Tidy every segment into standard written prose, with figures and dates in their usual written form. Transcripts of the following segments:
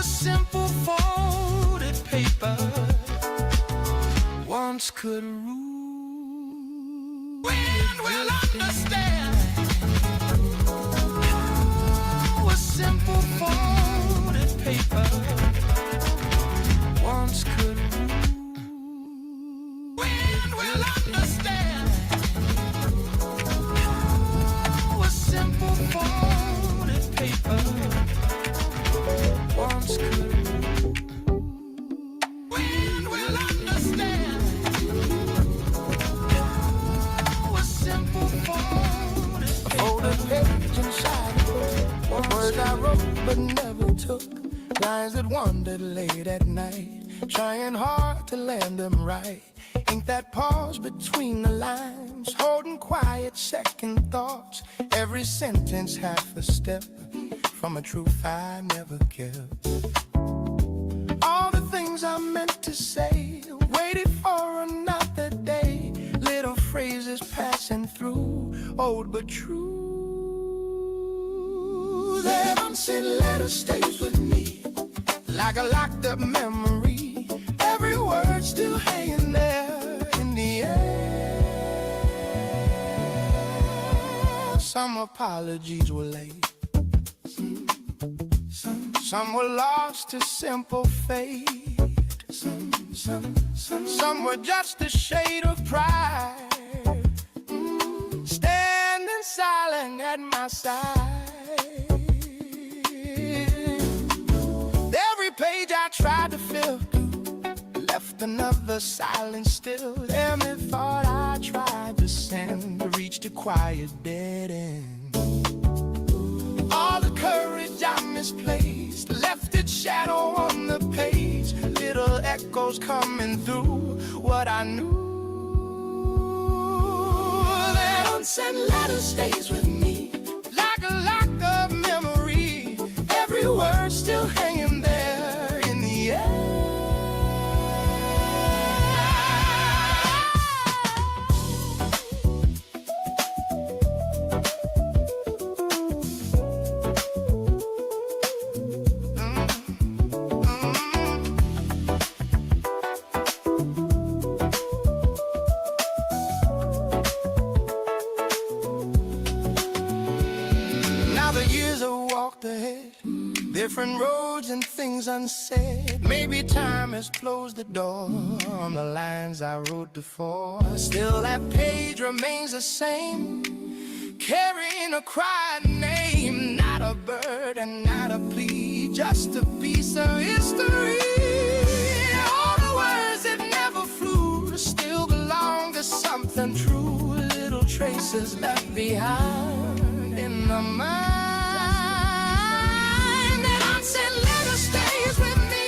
a simple folded paper once could rule. Wind will understand how a simple folded paper once could rule. Wind will understand how a simple folded paper once could rule. Wind will understand how a simple folded paper. A folded page inside words I wrote but never took, lines that wandered late at night, trying hard to land them right. Ink that pause between the lines, holding quiet second thoughts. Every sentence half a step from a truth I never kept. All the things I meant to say waited for another day. Little phrases passing through, old but true. That unsent letter stays with me like a locked up memory. Every word still hanging there in the air. Some apologies were late, some were lost to simple fate. Some were just a shade of pride, standing silent at my side. Every page I tried to fill left another silence still. Every thought I tried to send reached a quiet dead end. All the courage I misplaced left its shadow on the page. Little echoes coming through what I knew. That unsent letter stays with me like a locked up memory. Every word still hanging there in the air. Different roads and things unsaid. Maybe time has closed the door on the lines I wrote before. Still that page remains the same, carrying a quiet name. Not a bird and not a plea, just a piece of history. All the words that never flew still belong to something true. Little traces left behind in the mind. That letter stays with me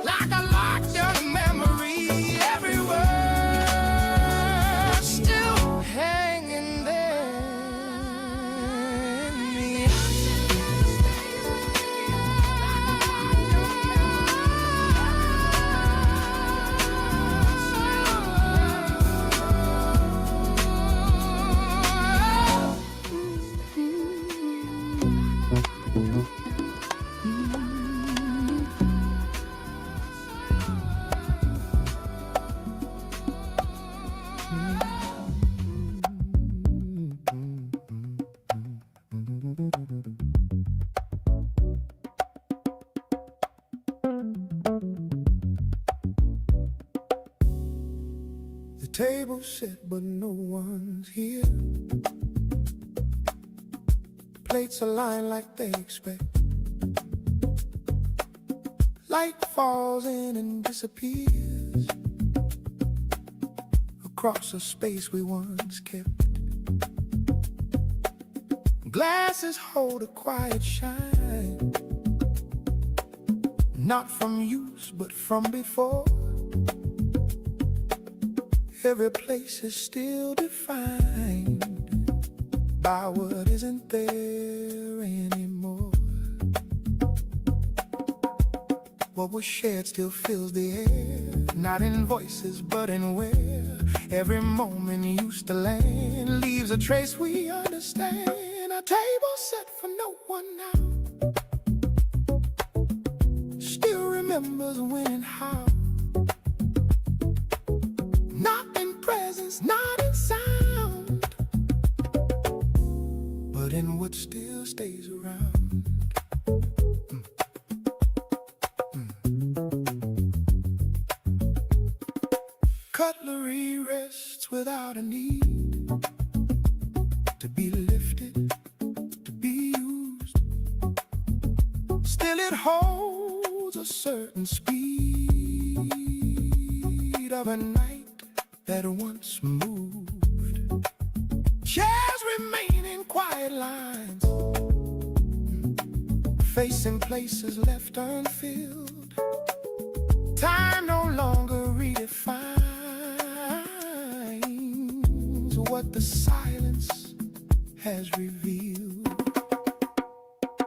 like a locked up memory. Every word still hanging there in the table set, but no one's here. Plates align like they expect. Light falls in and disappears across a space we once kept. Glasses hold a quiet shine, not from use but from before. Every place is still defined by what isn't there anymore. What was shared still fills the air, not in voices but in where every moment used to land leaves a trace we understand. A table set for no one now, remembers when and how. Not in presence, not in sound, but in what still stays around. Cutlery rests without a need to be lifted, to be used. Still it holds a certain speed of a night that once moved. Chairs remain in quiet lines, facing places left unfilled. Time no longer redefines what the silence has revealed.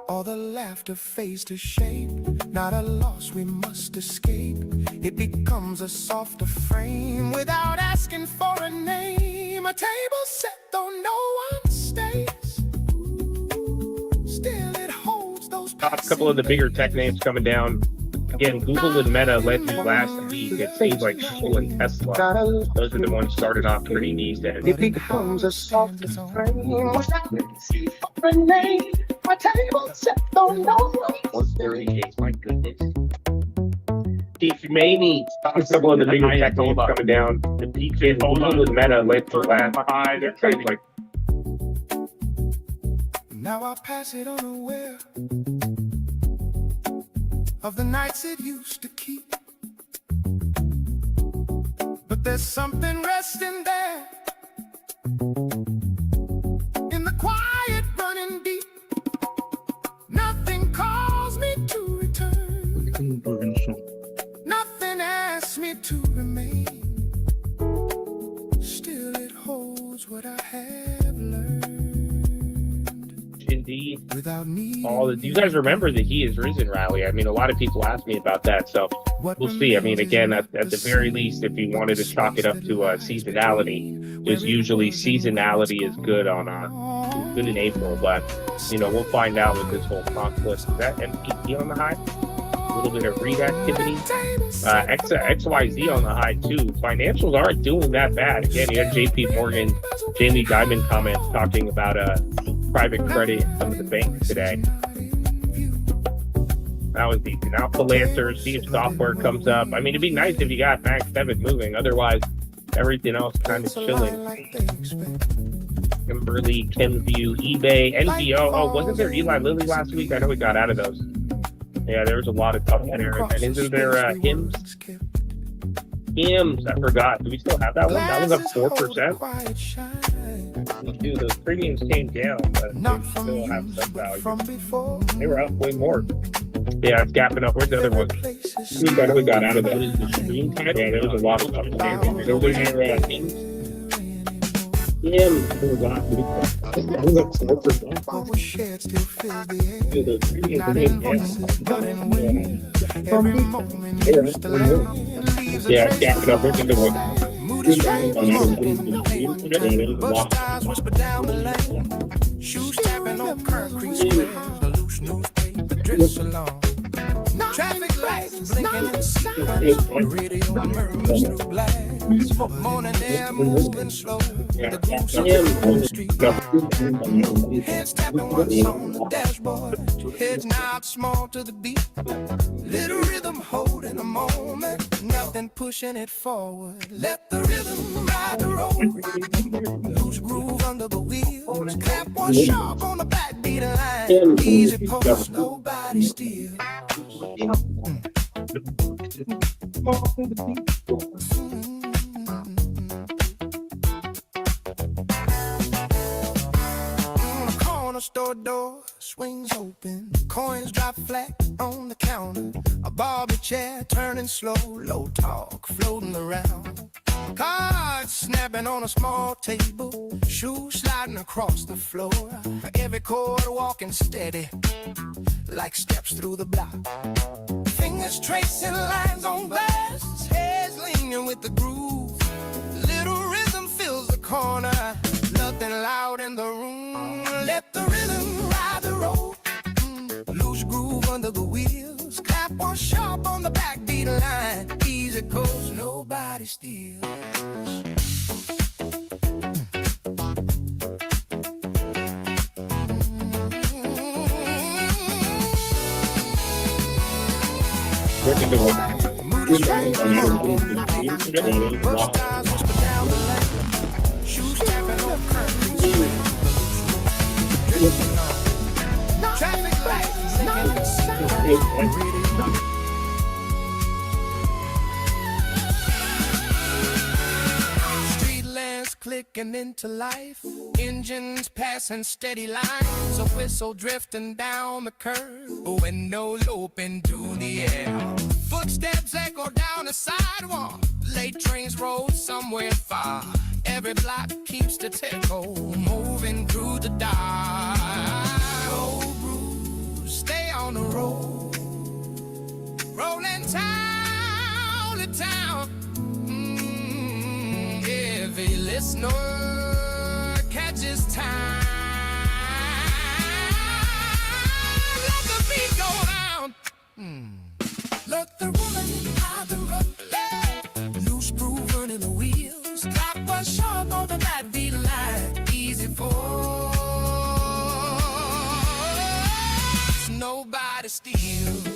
All the laughter fades to shape, not a loss we must escape. It becomes a softer frame without asking for a name. A table set though no one stays, still it holds those. A couple of the bigger tech names coming down. Again, Google and Meta led me last week. It seems like Google and Tesla. Those are the ones started off pretty decent. It becomes a soft frame. My table set though no one. 138, my goodness. Steve, you may need a couple of the bigger tech names coming down. The peak is Google and Meta led me last week. They're trading like. Now I pass it unaware of the nights it used to keep, but there's something resting there in the quiet running deep. Nothing calls me to return, nothing asks me to remain. Still it holds what I have learned. Indeed. All the, you guys remember the He Is Risen rally? I mean, a lot of people ask me about that, so we'll see. I mean, again, at the very least, if you wanted to chalk it up to seasonality, because usually seasonality is good on good in April, but you know, we'll find out with this whole conflict. Is that MPP on the high? A little bit of read activity. XYZ on the high too. Financials aren't doing that bad. Again, you had JP Morgan, Jamie Dimon comments talking about private credit in some of the banks today. That was decent. Now Palantir, see if software comes up. I mean, it'd be nice if you got Max 7 moving. Otherwise, everything else kind of chilling. Kimberly, Kenview, eBay, NVO. Oh, wasn't there Eli Lilly last week? I know we got out of those. Yeah, there was a lot of tough there. And isn't there HIMS? HIMS, I forgot. Do we still have that one? That was up 4%. Dude, those premiums came down, but they still have some value. They were up way more. Yeah, it's gapping up. Where's the other one? We got out of that. Yeah, there was a lot of stuff there. There was HIMS. Yeah, that was up 4%. Dude, those premiums came down. Yeah, it's gapping up. Where's the other one? Shoes tapping on concrete squares, the loose newspaper drifts along. Traffic lights blinking in silence, radio murmurs through blast. Morning air moving slow, the goose on the street. Hands tapping what's on the dashboard, heads nod small to the beat. Little rhythm holding a moment, nothing pushing it forward. Let the rhythm ride the road, loose groove under the wheels. Clap one sharp on the backbeat line, easy post, nobody steals. Corner store door swings open, coins drop flat on the counter. A Barbie chair turning slow, low talk floating around. Cards snapping on a small table, shoes sliding across the floor. Every chord walking steady, like steps through the block. Fingers tracing lines on glass, heads leaning with the groove. Little rhythm fills the corner, nothing loud in the room. Let the rhythm ride the road, loose groove under the wheels. Clap one shot sharp on the backbeat line. Easy coast, nobody steals. Moody train, bus stars whisper down the lane. Shoes tapping on concrete. Drifting on. Traffic lights blinking in city lights. Street lamps clicking into life. Engines passing steady lines. A whistle drifting down the curve. Windows open to the air. Footsteps echo down the sidewalk. Late trains roll somewhere far. Every block keeps the tempo moving through the dark. Oh, Bruce, stay on the road. Rolling town to town. Every listener catches time. Let the beat go down. Look, the woman out the road. Loose groove running the wheels. Clock was sharp on the backbeat line. Easy for nobody steals.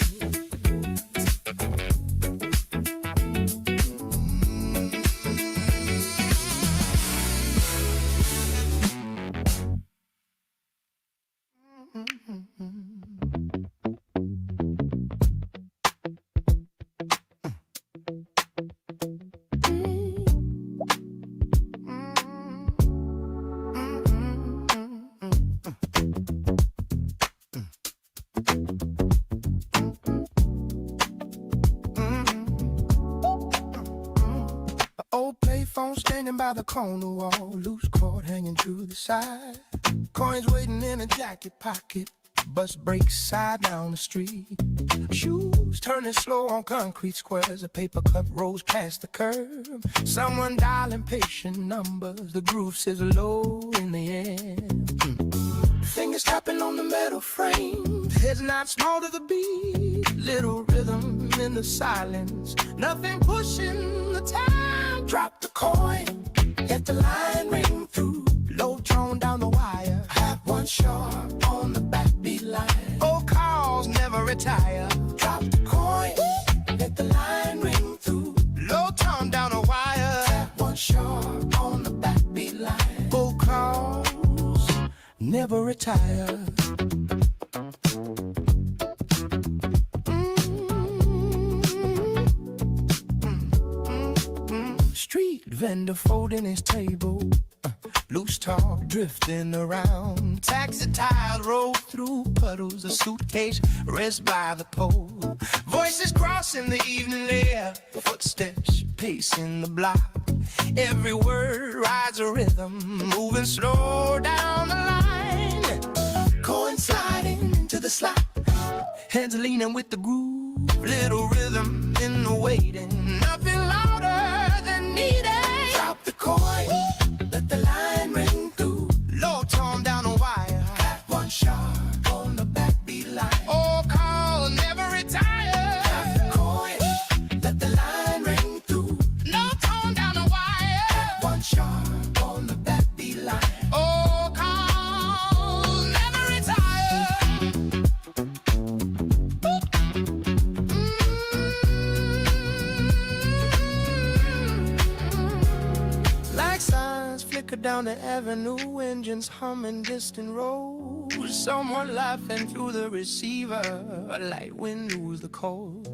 Old payphone standing by the corner wall. Loose cord hanging to the side. Coins waiting in a jacket pocket. Bus brakes side down the street. Shoes turning slow on concrete squares. A paper cup rolls past the curb. Someone dialing patient numbers. The groove sizzles low in the air. Fingers tapping on the metal frame. Heads not small to the beat. Little rhythm in the silence. Nothing pushing the time. Drop the coin. Let the line ring through. Low tone down the wire. Have one sharp on the backbeat line. Old calls never retire. Drop the coin. Let the line ring through. Low tone down the wire. Have one sharp on the backbeat line. Old calls never retire. Street vendor folding his table. Loose talk drifting around. Taxi tires roll through puddles. A suitcase rests by the pole. Voices crossing the evening air. Footsteps pacing the block. Every word rides a rhythm. Moving slow down the line. Coinciding to the slot. Hands leaning with the groove. Little rhythm in the waiting. Nothing louder than needed. Drop the coin. Let the line ring through. Low tone down the wire. Have one sharp on the backbeat line. Oh, call never retire. Drop the coin. Let the line ring through. Low tone down the wire. Have one sharp on the backbeat line. Oh, call never retire. Like signs flicker down the avenue, engines humming distant roads. Someone laughing through the receiver, a light wind moves the cold.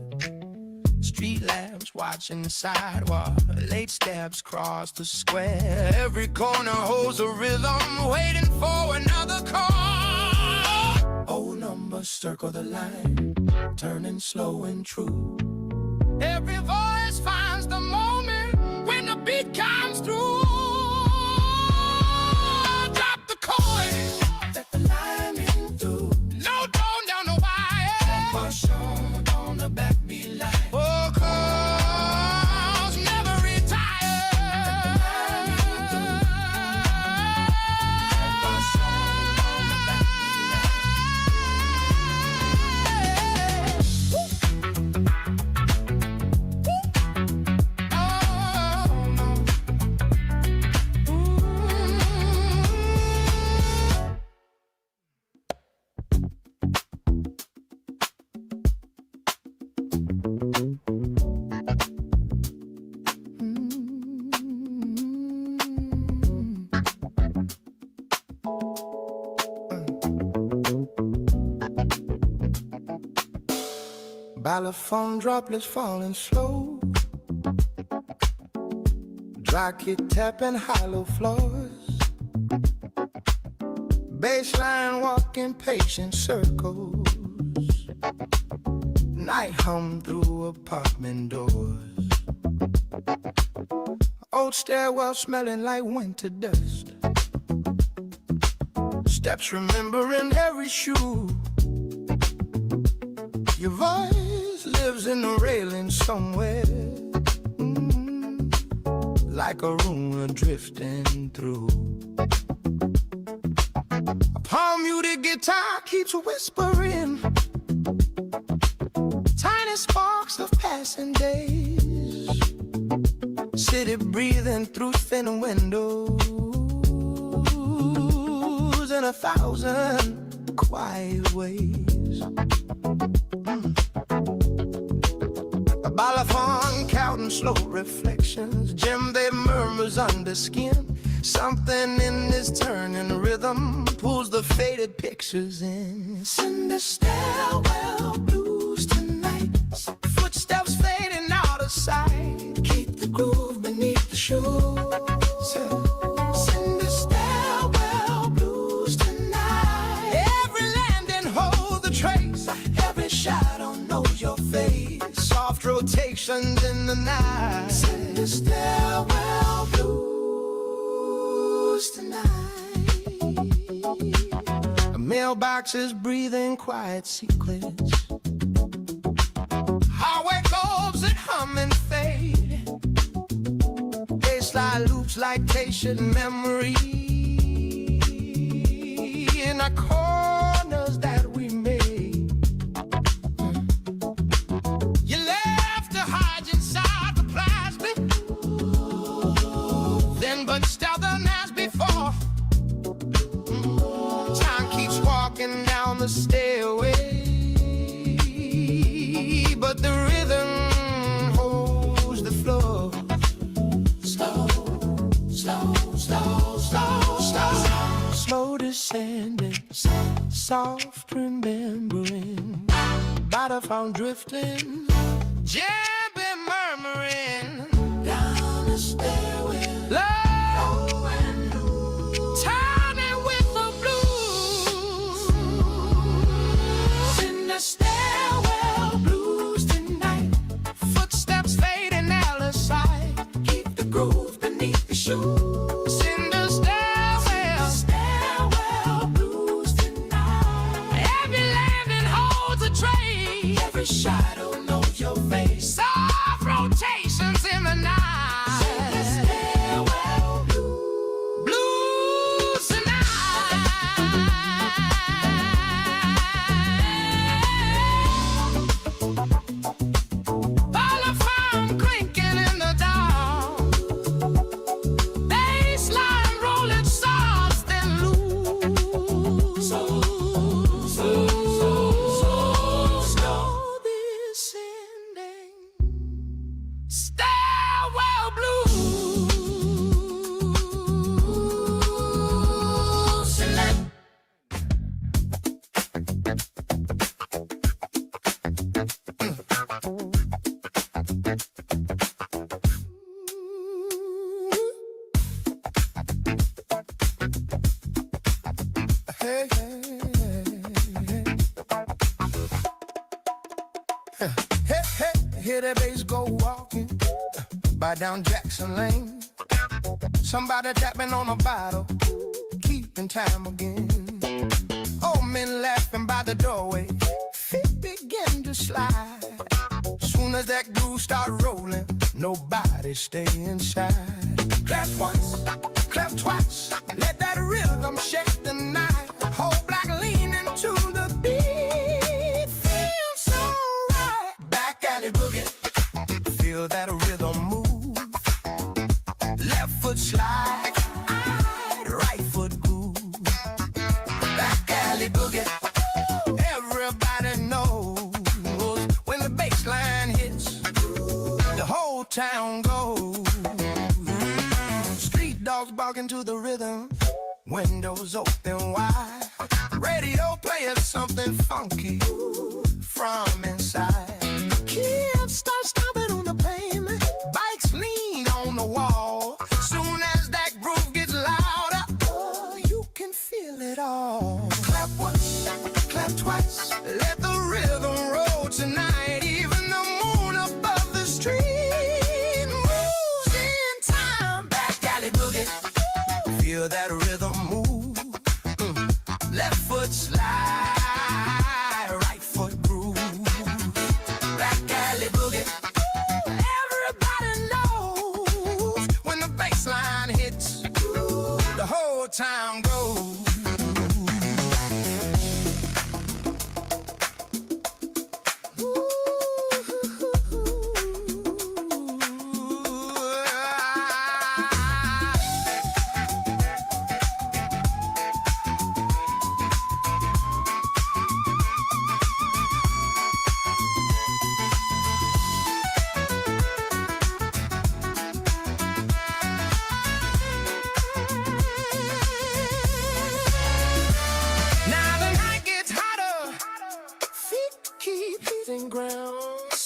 Street lamps watching the sidewalk, late steps cross the square. Every corner holds a rhythm, waiting for another call. Old numbers circle the line, turning slow and true. Every voice finds the moment when the beat comes through. Drop the coin, let the line in through. Low tone down the wire, push on the backbeat line. Oh, cause never retire. Push on the backbeat line. Xylophone droplets falling slow, dry kit tapping hollow floors, baseline walking patient circles, night hum through apartment doors, old stairwell smelling like winter dust, steps remembering every shoe. Your voice lives in the railing somewhere, like a rumor drifting through. A palm muted guitar keeps whispering tiny sparks of passing days, city breathing through thin windows in 1,000 quiet ways. A balafon counting slow reflections, Jim they murmurs under skin. Something in this turning rhythm pulls the faded pictures in. It's in the stairwell blues tonight, footsteps fading out of sight. Keep the groove beneath the shoes. Rotations in the night, send the stairwell blues tonight. A mailbox is breathing quiet secrets, highway globes that hum and fade, baseline loops like patient memory in our corners that we made. But stubborn as before, time keeps walking down the stairway, but the rhythm holds the floor. Slow, slow, slow, slow, slow, slow descending, soft remembering, battlefield drifting, jabbing, murmuring down the stairway. Stairwell blues tonight, footsteps fading out of sight. Keep the groove beneath the shoes. In the stairwell blues tonight. Every landing holds a trace. Every shadow knows your face. Soft rotations in the night. Hey, hey, hear that bass go walking by down Jackson Lane. Somebody tapping on a bottle, keeping time again. Old men laughing by the doorway, feet begin to slide. Soon as that groove start rolling, nobody stay inside. Clap once, clap twice, let that rhythm shake the night. Whole block leaning to the beat, feels so right. Back alley boogie, feel that rhythm move. Left foot slide, right foot groove. Back alley boogie, everybody knows when the bass line hits, the whole town goes. Street dogs barking to the rhythm, windows open wide. Radio playing something funky from inside.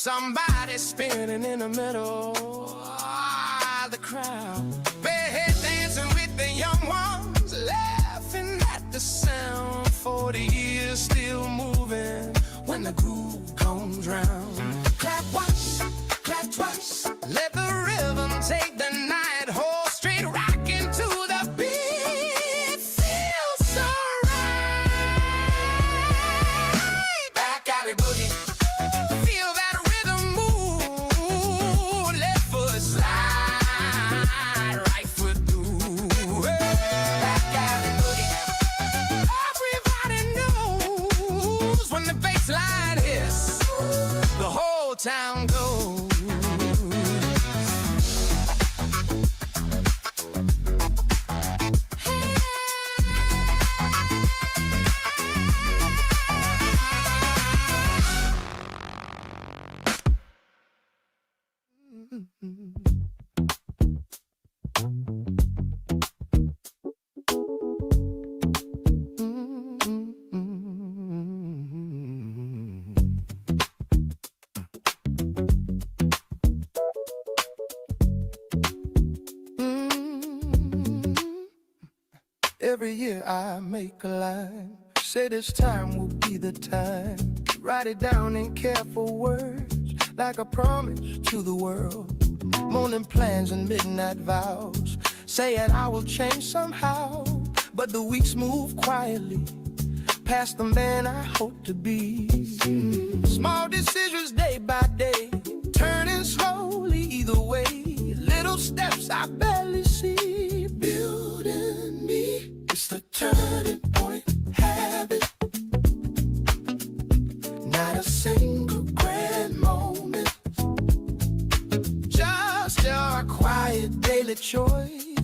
Somebody spinning in the middle of the crowd. Barehead dancing with the young ones, laughing at the sound. 40 years still moving when the groove comes round. Clap once, clap twice, let the rhythm take the night. Hold straight, rocking to the beat. Feels so right. Back alley boogie. Feel that rhythm move. Left foot slide, right foot through. Back alley boogie. Everybody knows when the bass line hits, the whole town goes. Every year I make a line, say this time will be the time. Write it down in careful words, like a promise to the world. Morning plans and midnight vows, saying I will change somehow. But the weeks move quietly past the man I hope to be. Small decisions day by day, turning slowly either way. Little steps I barely see, building me. It's the turning point habit. Not a single grand moment, just a quiet daily choice,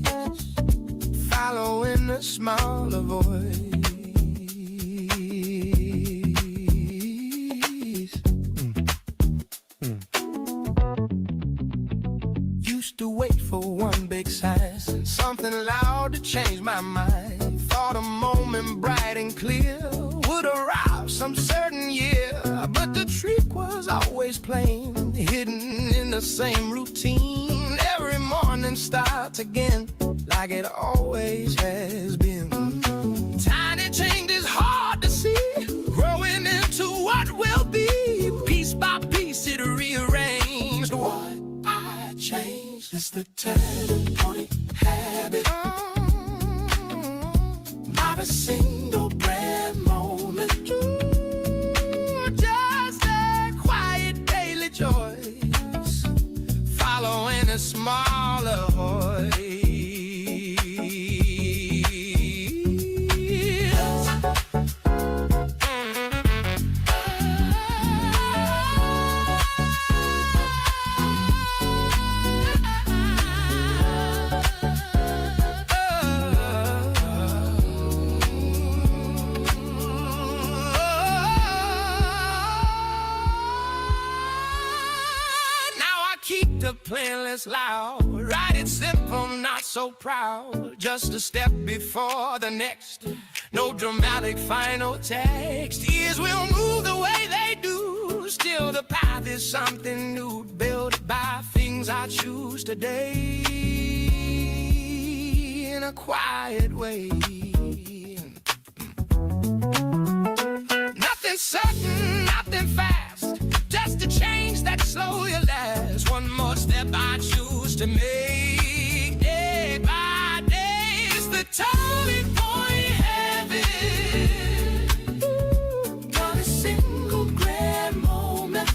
following a smaller voice. Used to wait for one big sign, something loud to change my mind. Thought a moment bright and clear would arrive some certain year, but the trick was always plain, hidden in the same routine. Every morning starts again, like it always has been. Tiny changes hard to see, growing into what will be. Piece by piece it rearranged. What I changed is the turning point habit. Not a single grand moment, just a quiet daily choice, following a smaller voice. The playlist loud, write it simple, not so proud. Just a step before the next, no dramatic final text. Years will move the way they do, still the path is something new, built by things I choose today in a quiet way. Nothing sudden, nothing fast, just a change that slowly lasts. One more step I choose to make, day by day. It's the turning point habit. Not a single grand moment,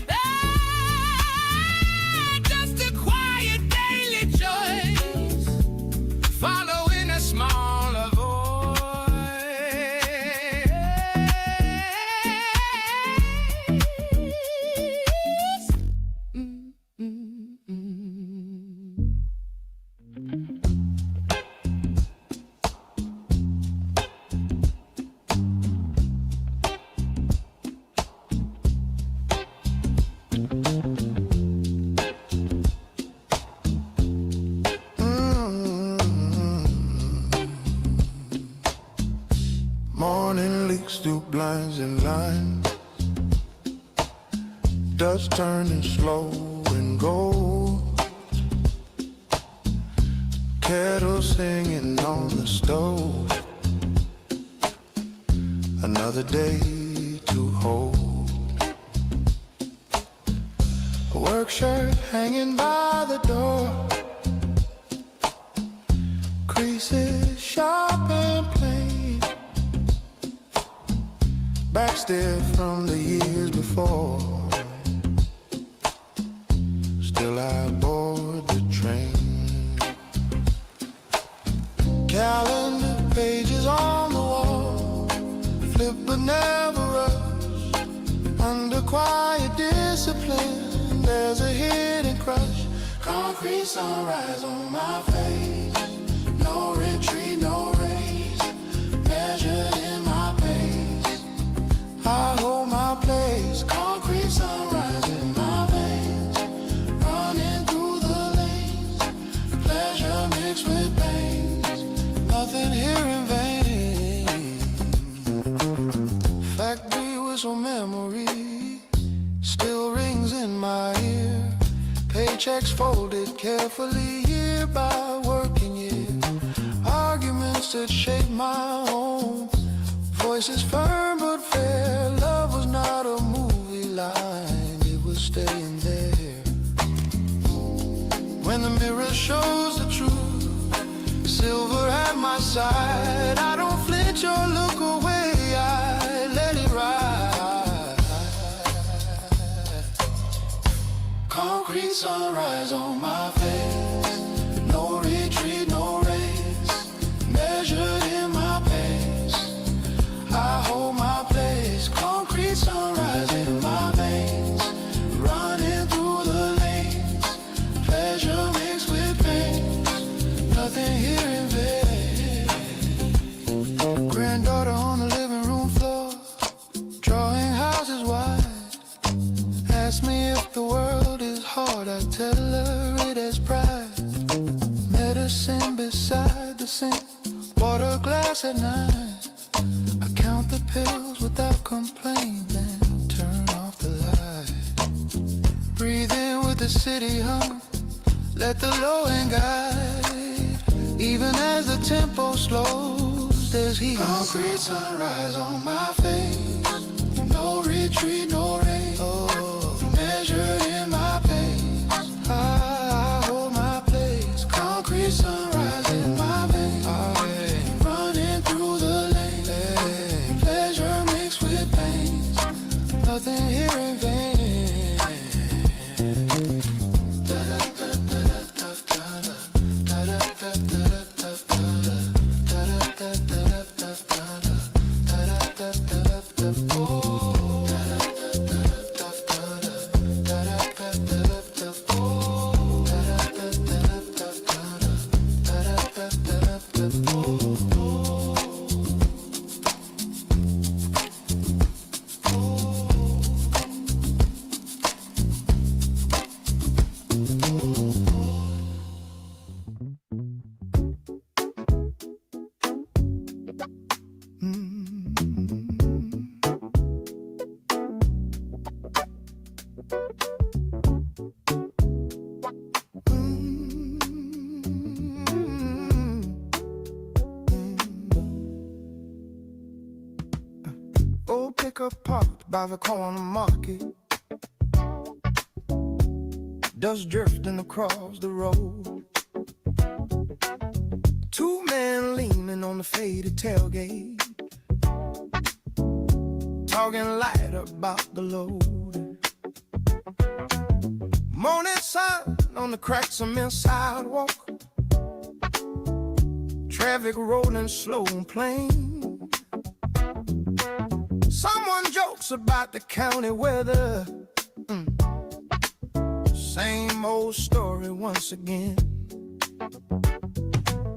just a quiet daily choice, following a smaller voice. Morning leaks through blinds and lines, Dust turning slow and gold, kettle singing on the stove. Another day to hold. A work shirt hanging by the door, creases sharp and plain, back stiff from the years before. Still I board the train. Calendar pages on the wall, flip but never rush. Under quiet discipline, there's a hidden crush. Concrete sunrise on my face, no retreat, no race, measured in my pace. I hold my place, concrete sunrise in my veins, running through the lanes, pleasure mixed with pains, nothing here in vain. Factory whistle memory still rings in my ear, paychecks folded carefully year by working year, arguments that shape my home, voices firm but fair. Love was not a movie line, it was staying there. When the mirror shows the truth, silver at my side, I don't flinch or look away, I let it ride. Concrete sunrise on my face, no retreat, no race, measured in my pace. I hold my place, concrete sunrise in my veins, running through the lanes, pleasure mixed with pain, nothing here in vain. Granddaughter on the living room floor, drawing houses wide, ask me if the world is hard, I tell her it is pride. Medicine beside the sink, water glass at night, I count the pills without complaint, then turn off the light. Breathe in with the city hum, let the low end guide, even as the tempo slows, there's heat. Concrete sunrise on my face, no retreat, no rain, measured in my pace. I hold my place, concrete sunrise in my veins, running through the lanes, pleasure mixed with pain, nothing here in vain. Old pickup parked by the corner market, dust drifting across the road. Two men leaning on the faded tailgate, talking light about the load. Morning sun on the cracked cement sidewalk, traffic rolling slow and plain. Someone jokes about the county weather, same old story once again.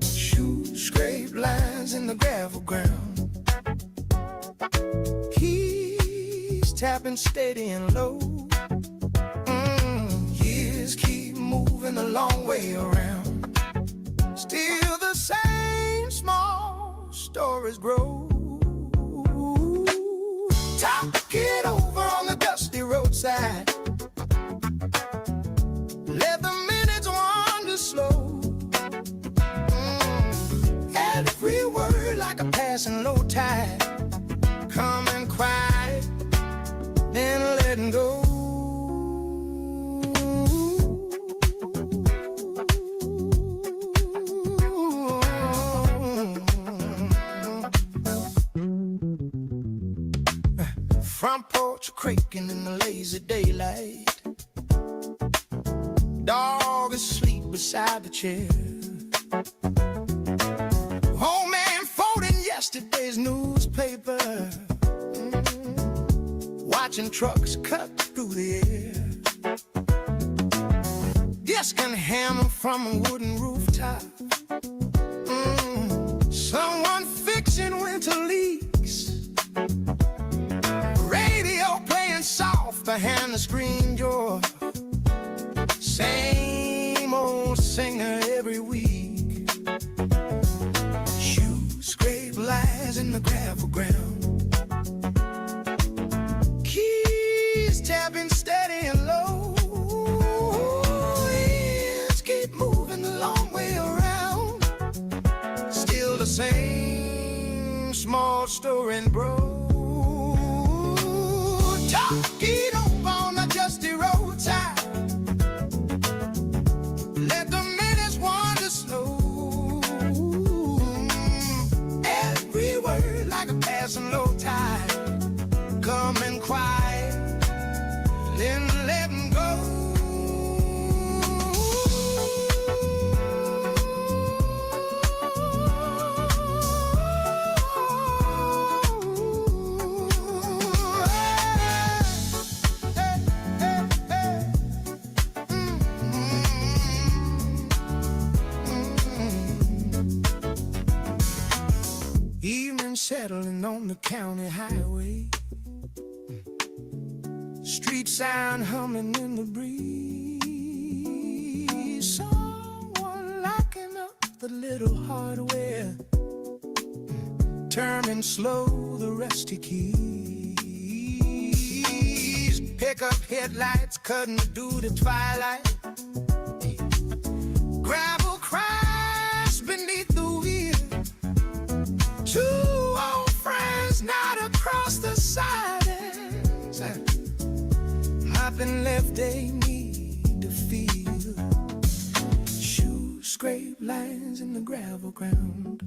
Shoes scrape lines in the gravel ground, keys tapping steady and low. Years keep moving a long way around, still the same small stories grow. Talk it over on the dusty roadside, passing low tide, coming quiet, then letting go. Front porch creaking in the lazy daylight. Dog asleep beside the chair. Old man folding yesterday's newspaper. Watching trucks cut through the air. Disc and hammer from a wooden rooftop. Someone fixing winter leaks. Radio playing soft behind the screen door. Same old singer every week. Shoes scrape lies in the gravel ground. Keys tapping steady and low. Hands keep moving the long way around. Still the same small store and bro. Talking over on the dusty roadside. Let the minutes wander slow. Every word like a passing low tide, coming quiet, then letting go. Evening settling on the county highway. Street sign humming in the breeze. Someone locking up the little hardware, turning slow the rusty keys. Pickup headlights cutting through the twilight. Gravel crash beneath the wheel. Two old friends not across the sidings. Nothing left they need to feel. Shoes scrape lines in the gravel ground.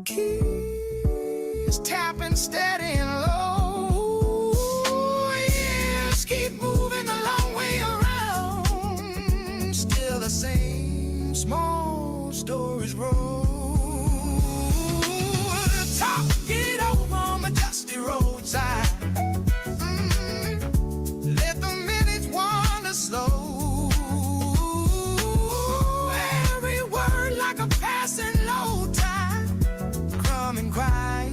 Keys tapping steady and low. Years keep moving a long way around. Still the same small stories roll. Talk it over on the dusty roadside. Let the minutes wander slow. Every word like a passing low tide, coming quiet,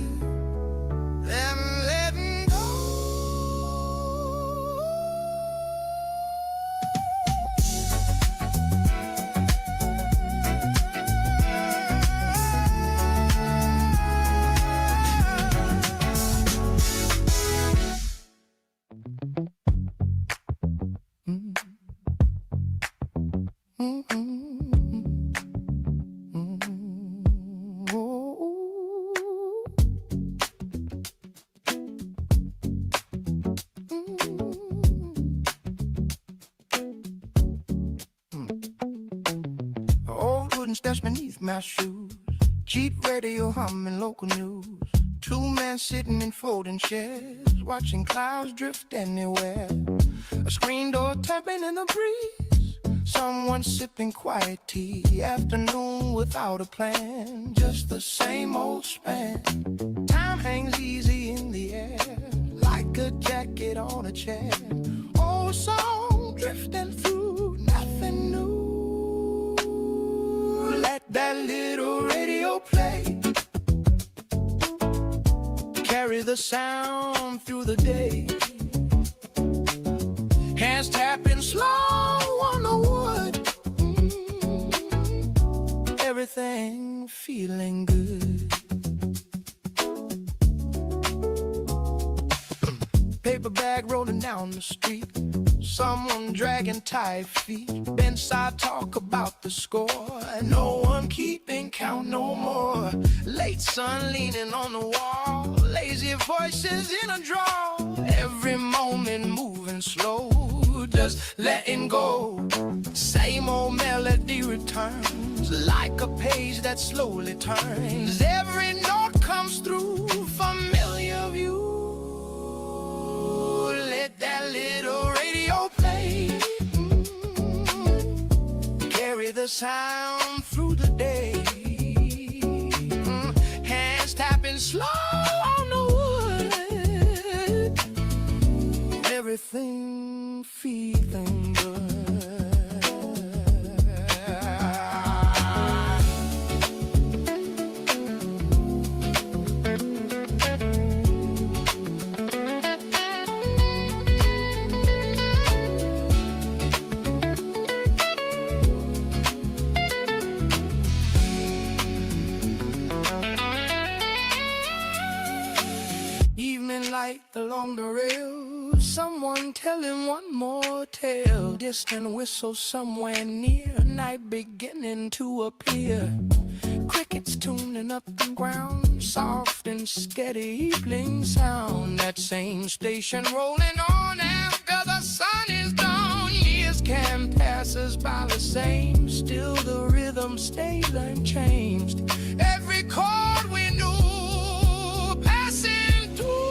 then letting go. Old wooden steps beneath my shoes. Cheap radio humming local news. Two men sitting in folding chairs, watching clouds drift anywhere. A screen door tapping in the breeze. Someone sipping quiet tea. Afternoon without a plan, just the same old span. Time hangs easy in the air, like a jacket on a chair. Old song drifting through, nothing new. Let that little radio play, carry the sound through the day. Hands tapping slow on the wood. Everything feeling good. Paper bag rolling down the street. Someone dragging tired feet. Bedside talk about the score. No one keeping count no more. Late sun leaning on the wall. Lazy voices in a draw. Every moment moving slow, just letting go. Same old melody returns like a page that slowly turns. Every note comes through familiar view. Let that little radio play. Carry the sound through the day. Hands tapping slow on the wood. Everything feeling good. Light along the rail, someone telling one more tale. Distant whistle somewhere near, night beginning to appear. Crickets tuning up the ground, soft and steady evening sound. That same station rolling on after the sun is down. Years can pass us by the same, still the rhythm stays unchanged. Every chord we knew passing through.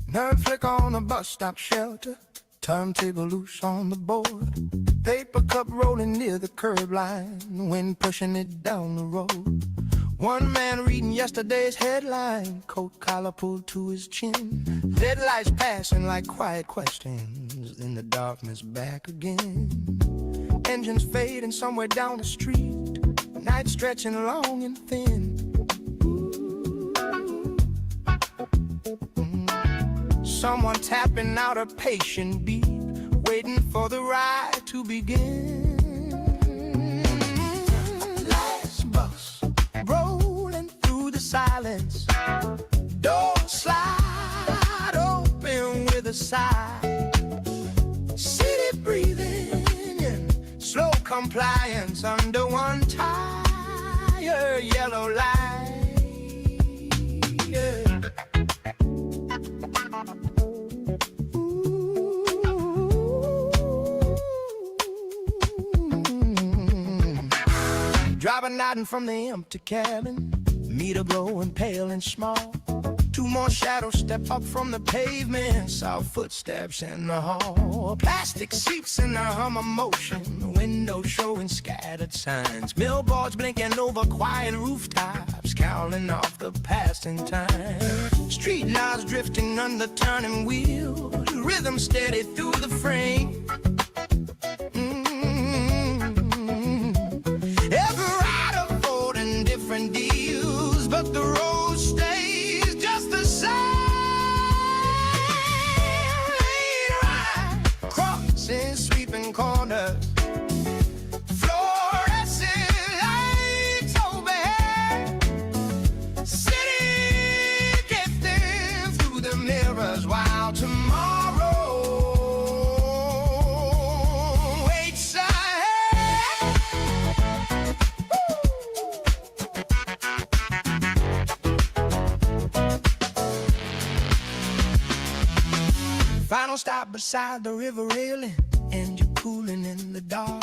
Nerve flick on a bus stop shelter, turntable loose on the board. Paper cup rolling near the curb line, wind pushing it down the road. One man reading yesterday's headline, coat collar pulled to his chin. Deadlights passing like quiet questions, in the darkness back again. Engines fading somewhere down the street, night stretching long and thin. Someone tapping out a patient beat, waiting for the ride to begin. Last bus rolling through the silence, door slide open with a sigh. City breathing in slow compliance under one tire, yellow light. Yeah. Driver nodding from the empty cabin, meter glowing pale and small. Two more shadows step up from the pavement, saw footsteps in the hall. Plastic seats in the hum of motion, the window showing scattered signs. Billboards blinking over quiet rooftops, counting off the passing time. Street lights drifting under turning wheels, rhythm steady through the frame. Every rider holding different deals, but the road stays just the same. Lane ride, crossing sweeping corners, floor don't stop beside the river railing, and you're cooling in the dark.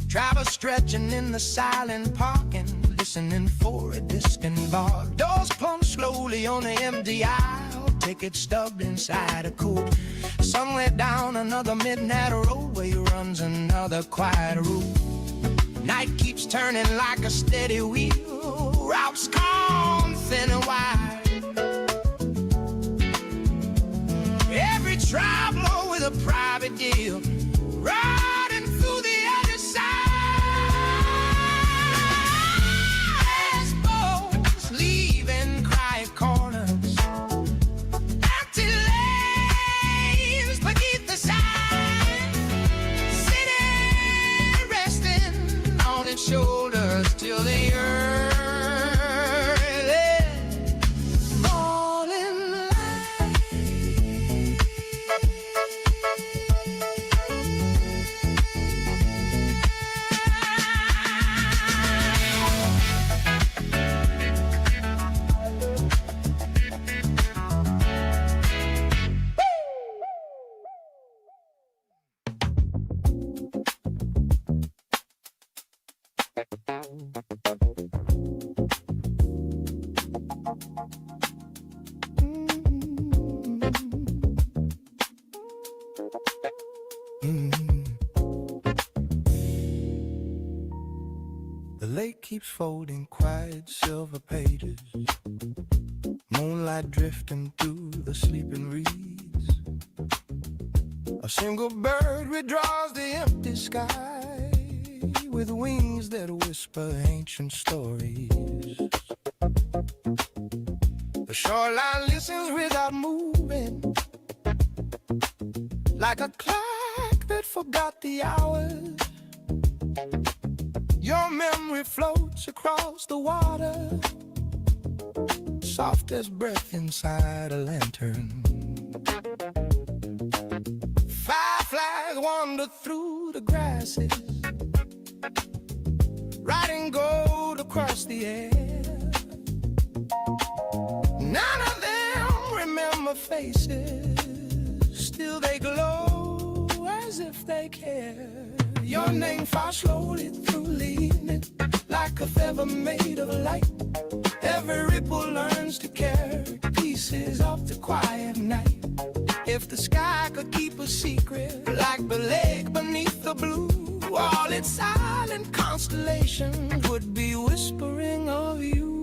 Travel stretching in the silent parking, listening for a distant bar. Doors plunge slowly on the empty aisle, ticket stubbed inside a coupe. Somewhere down another midnight roadway runs another quiet route. Night keeps turning like a steady wheel, routes calm, thin and wide. Every traveler with a private deal, riding through the other side. Boats leaving quiet corners, empty lanes beneath the sign. City resting on its shoulders till the earth fall in line. The lake keeps folding quiet silver pages, moonlight drifting through the sleeping reeds. A single bird withdraws the empty sky with wings that whisper ancient stories. The shoreline listens without moving, like a clock that forgot the hours. Your memory floats across the water, soft as breath inside a lantern. Fireflies wander through the grasses, riding gold across the air. None of them remember faces, still they glow as if they care. Your name falls slowly through the evening, like a feather made of light. Every ripple learns to carry pieces of the quiet night. If the sky could keep a secret, like the lake beneath the blue, all its silent constellations would be whispering of you.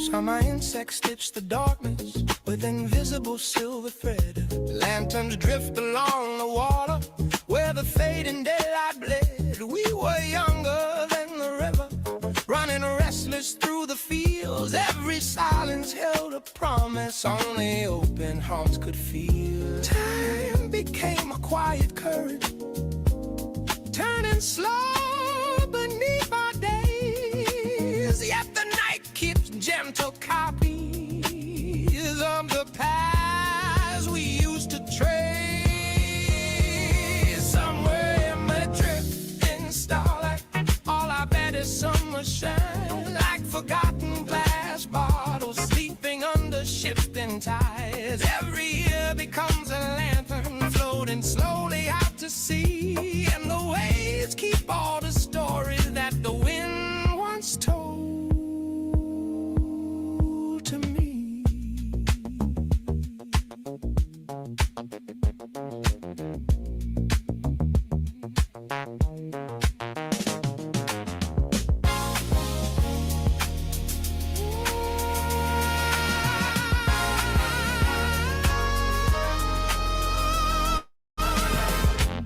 Summer insects stitch the darkness with invisible silver thread. Lanterns drift along the water where the fading daylight bled. We were younger than the river, running restless through the fields. Every silence held a promise only open hearts could feel. Time became a quiet current, turning slow beneath our days. Yet the night keeps gentle copies of the past we used to trace. Somewhere in the drifting starlight, all I bet is summer shine, like forgotten glass bottles sleeping under shifting tides. Every year becomes a lantern floating slowly out to sea, and the waves keep all the stories that the wind once told to me.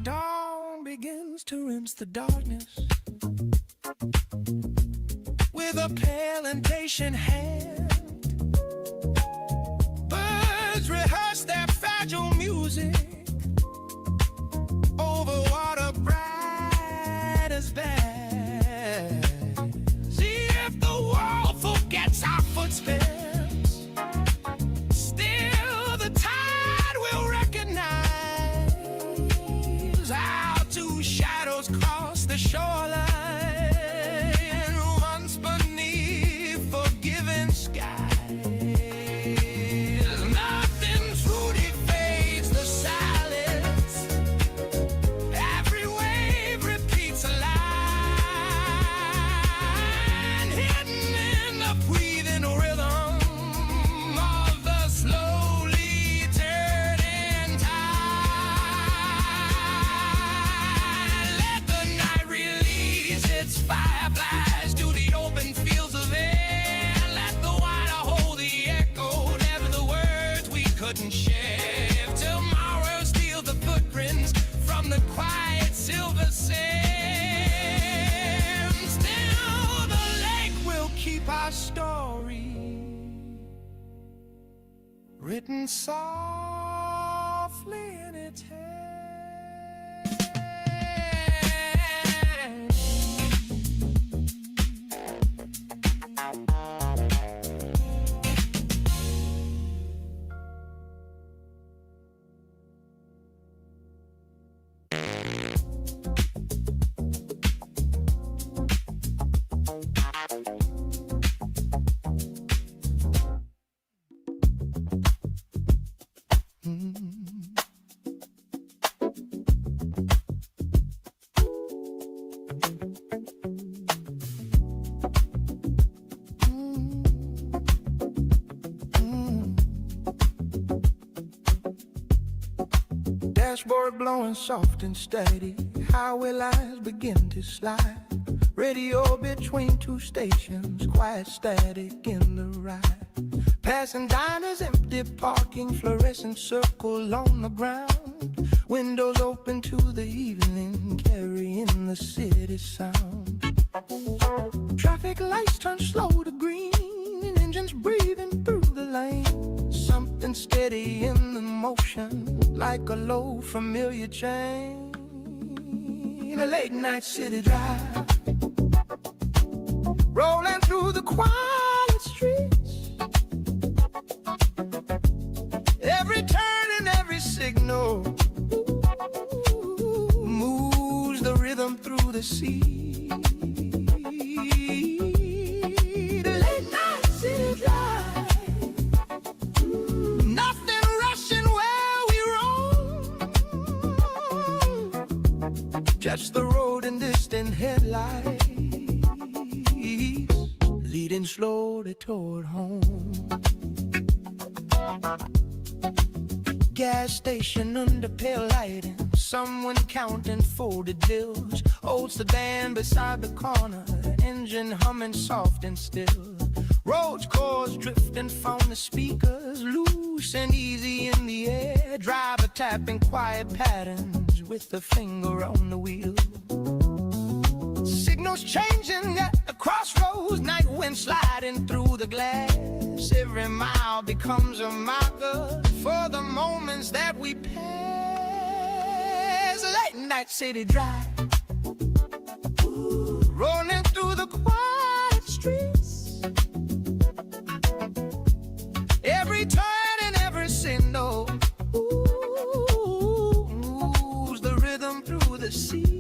Dawn begins to rinse the darkness with a pale and patient hand. Birds rehearse their fragile music over water bright as bad. See if the world forgets our footsteps, still the tide will recognize how two shadows cross the shoreline. Once beneath forgiving skies, nothing truly fades. written softly in its hand. Dashboard blowing soft and steady, highway lines begin to slide. Radio between two stations, quiet static in the ride. Passing diners, empty parking, fluorescent circle on the ground. Windows open to the evening, carrying the city sound. Traffic lights turn slow to green, and engines breathing through the lane. Something steady in the motion, like a low familiar chain. A late night city drive, rolling through the quiet streets. Every turn and every signal moves the rhythm through the sea. The late night city drive, nothing rushing where we roam. Just the road and distant headlights leading slowly toward home. Gas station under pale lighting, someone counting folded bills. Old sedan beside the corner, engine humming soft and still. Road cores drifting from the speakers, loose and easy in the air. Driver tapping quiet patterns with a finger on the wheel. Signals changing at the crossroads, night wind sliding through the glass. Every mile becomes a marker for the moments that we pass. Late night city drive, rolling through the quiet streets. Every turn and every signal moves the rhythm through the sea.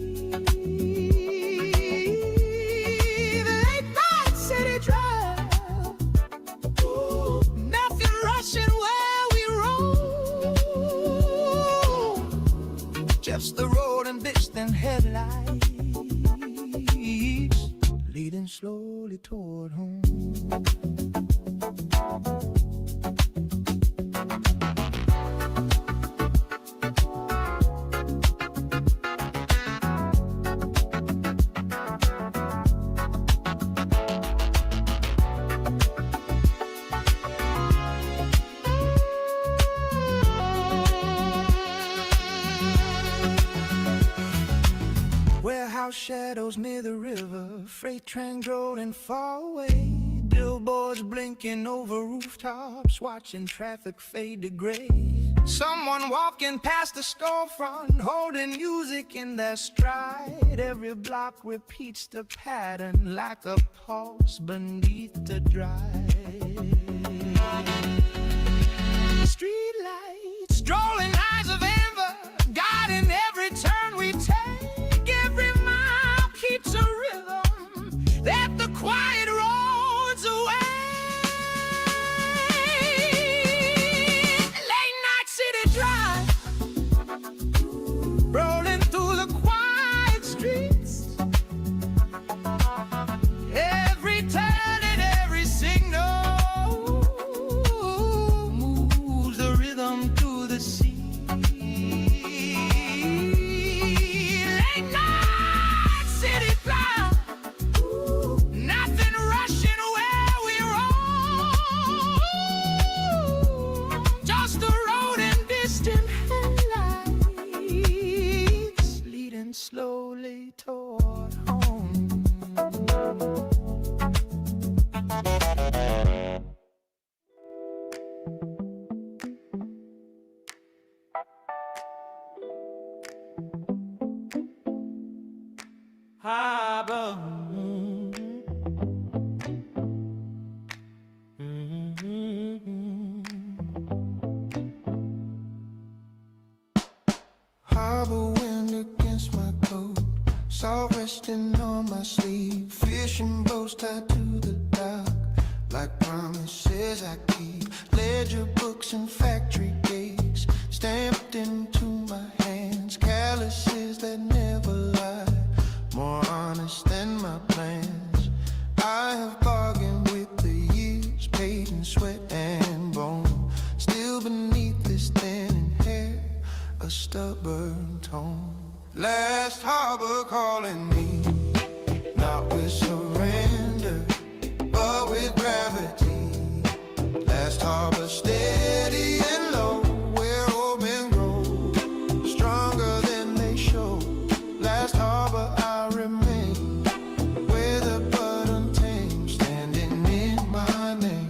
Just the road and distant headlights leading slowly toward home. Warehouse shadows near the river, freight train rolling far away. Billboards blinking over rooftops, watching traffic fade to gray. Someone walking past the storefront, holding music in their stride. Every block repeats the pattern like a pulse beneath the drive. Street lights, strolling eyes of amber, guiding every turn we take. Every mile keeps a rhythm that the quiet roads away. Late night city drive, rolling through the quiet streets. Every turn and every signal moves the rhythm through harbor wind against my coat, salt resting on my sleeve, fishing boats tied to the dock, like promises I keep. Ledger books and factory gates stamped into my hands, calluses that never lie, more honest than my plans. I have bargained with the years, paid in sweat and bone. Still beneath this thinning hair, a stubborn tone. Last harbor calling me, not with surrender, but with gravity. Last harbor steady and low, where old men grow stronger than they show. Last harbor I remain, where the blood untamed, standing in my name.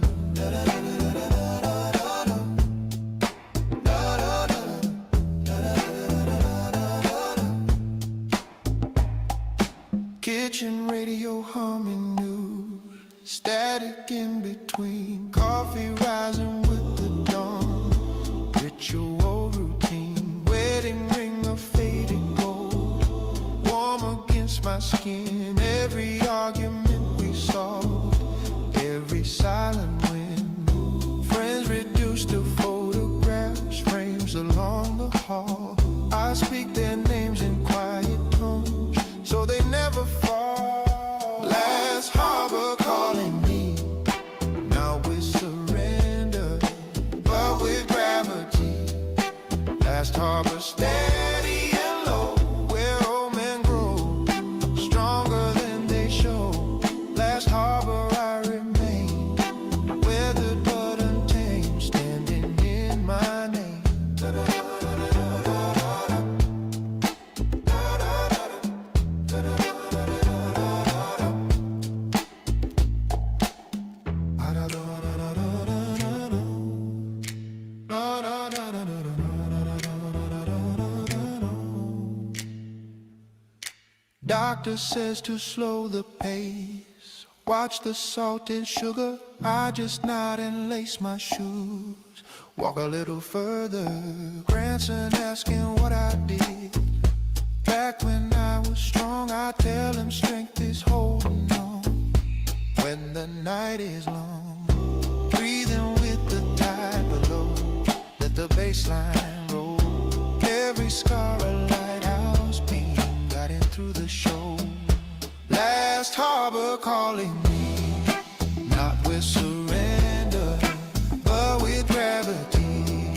Kitchen radio humming news, static in between, coffee rising with the dawn, ritual routine, wedding ring of faded gold, warm against my skin, every argument we solved, every silent win, friends reduced to photographs, frames along the hall. I speak their names in quiet tones, so they never fall. Last harbor calling me, now with surrender, but with gravity. Last harbor steady and low, where old men grow stronger than they show. Last harbor I remain, where the blood untamed, standing in my name. Doctor says to slow the pace, watch the salt and sugar. I just nod and lace my shoes, walk a little further. Grandson asking what I did back when I was strong. I tell him strength is holding on when the night is long, breathing with the tide below, let the baseline roll. Every scar a lighthouse beam, guiding through the show. Last harbor calling me, not with surrender, but with gravity.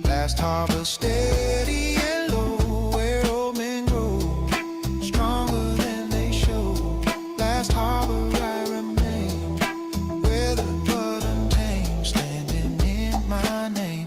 Last harbor steady and low, where old men grow stronger than they show. Last harbor I remain, where the blood untamed, standing in my name.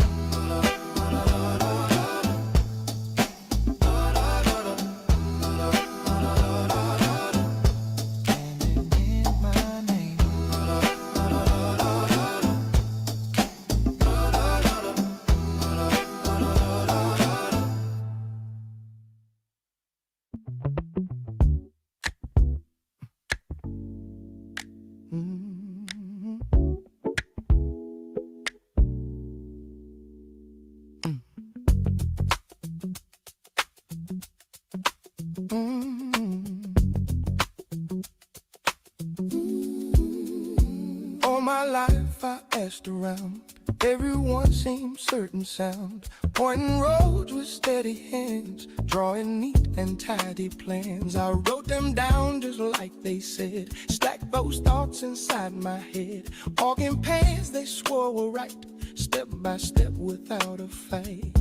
All my life I asked around, everyone seemed certain sound, pointing roads with steady hands, drawing neat and tidy plans. I wrote them down just like they said, stacked those thoughts inside my head, walking paths they swore were right, step by step without a fight.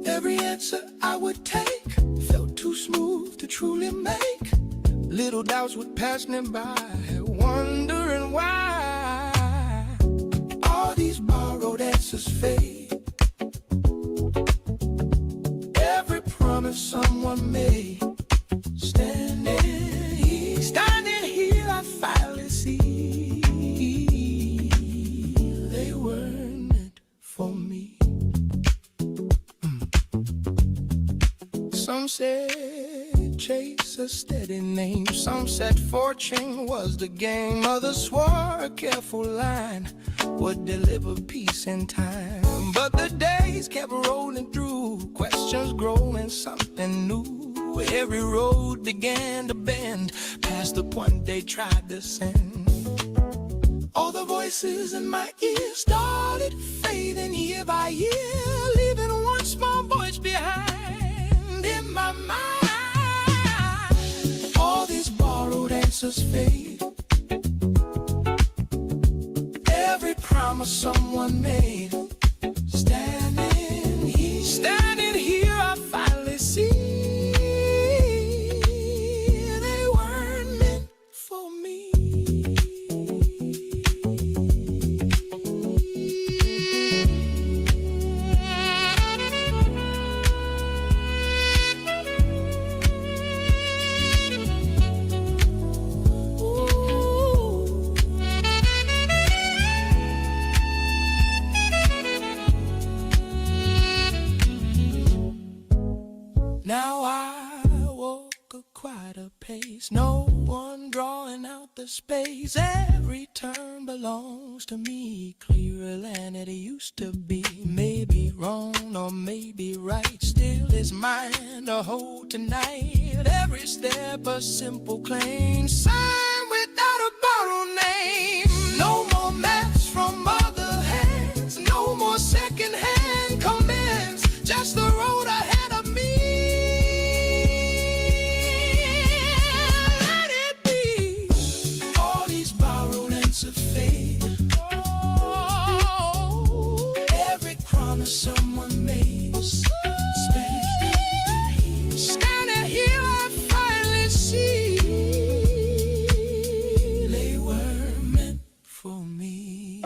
Every answer I would take felt too smooth to truly make. Little doubts would pass me by, wondering why all these borrowed answers fade. Every promise someone made, standing here I finally see they weren't meant for me. Some said chase a steady name, some said fortune was the game, others swore a careful line would deliver peace in time. But the days kept rolling through, questions growing, something new. Every road began to bend, past the point they tried to send. All the voices in my ears started fading year by year, leaving one small voice behind in my mind. All these borrowed answers fade, every promise someone made. Standing here, I finally see they weren't meant for me. Now I walk a quieter pace, no one drawing out the space. Every turn belongs to me, clearer than it used to be. Maybe wrong or maybe right, still is mine to hold tonight. Every step a simple claim, signed without a borrowed name. No more maps from other hands, no more second-hand comments, just the road ahead of me. Someone made space. Standing here, I finally see they were meant for me.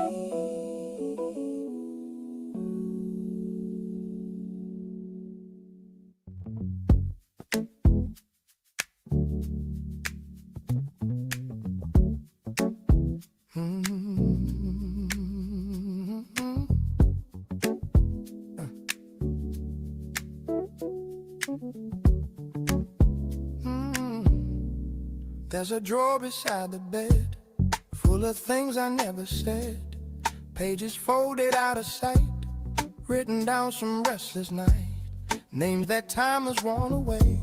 There's a drawer beside the bed, full of things I never said. Pages folded out of sight, written down some restless night. Names that time has worn away,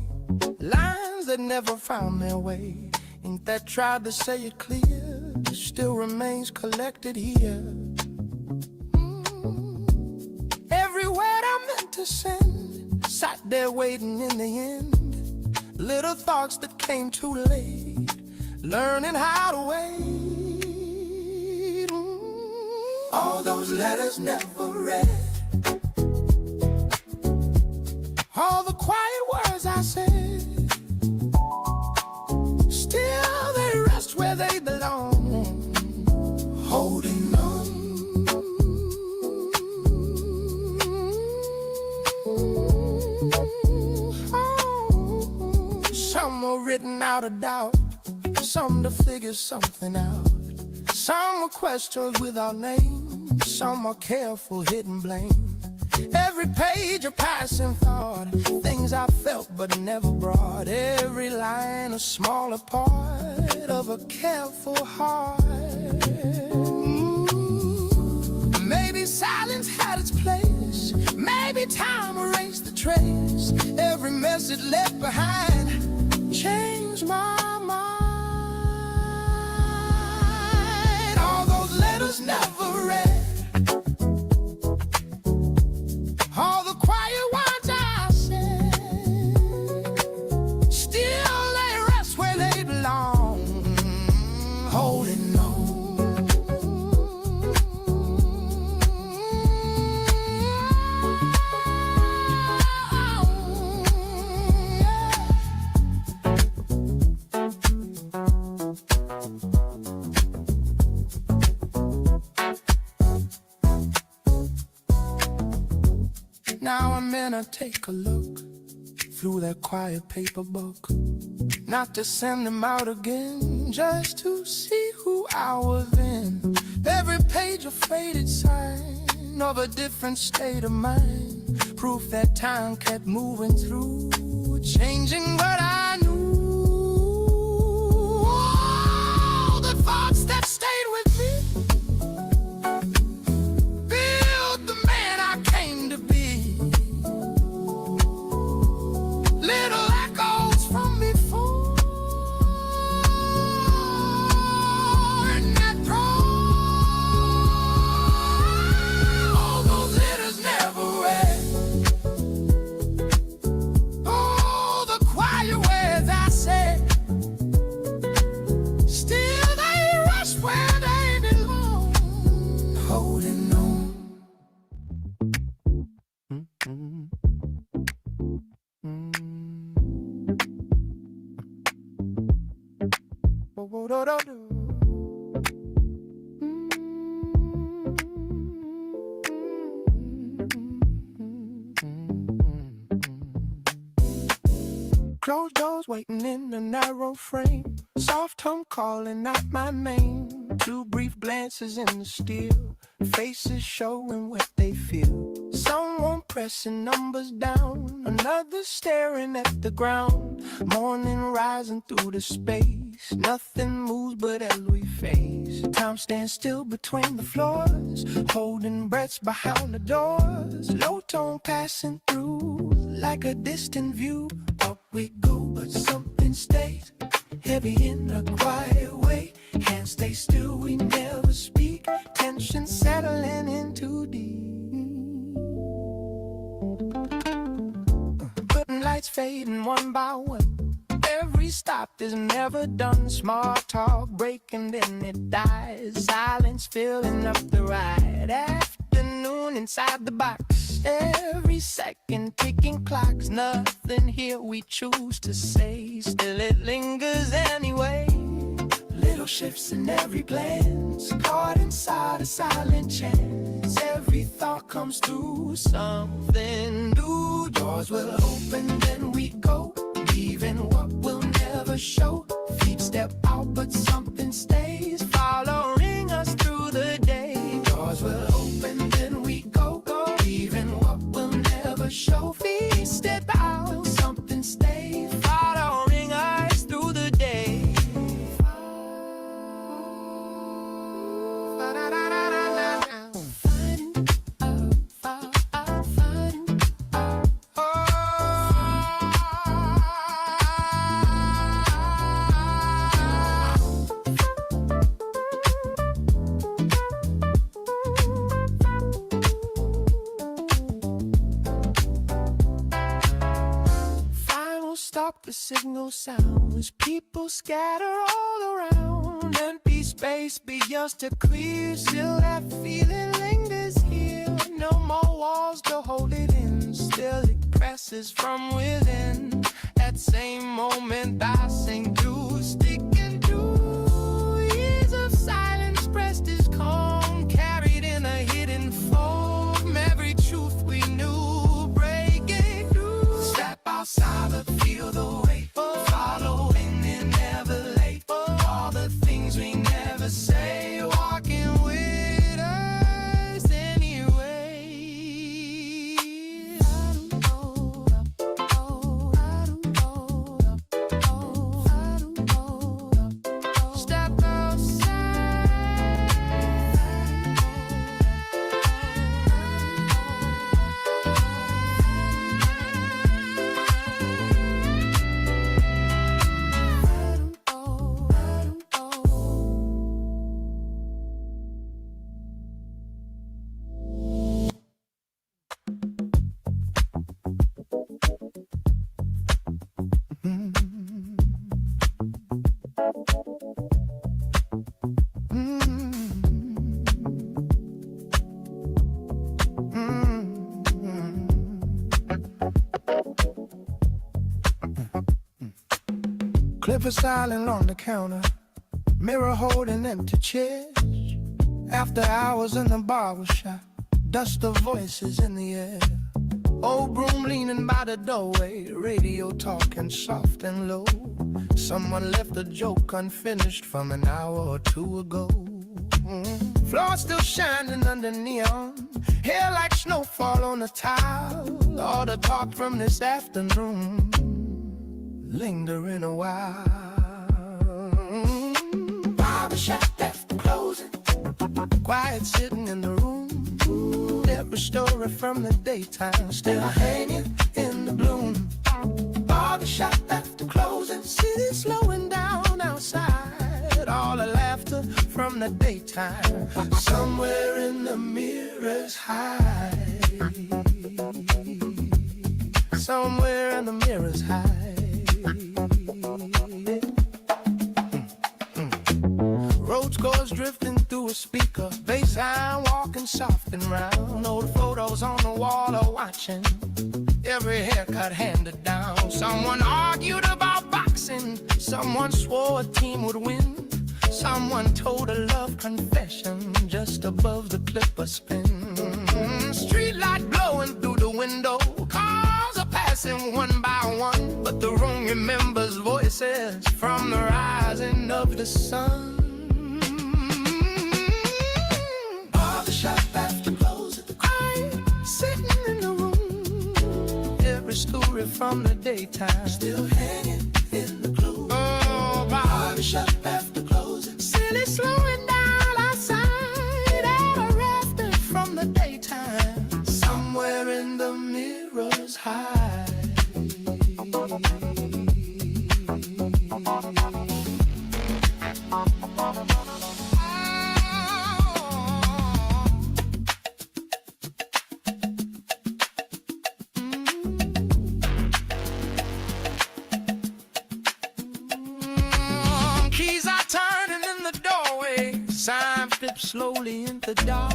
lines that never found their way. Ink that tried to say it clear, still remains collected here. Every word I meant to send sat there waiting in the end. Little thoughts that came too late, learning how to wait. All those letters never read, all the quiet words I said, still they rest where they belong, holding on. Some were written out of doubt, some to figure something out. Some were questions without names, some are careful hidden blame. Every page a passing thought, things I felt but never brought. Every line a smaller part of a careful heart. Maybe silence had its place, maybe time erased the trace. Every message left behind changed my mind. All those letters never read, all the quiet words I said, still they rest where they belong, holding on. Now I'm gonna take a look through that quiet paper book, not to send them out again, just to see who I was in. Every page a faded sign of a different state of mind, proof that time kept moving through, changing what I knew. All the thoughts that stayed with me built the man I Closed doors waiting in a narrow frame. Soft hum calling out my name. Two brief glances in the steel. Faces showing what they feel. Someone pressing numbers down. Another staring at the ground. Morning rising through the space. Nothing moves but as we face. Time stands still between the floors. Holding breaths behind the doors. Low tone passing through like a distant view. Up we go, but something stays heavy in a quiet way. Hands stay still, we never speak. Tension settling in too deep. Putting lights fading one by one. Every stop is never done. Small talk breaking, then it dies. Silence filling up the ride. Afternoon inside the box. Every second ticking clocks. Nothing here we choose to say. Still it lingers anyway. Little shifts in every glance. Caught inside a silent chance. Every thought comes through something new. Doors will open, then we go. Leaving what we'll never show. Feet step out, but something stays. Following us through the day. Doors will open, then we go. Leaving what we'll never show. Feet step out, something stays. Following us through the day. The signal sounds, people scatter all around. Empty space be just a clear. Still that feeling lingers here. No more walls to hold it in. Still it presses from within. That same moment I sing to, sticking to. Years of silence pressed is calm. Carried in a hidden foam. Every truth we knew breaking through. Step outside but feel the weight. Following and never late. All the things we never say. Walking with us anyway. I don't know. Step Clipper silent on the counter. Mirror holding empty chairs. After hours in the barber shop. Dust of voices in the air. Old broom leaning by the doorway. Radio talking soft and low. Someone left a joke unfinished from an hour or two ago. Floor still shining under neon. Hair like snowfall on the tile. All the talk from this afternoon lingering a while. Barbershop left closing. Quiet sitting in the room. Every story from the daytime still hanging in the bloom. Barbershop left closing. City slowing down outside. All the laughter from the daytime somewhere in the mirrors hide. Somewhere in the mirrors hide. Road scores drifting through a speaker. Baseline walking soft and round. Old photos on the wall are watching. Every haircut handed down. Someone argued about boxing. Someone swore a team would win. Someone told a love confession just above the clipper spin. Street light blowing through the window. Cars are passing one by one. but the room remembers voices from the rising of the sun. Barbershop after close at the crime, sitting in the room. Every story from the daytime still hanging in the glue. Oh, barbershop after closing, silly slowing down outside at a rafter from the daytime. Somewhere in the mirrors hide. Keys are turning in the doorway, sign flips slowly in the dark.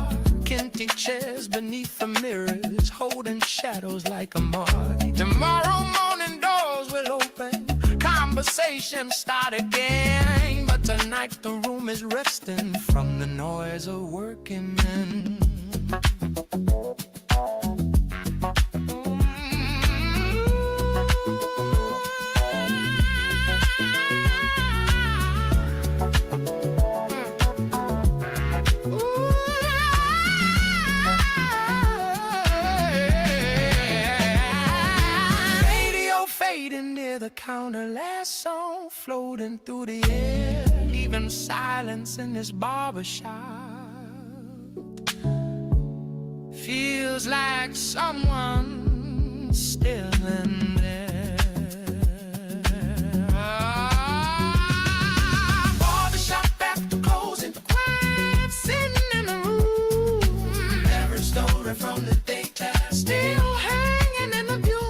Empty chairs beneath the mirrors, holding shadows like a mark. Tomorrow morning doors will open, conversations start again. But tonight the room is resting from the noise of working men. Near the counter, last song floating through the air. Even silence in this barbershop feels like someone still in there. Barbershop after closing, quiet sitting in the room. Every story from the daytime still hanging in the view.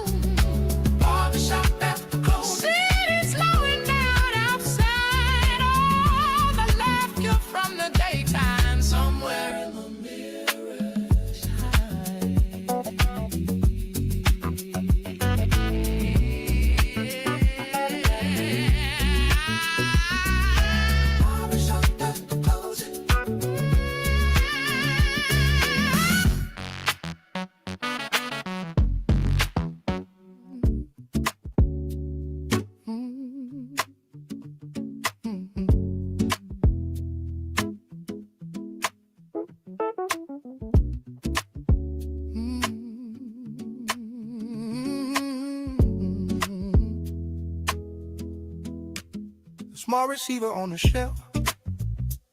Small receiver on the shelf,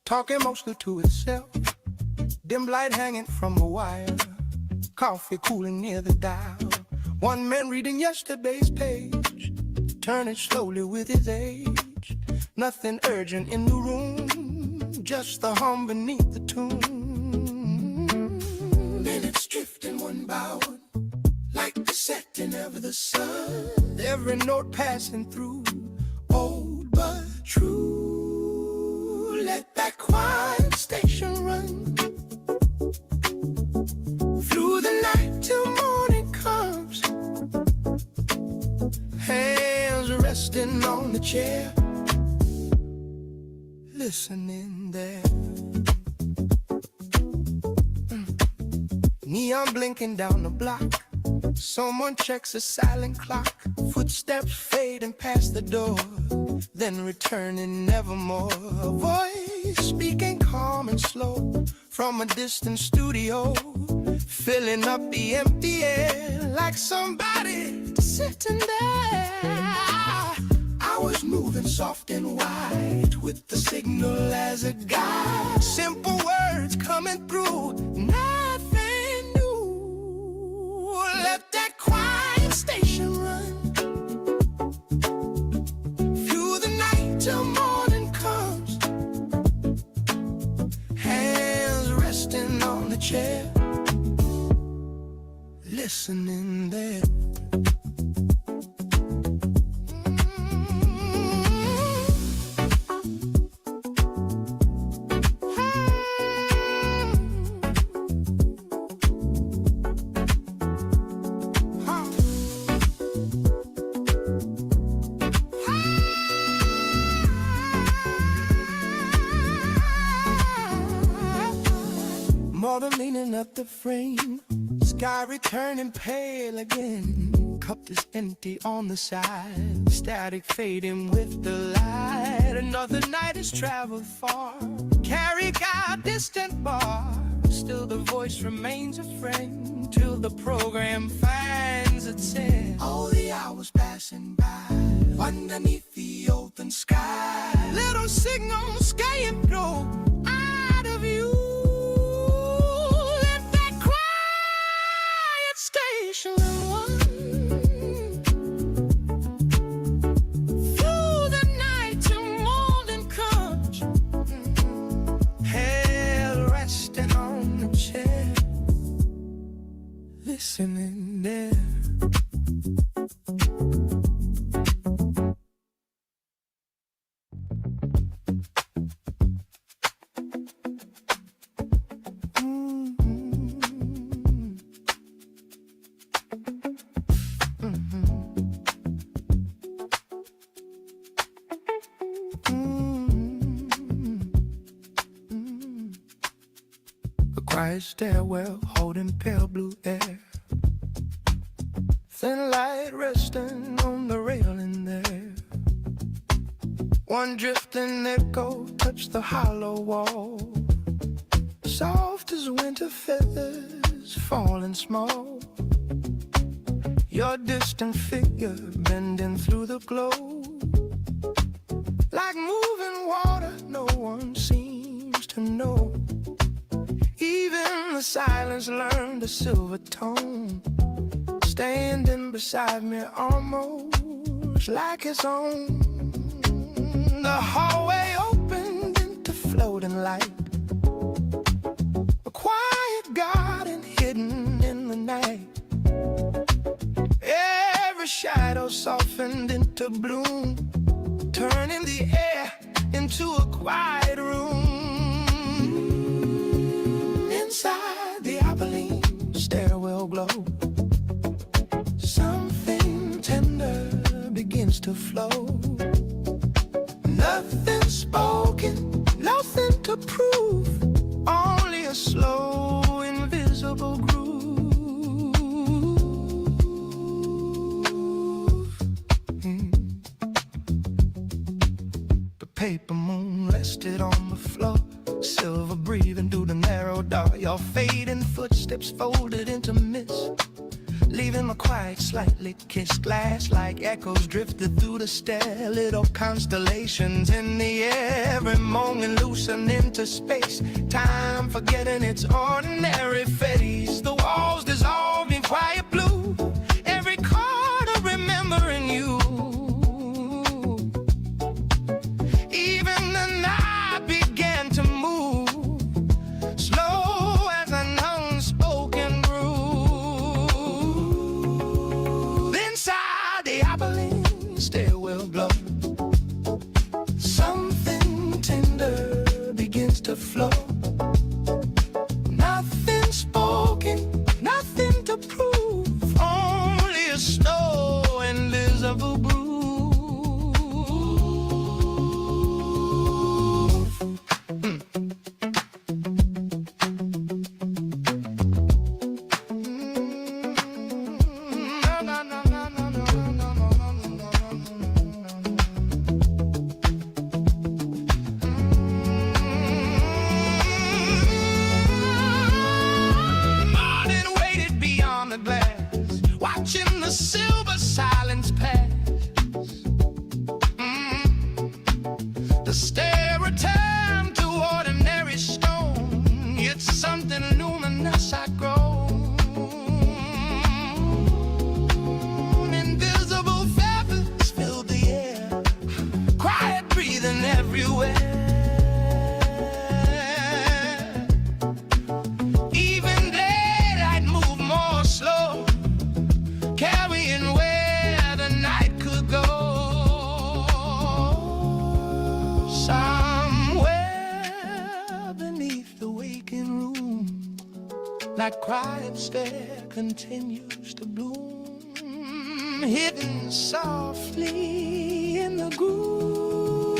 talking mostly to itself. Dim light hanging from a wire, coffee cooling near the dial. One man reading yesterday's page, turning slowly with his age. Nothing urgent in the room, just the hum beneath the tune. Minutes drifting one by one, like the setting of the sun. Every note passing through, old but true. Let that quiet station run through the night till morning comes. Hands resting on the chair, listening there. Neon blinking down the block, someone checks a silent clock. Footsteps fading past the door, then returning nevermore. A voice speaking calm and slow from a distant studio, filling up the empty air like somebody sitting there. I was moving soft and wide with the signal as a guide. Simple words coming through, nothing new. Let that quiet station run till morning comes. Hands resting on the chair, listening there. Mother leaning up the frame, sky returning pale again. cup is empty on the side, static fading with the light. Another night has traveled far, carried out distant bars. Still the voice remains a friend till the program finds its end. All the hours passing by underneath the open sky. Little signals came through out of you. Let that quiet station one through the night to molten conch. Hell resting on the chair, listening there. Quiet stairwell holding pale blue air, thin light resting on the railing there. One drifting echo touched the hollow wall, soft as winter feathers falling small. Your distant figure bending through the glow, like moving water no one seems to know. Even the silence learned a silver tone, standing beside me almost like its own. The hallway opened into floating light, a quiet garden hidden in the night. Every shadow softened into bloom, turning the air into a quiet room. Inside the opaline stairwell glow, something tender begins to flow. Nothing spoken, nothing to prove, only a slow, invisible groove. The paper moon rested on the floor, silver breathing through the narrow door. Your fading footsteps folded into mist, leaving my quiet slightly kissed. Glass like echoes drifted through the stair, little constellations in the air. Every moment loosened into space, time forgetting its ordinary phase. The walls dissolved in quiet blue, every corner remembering you. Even the night began to move, slow as an unspoken groove. Inside the opaline stairwell glow, something tender begins to flow. Nothing spoken, nothing to prove, only a slow, invisible groove. Watching the silver silence pass, the stair returned to ordinary stone. It's something luminous I grow. Invisible feathers fill the air, quiet breathing everywhere. Even daylight moved more slow, carrying where the night could go. Somewhere beneath the waking room, that quiet stair continues to bloom, hidden softly in the groove,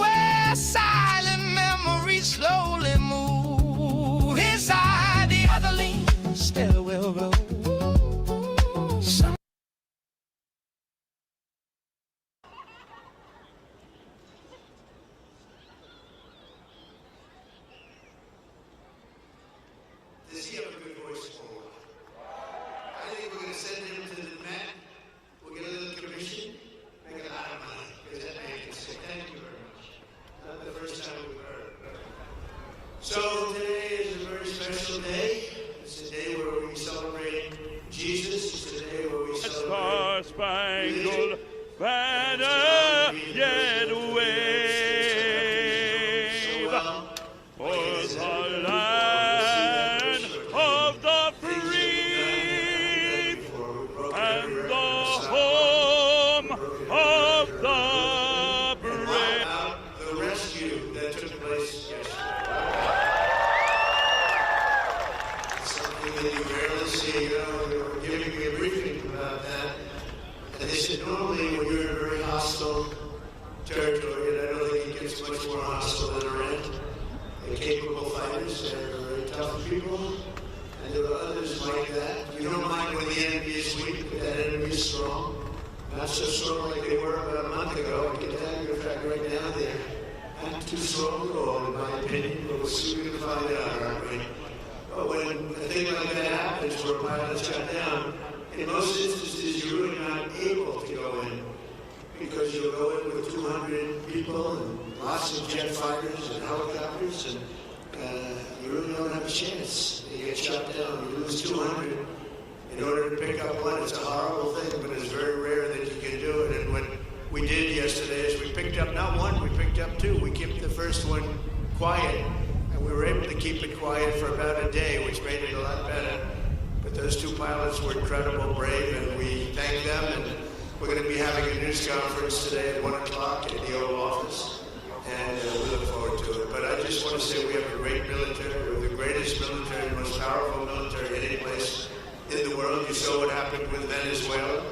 where silent memories slowly move. Inside the other lean stairwell glow, special day. It's a day where we celebrate Jesus. It's a day where we celebrate Star-Spangled Banner, yet wave for the land of the free and the home of the brave. The rescue that took place yesterday. Something that you rarely see. You know, they were giving me a briefing about that. And they said, normally when you're in a very hostile territory, and I don't think it gets much more hostile than Iran, they're capable fighters, they're very tough people, and there are others like that. You don't mind when the enemy is weak, but that enemy is strong. Not so strong like they were about a month ago. I can tell you, in fact, right now they're not too strong at all, in my opinion, but we're soon going to find out, aren't we? But when a thing like that happens, where a pilot's shut down, in most instances, you're really not able to go in, because you'll go in with 200 people and lots of jet fighters and helicopters, and you really don't have a chance. You get shot down, you lose 200. In order to pick up one, it's a horrible thing, but it's very rare that you can do it. And what we did yesterday is we picked up not one, we picked up two. We kept the first one quiet, and we were able to keep it quiet for about a day, which made it a lot better. But those two pilots were incredible, brave, and we thank them. And we're going to be having a news conference today at 1 o'clock at the Oval Office, and we look forward to it. But I just want to say we have a great military. We're the greatest military, the most powerful military any place in the world. You saw what happened with Venezuela.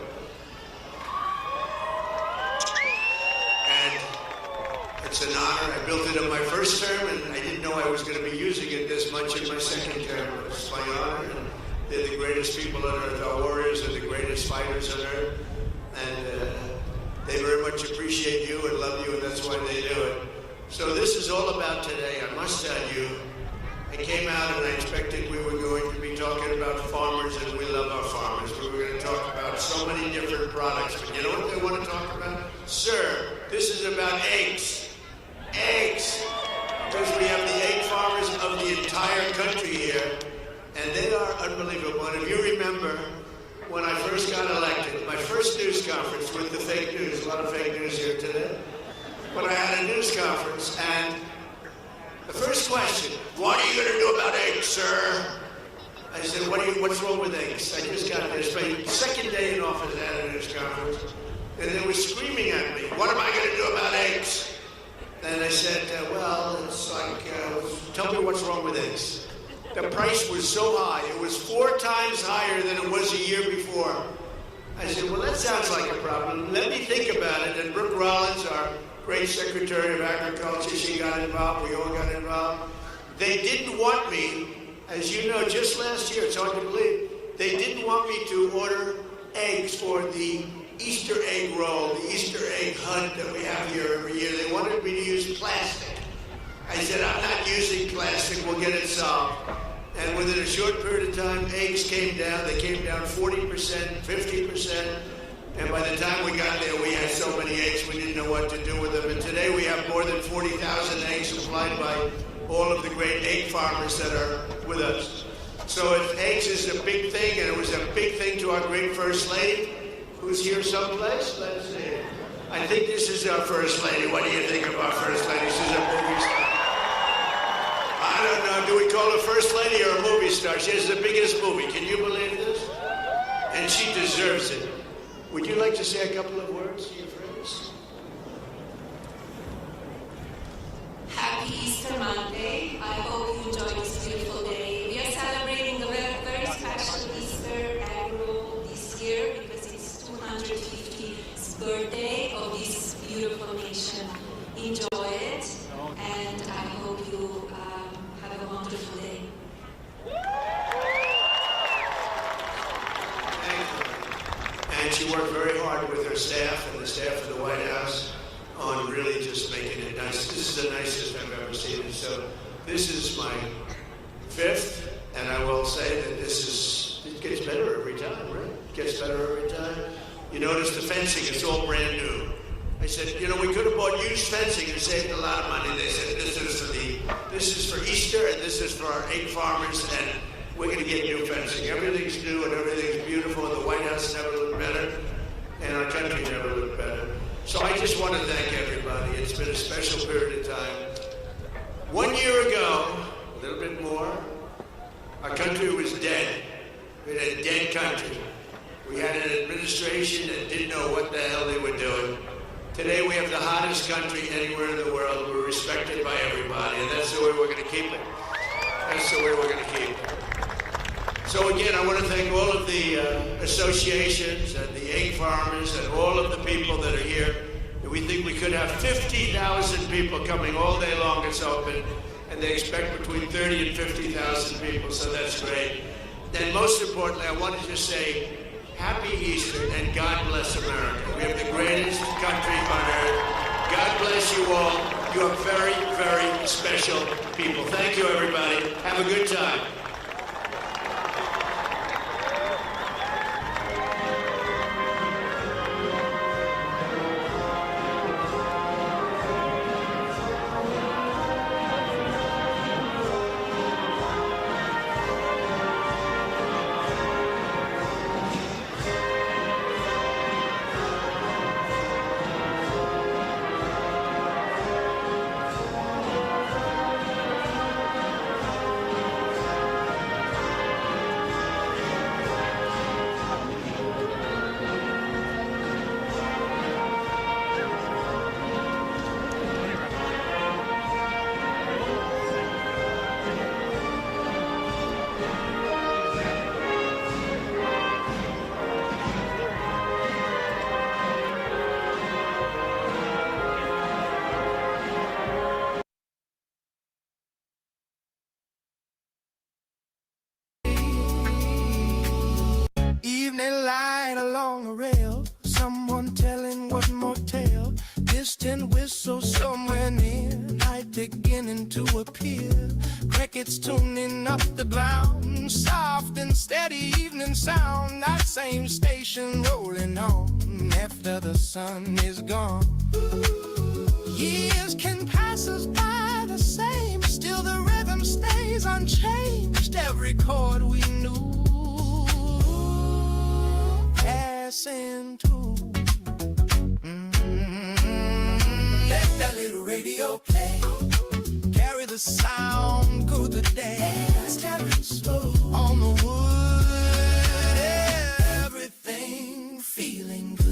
And it's an honor. I built it in my first term, and I didn't know I was going to be using it this much in my second term. It's my honor. And they're the greatest people on earth. Our warriors are the greatest fighters on earth. And they very much appreciate you and love you, and that's why they do it. So this is all about today. I must tell you, I came out and I expected we were going to be talking about farmers, and we love our farmers. We were going to talk about so many different products, but you know what they want to talk about? Sir, this is about eggs. Eggs. Because we have the egg farmers of the entire country here, and they are unbelievable. And if you remember, when I first got elected, my first news conference with the fake news, a lot of fake news here today, but I had a news conference, and the first question, what are you going to do about eggs, sir? I said, what's wrong with eggs? I just got this. My second day in office, I had a news conference, and they were screaming at me, what am I going to do about eggs? And I said, well, it's like, tell me what's wrong with eggs. The price was so high. It was 4 times higher than it was a year before. I said, well, that sounds like a problem. Let me think about it. And Brooke Rollins, our great Secretary of Agriculture, she got involved. We all got involved. They didn't want me, as you know, just last year, it's hard to believe, they didn't want me to order eggs for the Easter egg roll, the Easter egg hunt that we have here every year. They wanted me to use plastic. I said, I'm not using plastic, we'll get it solved. And within a short period of time, eggs came down. They came down 40%, 50%. And by the time we got there, we had so many eggs, we didn't know what to do with them. And today we have more than 40,000 eggs supplied by all of the great egg farmers that are with us. So eggs is a big thing, and it was a big thing to our great First Lady, who's here someplace. Let's see. I think this is our First Lady. What do you think of our First Lady? She's a movie star. I don't know. Do we call her First Lady or a movie star? She has the biggest movie. Can you believe this? And she deserves it. Would you like to say a couple of words to your friends? Happy Easter Monday. I hope you enjoy this beautiful day. We are celebrating a very special Easter egg roll this year because it's 250th birthday of this beautiful nation. Enjoy it, and I hope you have a wonderful day. And she worked very hard with her staff and the staff of the White House on really just making it nice. This is the nicest I've ever seen it. So this is my 5th, and I will say that it gets better every time, right? It gets better every time. You notice the fencing, it's all brand new. I said, we could have bought used fencing and saved a lot of money. They said, this is the This is for Easter, and this is for our egg farmers, and we're going to get new fencing. Everything's new and everything's beautiful, and the White House never looked better, and our country never looked better. So I just want to thank everybody. It's been a special period of time. 1 year ago, a little bit more, our country was dead. We had a dead country. We had an administration that didn't know what the hell they were doing. Today we have the hottest country anywhere in the world. We're respected by everybody, and that's the way we're going to keep it. That's the way we're going to keep it. So again, I want to thank all of the associations and the egg farmers and all of the people that are here. We think we could have 50,000 people coming all day long. It's open, and they expect between 30 and 50,000 people, so that's great. And most importantly, I want to just say Happy Easter and God bless America. We have the greatest country on earth. God bless you all. You are very, very special people. Thank you, everybody. Have a good time. Evening light along a rail, someone telling one more tale. Distant whistle somewhere near, night beginning to appear. Crickets tuning up the ground, soft and steady evening sound. That same station rolling on after the sun is gone. Years can pass us by the same, still the rhythm stays unchanged. Every chord we knew passing through. Let that little radio play, carry the sound through the day. Let's carry it slow on the wood, everything feeling good.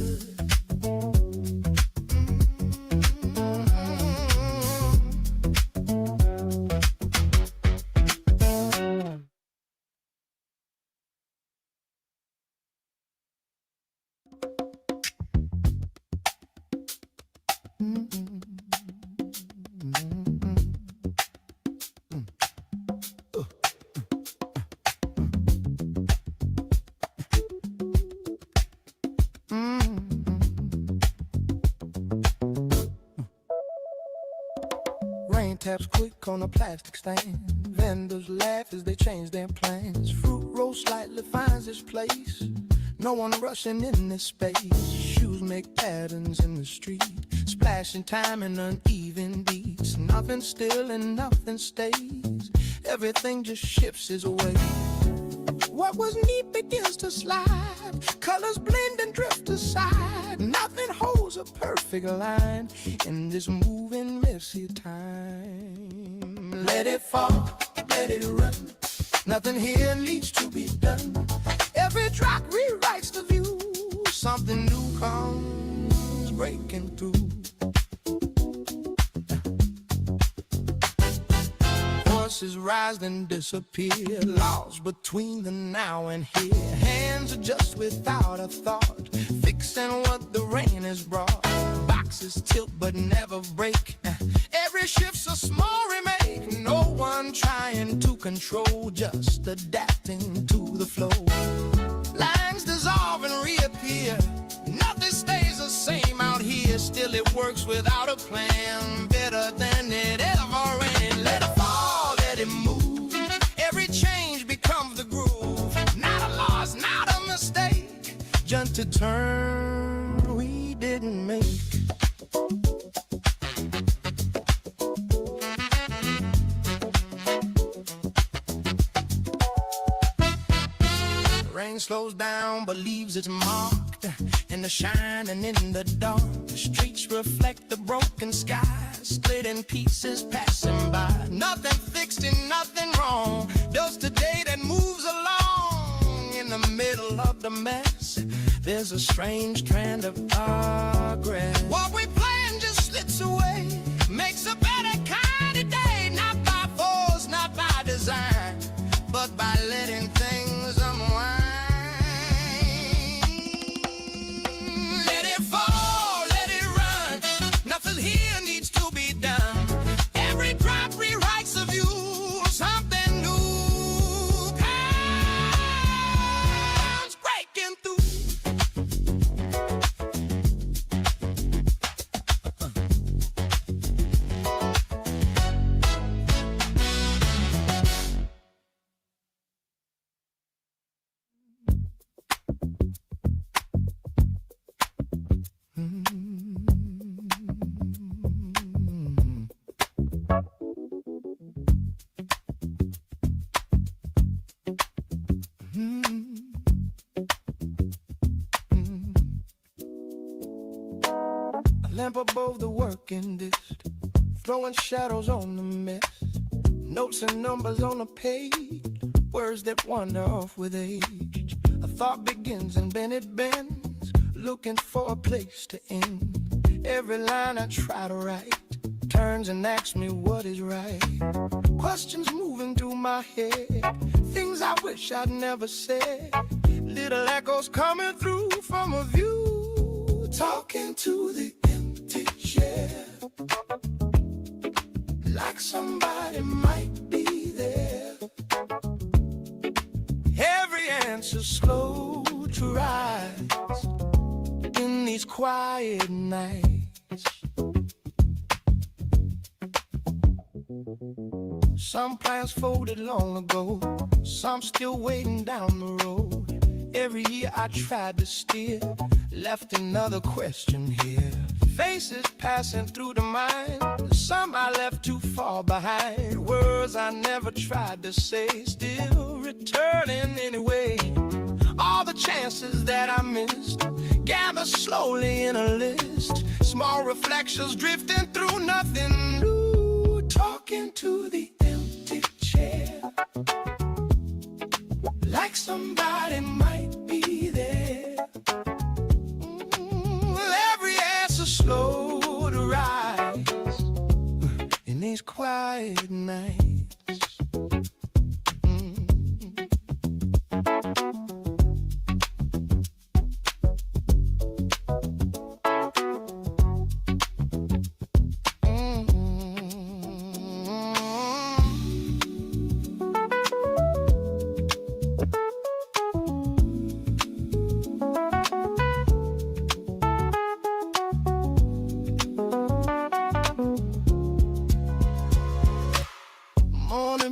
Rain taps quick on a plastic stand. Vendors laugh as they change their plans. Fruit roll slightly finds its place. No one rushing in this space. Shoes make patterns in the street, splashing time in uneven beats. Nothing still and nothing stays. Everything just shifts its way. What was neat begins to slide. Colors blend and drift aside. Nothing holds a perfect line in this moving, messy time. Let it fall, let it run. Nothing here needs to be done. Every track rewrites the view. Something new comes breaking through. Voices rise then disappear, lost between the now and here. Hands adjust without a thought, fixing what the rain has brought. Boxes tilt but never break. Every shift's a small remake. No one trying to control, just adapting to the flow. Lines dissolve and reappear. Nothing stays the same out here. Still it works without a plan, better than it ever ran. Let it fall, let it move. Every change becomes the groove. Not a loss, not a mistake. Just a turn we didn't make. train slows down but leaves its mark in the shine and in the dark. The streets reflect the broken sky, split in pieces passing by. Nothing fixed and nothing wrong, just a day that moves along. In the middle of the mess, there's a strange trend of progress. What we plan just slips away, makes a better kind of day. Not by force, not by design, but by letting things unwind. Let it fall, let it run. Nothing here needs to be done. Every drop rewrites a view, something new comes breaking through. A lamp above the working district, throwing shadows on the mess. Notes and numbers on a page, words that wander off with age. A thought begins and then it bends, looking for a place to end. Every line I try to write turns and asks me what is right. Questions moving through my head, things I wish I'd never said. Little echoes coming through from a view, talking to the empty chair. Like somebody might be there. Every answer slow to rise in these quiet nights. Some plans folded long ago, some still waiting down the road. Every year I tried to steer, left another question here. Faces passing through the mind, some I left too far behind. Words I never tried to say, still returning anyway. All the chances that I missed, gather slowly in a list. Small reflections drifting through nothing new, talking to the empty chair. Like somebody might be there. Every answer slow to rise in these quiet nights.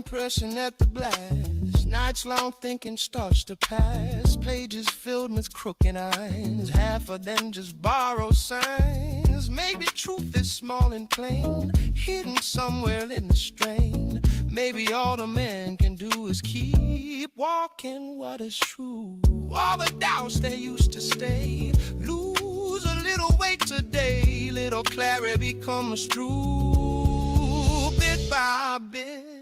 Pressing at the blast, nights long thinking starts to pass. Pages filled with crooked eyes, half of them just borrowed signs. Maybe truth is small and plain, hidden somewhere in the strain. Maybe all the man can do is keep walking what is true. All the doubts that used to stay lose a little weight today. Little clarity becomes true, bit by bit.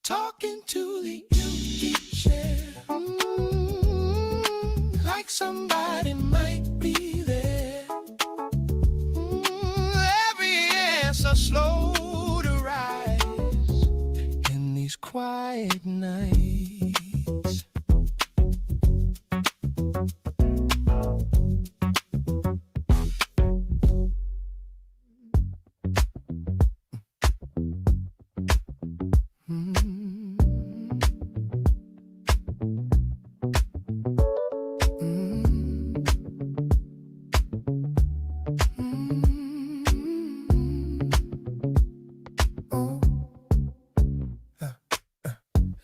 Talking to the empty chair, like somebody might be there. Every answer slow to rise in these quiet nights.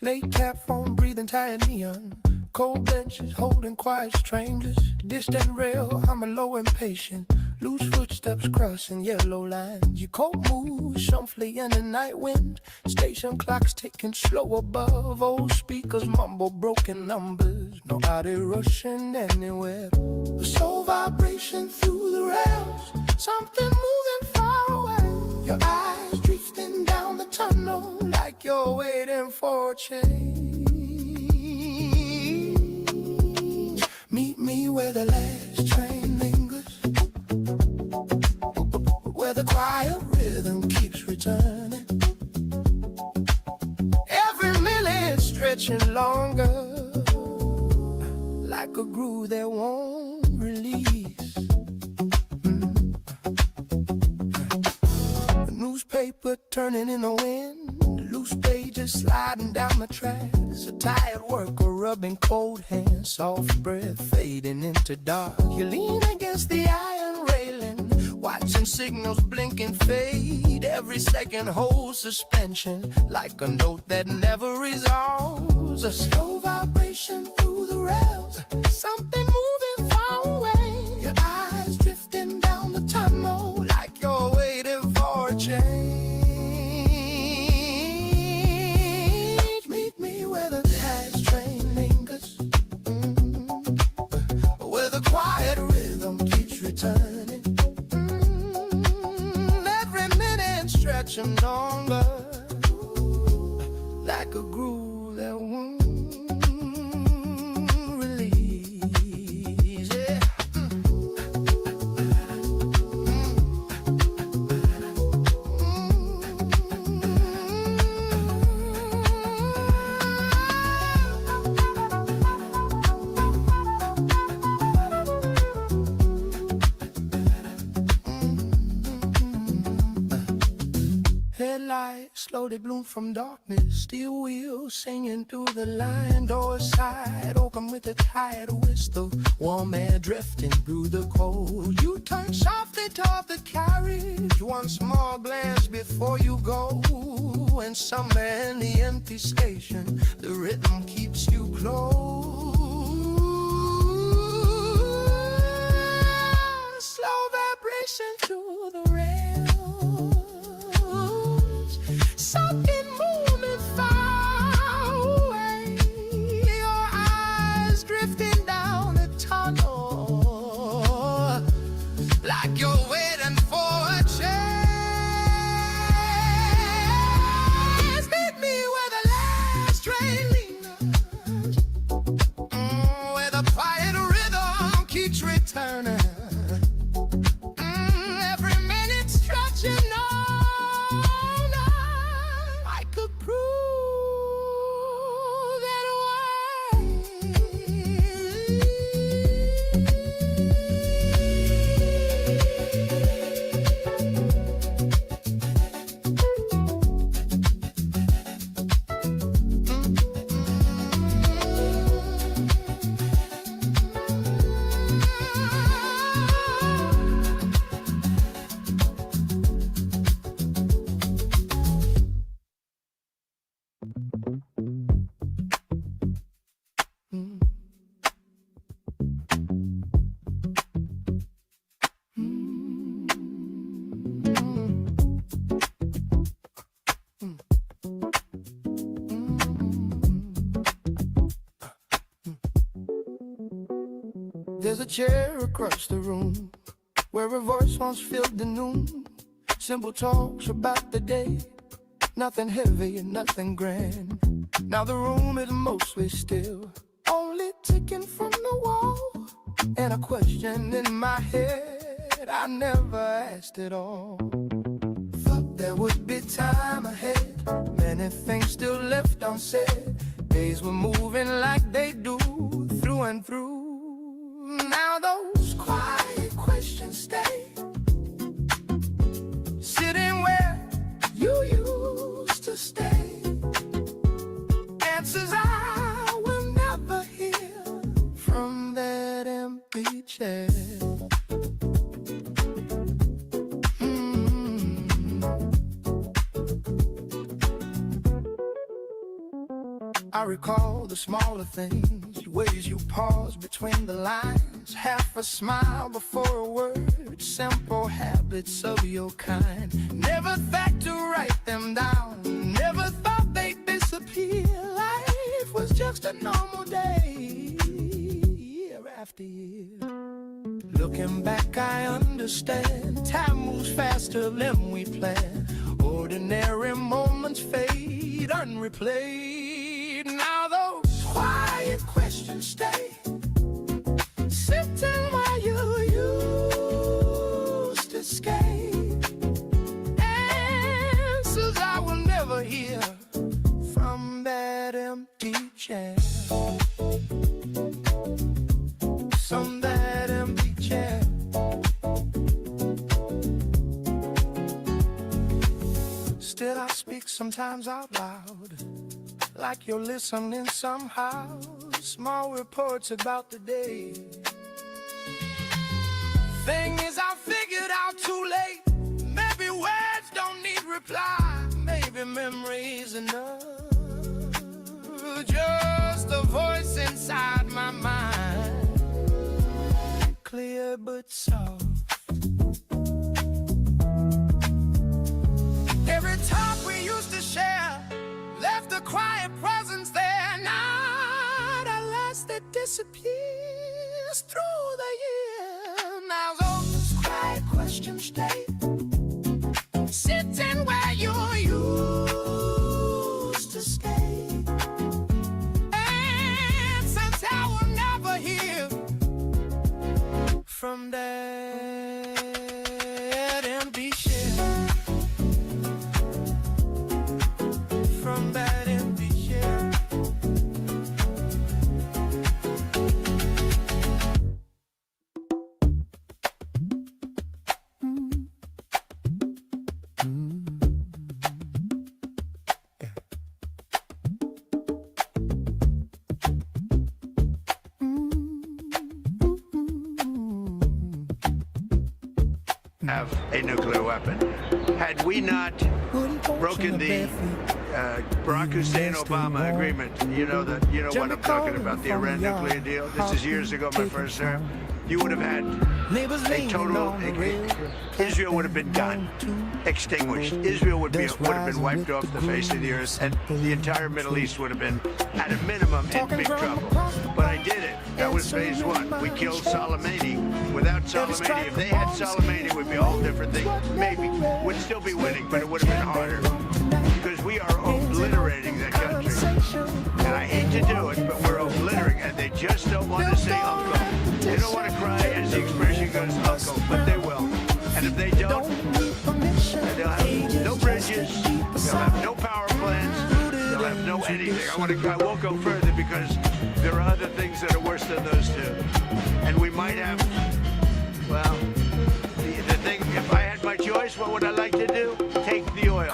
Late cat phone breathing tired neon, cold benches holding quiet strangers. Distant rail, I'm a low impatient, loose footsteps crossing yellow lines. Your cold moves, some flee in the night wind. Station clocks ticking slow above, old speakers mumble broken numbers. nobody rushing anywhere. The slow vibration through the rails, something moving far away. Your eyes drifting down the tunnel like you're waiting for a change. Meet me where the last train lingers, where the quiet rhythm keeps returning. Every minute stretching longer, like a groove that won't release. The newspaper turning in the wind, loose pages sliding down the tracks. A tired worker rubbing cold hands, soft breath fading into dark. You lean against the iron railing, watching signals blink and fade. Every second holds suspension, like a note that never resolves. A slow vibration through the rails, something moving far away. Your eyes drifting down the tunnel like you're waiting for a change. Meet me where the last train lingers, where the quiet rhythm keeps returning. Every minute stretching longer, like a groove that won't release. Yeah. Headlights slowly bloom from darkness, steel wheels singing through the line. Doors side open with a tired whistle, warm air drifting through the cold. You turn softly toward the carriage, one small glance before you go. And somewhere in the empty station, the rhythm keeps you close. Slow vibration through the rails, something moving far away. Your eyes drifting down the tunnel, like you're waiting for a chance. Meet me where the last train lingers, where the quiet rhythm keeps returning. Every minute stretching on. I could prove that there's a chair across the room where a voice once filled the noon. Simple talks about the day, nothing heavy and nothing grand. Now the room is mostly still, only ticking from the wall. And a question in my head I never asked at all. Thought there would be time ahead, many things still left unsaid. Days were moving like they do, through and through. Now those quiet questions stay, sitting where you used to stay. Answers I will never hear from that empty chair. I recall the smaller things, ways you pause between the lines, half a smile before a word, simple habits of your kind. Never thought to write them down, never thought they'd disappear. Life was just a normal day, Looking back, I understand. Time moves faster than we planned. Ordinary moments fade unreplayed. Now those quiet questions stay, sitting while you used to skate. Answers I will never hear from that empty chair. From that empty chair. Still I speak sometimes out loud, like you're listening somehow. Small reports about the day. Thing is, I figured out too late. Maybe words don't need reply. Maybe memories enough. Just a voice inside my mind, clear but soft. Every talk we used to share left a quiet presence there. Not a last that disappears through the year. Now those quiet questions stay, sitting where you used to stay. Answers I will never hear from that empty shell. From that empty shell. Have a nuclear weapon. Had we not broken the Barack Hussein Obama agreement, you know what I'm talking about, the Iran nuclear deal. This is years ago, my first term. You would have had a total. Israel would have been gone, extinguished. Israel would have been wiped off the face of the earth, and the entire Middle East would have been, at a minimum, in big trouble. But I did it. That was phase one. We killed Soleimani. Without Soleimani, if they had Soleimani, it would be a whole different thing. Maybe would still be winning, but it would have been harder because we are obliterating that country. And I hate to do it, but we're obliterating, and they just don't want to say uncle. They don't want to cry, as the expression goes, uncle, but they will. And if they don't, they'll have no bridges, they'll have no power plants, they'll have no anything. I won't go further because there are other things that are worse than those two. And we might have, well, the thing, if I had my choice, what would I like to do? Take the oil.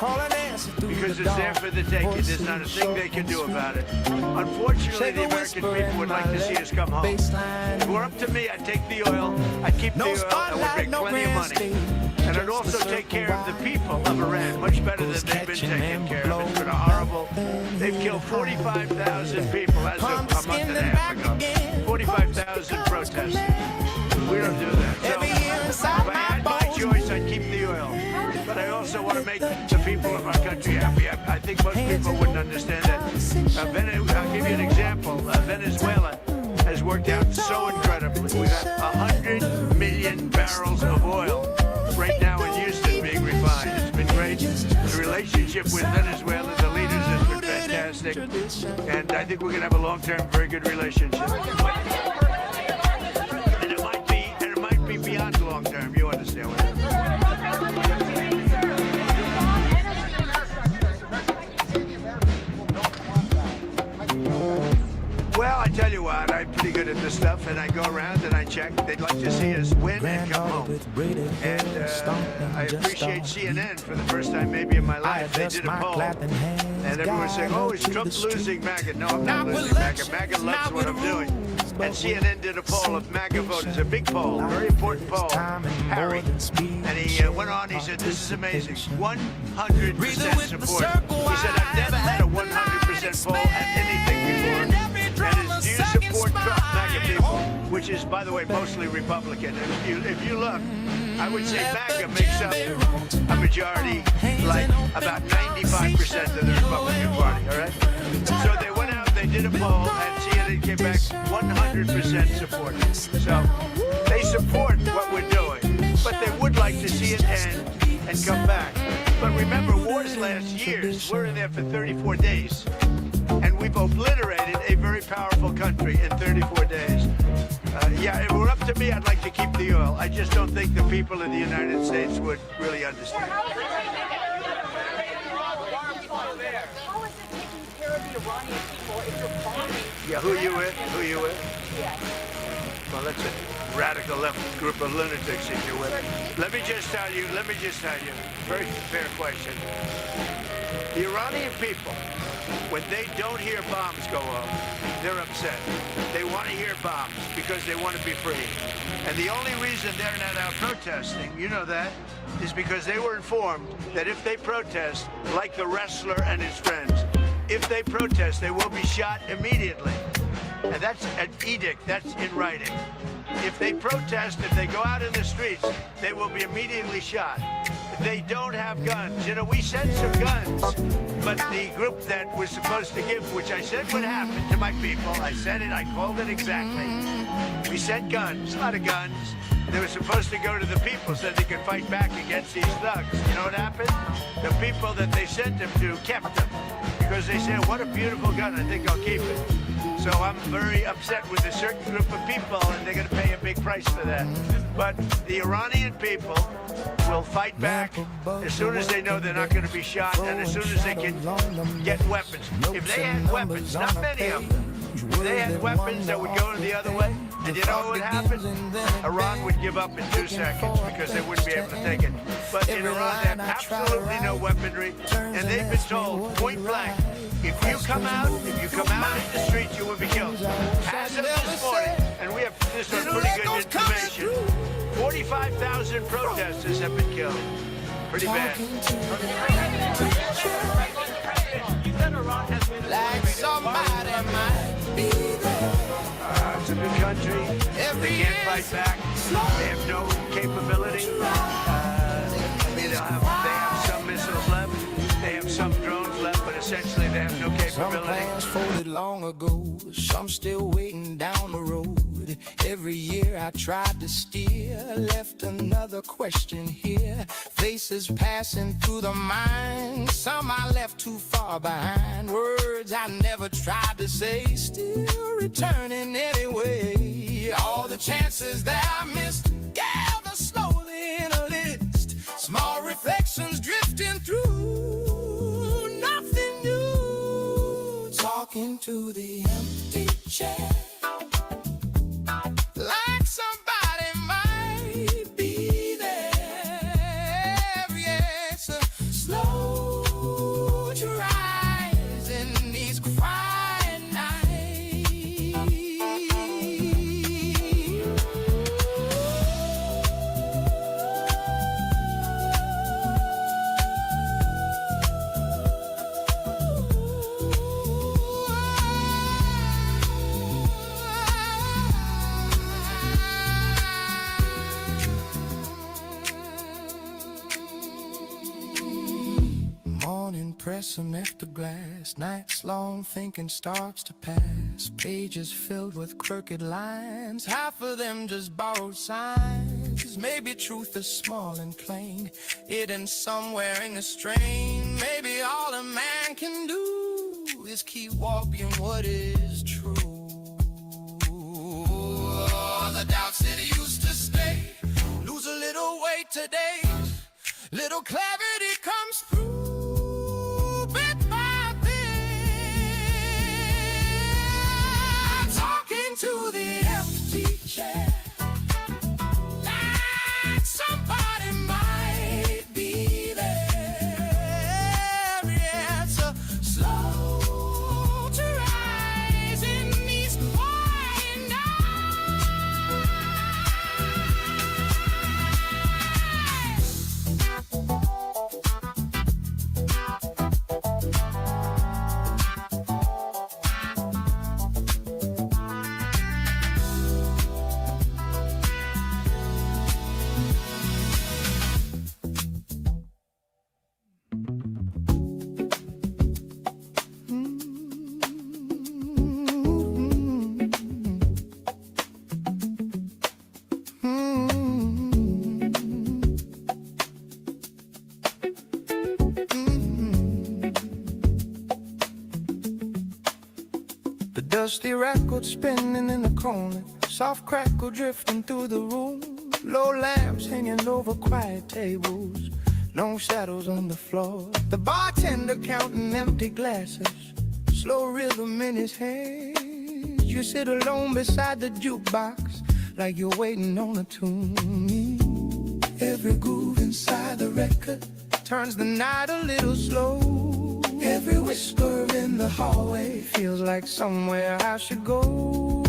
Because it's there for the taking. There's not a thing they can do about it. Unfortunately, the American people would like to see us come home. If it were up to me, I'd take the oil, I'd keep the oil, and we'd make plenty of money. And I'd also take care of the people of Iran, much better than they've been taken care of. It's been a horrible. They've killed 45,000 people as of a month and a half ago. 45,000 protesters. We don't do that. So, if I had my choice, I'd keep the oil. But I also want to make the people of our country happy. I think most people wouldn't understand that. I'll give you an example. Venezuela has worked out so incredibly. We got 100 million barrels of oil right now in Houston being refined. It's been great. The relationship with Venezuela, the leaders, has been fantastic. And I think we're going to have a long-term, very good relationship. And it might be beyond long-term. You understand what I mean? Well, I tell you what, I'm pretty good at this stuff, and I go around and I check. They'd like to see us win and come home. And I appreciate CNN for the first time maybe in my life. They did a poll, and everyone's saying, oh, is Trump losing MAGA? No, I'm not losing MAGA. MAGA loves what I'm doing. And CNN did a poll of MAGA voters, a big poll, a very important poll. Harry, and he went on, he said, this is amazing, 100% support. He said, I've never had a 100% poll at anything before. That is, do you support Trump, MAGA people? Which is, by the way, mostly Republican. If you look, I would say MAGA makes up a majority, like about 95% of the Republican Party, all right? So they went out, they did a poll, and CNN came back 100% support. So they support and come back. But remember, wars last years. We're in there for 34 days. And we've obliterated a very powerful country in 34 days. Yeah, if it were up to me, I'd like to keep the oil. I just don't think the people in the United States would really understand. How is it taking care of the Iranian people if you're bombing? Yeah, who you with? Who you with? Yes. Well, that's a radical left group of lunatics if you're with it. Let me just tell you, very fair question. The Iranian people, when they don't hear bombs go off, they're upset. They want to hear bombs because they want to be free. And the only reason they're not out protesting, you know that, is because they were informed that if they protest, like the wrestler and his friends, if they protest, they will be shot immediately. And that's an edict, that's in writing. If they protest, if they go out in the streets, they will be immediately shot. They don't have guns. You know, we sent some guns, but the group that was supposed to give, which I said would happen to my people, I said it, I called it exactly. We sent guns, a lot of guns. They were supposed to go to the people so they could fight back against these thugs. You know what happened? The people that they sent them to kept them because they said, what a beautiful gun, I think I'll keep it. So I'm very upset with a certain group of people, and they're going to pay a big price for that. But the Iranian people will fight back as soon as they know they're not going to be shot, and as soon as they can get weapons. If they had weapons, not many of them, if they had weapons that would go the other way, and you know what would happen? Iran would give up in 2 seconds because they wouldn't be able to take it. But in Iran, they have absolutely no weaponry, and they've been told point blank, if you come out in the streets, you will be killed. As of this morning, and we have this on pretty good information, 45,000 protesters have been killed. Pretty bad. Like somebody might be there. It's a big country. They can't fight back. They have no capability. They have some missiles left. They have some drones left, but essentially they have no Some capability. plans folded long ago, some still waiting down the road. Every year I tried to steer, left another question here. Faces passing through the mind, some I left too far behind. Words I never tried to say, still returning anyway. All the chances that I missed, gather slowly in a list. Small reflections drifting through, nothing new. Talking to the empty chair, like somebody might be there. Yes, slow to rise in these quiet nights. Morning pressing after glass, nights long thinking starts to pass. Pages filled with crooked lines, half of them just borrowed signs. Maybe truth is small and plain, hidden somewhere in the strain. Maybe all a man can do is keep walking what is true. Oh, the doubts that used to stay lose a little weight today. Little clarity comes through bit by bit. Talking to the empty chair, like somebody might be there. Yeah, it's so slow to rise in these quiet nights. The dusty record spinning in the corner, soft crackle drifting through the room, low lamps hanging over quiet tables, long shadows on the floor. The bartender counting empty glasses, slow rhythm in his hands. You sit alone beside the jukebox, like you're waiting on a tune. Every groove inside the record turns the night a little slow. Every whisper in the hallway feels like somewhere I should go.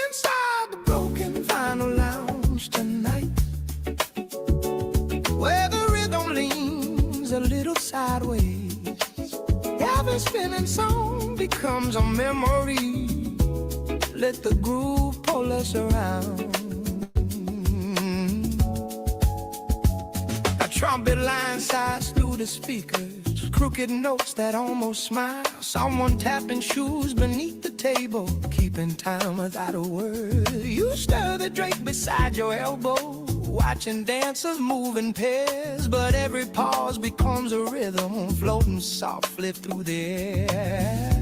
Inside the broken vinyl lounge tonight, where the rhythm leans a little sideways, every spinning song becomes a memory. Let the groove pull us around. A trumpet line sighs through the speakers, crooked notes that almost smile. Someone tapping shoes beneath the table, keeping time without a word. You stir the drink beside your elbow, watching dancers move in pairs, but every pause becomes a rhythm floating softly through the air.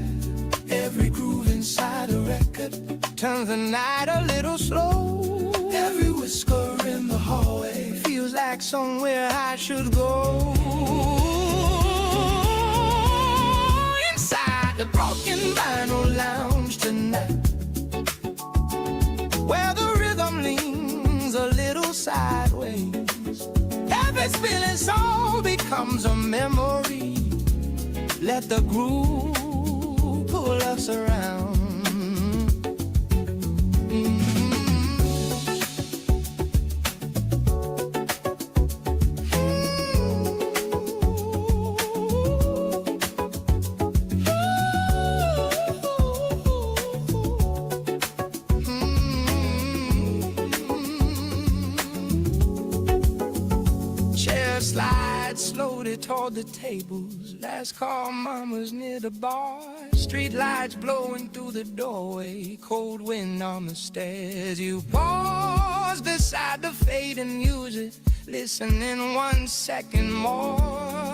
Every groove inside a record turns the night a little slow. Every whisper in the hallway feels like somewhere I should go. Inside the broken vinyl lounge tonight, where the rhythm leans a little sideways, every spinning song becomes a memory. Let the groove pull us around. Chairs slide slowly toward the tables, last call mamas near the bar. Street lights blowing through the doorway, cold wind on the stairs. You pause beside the fading music, listening 1 second more,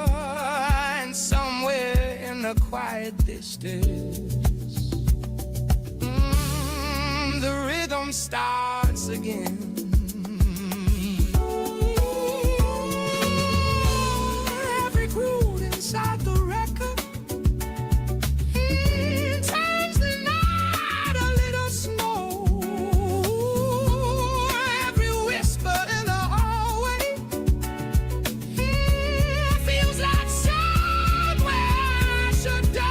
and somewhere in the quiet distance, the rhythm starts again. Every groove inside the record turns the night a little slow. Every whisper in the hallway feels like somewhere I should go.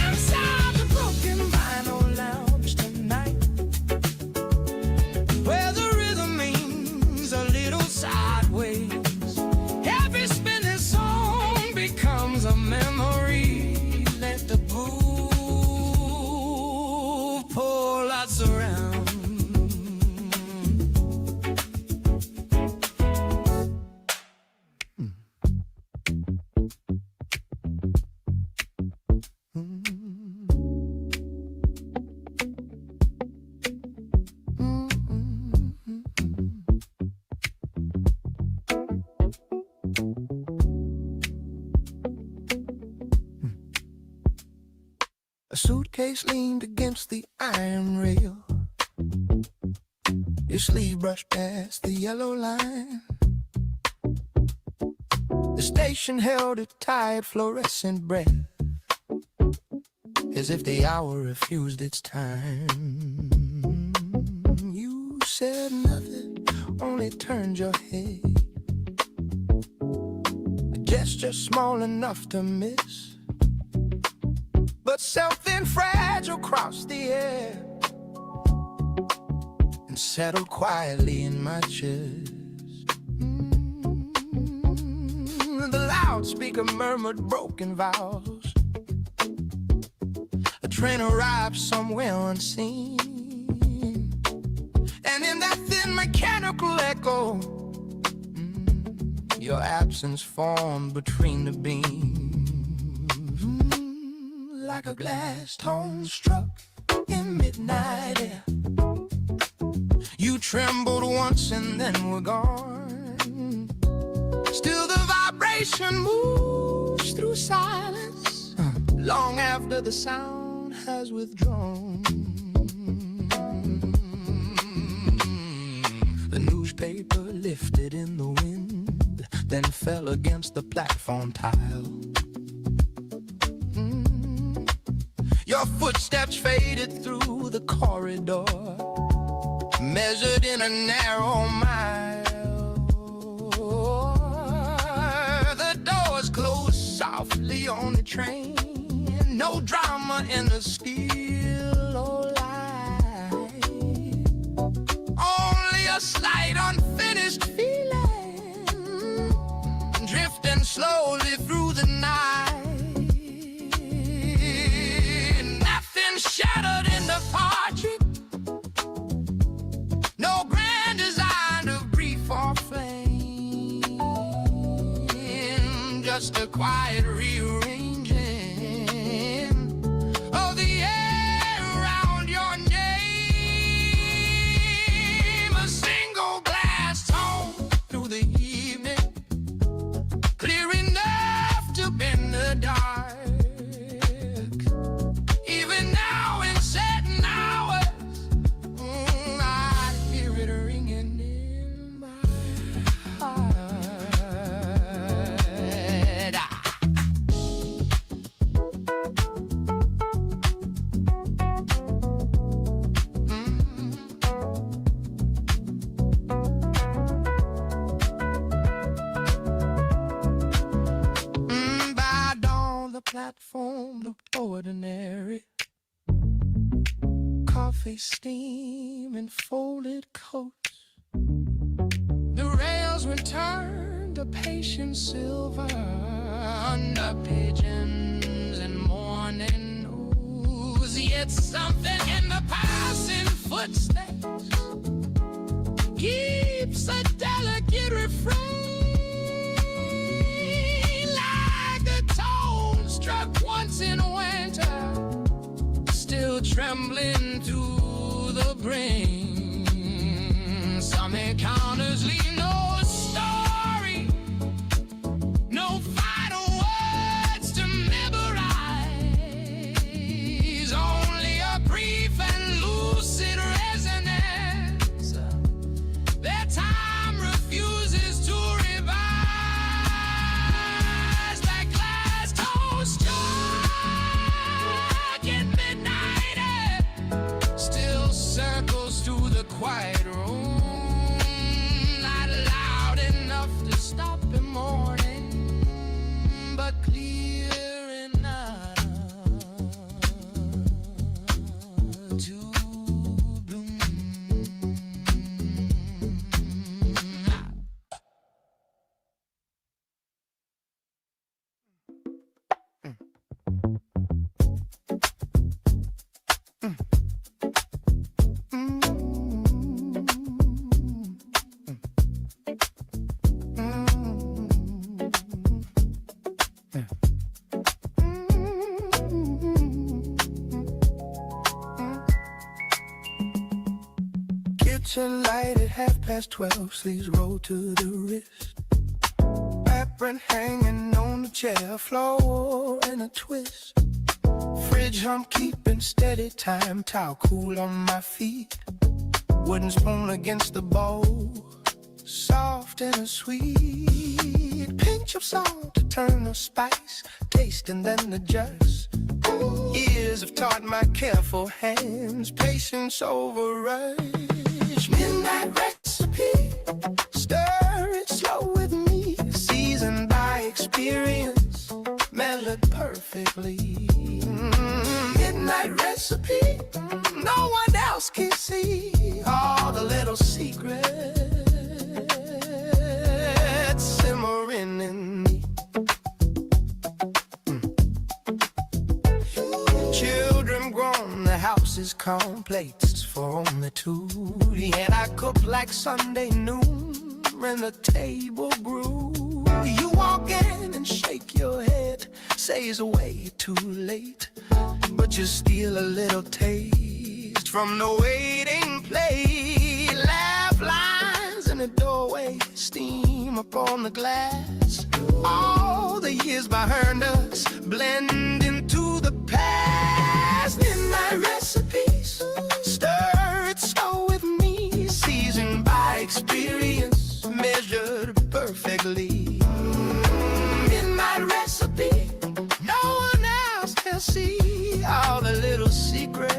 Inside the broken vinyl lounge tonight, where the rhythm means a little sideways, every spinning song becomes a memory. Let the groove pull us around. A suitcase leaned against the iron rail, your sleeve brushed past the yellow line. The station held a tired fluorescent breath, as if the hour refused its time. You said nothing, only turned your head, a gesture small enough to miss, but something fragile crossed the air and settled quietly in my chest. The loudspeaker murmured broken vows. A train arrived somewhere unseen, and in that thin mechanical echo, your absence formed between the beams. Like a glass tone struck in midnight air, you trembled once and then were gone. Still the vibration moves march through silence long after the sound has withdrawn. The newspaper lifted in the wind, then fell against the platform tile. Your footsteps faded through the corridor, measured in a narrow mile. The doors closed softly on the train. No drama in the still or life. Only a slight unfinished feeling, drifting slowly through the night. Nothing shattered in the portrait, no grand design of grief or flame, just a quiet rearranging of the air around your name. A single glass tone through the evening, clear enough to bend the dark. Even now in certain hours, I hear it ringing in my heart. By dawn, the platform looked ordinary. Coffee steam and folded coats. The rails were turned to patient silver under pigeons and morning news. Yet something in the passing footsteps keeps a delicate refrain, like a tone struck once in winter, still trembling to the brain. Some encounters leave no story, no final words to memorize, only a brief and lucid resonance that time refuses to revise. Like glass toes struck in midnight air, still circles through the quiet room, not loud enough to stop in morning, but clear enough to bloom. Kitchen light at 12:30, sleeves rolled to the wrist. Apron hanging on the chair, floor in a twist. Fridge hum keeping steady time, towel cool on my feet. Wooden spoon against the bowl, soft and sweet. Pinch of salt to turn the spice, taste and then adjust. Years have taught my careful hands patience over rush. Midnight recipe, stir it slow with me. Seasoned by experience, mellowed perfectly. Midnight recipe, no one else can see all the little secrets simmering in me. Children grown, the house is complex for only two. Yet I cook like Sunday noon when the table grew. You walk in and shake your head, say it's way too late, but you steal a little taste from the waiting plate. Laugh lines in the doorway, steam up on the glass. All the years burned blend into the past in my recipes. Stir it slow with me, seasoned by experience, measured perfectly. In my recipe, no one else can see all the little secrets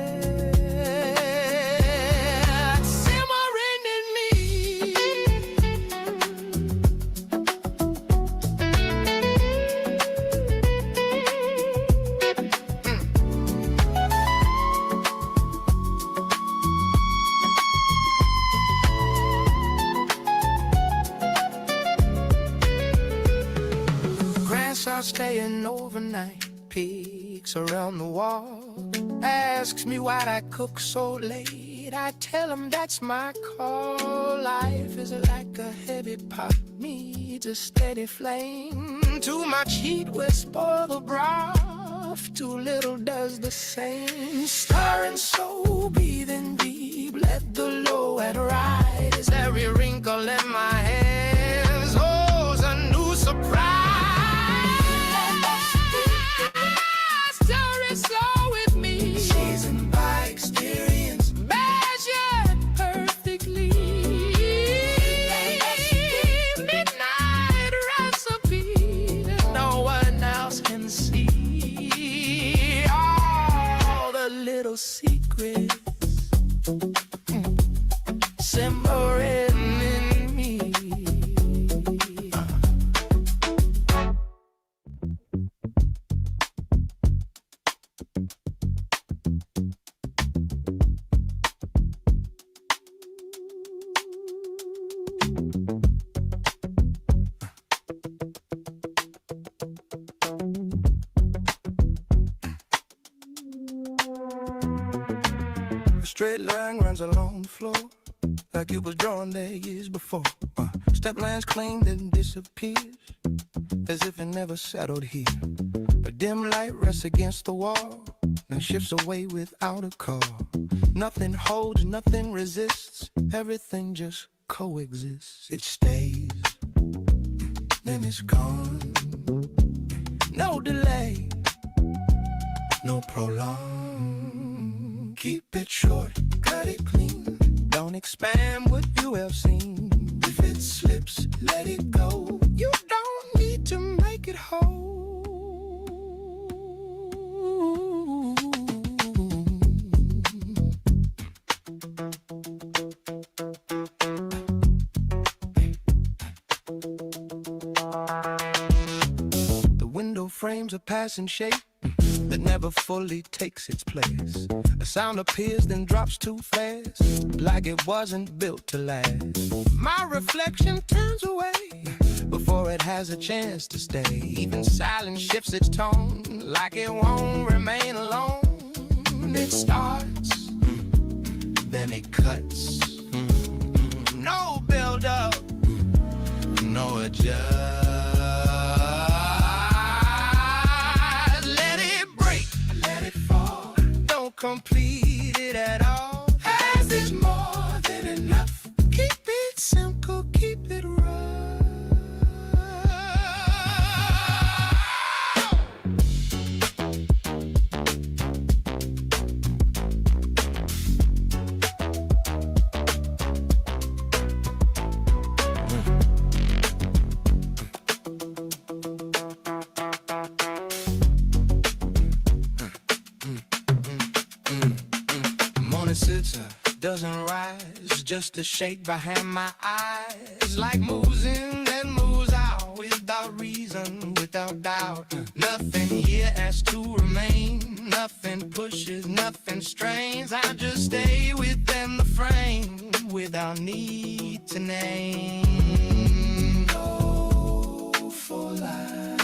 simmering in me. Grandson staying overnight, peeks around the wall, asks me why I cook so late. I tell him that's my call. Life is like a heavy pot, needs a steady flame. Too much heat will spoil the broth, too little does the same. Stirring so breathing deep, let the low and rise. Every wrinkle in my hands holds a new surprise. Stir it slow with me, seasoned by experience, measured perfectly. Midnight recipe that no one else can see. All the little secrets simmering in me. A straight line runs along the floor, like it was drawn there years before. Step lines clean, then disappears, as if it never settled here. A dim light rests against the wall, and shifts away without a call. Nothing holds, nothing resists, everything just coexists. It stays, then it's gone. No delay, no prolong. Keep it short, cut it clean. Don't expand what you have seen. If it slips, let it go. You don't need to make it whole. The window frames a passing shape that never fully takes its place. A sound appears then drops too fast, like it wasn't built to last. My reflection turns away before it has a chance to stay. Even silence shifts its tone, like it won't remain alone. It starts, then it cuts. No build up, no adjust. Complete it at all. As is more than enough. Keep it simple, keep it rough. Sits, doesn't rise, just a shake behind my eyes. Like moves in and moves out, without reason, without doubt. Nothing here has to remain, nothing pushes, nothing strains. I just stay within the frame, without need to name. No for life,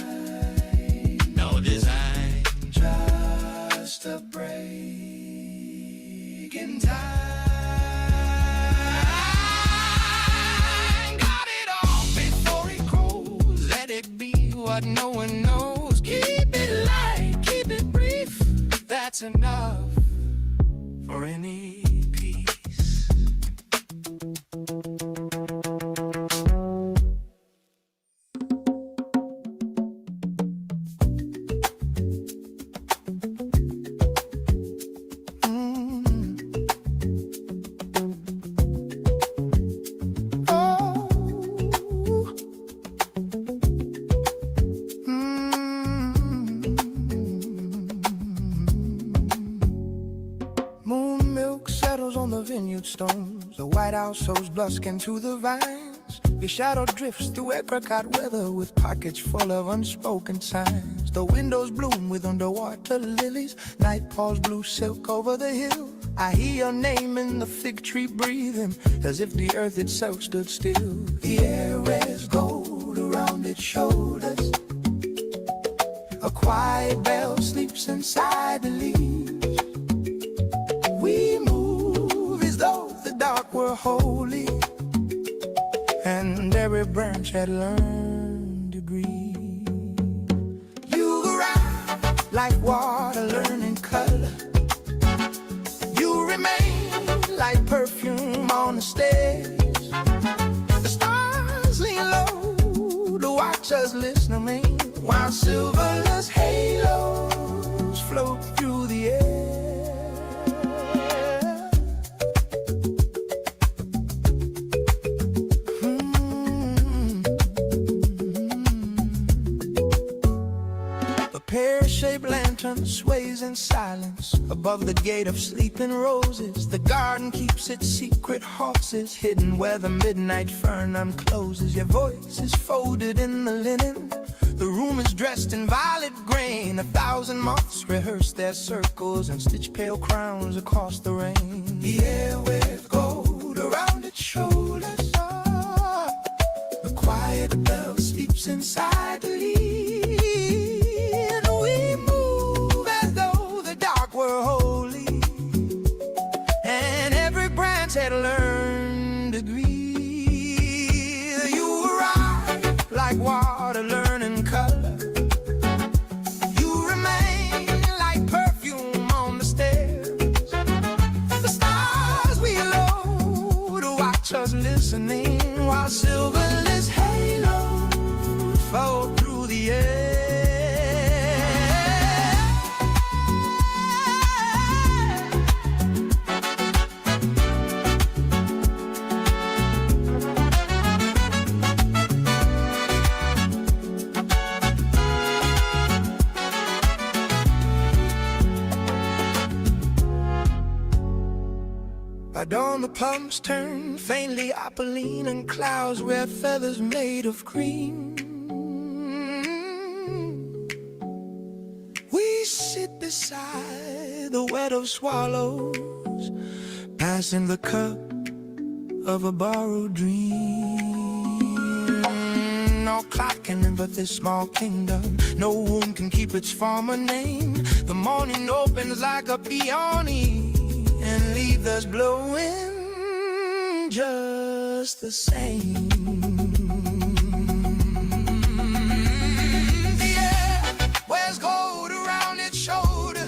no design, just a break in time. Got it all before it grows. Let it be what no one knows. Keep it light, keep it brief. That's enough for any peace. cornered stones. The White House shows blusk into the vines. Your shadow drifts through apricot weather with pockets full of unspoken signs. The windows bloom with underwater lilies. Night pours blue silk over the hill. I hear your name in the fig tree breathing, as if the earth itself stood still. The air wears gold around its shoulders. A quiet bell sleeps inside the leaves. We move as though the dark were holy, and every branch had learned to grieve. You arrive like water learning color. You remain like perfume on the stairs. The stars lean low to watch us listening, while silverless halos float through the air. The pear-shaped lantern sways in silence above the gate of sleeping roses. The garden keeps its secret horses hidden where the midnight fern uncloses. Your voice is folded in the linen. The room is dressed in violet grain. 1,000 moths rehearse their circles and stitch pale crowns across the rain. The air wears gold around its shoulders. The quiet bell sleeps inside the leaves. We move as though the dark were holy, and every branch had learned to grieve. You arrive like water learning color. You remain like perfume on the stairs. The stars we low to watch us listening, while silverless halos fall through the air. By dawn the plums turn faintly opaline, and clouds wear feathers made of cream. We sit beside the wet of swallows, passing the cup of a borrowed dream. No clock can invert this small kingdom. No wound can keep its former name. The morning opens like a peony and leaves us blowing just the same. The air wears gold around its shoulder.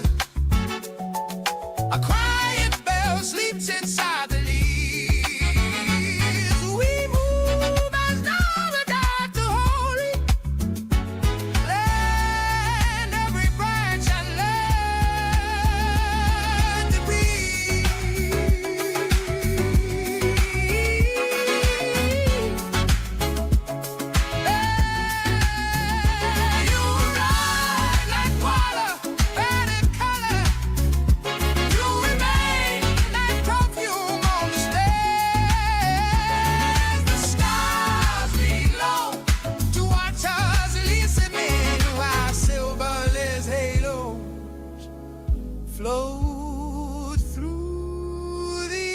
A quiet bell sleeps inside the leaves. We move as though the dark to holy, and every branch and learn to breathe. You ride like water, faded color. You remain like perfume on the stairs. The stars lean low to watch us listening, while silverless halos float through the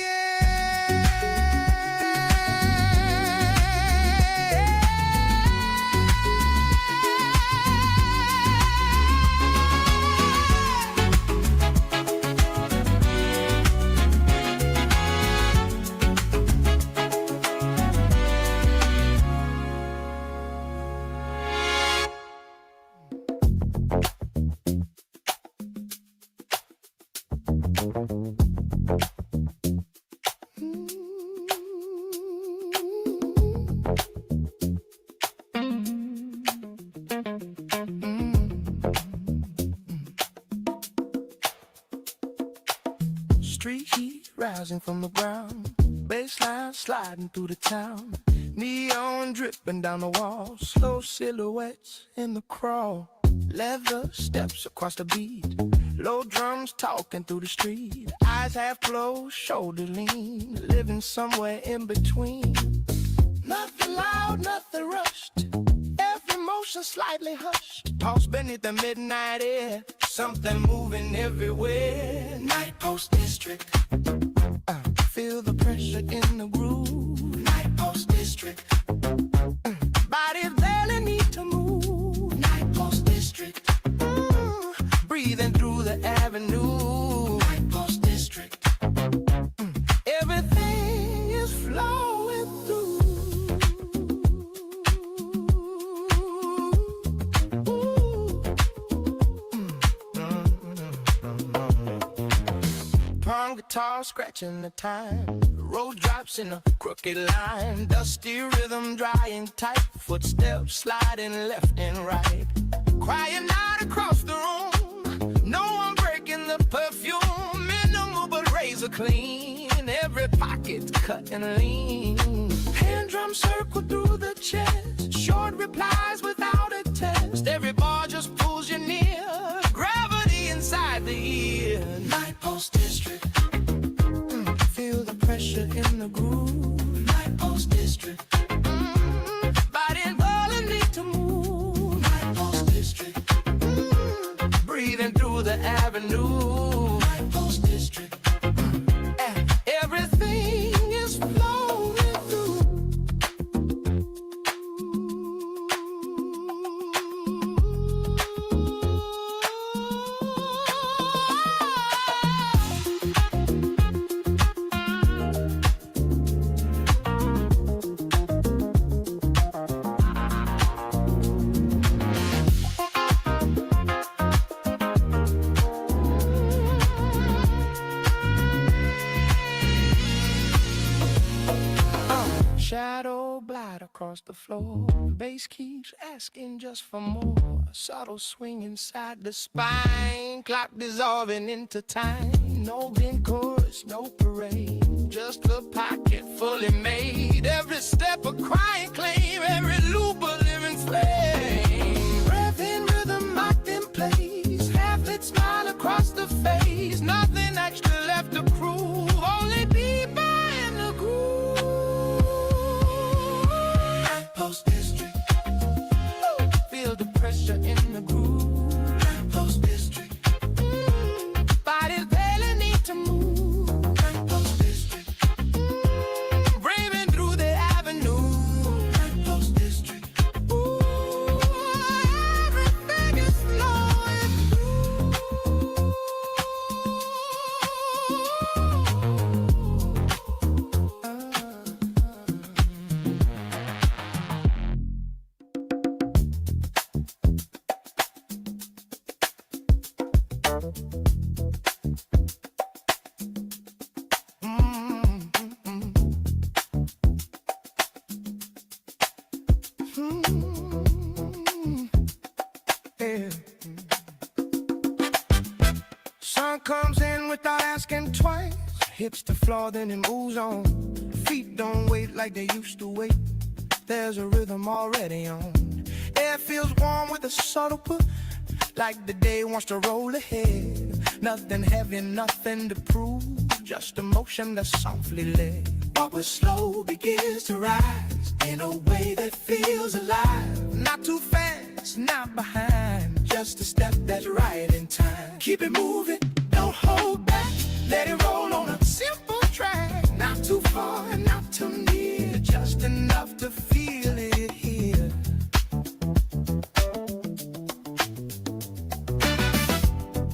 street heat rising from the ground, baseline sliding through the town, neon dripping down the walls, slow silhouettes in the crawl, leather steps across the beat, Low drums talking through the street, eyes half closed, shoulders lean, living somewhere in between. Nothing loud, nothing rushed, every motion slightly hushed. Tossed beneath the midnight air, something moving everywhere. Night Post District, feel the pressure in the groove. Night Post District, bodies barely need to move. Night Post District, breathing through the avenue. Night Post District, everything is flowing through. Palm guitar scratching the time, road drops in a crooked line, dusty rhythm drying tight, footsteps sliding left and right, crying out across the room. No one breaking the perfume, minimal but razor clean, every pocket cut and lean. Hand drum circle through the chest, short replies without a test, every bar just pulls you near, gravity inside the ear. Night Post District, feel the pressure in the groove. Night Post District, body and body need to move. Night Post District, breathing through the avenue. Night Post District, everything is flowing through. Shadow blind across the floor, bass keeps asking just for more. A subtle swing inside the spine, clock dissolving into time. No big chorus, no parade, just a pocket fully made. Every step a crying claim, every loop a living flame. Breath in rhythm locked in place, half-lit smile across the face. Nothing extra left to prove, only deeper in the groove. Post District, feel the pressure in the groove. Post District, bodies barely need to move. Post District, braving through the avenue. Post District, everything is flowing through. Yeah. Sun comes in without asking twice, hits the floor then it moves on. Feet don't wait like they used to wait, there's a rhythm already on. Air feels warm with a subtle push, like the day wants to roll ahead. Nothing heavy, nothing to prove, just emotion that's softly led. What was slow begins to rise in a way that feels alive. Not too fast, not behind, just a step that's right in time. Keep it moving, don't hold back, let it roll on a simple track. Not too far and not too near, just enough to feel it here.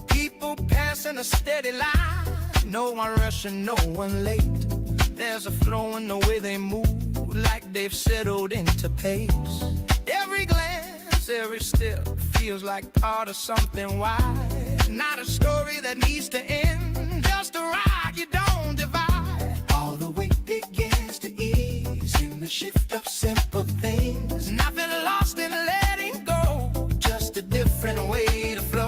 People passing a steady line, no one rushing, no one late. There's a flow in the way they move, like they've settled into pace. Every glance, every step feels like part of something wide. Not a story that needs to end, just a ride you don't divide. All the weight begins to ease in the shift of simple things. Nothing lost in letting go, just a different way to flow.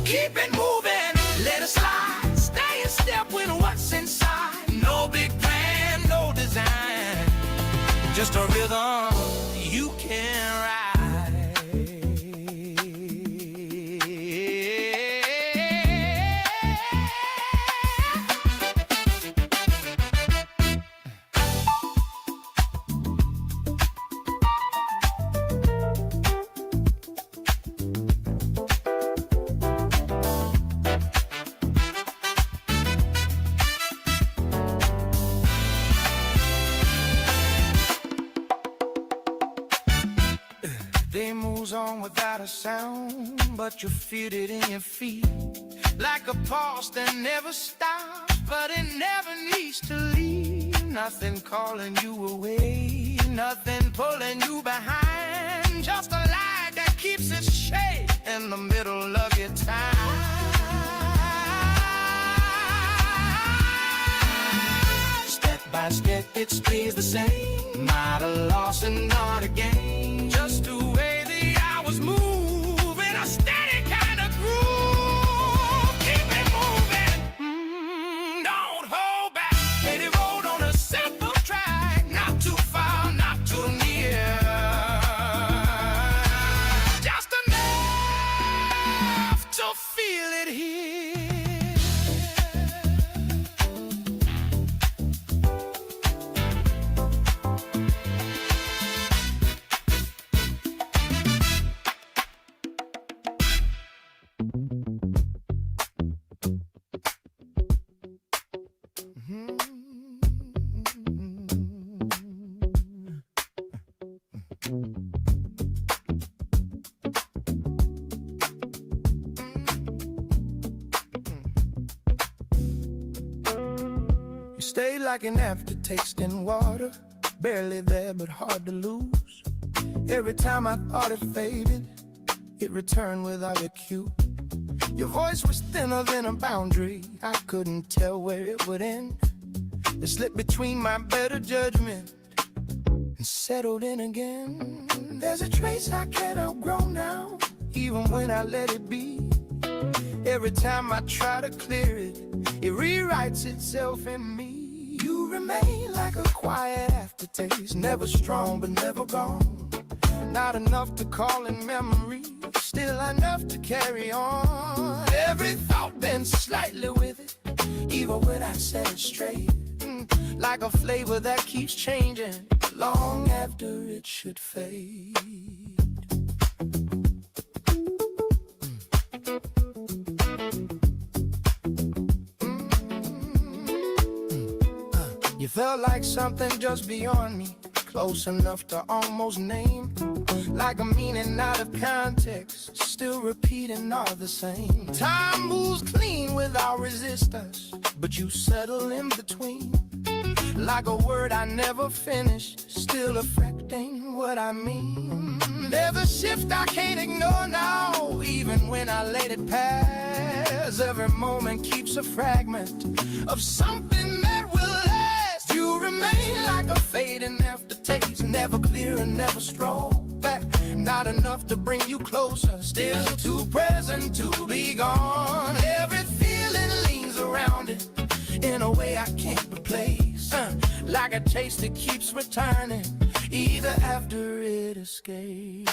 Keep it moving, let it slide, stay in step with what's inside. No big plan, no design, just a rhythm you can ride. on without a sound, but you feel it in your feet. Like a pulse that never stops, but it never needs to leave. Nothing calling you away, nothing pulling you behind. Just a light that keeps its shade in the middle of your time. Step by step it stays the same, not a loss and not a gain. Just the way the hours move in a steady kind of groove. Keep it moving, don't hold back. Let it roll on a simple track, not too far, not too near. Just enough to feel it here. You stay like an aftertaste in water, barely there but hard to lose. Every time I thought it faded, it returned without a cue. Your voice was thinner than a boundary, I couldn't tell where it would end. It slipped between my better judgment and settled in again. There's a trace I can't outgrow now, even when I let it be. Every time I try to clear it, it rewrites itself in me. You remain like a quiet aftertaste, never strong but never gone. Not enough to call in memory, still enough to carry on. Every thought bends slightly with it, even when I set it straight. Like a flavor that keeps changing, long after it should fade. You felt like something just beyond me, close enough to almost name. Like a meaning out of context, still repeating all the same. Time moves clean without resistance, but you settle in between. Like a word I never finished, still affecting what I mean. There's a shift I can't ignore now, even when I let it pass. Every moment keeps a fragment of something that will last. You remain like a fading aftertaste, never clear and never stroll back. Not enough to bring you closer, still too present to be gone. Every feeling leans around it in a way I can't replace. Like a taste that keeps returning, either after it escapes.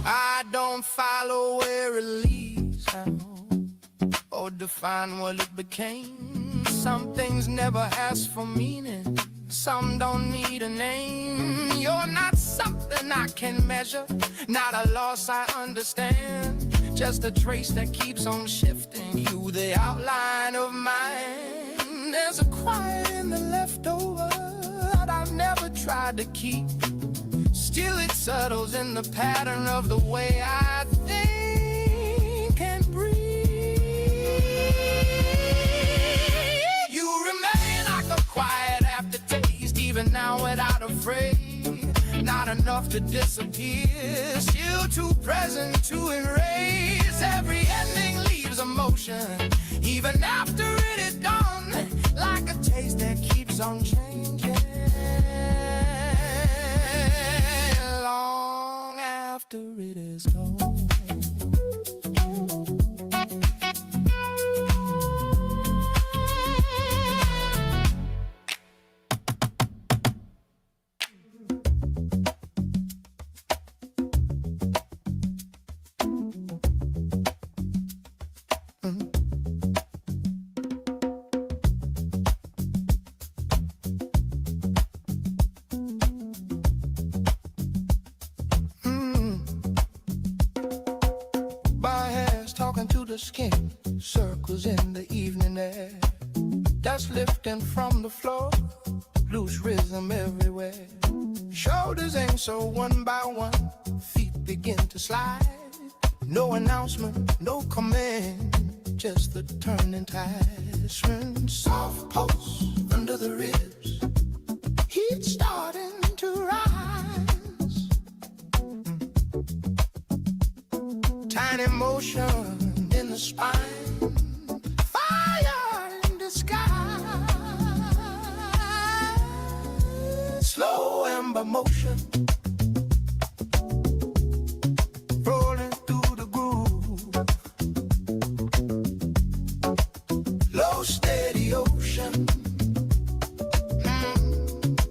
I don't follow where it leads or define what it became. Some things never ask for meaning, some don't need a name. You're not something I can measure, not a loss I understand. Just a trace that keeps on shifting, you the outline of mine. There's a quiet in the leftover that I've never tried to keep. Still it settles in the pattern of the way I think and breathe. You remain like a quiet aftertaste, even now without a phrase. Not enough to disappear, still too present to erase. Every ending leaves emotion, even after it is done. Like a taste that keeps on changing, long after it is gone. burning to the skin, circles in the evening air. Dust lifting from the floor, loose rhythm everywhere. Shoulders aim so one by one, feet begin to slide. No announcement, no command, just the turning tide. Swing soft pulse under the ribs, heat starting to rise. Tiny motion in the spine, fire in the sky. Slow ember motion, rolling through the groove. Low steady ocean,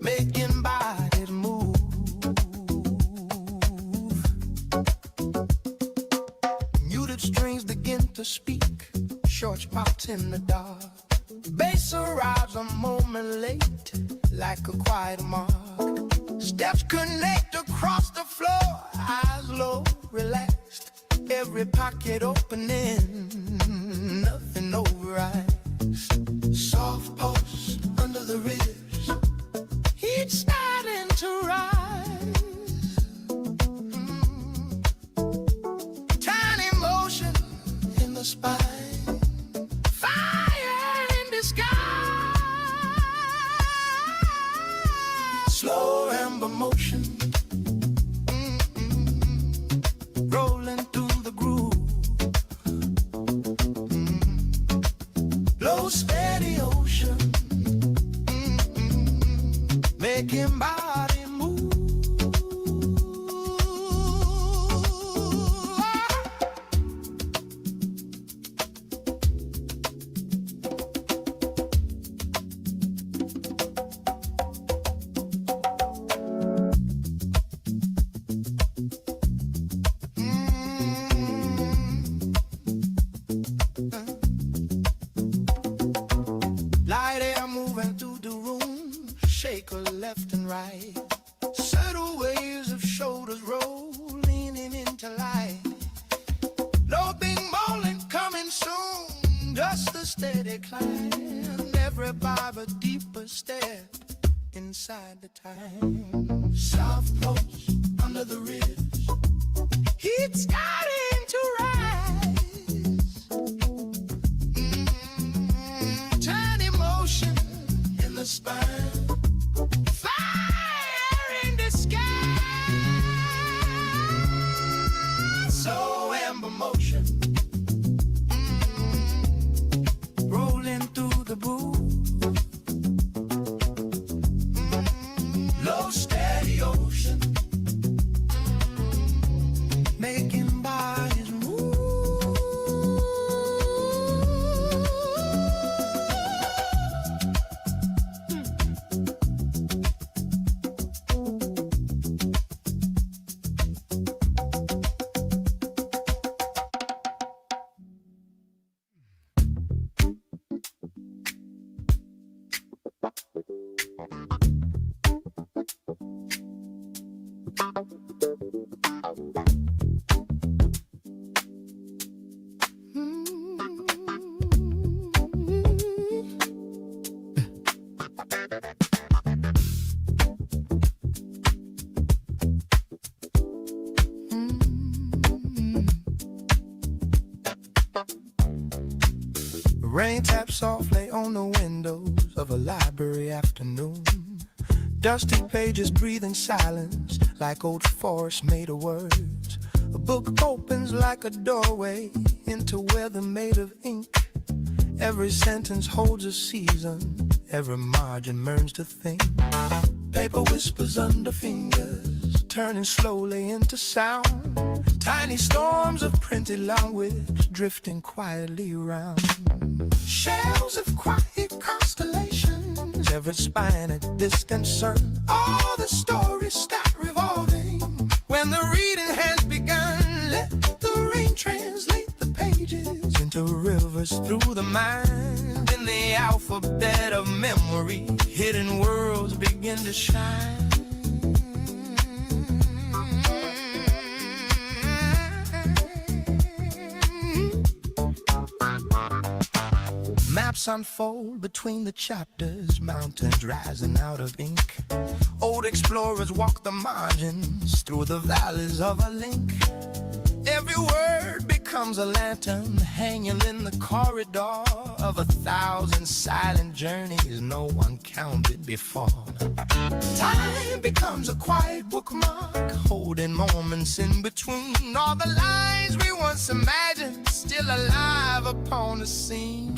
making bodies move. Muted strings begin to speak, short spots in the dark. Bass arrives a moment late, like a quiet mark. Steps connect across the floor, eyes low, relaxed. Every pocket opening, nothing overrides. Soft pulse under the ribs, heat starting to rise. Tiny motion in the spine, fire in the sky. Slow ember motion, rolling through the groove. Low steady ocean, making body move. Light air moving through the room, shake her left and right. Subtle waves of shoulders roll, leaning into light. No big moment coming soon, just a steady climb. Every vibe a deeper step inside the time. Soft pulse under the ribs, heat starting to rise. Tiny motion in the spine, fire in the sky. So ember motion, rolling through the groove. Low steady ocean, making bodies move. Rain taps softly on the windows of a library afternoon. Dusty pages breathing silence like old forests made of words. A book opens like a doorway into weather made of ink. Every sentence holds a season, every margin burns to think. Paper whispers under fingers, turning slowly into sound. Tiny storms of printed language drifting quietly around. Shells of quiet constellations, every spine a distant sun. All the stories stop revolving when the reading has begun. Let the rain translate the pages into rivers through the mind. In the alphabet of memory, hidden worlds begin to shine. Plots unfold between the chapters, mountains rising out of ink. Old explorers walk the margins through the valleys of a link. Every word becomes a lantern hanging in the corridor of 1,000 silent journeys no one counted before. Time becomes a quiet bookmark, holding moments in between. All the lines we once imagined still alive upon the scene.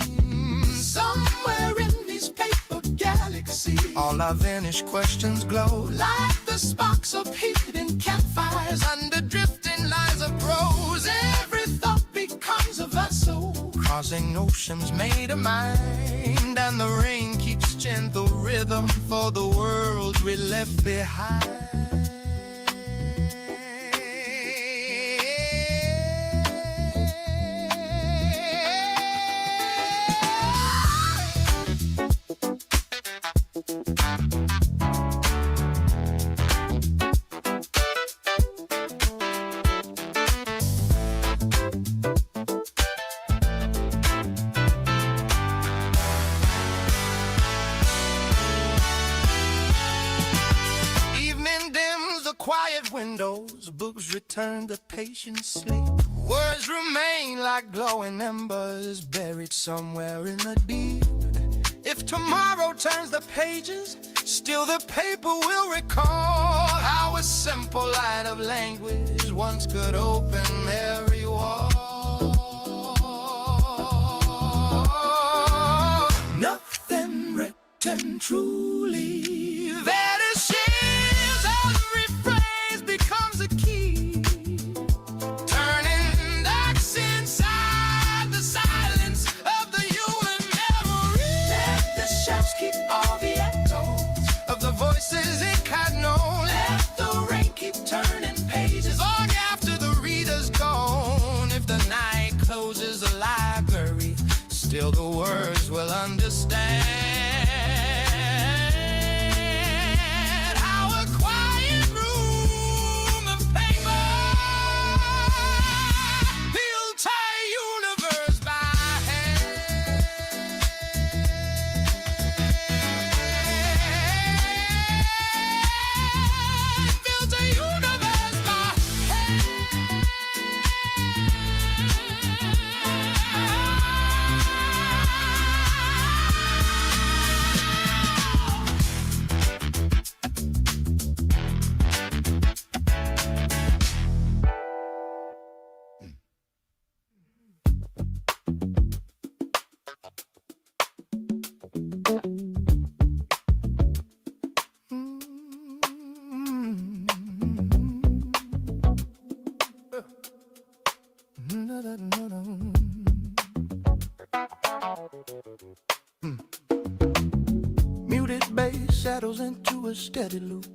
Somewhere in these paper galaxies, all our vanished questions glow like the sparks of hidden campfires under drifting lines of prose. Every thought becomes a vessel crossing oceans made of mind, and the rain keeps gentle rhythm for the world we left behind. Quiet windows, books return to patient sleep. Words remain like glowing embers buried somewhere in the deep. If tomorrow turns the pages, still the paper will recall how a simple line of language once could open every wall. Nothing written truly vanishes. Voices it had known. Let the rain keep turning pages long after the reader's gone. If the night closes the library, still the words will understand how a quiet room of paper built a universe by hand. Muted bass settles into a steady loop.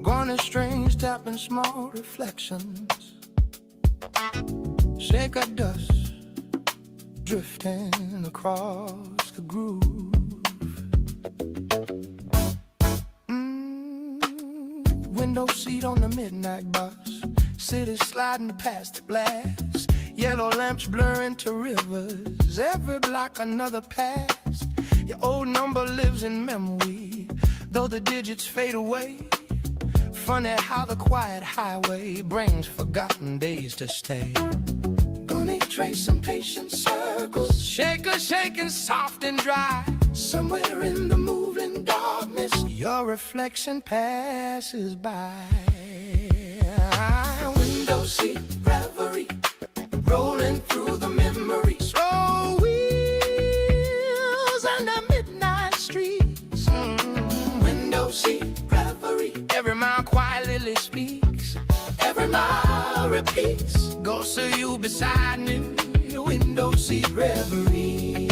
Garnet strings tapping small reflections. Shaker dust drifting across the groove. Window seat on the midnight bus, city sliding past the glass. Yellow lamps blur into rivers, every block another past. Your old number lives in memory, though the digits fade away. Funny how the quiet highway brings forgotten days to stay. Gonna trace some patient circles, shaker shaking soft and dry. Somewhere in the moving darkness, your reflection passes by. Window seat reverie, rolling through the memory. Slow wheels under midnight streets. Window seat reverie, every mile quietly speaks. Every mile repeats, ghosts of you beside me. Window seat reverie.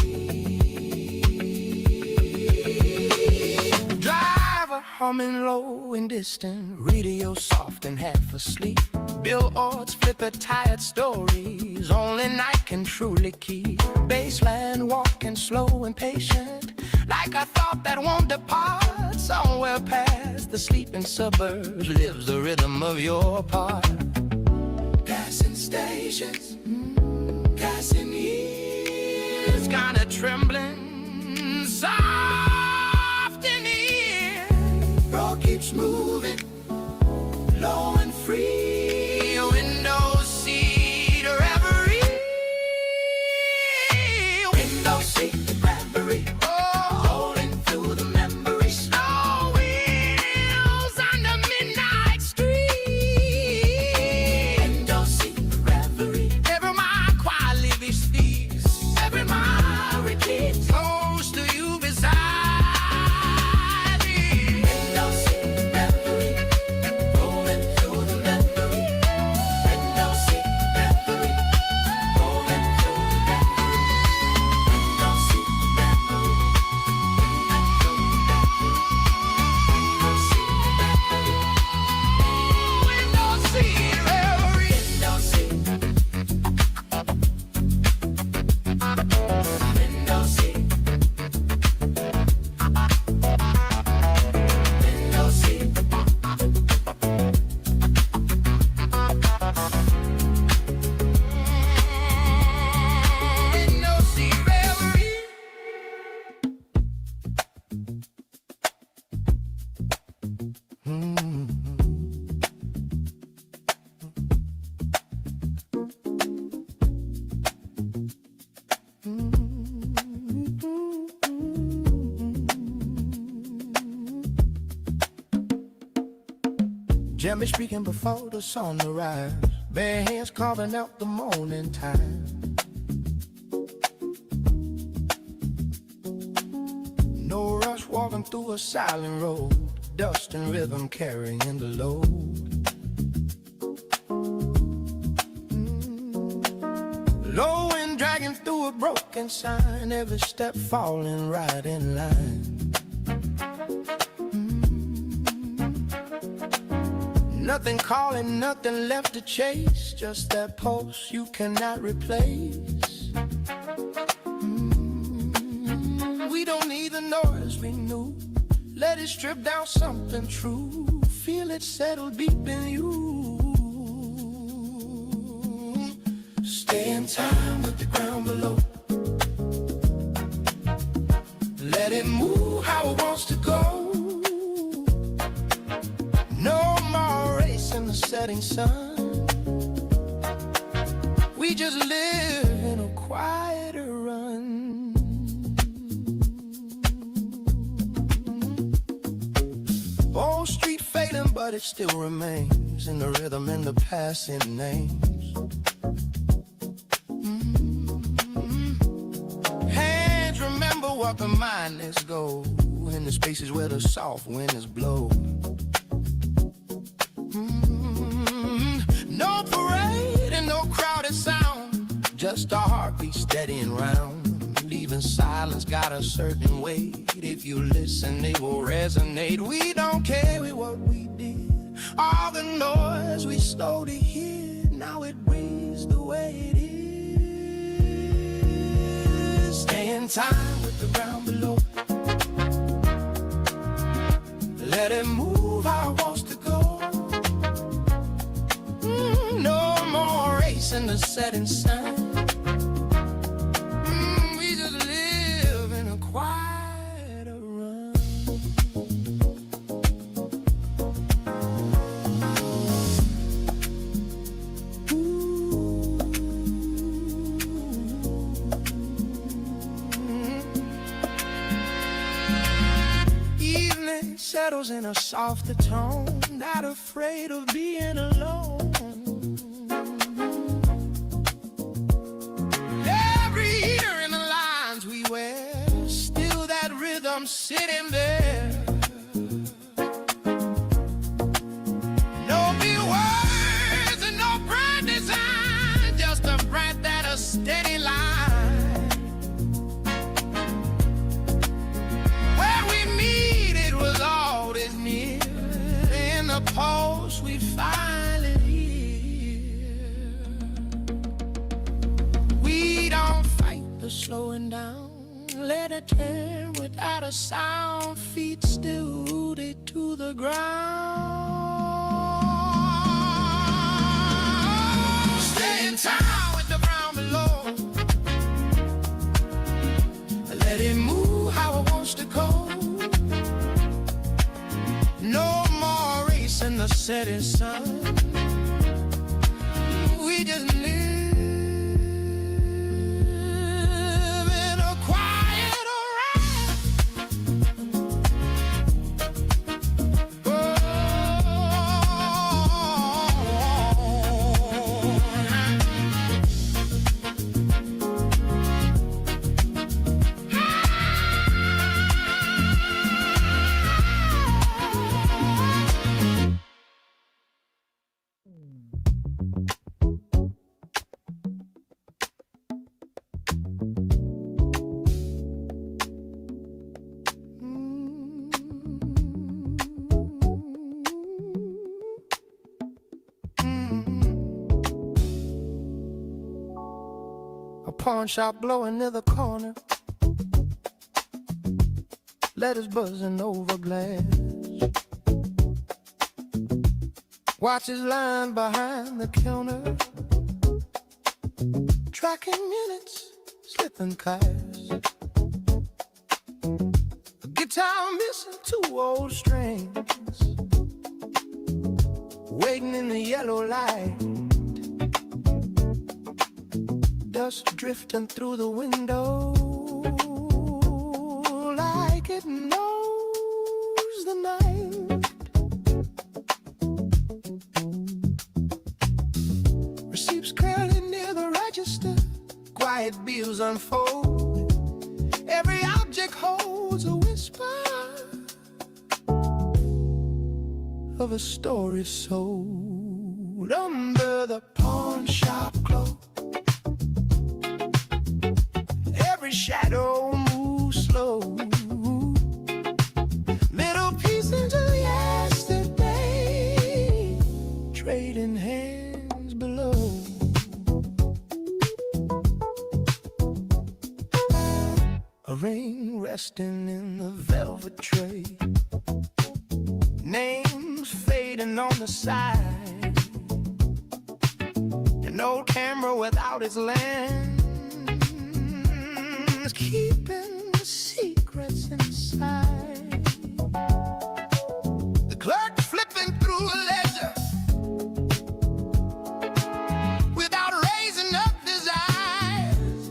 Driver humming low and distant, radio soft and half asleep. Billboards flip at tired stories only night can truly keep. Baseline walking slow and patient, like a thought that won't depart. Somewhere past the sleeping suburbs lives the rhythm of your part. Passing stations, passing years. leaves kinda trembling, soft in the air. Road keeps moving, low and free. Window seat reverie. Window seat reverie. Rolling through the memory. Slow wheels on the midnight street. Window seat reverie. Every mile quietly bespeaks. Every mile repeats. Close to you beside me. Window seat reverie. Rolling through the memory. Window seat reverie. Rolling through the memory. Window seat reverie. Window seat reverie. Window seat. Window seat. Window seat. Window seat reverie. Jimmy speaking before the sun rise, bare hands carving out the morning time. No rush walking through a silent road, dust and rhythm carrying the load. Low wind dragging through a broken sign, every step falling right in line. Nothing calling, nothing left to chase, just that pulse you cannot replace. We don't need the noise we knew, let it strip down something true, feel it settle deep in you. Stay in time with the ground below, let it move how it wants to go. No more racing the setting sun, we just live in a quieter run. Old street fading, but it still remains in the rhythm and the passing names. Hands remember what the mindless go in the spaces where the soft wind is blow. No parade and no crowded sound, just our heartbeat steadying round. Leaving silence got a certain weight, if you listen it will resonate. We don't carry what we did, all the noise we slowly hear, now it breathes the way it is. Stay in time with the ground below, let it move how it wants to go. No more racing the setting sun, we just live in a quieter run. Evening settles in a softer tone, not afraid of being alone. I'm sitting there. No big words and no brand design, just a brand that a steady line. Where we meet, it was always near. In the pulse, we finally hear. We don't fight the slowing down, let it turn without a sound, feet still rooted to the ground. Stay in time with the ground below, setting sun. We just live in a quiet pawn shop blowing near the corner, letters buzzing over glass, watches lying behind the counter, tracking minutes, slipping cash, a guitar missing 2 old strings, waiting in the yellow light, dust drifting through the window like it knows the night. Receipts curling near the register, quiet bills unfold. Every object holds a whisper of a story sold under the pawn shop cloak. Every shadow moves slow, little pieces of yesterday trading hands below. A ring resting in the velvet tray, names fading on the side, an old camera without its lens, keeping the secrets inside. The clerk flipping through a ledger without raising up his eyes.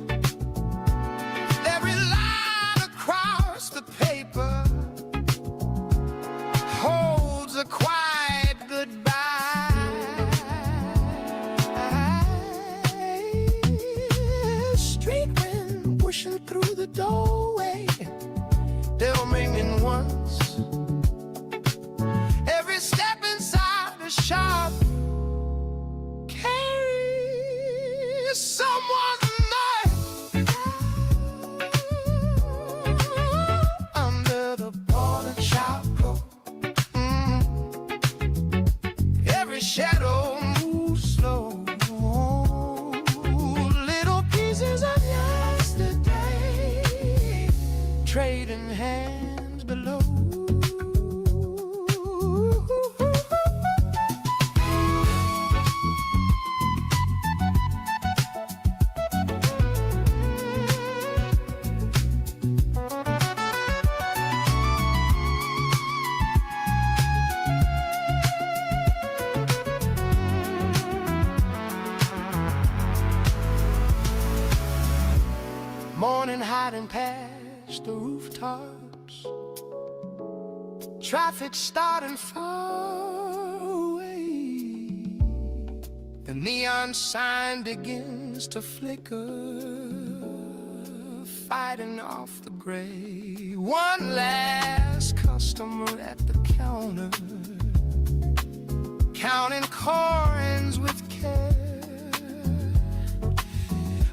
Every line across the paper holds a quiet goodbye. Street wind pushing through the doorway, they'll ring in once. Every step inside the shop carries someone's knife. Under the pawn shop cloak, every shadow moves slow, little pieces of yesterday trading hands below. Morning hiding past the rooftops, traffic starting far away. The neon sign begins to flicker, fighting off the gray. One last customer at the counter, counting coins with care,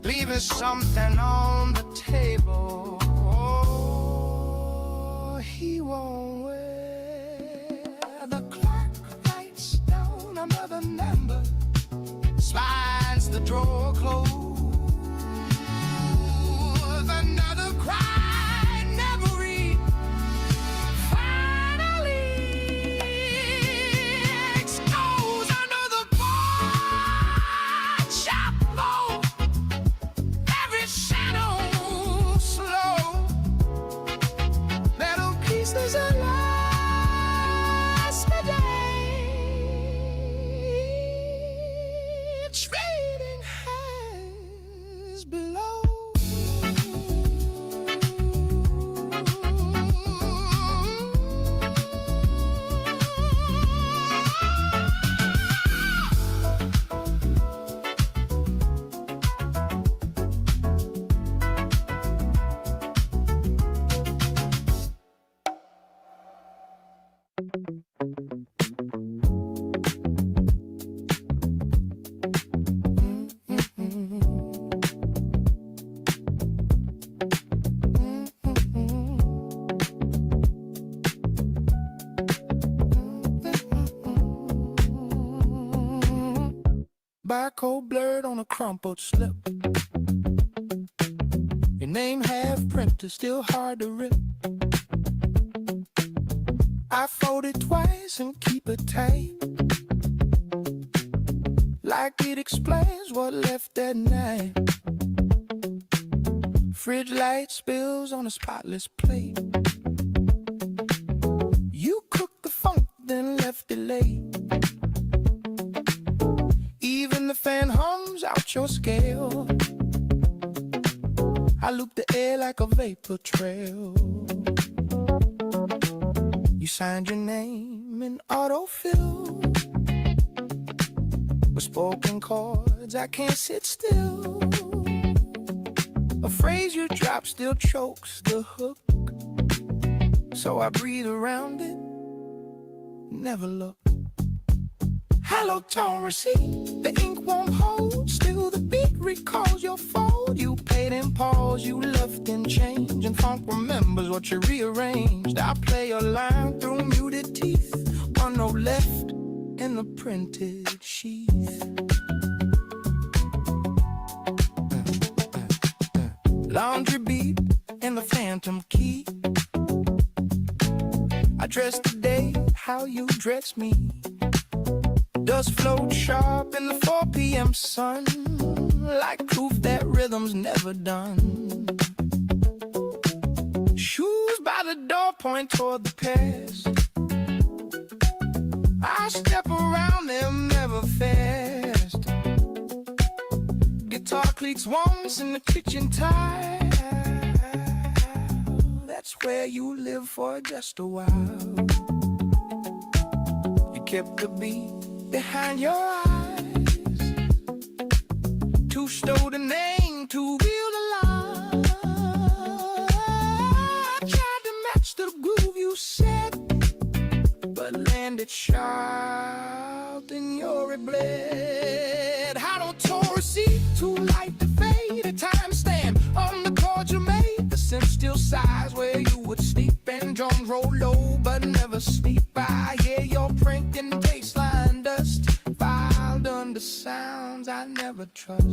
leaving something on the table. Oh, he won't wear. The clerk writes down another number, slides the drawer closed. Another cry never read. Finally goes under the pawn shop floor. Every shadow slow, little pieces of yesterday trading hands below. Barcode blurred on a crumpled slip. Your name half printed, still hard to rip. I fold it twice and keep it tight, like it explains what left that night. Fridge light spills on a spotless plate. You cooked the funk, then left it late. Even the fan hums out your scale. I loop the air like a vapor trail. You signed your name in autofill. With spoken chords, I can't sit still. A phrase you drop still chokes the hook. So I breathe around it, never look. Hello, tone receipt, the ink won't hold. Still the beat recalls your fold. You paid in pause, you left in change, and funk remembers what you rearranged. I play a line through muted teeth, one note left in the printed sheath. Laundry beat in the phantom key. I dress today how you dress me. Dust float sharp in the 4 p.m. sun, like proof that rhythm's never done. Shoes by the door point toward the past. I step around them never fast. Guitar cleats once in the kitchen tile. That's where you live for just a while. You kept the beat behind your eyes. Too slow to name, too real to lie. I tried to match the groove you set, but landed sharp in your blade. How don't tone receipt, too light to fade. A timestamp on the chord you made. The synth still sighs where you would sleep, and drums roll low but never sleep. I hear your prank in the baseline dust, filed under sounds I never trust.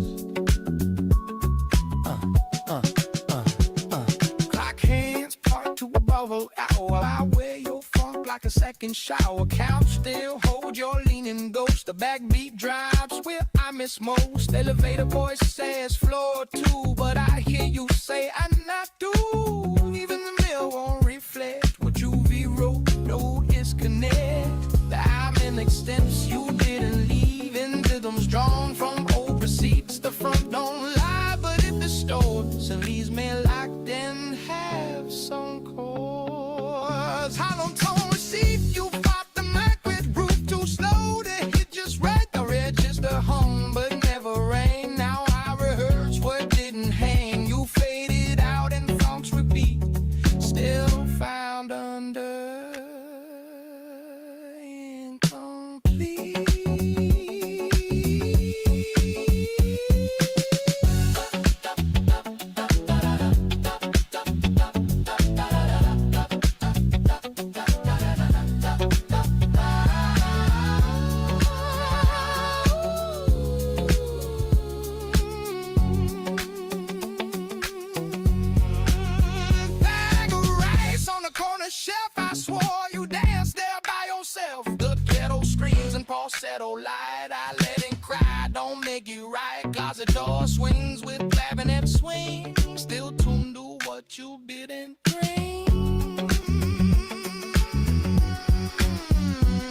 Clock hands part to a bubble hour. I wear your funk like a second shower. Couch still hold your leaning ghost. The backbeat drives where I miss most. Elevator voice says floor two, but I hear you say I'm not through. Even the mirror won't reflect what you wrote. No disconnect. The I'm extents you didn't leave in rhythms drawn from old receipts. The front don't lie, but it distorts and leaves me locked in half some chords. Hollow tone receipt, you fought the mic with roof too slow to hit just right. The register hum but never rang. Now I rehearse what didn't hang. You faded out and funks repeat, still found under falsetto light. I let him cry, don't make you right. Closet door swings with clavinet swing, still tuned to what you didn't bring.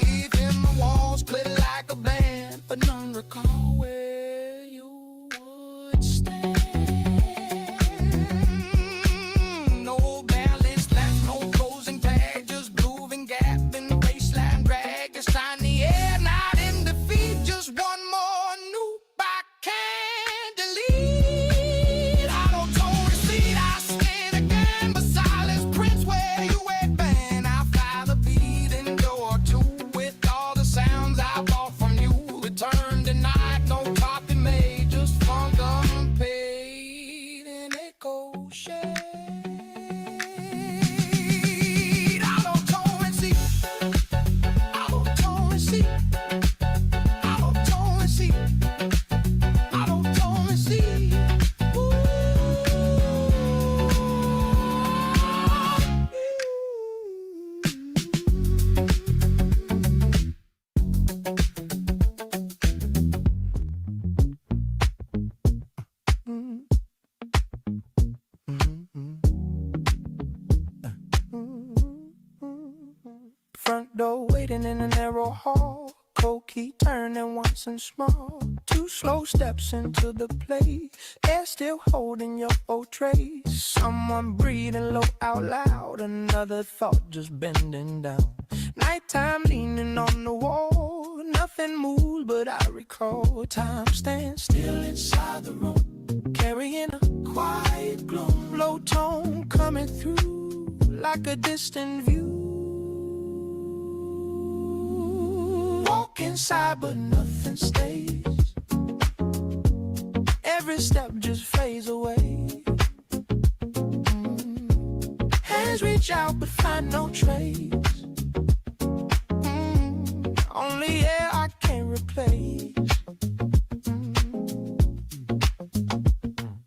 Even the walls split like a band, but none recall where hall, cold key turning once and small. 2 slow steps into the place, air still holding your old trace. Someone breathing low out loud, another thought just bending down. Nighttime leaning on the wall, nothing moves but I recall. Time stands still inside the room, carrying a quiet gloom. Low tone coming through like a distant view. Walk inside but nothing stays, every step just fades away. Hands reach out but find no trace. Only air I can't replace.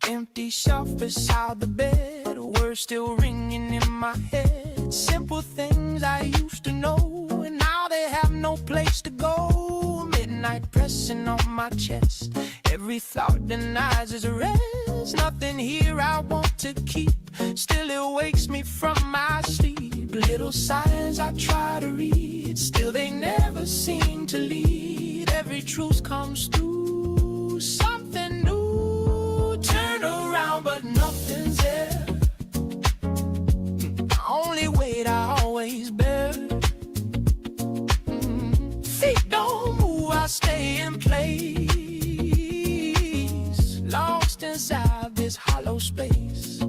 Empty shelf beside the bed, words still ringing in my head. Simple things I used to know, and now they have no place to go. Midnight pressing on my chest, every thought denies its rest. Nothing here I want to keep, still it wakes me from my sleep. Little signs I try to read, still they never seem to lead. Every truth comes through, something new. Turn around but nothing's there, only weight I always bear. Feet don't move, I stay in place, lost inside this hollow space.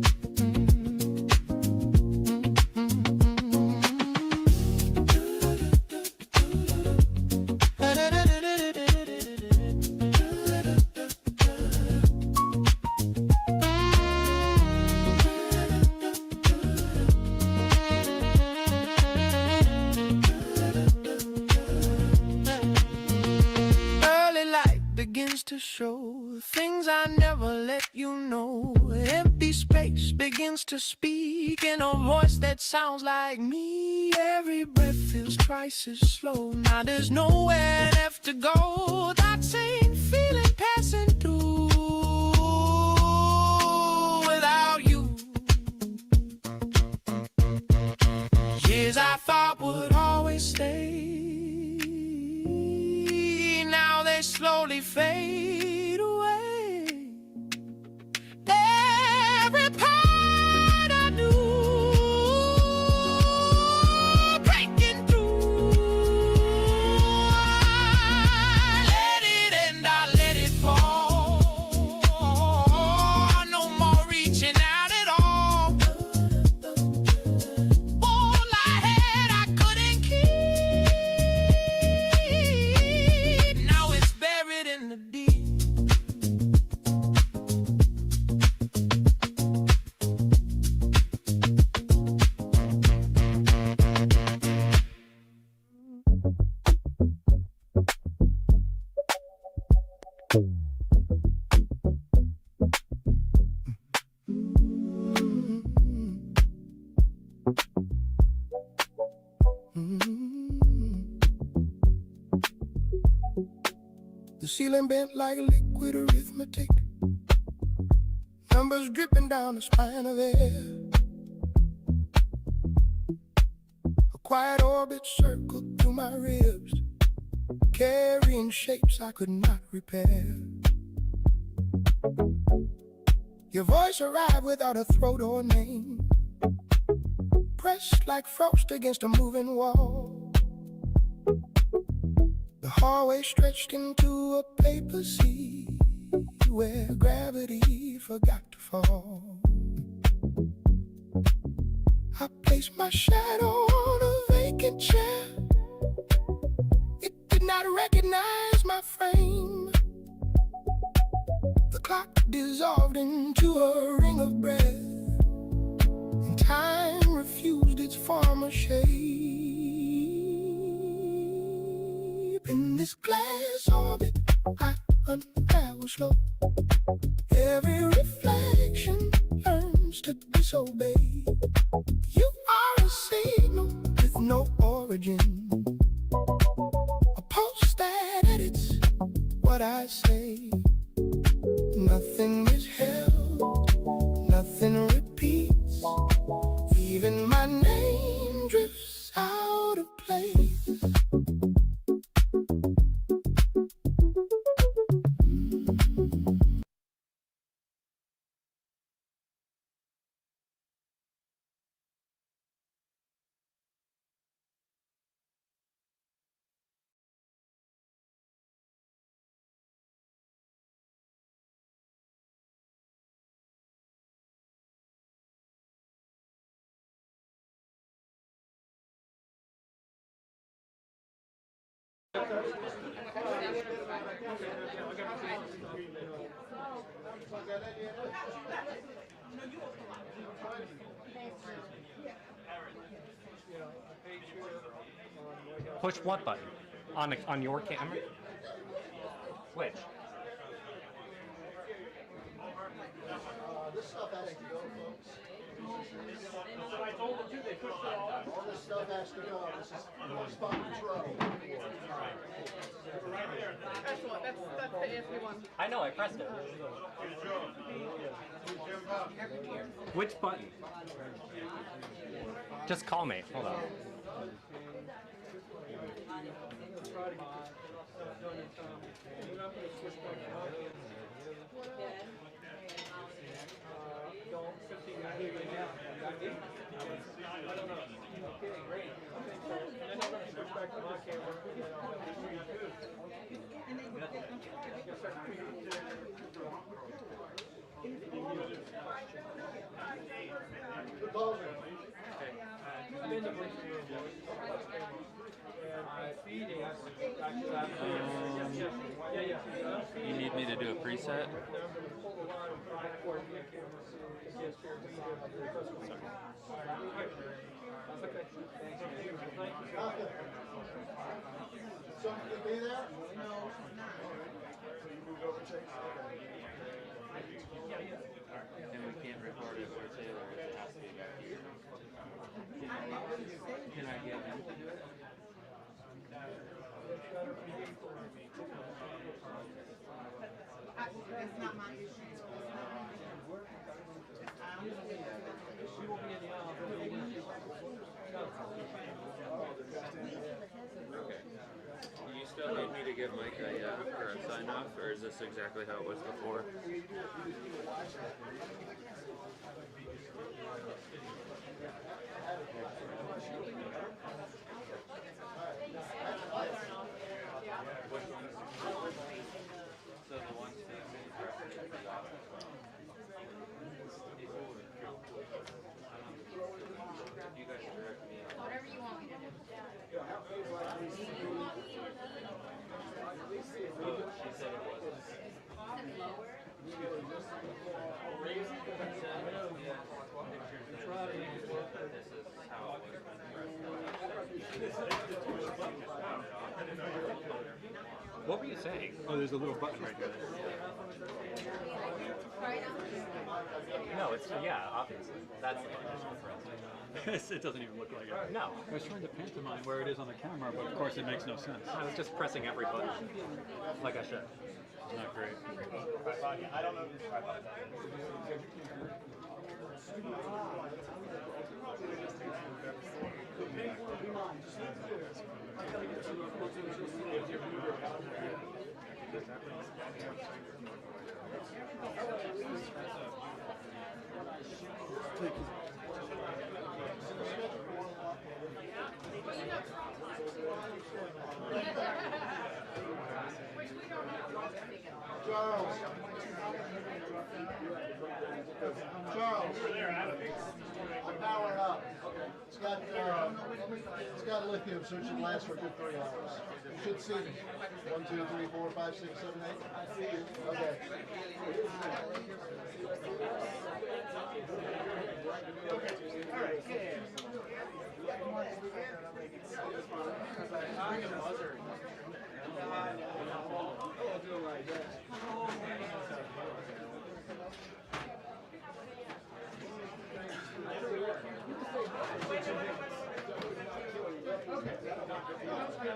To show things I never let you know. Empty space begins to speak in a voice that sounds like me. Every breath feels twice as slow. Now there's nowhere left to go. That same feeling passing through without you. Years I thought would always stay, now they slowly fade away. Every part I knew breaking through. I let it end, I let it fall. No more reaching out at all. All I had I couldn't keep, now it's buried in the deep. The ceiling bent like liquid arithmetic, numbers dripping down the spine of air. A quiet orbit circled through my ribs, carrying shapes I could not repair. Your voice arrived without a throat or name, pressed like frost against a moving wall. The hallway stretched into a paper sea where gravity forgot to fall. I placed my shadow on a vacant chair. It did not recognize my frame. The clock dissolved into a ring of breath, and time refused its former shape. In this glass orbit, I unravel slow. Every reflection learns to disobey. You are a signal with no origin, a pulse that edits what I say. Nothing is held, nothing repeats. Even my name drifts out of place. Push what button? On your camera? Which? This stuff has to go, folks. So I told them too, they pushed it all up. All this stuff has to go. This is spot control. Right there. That's the one. That's the Anthony one. I know, I pressed it. Which button? Just call me. Hold on. You need me to do a preset? Something to be there? And we can't record it where Taylor is. It has to be back here. Can I get him to do it? That's not my issue. She will be in the aisle. Okay. You still need me to give Mike a sign off, or is this exactly how it was before? So the one facing you guys direct me on Whatever you want me to do. Oh, she said it wasn't. Lower. This is how it was What were you saying? Oh, there's a little button right there. No, it's, yeah, obviously. That's the condition for us. It doesn't even look like it. No. I was trying to pantomime where it is on the camera, but of course it makes no sense. I was just pressing every button. Like I should. It's not great. I don't know. Charles. I'm powering up. It's got lithium, so it should last for a good 3 hours. You should see me. 1, 2, 3, 4, 5, 6, 7, 8. Okay. All right.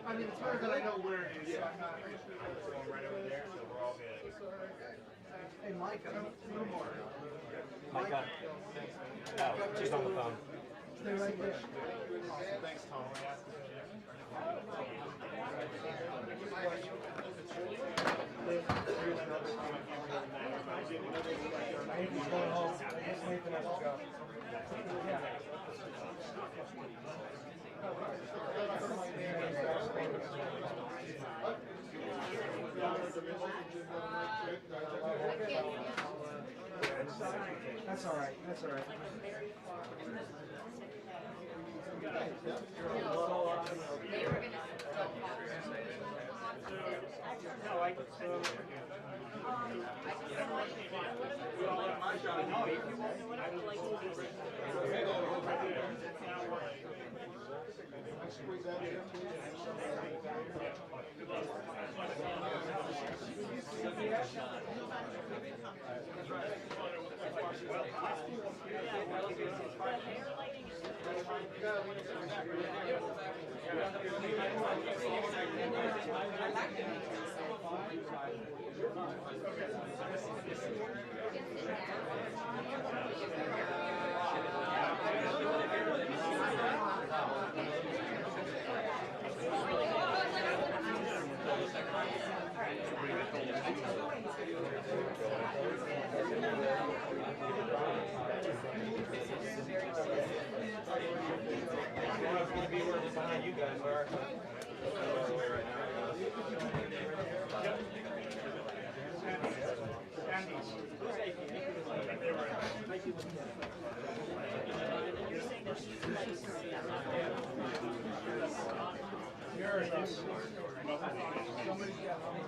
I mean, as far as I know where it is, so I'm not going right over there, so we're all good. Hey, Mike, I don't know more. Mike, oh, she's on the phone. Stay right there. Thanks, Tom. He's going home. He's leaving us to go. That's all right. That's all right. They were going to Squeeze that in,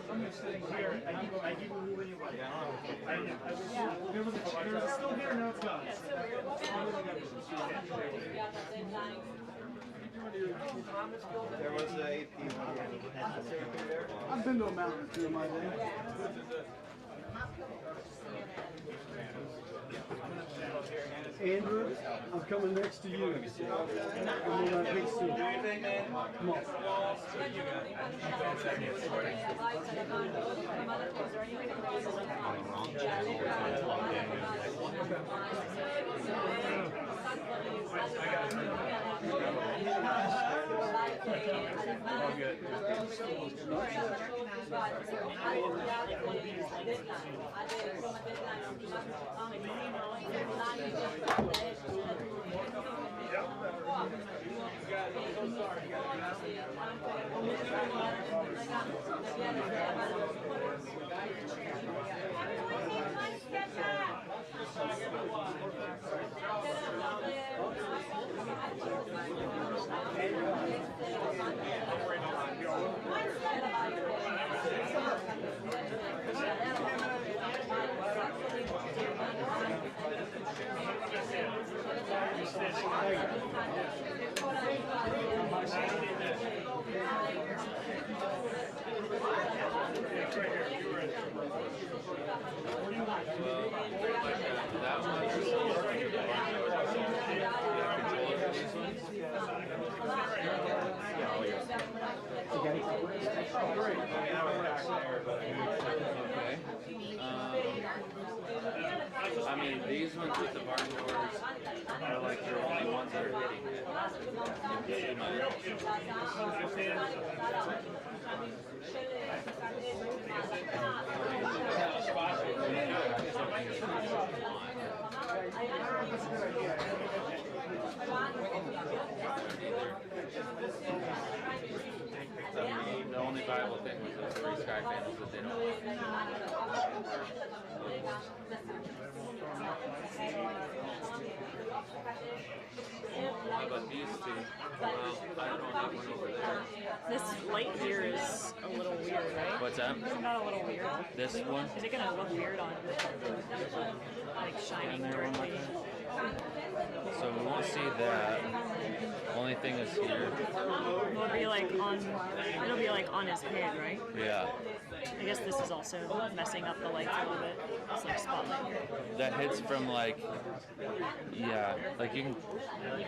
Somebody's sitting here, and I give you when you want. There was still here, now it's gone. There was a AP there. I've been to a mountain or two in my day. Andrew, I'm coming next to you. I'm on that big stool. Come on. All good. I mean, these ones with the barn doors are like the only ones that are hitting it. The only viable thing was those 3 sky panels that they don't want. How about these 2? Well, I don't know that one over there. This light here is a little weird, right? What's that? Isn't that a little weird? This one? Is it gonna look weird on like shining directly? So we won't see that. Only thing is here. It'll be like on his head, right? Yeah. I guess this is also messing up the lights a little bit. It's like spotlight here. That hits from like, yeah, like you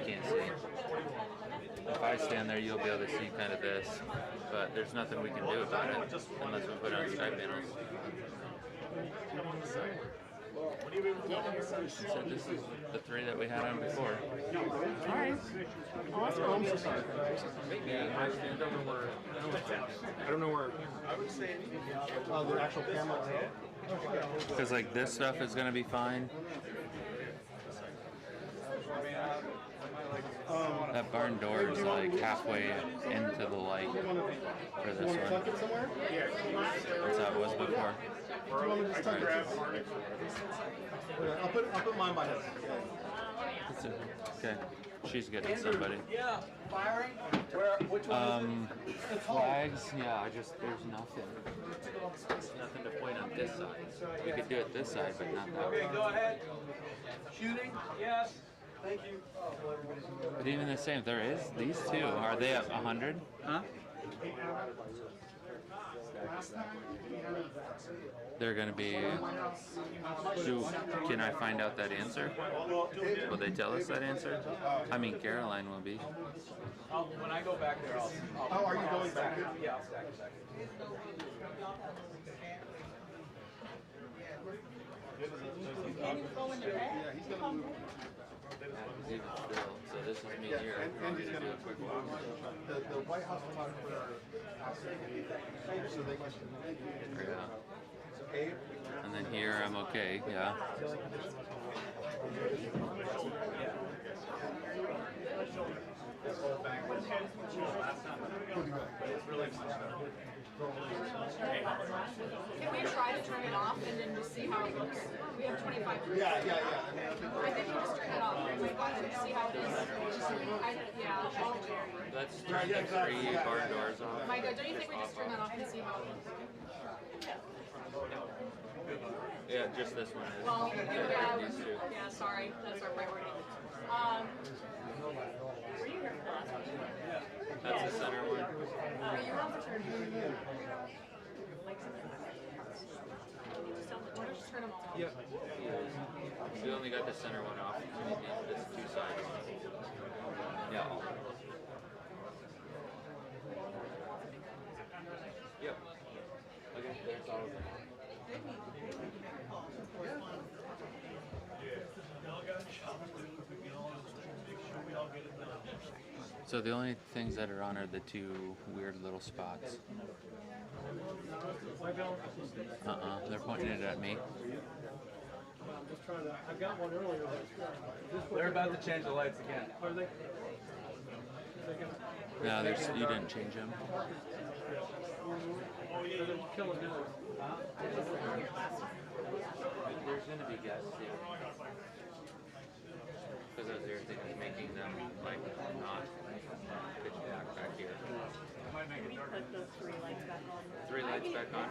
can't see. If I stand there, you'll be able to see kind of this, but there's nothing we can do about it unless we put on sky panels. So this is the 3 that we had on before. Alright. Awesome. I don't know where. The actual camera. Because like this stuff is going to be fine. That barn door is like halfway into the light for this one. That's how it was before. Do you want me to just tuck it? I'll put mine by his. Okay, she's getting somebody. Yeah, firing. Which one is it? Flags, yeah, there's nothing. nothing to point on this side. We could do it this side, but not that way. Okay, go ahead. Shooting? Yes. Thank you. But even the same, there is these two. Are they at 100? Huh? They're gonna be. Can I find out that answer? Will they tell us that answer? I mean, Caroline will be. When I go back there, I'll Oh, are you going back? yeah, I'll stack it back. Even still, so this is me here. And he's gonna do a quick walk. The White House photographer asked me, so they must have. Yeah. And then here I'm okay. Yeah. This whole thing was last time, but it's really much better. Can we try to turn it off and then just see how it looks? We have 25 minutes. Yeah. I think we just turn it off. We want to see how it is. Let's turn the 3 barn doors off. My God, don't you think we just turn that off and see how it looks? Yeah, just this one is. Well, yeah, These two. yeah, sorry. That's our priority. That's the center one. You have to turn just turn them all off. Yep. We only got the center one off. We need this 2 sides. Yeah. Yep. Okay, there's all of them. So the only things that are on are the 2 weird little spots. They're pointing it at me. I got one earlier. They're about to change the lights again. Are they? No, you didn't change them. Killing now. There's going to be guests here. Because those are things making them like not pitch back here. Can we put the 3 lights back on? 3 lights back on.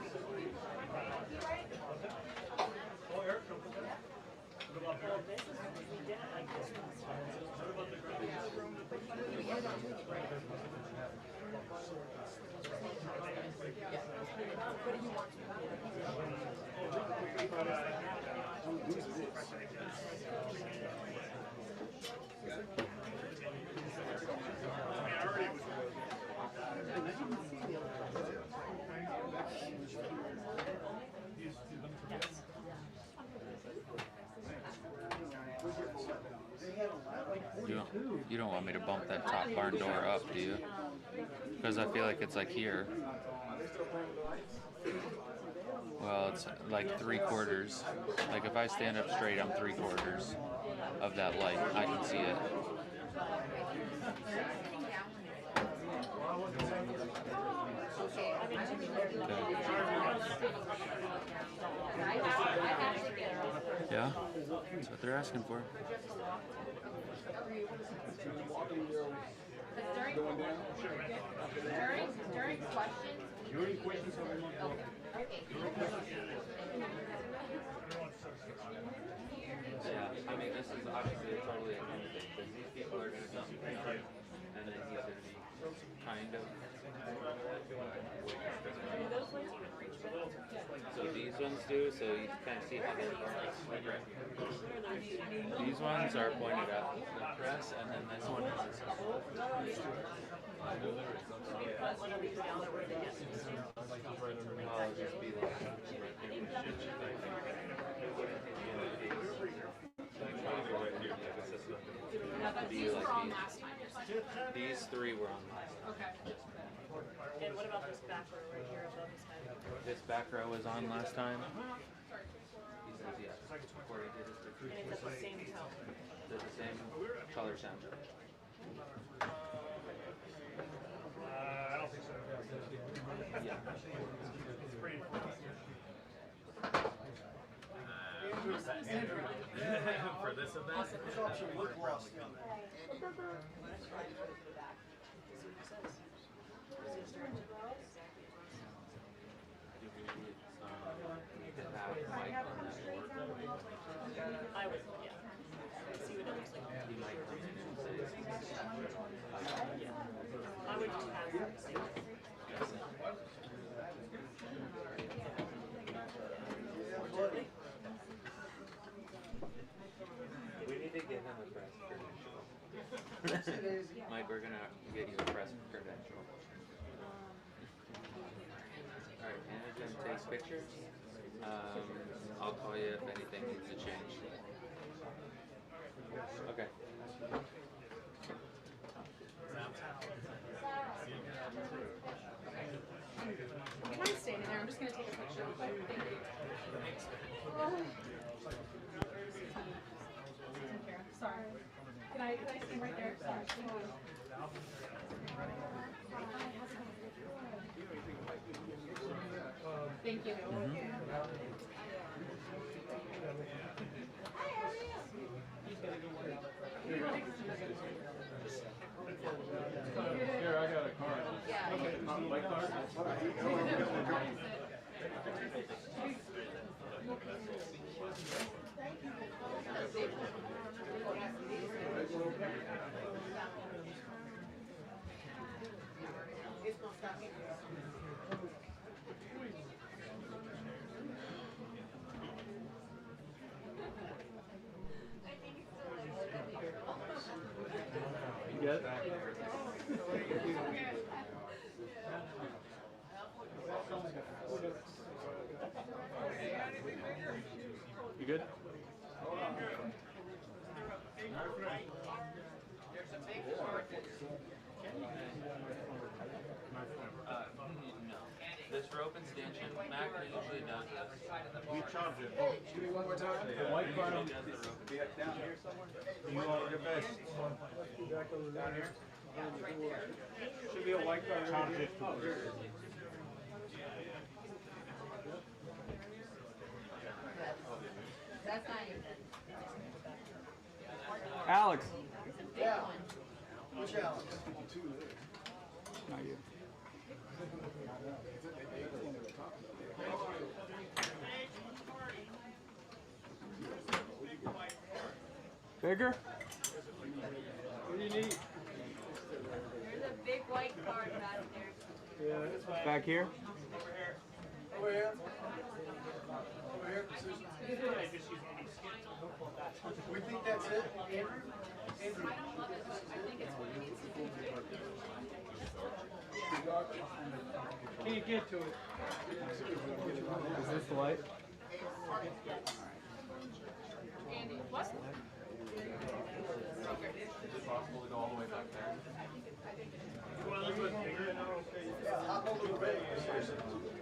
You don't want me to bump that top barn door up, do you? Because I feel like it's like here. Well, it's like 3/4. Like if I stand up straight, I'm 3/4 of that light. I can see it. Yeah, that's what they're asking for. During questions. During questions, Yeah, I mean, this is obviously totally a new thing, because these people are doing something different, and then he's going to be kind of... So these ones do, so you kind of see how they're These ones are pointed at the press, and then this one is... I'll just be like... These were on last time. These 3 were on last time. Okay. And what about this back row right here above his head? This back row was on last time. He says yes. According to his picture. And it's at the same tone. They're the same color soundtrack. I don't think so. Yeah. It's pretty For this event? I would, yeah. See what it looks like. He might come in and say, Yeah. I would just have him say. we need to get him a press credential. Mike, we're gonna get you a press credential. Alright, Anagen takes pictures. I'll call you if anything needs to change. Okay. You mind staying in there? I'm just going to take a picture. Thank you. Oh. Sorry. Can I stay right there? Sorry. Thank you. Here, I got a card. Yeah. Okay, my card. You get it? You good? No. This rope extension, Mac usually does this. We charge it. Give me one more time. The white card on Down here somewhere? You are the best. Down here? Should be a white card. Charge it. Oh, here it is. That's not even. Alex. Yeah. Which Alex? Not you. Bigger? What do you need? There's a big white card back there. Yeah. Back here? Over here. Over here. We think that's it, Andrew? Andrew. Can't get to it. Is this the light? Andy, what? Is it possible to go all the way back there?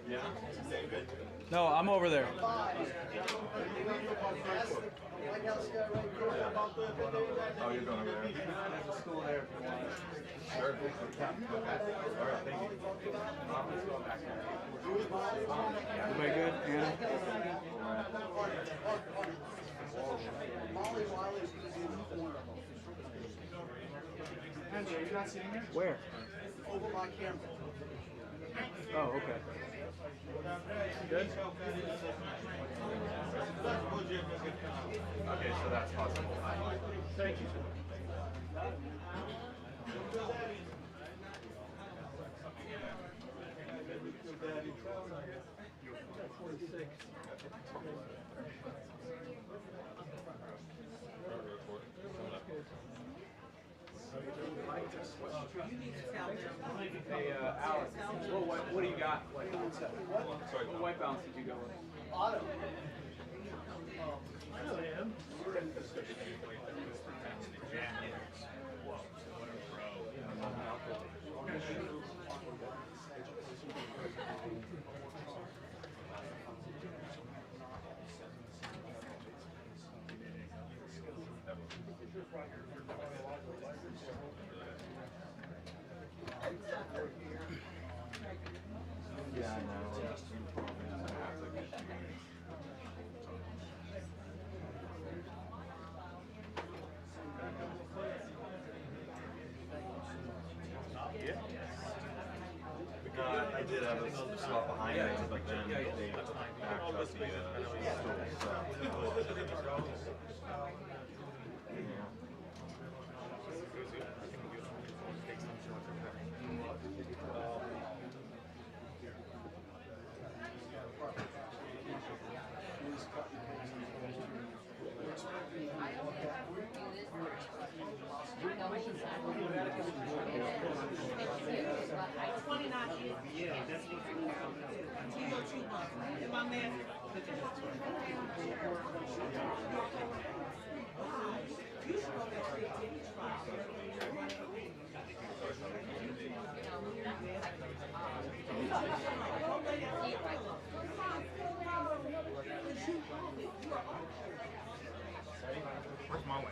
Yeah. No, I'm over there. Oh, you're going over there? There's a school there if you want. Sure. Okay. All right, thank you. Let's go back there. Everybody good? Anna? Andrew, you're not sitting here? Where? Over my camera. Oh, okay. Good? Okay, so that's possible. Thank you. Hey, Alex, what do you got? What white balance did you go with? Auto. I know I am. Yeah, I know. I did have a swap behind me, but then they backed up. Where's my way?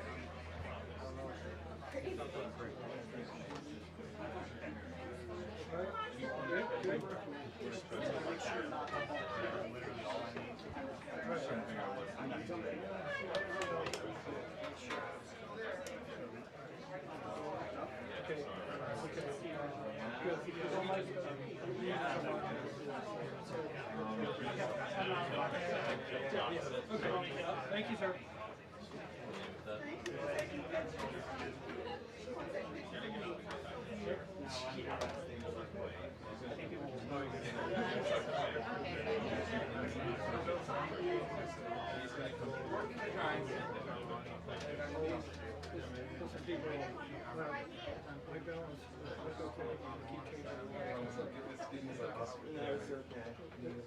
Thank you, sir.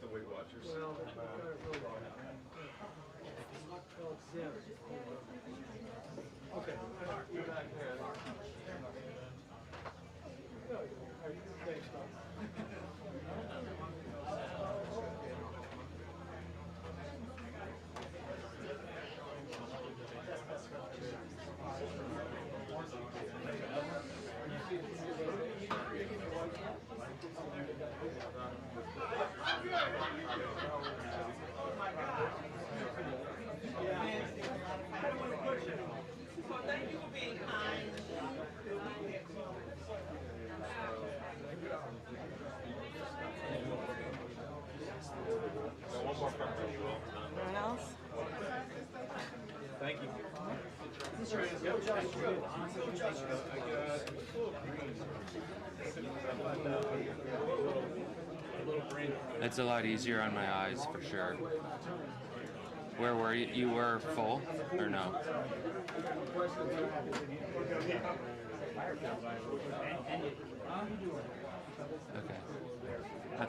The Weight Watchers. Okay. You're back there. Thanks, Tom. Thank you for being kind. Anyone else? Thank you. It's a lot easier on my eyes for sure. Where were you? You were full or no? Okay. I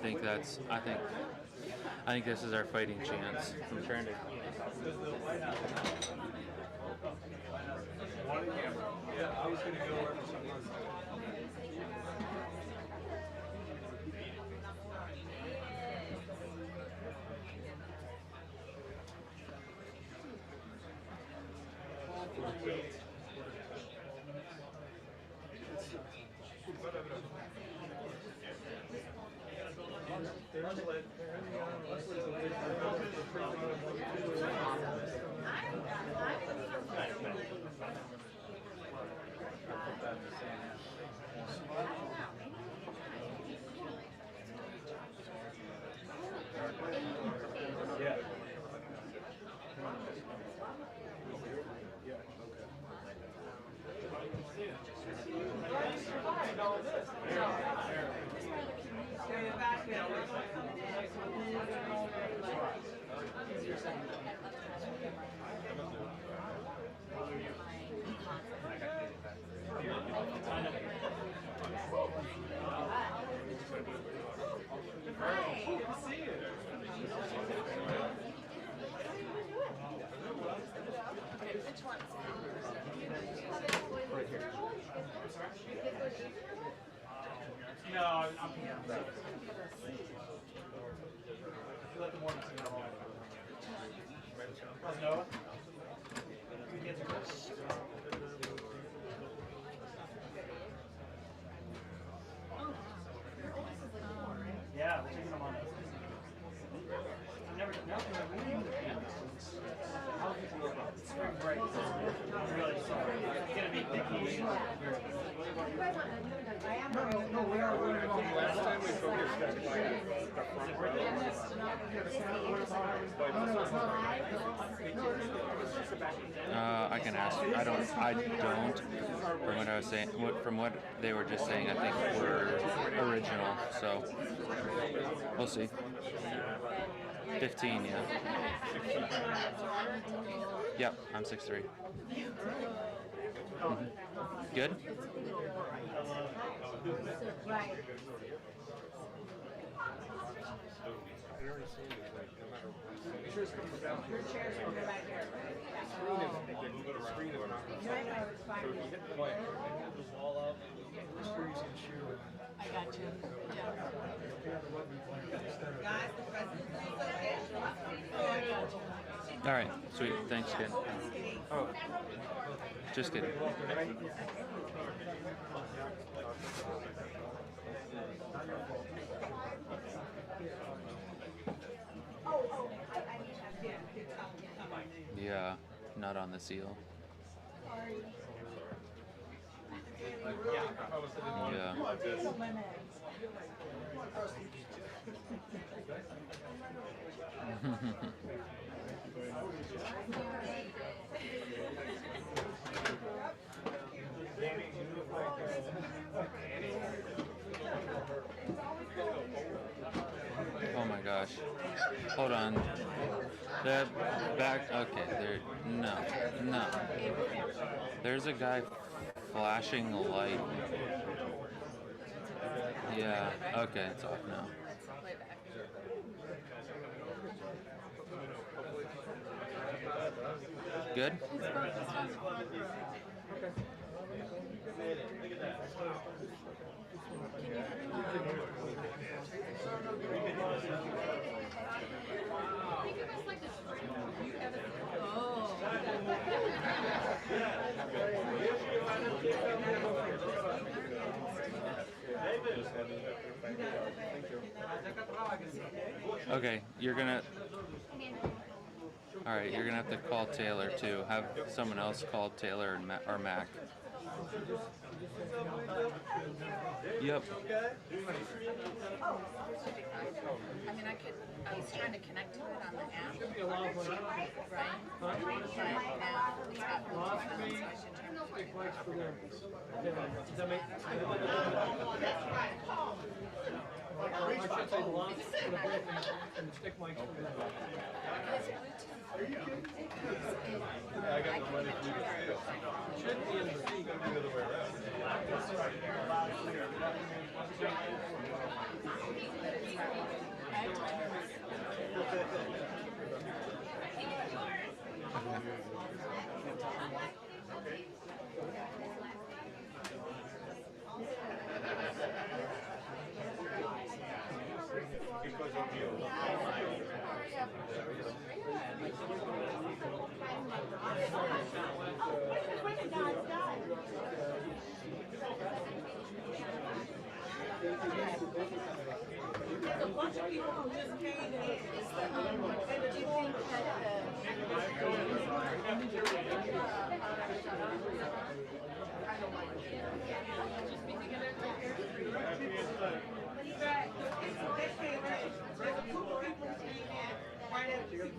think this is our fighting chance. I'm trying to. Yeah, I was going to go wherever someone. Yeah. No, I'm here. Let the morning see how long. How's Noah? Kids are good. Yeah, we're taking them on. I've never done that. Spring break. I'm really sorry. It's going to be picky. No, we are worried about Last time we focused on the front row. I can ask. I don't. From what I was saying, from what they were just saying, I think we're original. So we'll see. 15, yeah. Yep, I'm 6'3". Good. I got you. All right, sweet. Thanks, kid. Oh, just kidding. Yeah, not on the seal. Yeah. Oh my gosh. Hold on. That back. Okay, there. No. No. There's a guy flashing a light. Yeah. Okay, it's off now. Good? Okay, you're gonna... Alright, you're gonna have to call Taylor too. Have someone else call Taylor or Mac. Yep. I mean, I was trying to connect to it on the app, right? But now it's got Bluetooth on, so I should turn I got the money for you to steal. Shouldn't be in the sea, gonna be the other way around. Because of you. There's a bunch of people who just came in. And do you think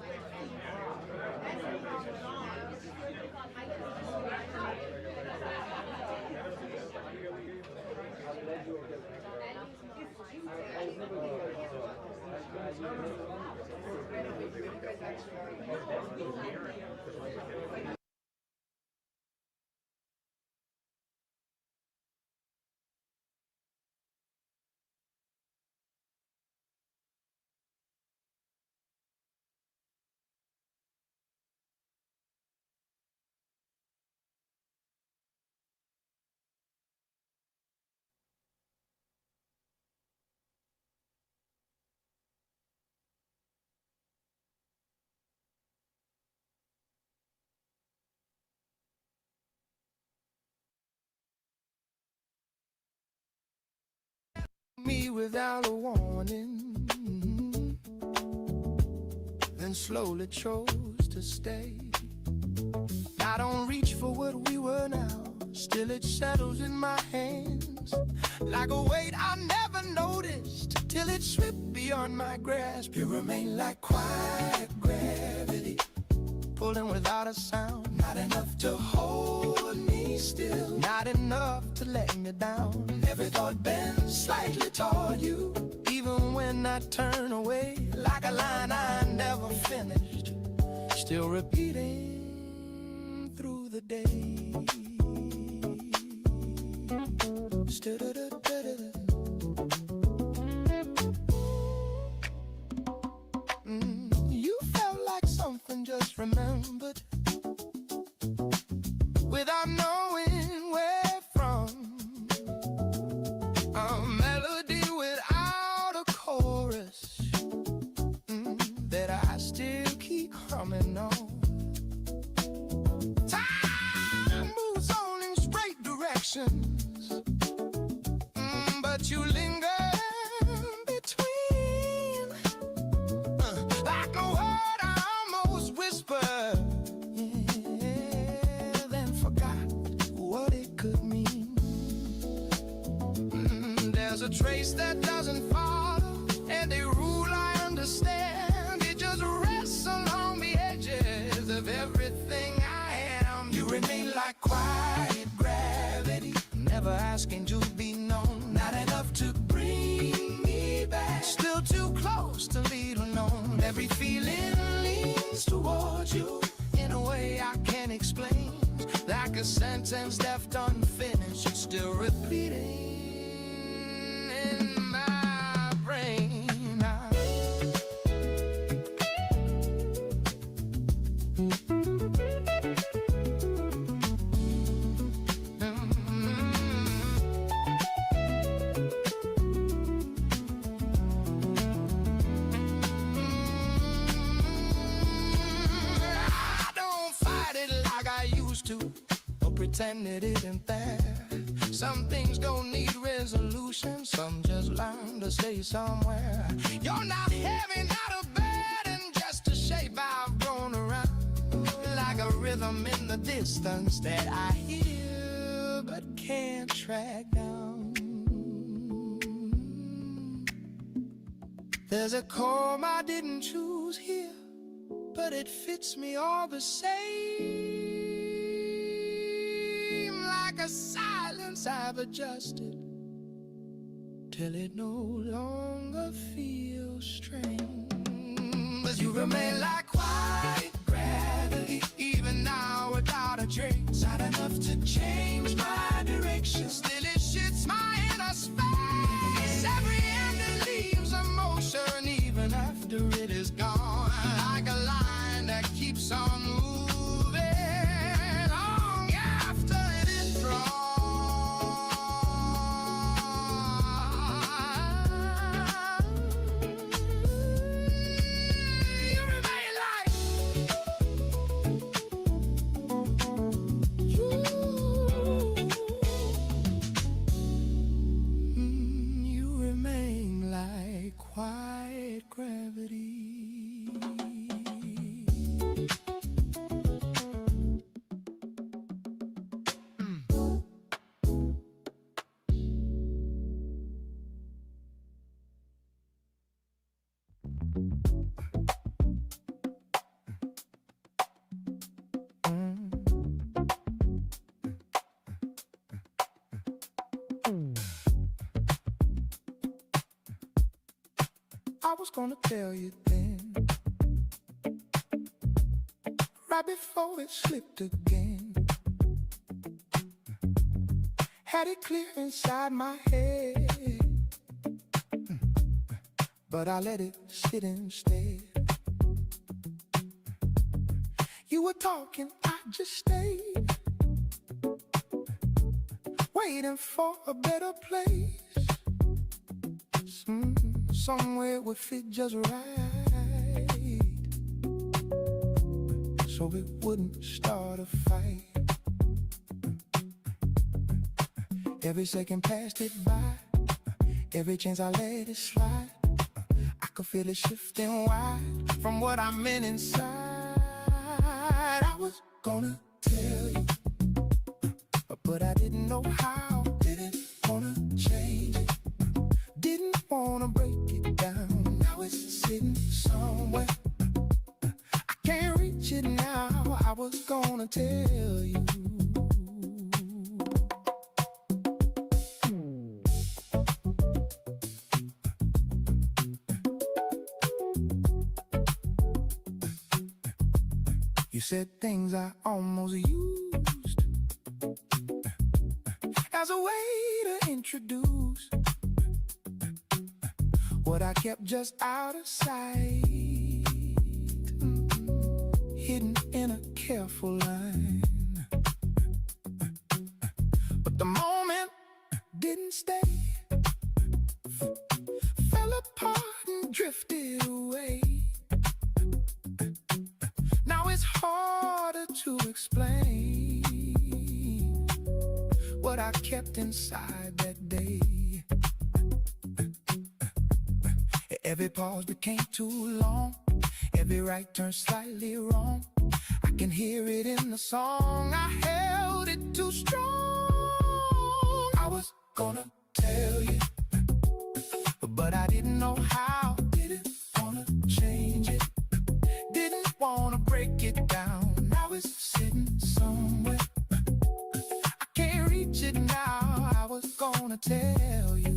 me without a warning, then slowly chose to stay. I don't reach for what we were now, still it settles in my hand. hands, like a weight I never noticed till it slipped beyond my grasp. You remain like quiet gravity, pulling without a sound. Not enough to hold me still, not enough to let me down. Every thought bends slightly toward you, even when I turn away, like a line I never finished, still repeating through the day. You felt like something just remembered, without knowing where from. A melody without a chorus, that I still keep humming on. Time moves on in straight directions, but you linger between, like a word I almost whispered, then forgot what it could mean. There's a trace that doesn't follow, and a rule I understand. It just rests along the edges of everything I am. You remain like quiet gravity, never asking to be known. Not enough to bring me back, still too close to leave alone. Every feeling leans towards you in a way I can't explain, like a sentence left unfinished, still repeating in my brain. Or pretend it isn't there. Some things don't need resolution, some just learn to stay somewhere. You're not heavy, not a burden, just a shape I've grown around, like a rhythm in the distance that I hear but can't track down. There's a chord I didn't choose here, but it fits me all the same. Like a silence I've adjusted, till it no longer feels strange. But you remain like quiet gravity, even now without a trace. Not enough to change my direction, still it shits my inner space. Every ending leaves emotion, even after it is gone. Like a line that keeps on moving long after it is drawn. You remain like you remain like quiet gravity. I was gonna tell you then, right before it slipped again. Had it clear inside my head, but I let it sit instead. You were talking, I just stayed, waiting for a better place. Somewhere would fit just right, so it wouldn't start a fight. Every second passed it by, every chance I let it slide. I could feel it shifting wide from what I meant inside. I was gonna tell you, but I didn't know how. Didn't gonna change it. Didn't wanna break it down. Now it's sitting somewhere. I can't reach it now. I was gonna tell you. You said things I almost used as a way to introduce what I kept just out of sight, hidden in a careful line. But the moment didn't stay, fell apart and drifted away. Now it's harder to explain what I kept inside that day. Every pause became too long. Every right turn slightly wrong. I can hear it in the song. I held it too strong. I was gonna tell you, but I didn't know how. Didn't wanna change it. Didn't wanna break it down. Now it's sitting somewhere. I can't reach it now. I was gonna tell you.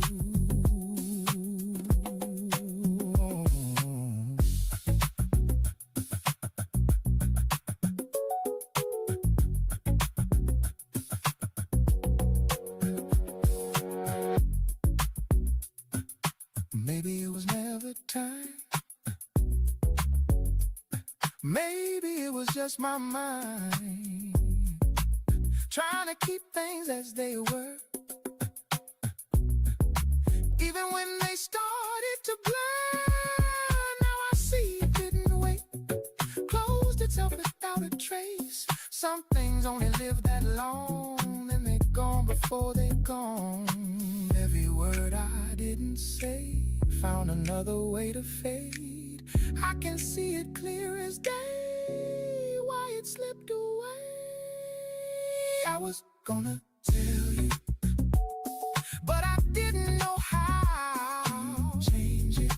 Maybe it was never time. Maybe it was just my mind trying to keep things as they were. Even when they started to blur, now I see it didn't wait. Closed itself without a trace. Some things only live that long, and they're gone before they're gone. Every word I didn't say found another way to fade. I can see it clear as day, why it slipped away. I was gonna tell you, but I didn't know how. Change it,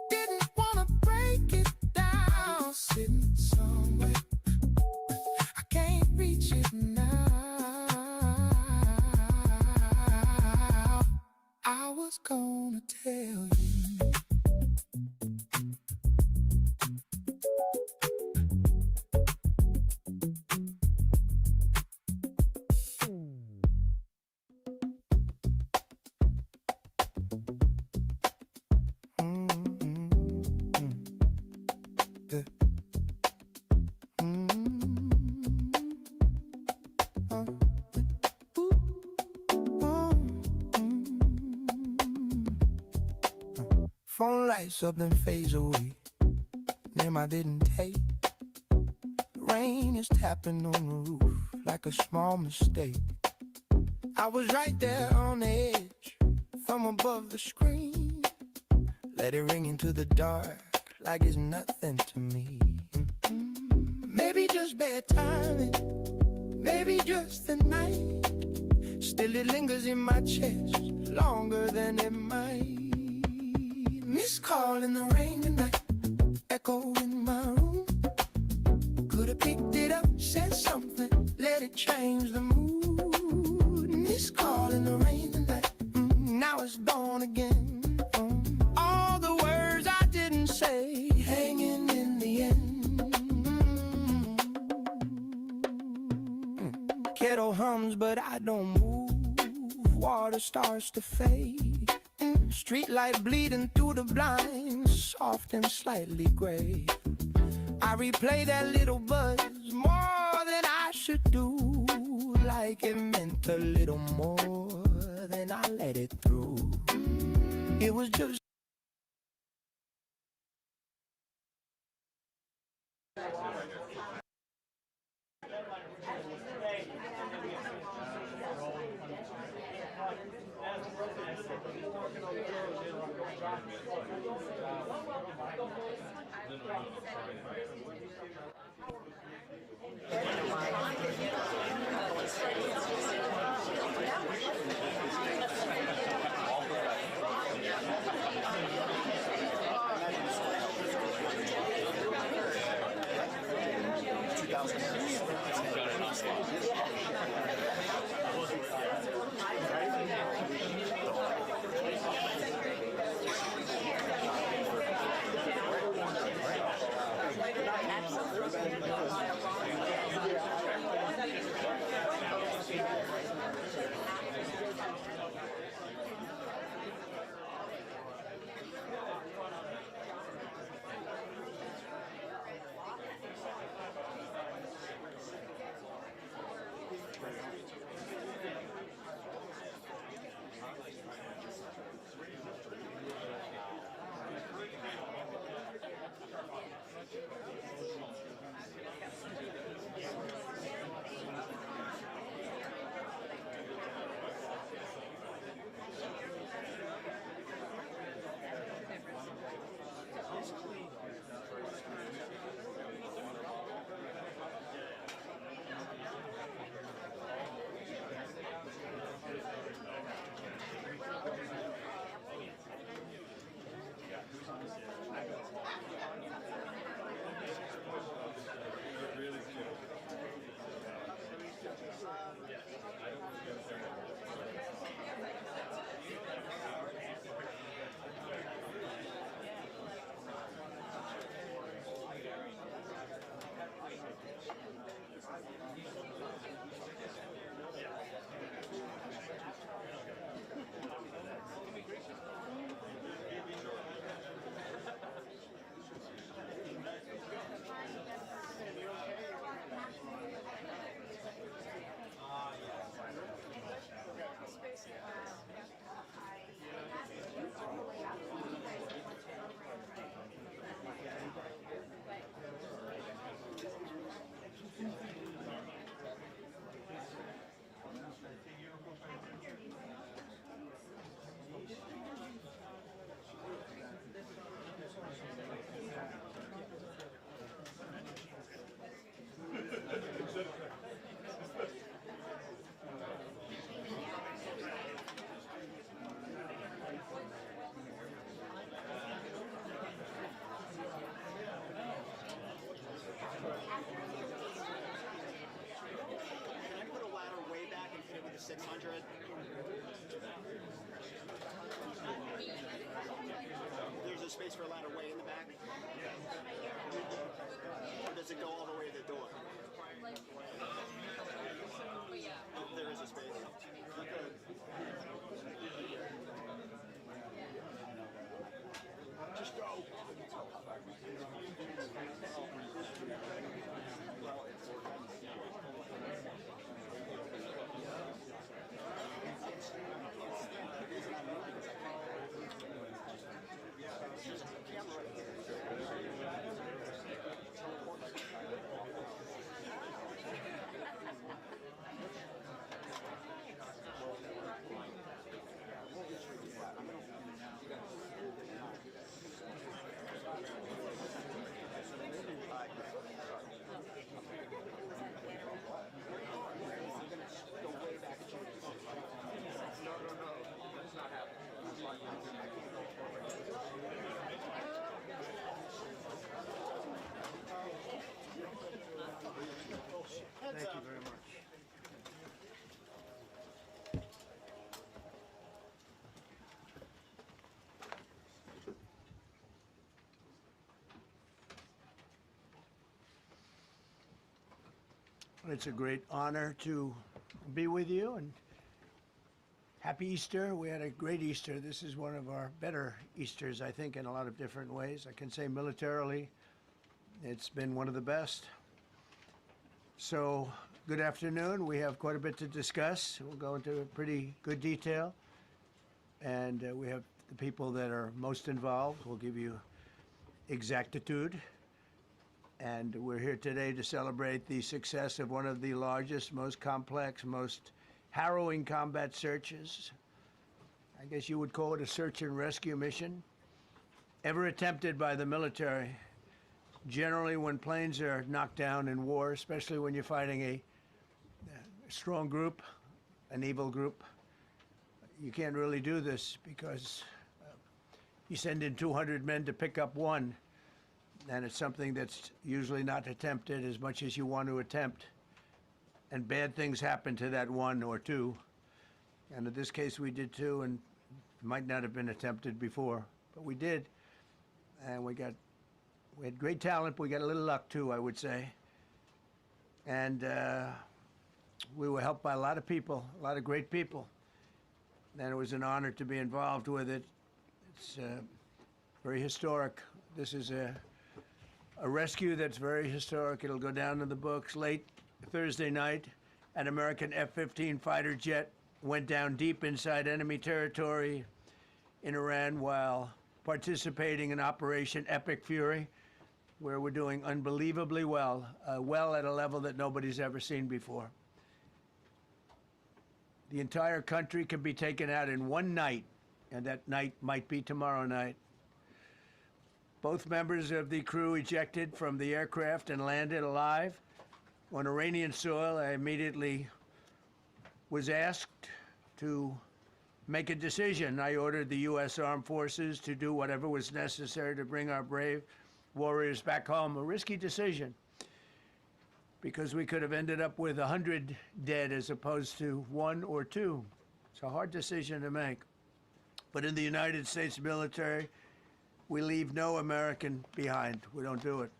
didn't wanna break it down. Sitting somewhere, I can't reach it now. I was gonna tell you. Phone lights up then fades away. Name I didn't take. Rain is tapping on the roof like a small mistake. I was right there on the edge, from above the screen. Let it ring into the dark like it's nothing to me. Maybe just bad timing, maybe just the night. Still it lingers in my chest longer than it might. Missed call in the rain tonight, echo in my room. Could've picked it up, said something, let it change the mood. Missed call in the rain tonight, now it's gone again. All the words I didn't say, hanging in the end. Kettle hums but I don't move. Water starts to fade. Street light bleeding through the blinds, soft and slightly gray. I replay that little buzz more than I should do, like it meant a little more than I let it through. It was just There's a space for a ladder way in the back? Or does it go all the way to the door? Oh, there is a space. Just go. Thank you very much. It's a great honor to be with you, and happy Easter. We had a great Easter. This is one of our better Easters, I think, in a lot of different ways. I can say militarily, it's been one of the best. So, good afternoon. We have quite a bit to discuss. We'll go into pretty good detail. And we have the people that are most involved. We'll give you exactitude. And we're here today to celebrate the success of one of the largest, most complex, most harrowing combat searches. I guess you would call it a search and rescue mission ever attempted by the military. Generally, when planes are knocked down in war, especially when you're fighting a strong group, an evil group, you can't really do this because you send in 200 men to pick up one. and it's something that's usually not attempted as much as you want to attempt. And bad things happen to that one or two. And in this case, we did two, and it might not have been attempted before, but we did. And we had great talent, but we got a little luck too, I would say. And we were helped by a lot of people, a lot of great people. And it was an honor to be involved with it. It's very historic. This is a rescue that's very historic. It'll go down in the books. Late Thursday night, an American F-15 fighter jet went down deep inside enemy territory in Iran while participating in Operation Epic Fury, where we're doing unbelievably well, well at a level that nobody's ever seen before. The entire country can be taken out in one night, and that night might be tomorrow night. Both members of the crew ejected from the aircraft and landed alive. On Iranian soil, I immediately was asked to make a decision. I ordered the U.S. Armed Forces to do whatever was necessary to bring our brave warriors back home. A risky decision, because we could have ended up with 100 dead as opposed to 1 or 2. It's a hard decision to make. But in the United States military, we leave no American behind. We don't do it.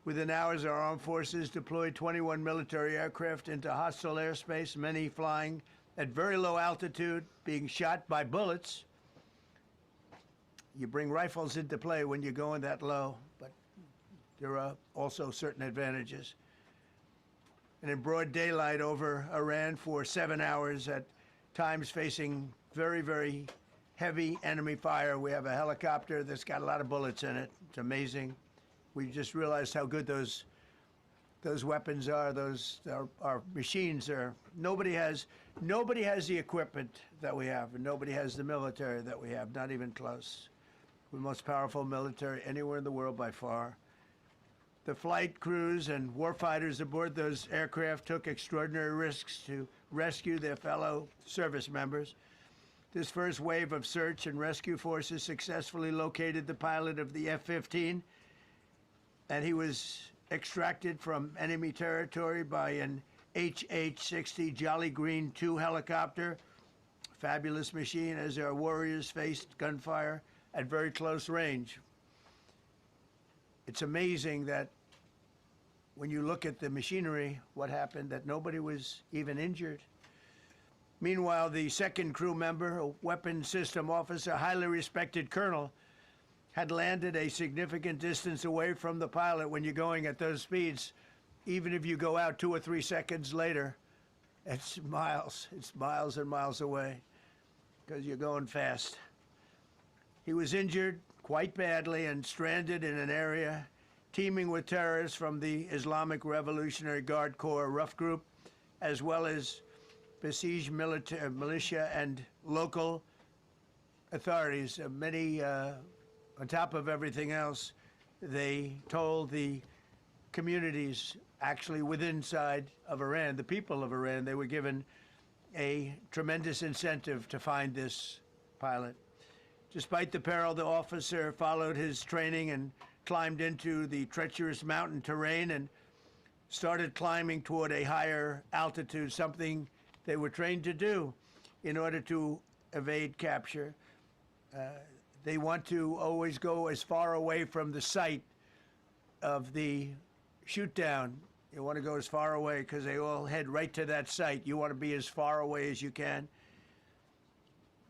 Within hours, our armed forces deployed 21 military aircraft into hostile airspace, many flying at very low altitude, being shot by bullets. You bring rifles into play when you're going that low, but there are also certain advantages. And in broad daylight over Iran for 7 hours, at times facing very, very heavy enemy fire. We have a helicopter that's got a lot of bullets in it. It's amazing. We just realized how good those weapons are. Our machines are. Nobody has the equipment that we have, and nobody has the military that we have. Not even close. We're the most powerful military anywhere in the world by far. The flight crews and warfighters aboard those aircraft took extraordinary risks to rescue their fellow service members. This first wave of search and rescue forces successfully located the pilot of the F-15, and he was extracted from enemy territory by an HH-60 Jolly Green II helicopter. Fabulous machine as our warriors faced gunfire at very close range. It's amazing that when you look at the machinery, what happened, that nobody was even injured. Meanwhile, the second crew member, a weapons system officer, highly respected colonel, had landed a significant distance away from the pilot. When you're going at those speeds, even if you go out 2 or 3 seconds later, it's miles and miles away, because you're going fast. He was injured quite badly and stranded in an area teeming with terrorists from the Islamic Revolutionary Guard Corps rough group, as well as besieged militia and local authorities. Many, on top of everything else, they told the communities actually within inside of Iran, the people of Iran, they were given a tremendous incentive to find this pilot. Despite the peril, the officer followed his training and climbed into the treacherous mountain terrain and started climbing toward a higher altitude, something they were trained to do in order to evade capture. They want to always go as far away from the site of the shoot down. You want to go as far away because they all head right to that site. You want to be as far away as you can.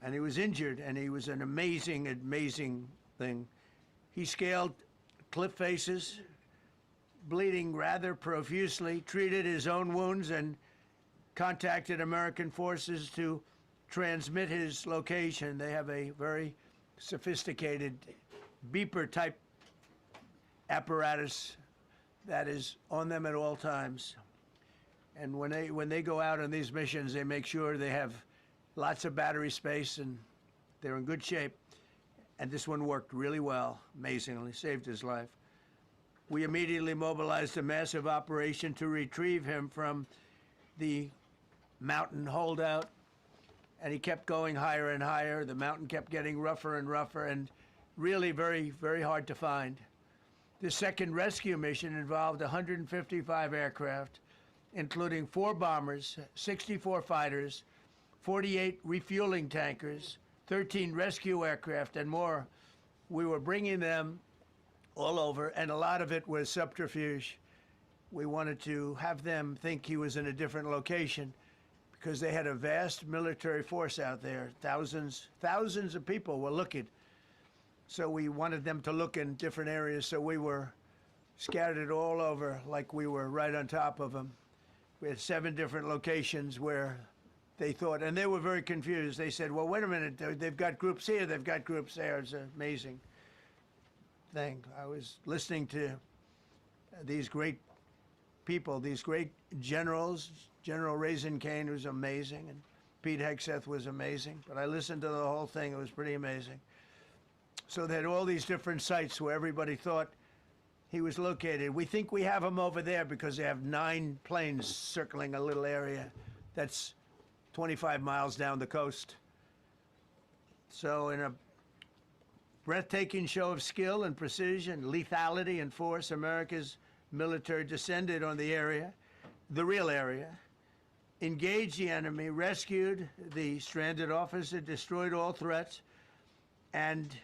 And he was injured, and he was an amazing, amazing thing. He scaled cliff faces, bleeding rather profusely, treated his own wounds, and contacted American forces to transmit his location. They have a very sophisticated beeper-type apparatus that is on them at all times. And when they go out on these missions, they make sure they have lots of battery space, and they're in good shape. And this one worked really well, amazingly, saved his life. We immediately mobilized a massive operation to retrieve him from the mountain holdout, and he kept going higher and higher. The mountain kept getting rougher and rougher, and really very, very hard to find. The second rescue mission involved 155 aircraft, including 4 bombers, 64 fighters, 48 refueling tankers, 13 rescue aircraft, and more. We were bringing them all over, and a lot of it was subterfuge. We wanted to have them think he was in a different location because they had a vast military force out there. Thousands of people were looking. So we wanted them to look in different areas, so we were scattered all over like we were right on top of them. We had 7 different locations where they thought, and they were very confused. They said, well, wait a minute, they've got groups here, they've got groups there. It's an amazing thing. I was listening to these great people, these great generals. General Raisin Kane was amazing, and Pete Hegseth was amazing. But I listened to the whole thing. It was pretty amazing. So they had all these different sites where everybody thought he was located. We think we have him over there because they have 9 planes circling a little area that's 25 miles down the coast. So in a breathtaking show of skill and precision, lethality and force, America's military descended on the area, the real area, engaged the enemy, rescued the stranded officer, destroyed all threats, and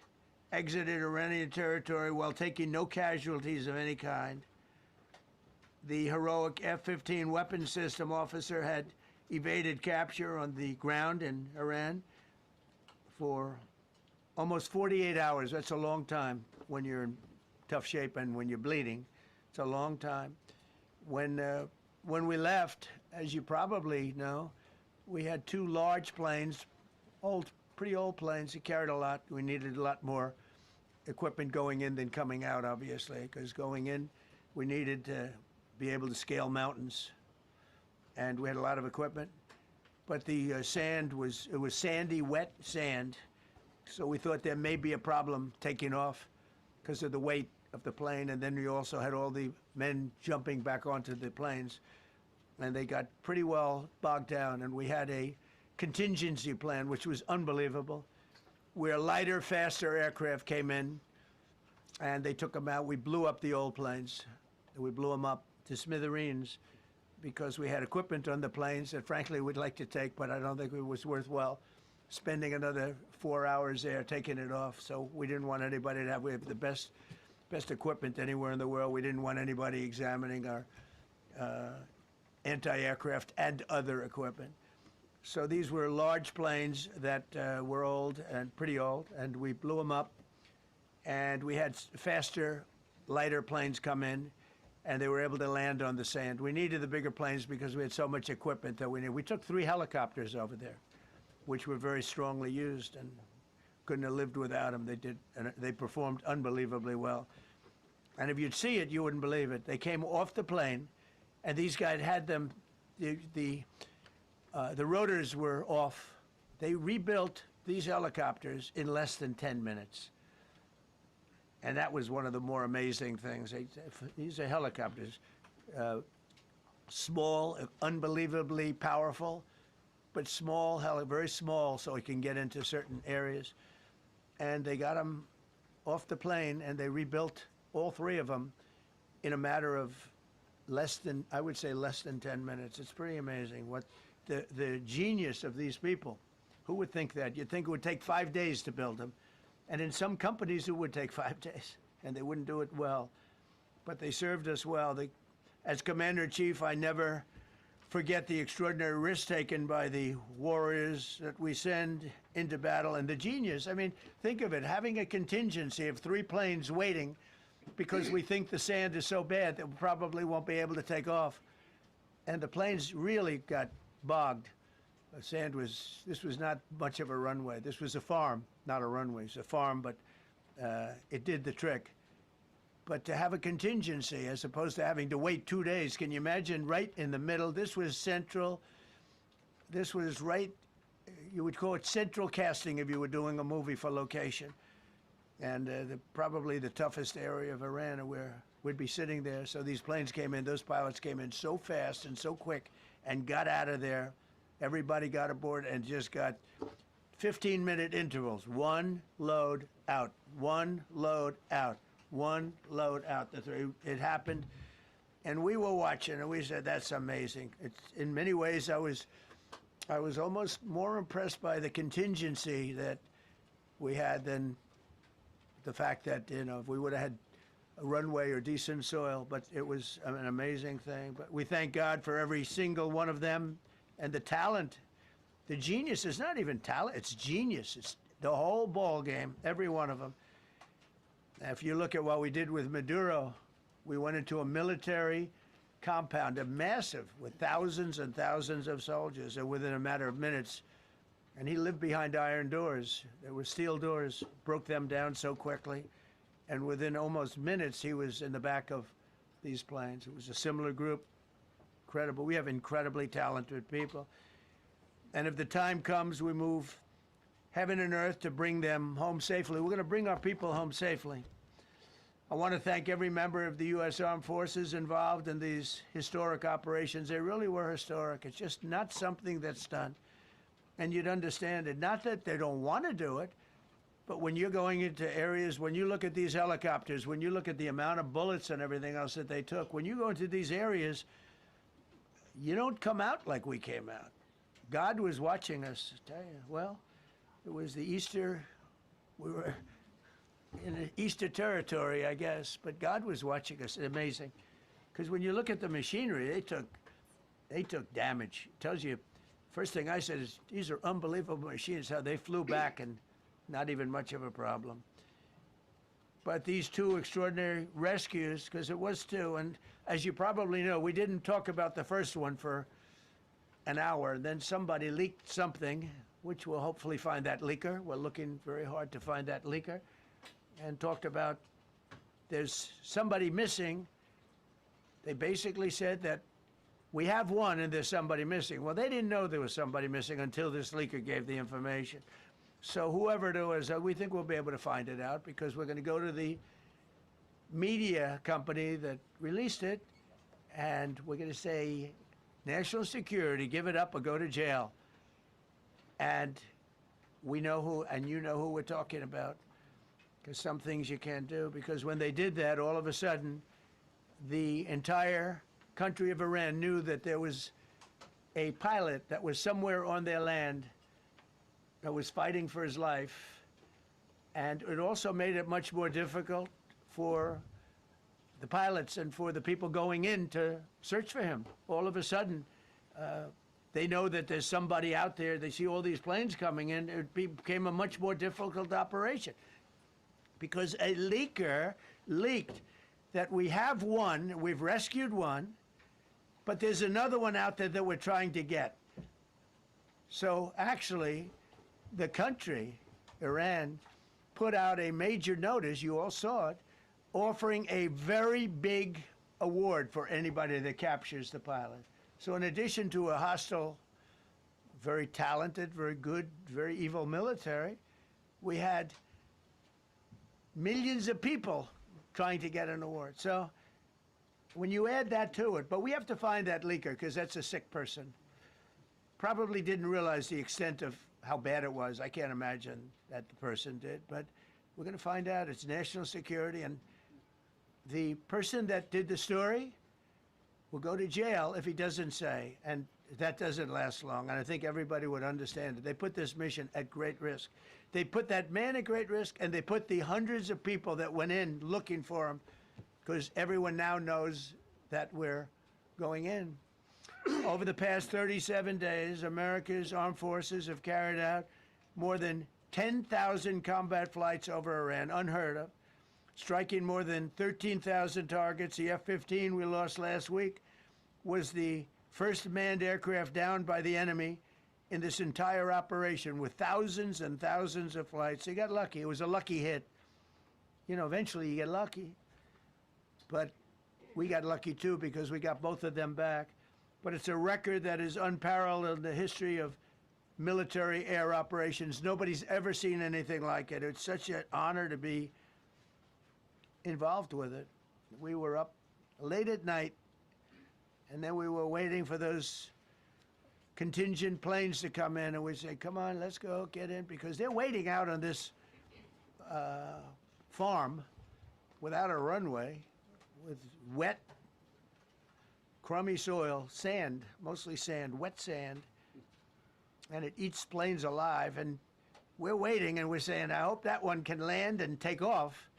exited Iranian territory while taking no casualties of any kind. The heroic F-15 weapon system officer had evaded capture on the ground in Iran for almost 48 hours. That's a long time when you're in tough shape and when you're bleeding. It's a long time. When we left, as you probably know, we had 2 large planes, pretty old planes that carried a lot. We needed a lot more equipment going in than coming out, obviously, because going in, we needed to be able to scale mountains, and we had a lot of equipment. But the sand was sandy, wet sand, so we thought there may be a problem taking off because of the weight of the plane, and then we also had all the men jumping back onto the planes, and they got pretty well bogged down, and we had a contingency plan, which was unbelievable, where lighter, faster aircraft came in, and they took them out. We blew up the old planes. We blew them up to smithereens because we had equipment on the planes that, frankly, we'd like to take, but I don't think it was worthwhile spending another 4 hours there taking it off. So we didn't want anybody to have, we have the best equipment anywhere in the world. We didn't want anybody examining our anti-aircraft and other equipment. So these were large planes that were old and pretty old, and we blew them up. And we had faster, lighter planes come in, and they were able to land on the sand. We needed the bigger planes because we had so much equipment that we needed. We took 3 helicopters over there, which were very strongly used, and couldn't have lived without them. They performed unbelievably well. And if you'd see it, you wouldn't believe it. They came off the plane, and these guys had them, the rotors were off. They rebuilt these helicopters in less than 10 minutes. And that was one of the more amazing things. These are helicopters, small, unbelievably powerful, but small, very small, so it can get into certain areas. And they got them off the plane, and they rebuilt all 3 of them in a matter of less than 10 minutes. It's pretty amazing what the genius of these people. Who would think that? You'd think it would take 5 days to build them. And in some companies, it would take 5 days, and they wouldn't do it well. But they served us well. As Commander-in-Chief, I never forget the extraordinary risk taken by the warriors that we send into battle, and the genius. I mean, think of it, having a contingency of 3 planes waiting because we think the sand is so bad that we probably won't be able to take off. And the planes really got bogged. This was not much of a runway. This was a farm, not a runway. It's a farm, but it did the trick. But to have a contingency as opposed to having to wait 2 days, can you imagine right in the middle? This was central. This was right, you would call it central casting if you were doing a movie for location. And probably the toughest area of Iran where we'd be sitting there. So these planes came in, those pilots came in so fast and so quick and got out of there. Everybody got aboard and just got 15-minute intervals. 1 load out, 1 load out, one load out the three. It happened, and we were watching, and we said, "That's amazing." It's in many ways, I was almost more impressed by the contingency that we had than the fact that if we would have had a runway or decent soil. But it was an amazing thing. But we thank God for every single one of them, and the talent, the genius is not even talent; it's genius. It's the whole ball game, every one of them. If you look at what we did with Maduro, we went into a military compound, a massive, with thousands and thousands of soldiers, and within a matter of minutes, and he lived behind iron doors. There were steel doors, broke them down so quickly, and within almost minutes, he was in the back of these planes. It was a similar group, incredible. We have incredibly talented people, and if the time comes, we move heaven and earth to bring them home safely. We're going to bring our people home safely. I want to thank every member of the U.S. Armed Forces involved in these historic operations. They really were historic. It's just not something that's done. And you'd understand it. Not that they don't want to do it, but when you're going into areas, when you look at these helicopters, when you look at the amount of bullets and everything else that they took, when you go into these areas, you don't come out like we came out. God was watching us, I tell you. Well, it was the Easter, we were in the Easter territory, I guess, but God was watching us. Amazing. Because when you look at the machinery, they took damage. It tells you, first thing I said is, these are unbelievable machines, how they flew back and not even much of a problem. But these two extraordinary rescues, because it was two, and as you probably know, we didn't talk about the first one for an hour, and then somebody leaked something, which we'll hopefully find that leaker. We're looking very hard to find that leaker. And talked about there's somebody missing. They basically said that we have one and there's somebody missing. Well, they didn't know there was somebody missing until this leaker gave the information. So whoever it was, we think we'll be able to find it out because we're going to go to the media company that released it, and we're going to say, national security, give it up or go to jail. And we know who, and you know who we're talking about, because some things you can't do. Because when they did that, all of a sudden, the entire country of Iran knew that there was a pilot that was somewhere on their land that was fighting for his life. And it also made it much more difficult for the pilots and for the people going in to search for him. All of a sudden, they know that there's somebody out there. They see all these planes coming in. It became a much more difficult operation because a leaker leaked that we have one, we've rescued one, but there's another one out there that we're trying to get. So actually, the country, Iran, put out a major notice, you all saw it, offering a very big award for anybody that captures the pilot. So in addition to a hostile, very talented, very good, very evil military, we had millions of people trying to get an award. So when you add that to it, but we have to find that leaker because that's a sick person. Probably didn't realize the extent of how bad it was. I can't imagine that the person did, but we're going to find out. It's national security, and the person that did the story will go to jail if he doesn't say, and that doesn't last long, and I think everybody would understand it. They put this mission at great risk. They put that man at great risk, and they put the hundreds of people that went in looking for him, because everyone now knows that we're going in. Over the past 37 days, America's armed forces have carried out more than 10,000 combat flights over Iran, unheard of, striking more than 13,000 targets. The F-15 we lost last week was the first manned aircraft downed by the enemy in this entire operation with thousands and thousands of flights. They got lucky. It was a lucky hit. You know, eventually you get lucky. But we got lucky too because we got both of them back. But it's a record that is unparalleled in the history of military air operations. Nobody's ever seen anything like it. It's such an honor to be involved with it. We were up late at night, and then we were waiting for those contingent planes to come in, and we say, come on, let's go, get in, because they're waiting out on this farm without a runway, with wet, crummy soil, sand, mostly sand, wet sand, and it eats planes alive. And we're waiting and we're saying, I hope that one can land and take off.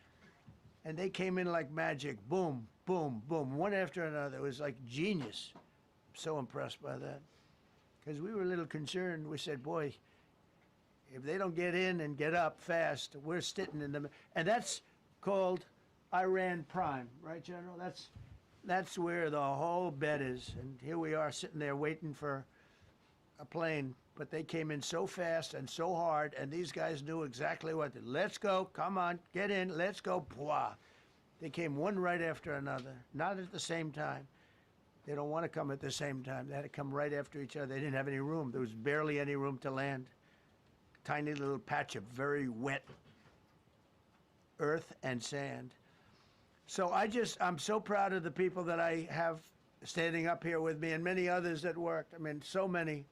And they came in like magic, boom, boom, boom, one after another. It was like genius. So impressed by that. Because we were a little concerned. We said, boy, if they don't get in and get up fast, we're sitting in them. And that's called Iran Prime, right, General? That's where the whole bet is. And here we are sitting there waiting for a plane. But they came in so fast and so hard, and these guys knew exactly what to do. Let's go, come on, get in, let's go, blah. They came one right after another, not at the same time. They don't want to come at the same time. They had to come right after each other. They didn't have any room. There was barely any room to land. Tiny little patch of very wet earth and sand. So I'm so proud of the people that I have standing up here with me and many others that worked. I mean, so many.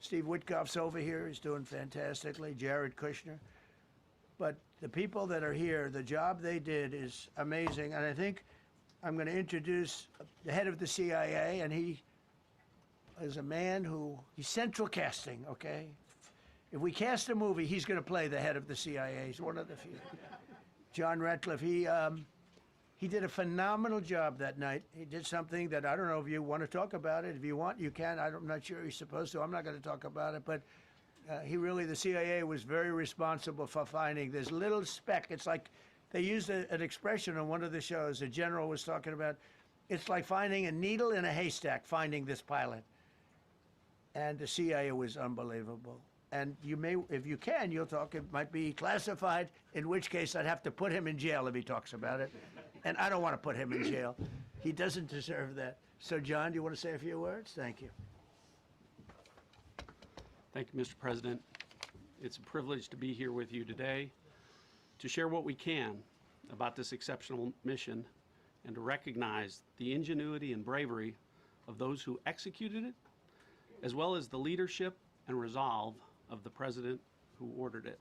Steve Witkoff's over here. He's doing fantastically. Jared Kushner. But the people that are here, the job they did is amazing. And I think I'm going to introduce the head of the CIA, and he is a man who, he's central casting, okay? If we cast a movie, he's going to play the head of the CIA. He's one of the few. John Ratcliffe, he did a phenomenal job that night. He did something that I don't know if you want to talk about it. If you want, you can. I'm not sure he's supposed to. I'm not going to talk about it. But the CIA was very responsible for finding this little speck. It's like they used an expression on one of the shows. A general was talking about, it's like finding a needle in a haystack, finding this pilot. And the CIA was unbelievable. And you may, if you can, you'll talk. It might be classified, in which case I'd have to put him in jail if he talks about it. And I don't want to put him in jail. He doesn't deserve that. So, John, do you want to say a few words? Thank you. Thank you, Mr. President. It's a privilege to be here with you today to share what we can about this exceptional mission and to recognize the ingenuity and bravery of those who executed it, as well as the leadership and resolve of the President who ordered it.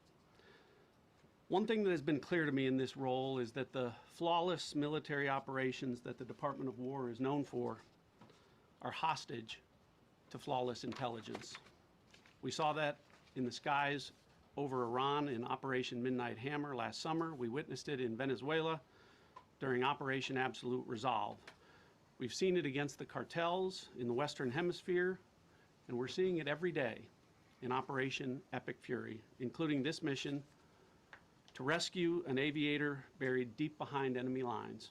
One thing that has been clear to me in this role is that the flawless military operations that the Department of War is known for are hostage to flawless intelligence. We saw that in the skies over Iran in Operation Midnight Hammer last summer. We witnessed it in Venezuela during Operation Absolute Resolve. We've seen it against the cartels in the Western Hemisphere, and we're seeing it every day in Operation Epic Fury, including this mission to rescue an aviator buried deep behind enemy lines.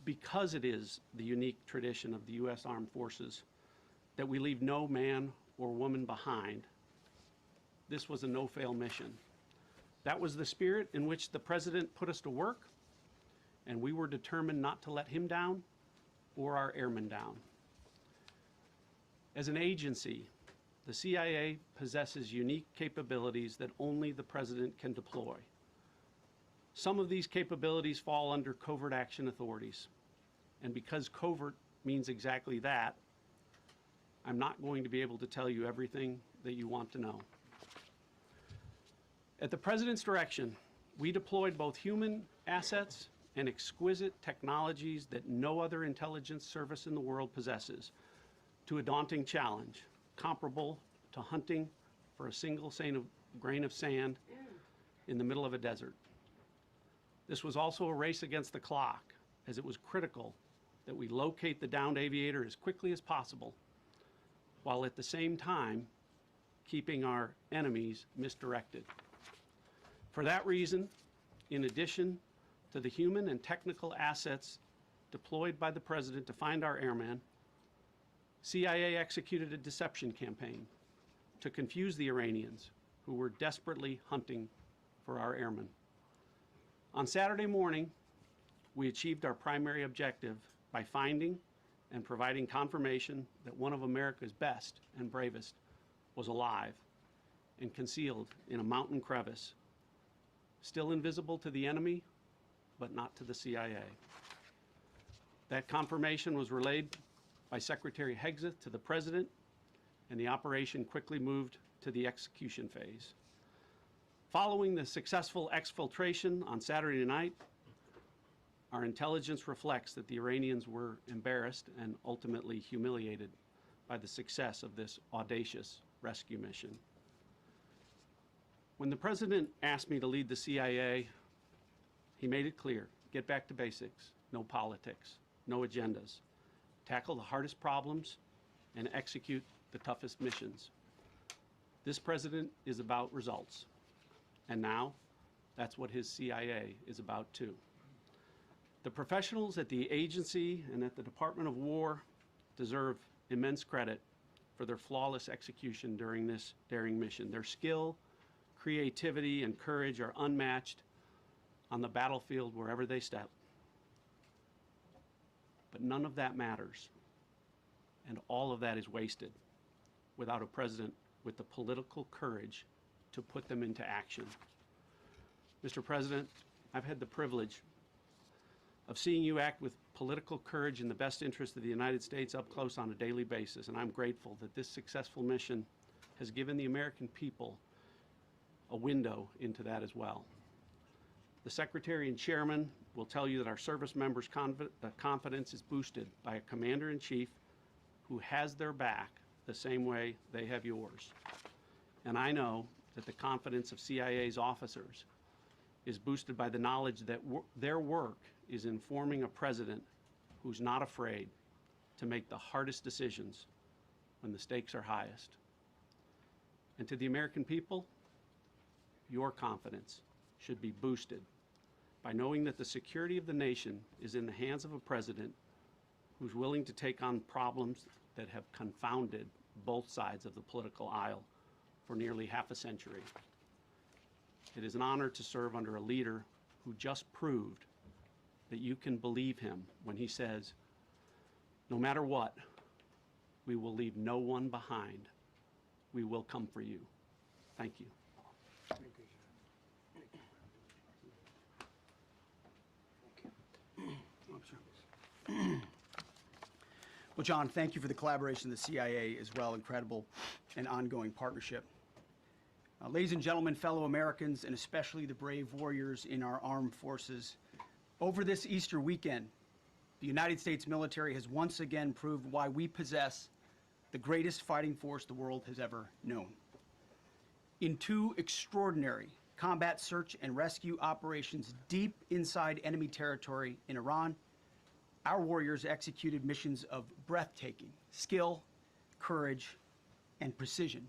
Because it is the unique tradition of the U.S. Armed Forces that we leave no man or woman behind, this was a no-fail mission. That was the spirit in which the President put us to work, and we were determined not to let him down or our airmen down. As an agency, the CIA possesses unique capabilities that only the President can deploy. Some of these capabilities fall under covert action authorities. And because covert means exactly that, I'm not going to be able to tell you everything that you want to know. At the President's direction, we deployed both human assets and exquisite technologies that no other intelligence service in the world possesses to a daunting challenge, comparable to hunting for a single grain of sand in the middle of a desert. This was also a race against the clock, as it was critical that we locate the downed aviator as quickly as possible, while at the same time keeping our enemies misdirected. For that reason, in addition to the human and technical assets deployed by the President to find our airmen, CIA executed a deception campaign to confuse the Iranians who were desperately hunting for our airmen. On Saturday morning, we achieved our primary objective by finding and providing confirmation that one of America's best and bravest was alive and concealed in a mountain crevice, still invisible to the enemy, but not to the CIA. That confirmation was relayed by Secretary Hegseth to the President, and the operation quickly moved to the execution phase. Following the successful exfiltration on Saturday night, Our intelligence reflects that the Iranians were embarrassed and ultimately humiliated by the success of this audacious rescue mission. When the president asked me to lead the CIA, he made it clear: get back to basics, no politics, no agendas, tackle the hardest problems, and execute the toughest missions. This president is about results, and now that's what his CIA is about too. The professionals at the agency and at the Department of War deserve immense credit for their flawless execution during this daring mission. Their skill, creativity, and courage are unmatched on the battlefield wherever they step. But none of that matters, and all of that is wasted without a president with the political courage to put them into action. Mr. President, I've had the privilege of seeing you act with political courage in the best interest of the United States up close on a daily basis, and I'm grateful that this successful mission has given the American people a window into that as well. The Secretary and Chairman will tell you that our service members' confidence is boosted by a Commander-in-Chief who has their back the same way they have yours. And I know that the confidence of CIA's officers is boosted by the knowledge that their work is informing a president who's not afraid to make the hardest decisions when the stakes are highest. And to the American people, your confidence should be boosted by knowing that the security of the nation is in the hands of a president who's willing to take on problems that have confounded both sides of the political aisle for nearly half a century. It is an honor to serve under a leader who just proved that you can believe him when he says, no matter what, we will leave no one behind. We will come for you. Thank you. Well, John, thank you for the collaboration with the CIA as well. Incredible and ongoing partnership. Ladies and gentlemen, fellow Americans, and especially the brave warriors in our armed forces, over this Easter weekend, the United States military has once again proved why we possess the greatest fighting force the world has ever known. In two extraordinary combat search and rescue operations deep inside enemy territory in Iran, our warriors executed missions of breathtaking skill, courage, and precision.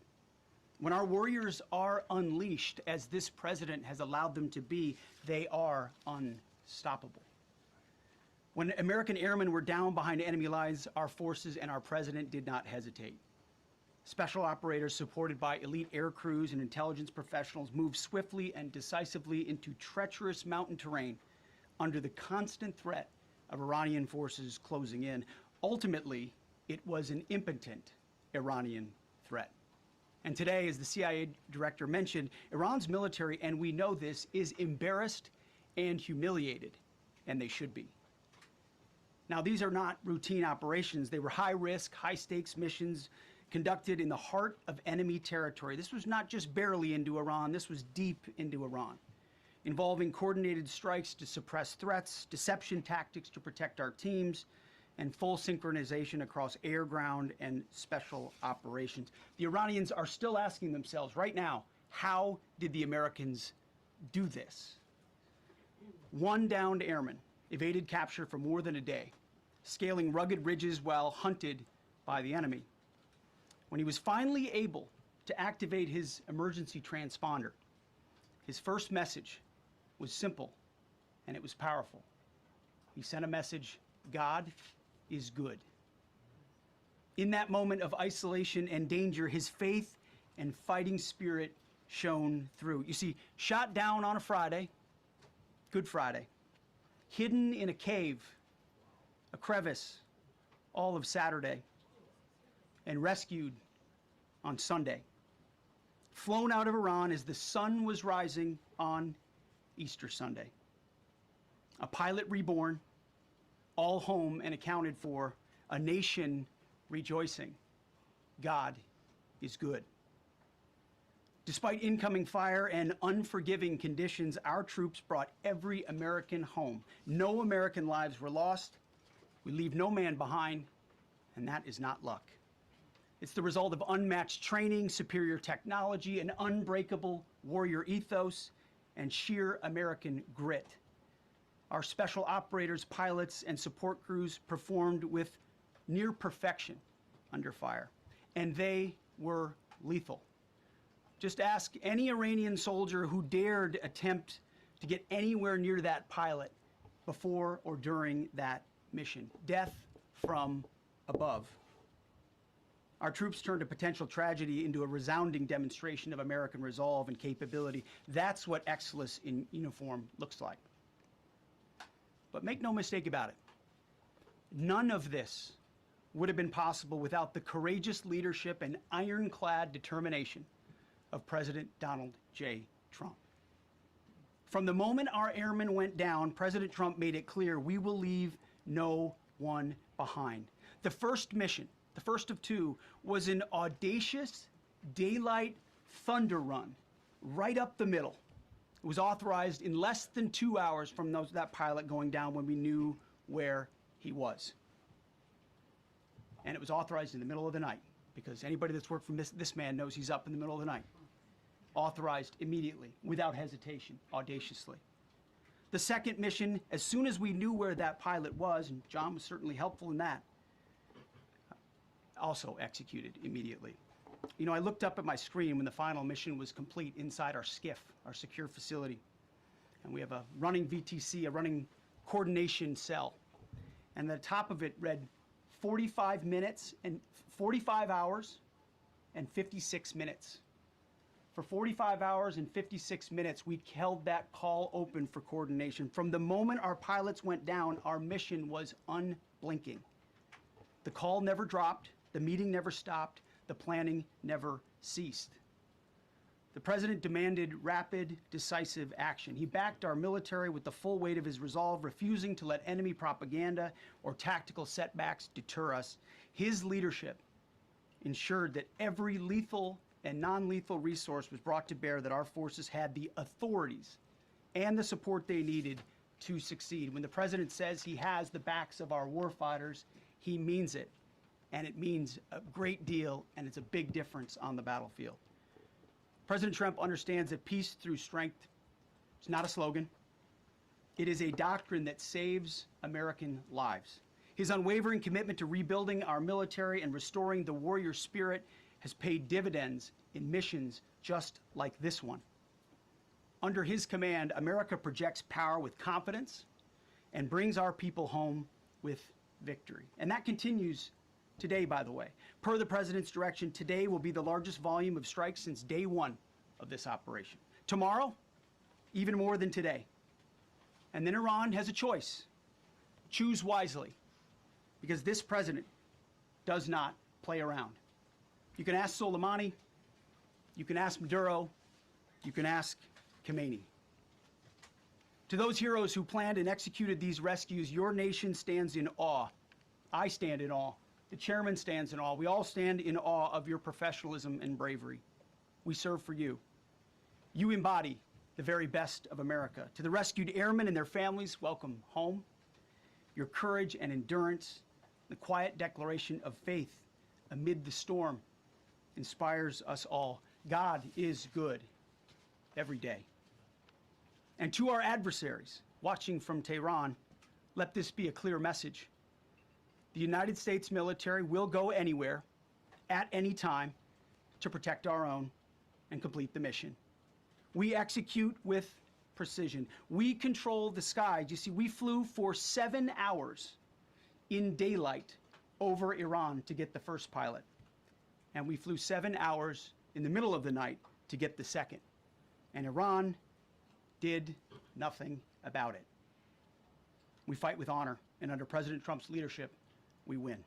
When our warriors are unleashed, as this president has allowed them to be, they are unstoppable. When American airmen were down behind enemy lines, our forces and our president did not hesitate. Special operators supported by elite air crews and intelligence professionals moved swiftly and decisively into treacherous mountain terrain under the constant threat of Iranian forces closing in. Ultimately, it was an impotent Iranian threat. And today, as the CIA director mentioned, Iran's military, and we know this, is embarrassed and humiliated, and they should be. Now, these are not routine operations. They were high-risk, high-stakes missions conducted in the heart of enemy territory. This was not just barely into Iran, this was deep into Iran, involving coordinated strikes to suppress threats, deception tactics to protect our teams, and full synchronization across air, ground, and special operations. The Iranians are still asking themselves right now, how did the Americans do this? One downed airman evaded capture for more than a day, scaling rugged ridges while hunted by the enemy. When he was finally able to activate his emergency transponder, his first message was simple, and it was powerful. He sent a message: God is good. In that moment of isolation and danger, his faith and fighting spirit shone through. You see, shot down on a Friday, Good Friday, hidden in a cave, a crevice, all of Saturday, and rescued on Sunday. Flown out of Iran as the sun was rising on Easter Sunday. A pilot reborn, all home and accounted for, a nation rejoicing. God is good. Despite incoming fire and unforgiving conditions, our troops brought every American home. No American lives were lost. We leave no man behind, and that is not luck. It's the result of unmatched training, superior technology, an unbreakable warrior ethos, and sheer American grit. Our special operators, pilots, and support crews performed with near perfection under fire, and they were lethal. Just ask any Iranian soldier who dared attempt to get anywhere near that pilot before or during that mission. Death from above. Our troops turned a potential tragedy into a resounding demonstration of American resolve and capability. That's what excellence in uniform looks like. But make no mistake about it. None of this would have been possible without the courageous leadership and ironclad determination of President Donald J. Trump. From the moment our airmen went down, President Trump made it clear we will leave no one behind. The first mission, the first of two, was an audacious daylight thunder run right up the middle. It was authorized in less than 2 hours from that pilot going down when we knew where he was. And it was authorized in the middle of the night, because anybody that's worked for this man knows he's up in the middle of the night. Authorized immediately, without hesitation, audaciously. The second mission, as soon as we knew where that pilot was, and John was certainly helpful in that, also executed immediately. You know, I looked up at my screen when the final mission was complete inside our SCIF, our secure facility. And we have a running VTC, a running coordination cell. And the top of it read 45 hours and 56 minutes. For 45 hours and 56 minutes, we held that call open for coordination. From the moment our pilots went down, our mission was unblinking. The call never dropped, the meeting never stopped, the planning never ceased. The president demanded rapid, decisive action. He backed our military with the full weight of his resolve, refusing to let enemy propaganda or tactical setbacks deter us. His leadership ensured that every lethal and non-lethal resource was brought to bear, that our forces had the authorities and the support they needed to succeed. When the president says he has the backs of our warfighters, he means it. And it means a great deal, and it's a big difference on the battlefield. President Trump understands that peace through strength is not a slogan. It is a doctrine that saves American lives. His unwavering commitment to rebuilding our military and restoring the warrior spirit has paid dividends in missions just like this one. Under his command, America projects power with confidence and brings our people home with victory. And that continues today, by the way. Per the president's direction, today will be the largest volume of strikes since day one of this operation. Tomorrow, even more than today. And then Iran has a choice. Choose wisely, because this president does not play around. You can ask Soleimani, you can ask Maduro, you can ask Khomeini. To those heroes who planned and executed these rescues, your nation stands in awe. I stand in awe. The chairman stands in awe. We all stand in awe of your professionalism and bravery. We serve for you. You embody the very best of America. To the rescued airmen and their families, welcome home. Your courage and endurance, the quiet declaration of faith amid the storm, inspires us all. God is good every day. And to our adversaries watching from Tehran, let this be a clear message. The United States military will go anywhere, at any time, to protect our own and complete the mission. We execute with precision. We control the skies. You see, we flew for 7 hours in daylight over Iran to get the first pilot. And we flew 7 hours in the middle of the night to get the second. And Iran did nothing about it. We fight with honor, and under President Trump's leadership, we win.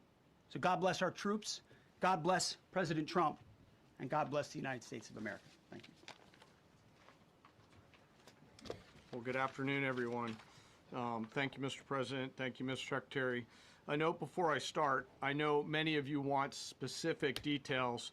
So God bless our troops, God bless President Trump, and God bless the United States of America. Thank you. Well, good afternoon, everyone. Thank you, Mr. President. Thank you, Mr. Secretary. A note before I start, I know many of you want specific details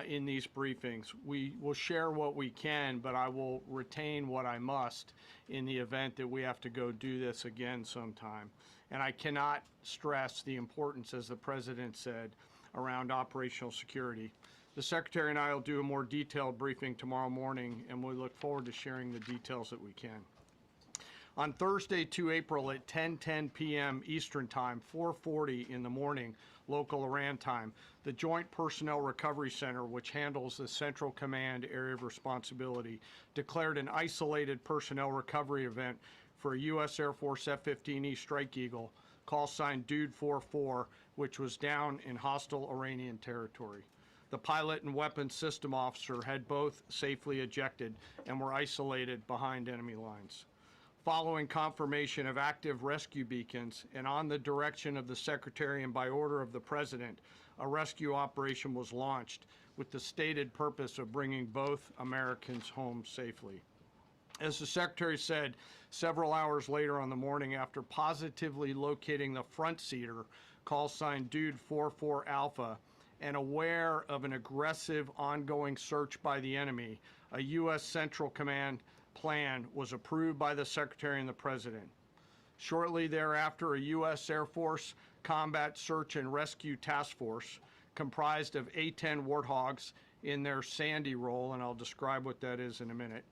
in these briefings. We will share what we can, but I will retain what I must in the event that we have to go do this again sometime. And I cannot stress the importance, as the President said, around operational security. The Secretary and I will do a more detailed briefing tomorrow morning, and we look forward to sharing the details that we can. On Thursday, 2 April at 10:10 p.m. Eastern Time, 4:40 in the morning, local Iran time, the Joint Personnel Recovery Center, which handles the Central Command area of responsibility, declared an isolated personnel recovery event for a U.S. Air Force F-15E Strike Eagle, call sign Dude 44, which was down in hostile Iranian territory. The pilot and weapons system officer had both safely ejected and were isolated behind enemy lines. Following confirmation of active rescue beacons and on the direction of the Secretary and by order of the President, a rescue operation was launched with the stated purpose of bringing both Americans home safely. As the Secretary said, several hours later on the morning, after positively locating the front seater, call sign Dude 44 Alpha, and aware of an aggressive ongoing search by the enemy, a U.S. Central Command plan was approved by the Secretary and the President. Shortly thereafter, a U.S. Air Force Combat Search and Rescue Task Force, comprised of A-10 Warthogs in their Sandy role, and I'll describe what that is in a minute,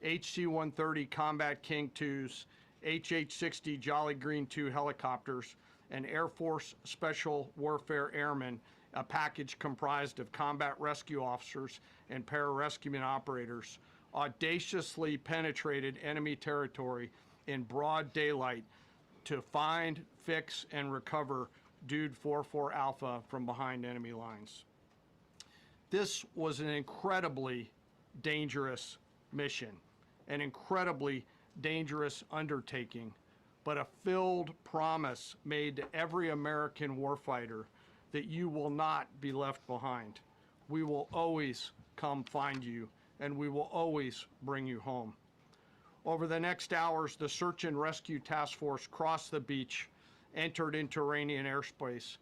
HC-130 Combat King IIs, HH-60 Jolly Green II helicopters, and Air Force Special Warfare Airmen, a package comprised of combat rescue officers and pararescueman operators, audaciously penetrated enemy territory in broad daylight to find, fix, and recover Dude 44 Alpha from behind enemy lines. This was an incredibly dangerous mission, an incredibly dangerous undertaking, but a filled promise made to every American warfighter that you will not be left behind. We will always come find you, and we will always bring you home. Over the next hours, the Search and Rescue Task Force crossed the beach, entered into Iranian airspace,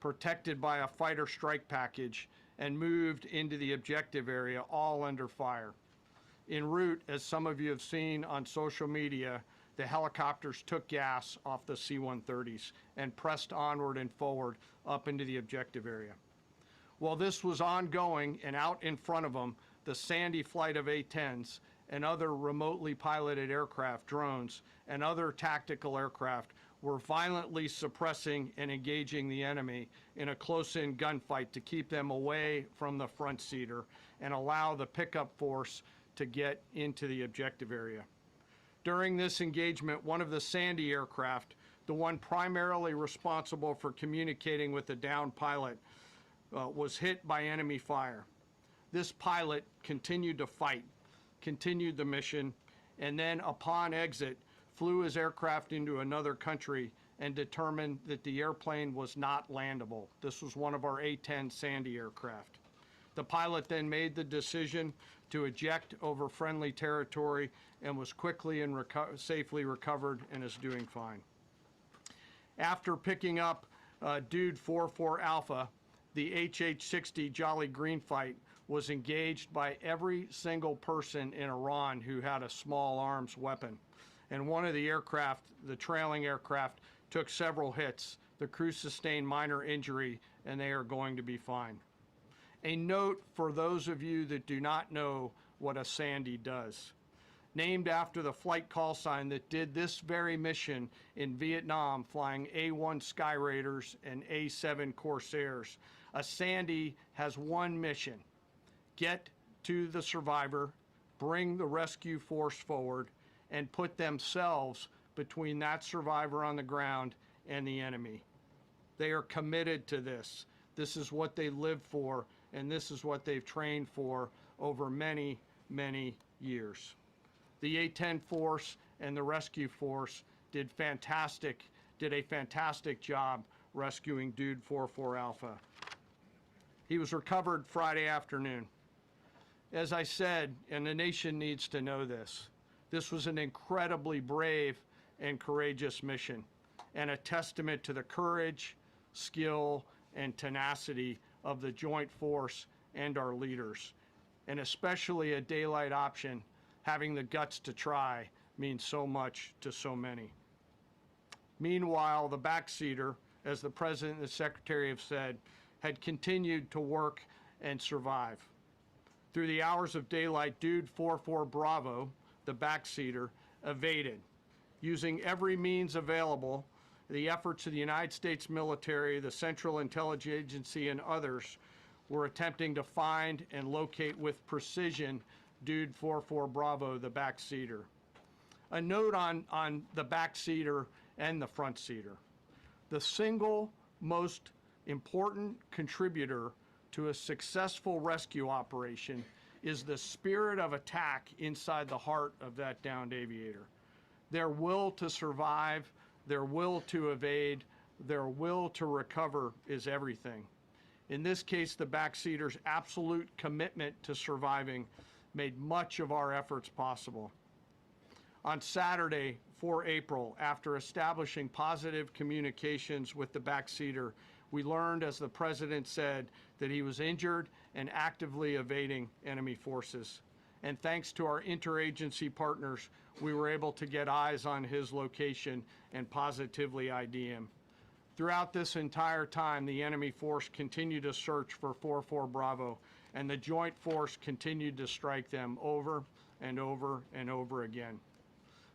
protected by a fighter strike package, and moved into the objective area, all under fire. En route, as some of you have seen on social media, the helicopters took gas off the C-130s and pressed onward and forward up into the objective area. While this was ongoing and out in front of them, the Sandy flight of A-10s and other remotely piloted aircraft, drones, and other tactical aircraft were violently suppressing and engaging the enemy in a close-in gunfight to keep them away from the front seater and allow the pickup force to get into the objective area. During this engagement, one of the Sandy aircraft, the one primarily responsible for communicating with the downed pilot, was hit by enemy fire. This pilot continued to fight, continued the mission, and then upon exit, flew his aircraft into another country and determined that the airplane was not landable. This was one of our A-10 Sandy aircraft. The pilot then made the decision to eject over friendly territory and was quickly and safely recovered and is doing fine. After picking up Dude 44 Alpha, the HH-60 Jolly Green fight was engaged by every single person in Iran who had a small arms weapon. And one of the aircraft, the trailing aircraft, took several hits. The crew sustained minor injury, and they are going to be fine. A note for those of you that do not know what a Sandy does. Named after the flight call sign that did this very mission in Vietnam, flying A-1 Sky Raiders and A-7 Corsairs, a Sandy has one mission: get to the survivor, bring the rescue force forward, and put themselves between that survivor on the ground and the enemy. They are committed to this. This is what they live for, and this is what they've trained for over many, many years. The A-10 force and the rescue force did a fantastic job rescuing Dude 44 Alpha. He was recovered Friday afternoon. As I said, and the nation needs to know this, this was an incredibly brave and courageous mission, and a testament to the courage, skill, and tenacity of the joint force and our leaders. And especially a daylight option, having the guts to try, means so much to so many. Meanwhile, the backseater, as the President and the Secretary have said, had continued to work and survive. Through the hours of daylight, Dude 44 Bravo, the backseater, evaded. Using every means available, the efforts of the United States military, the Central Intelligence Agency, and others were attempting to find and locate with precision Dude 44 Bravo, the backseater. A note on the backseater and the front seater. The single most important contributor to a successful rescue operation is the spirit of attack inside the heart of that downed aviator. Their will to survive, their will to evade, their will to recover is everything. In this case, the backseater's absolute commitment to surviving made much of our efforts possible. On Saturday, 4 April, after establishing positive communications with the backseater, we learned, as the President said, that he was injured and actively evading enemy forces. And thanks to our interagency partners, we were able to get eyes on his location and positively ID him. Throughout this entire time, the enemy force continued to search for 44 Bravo, and the joint force continued to strike them over and over and over again.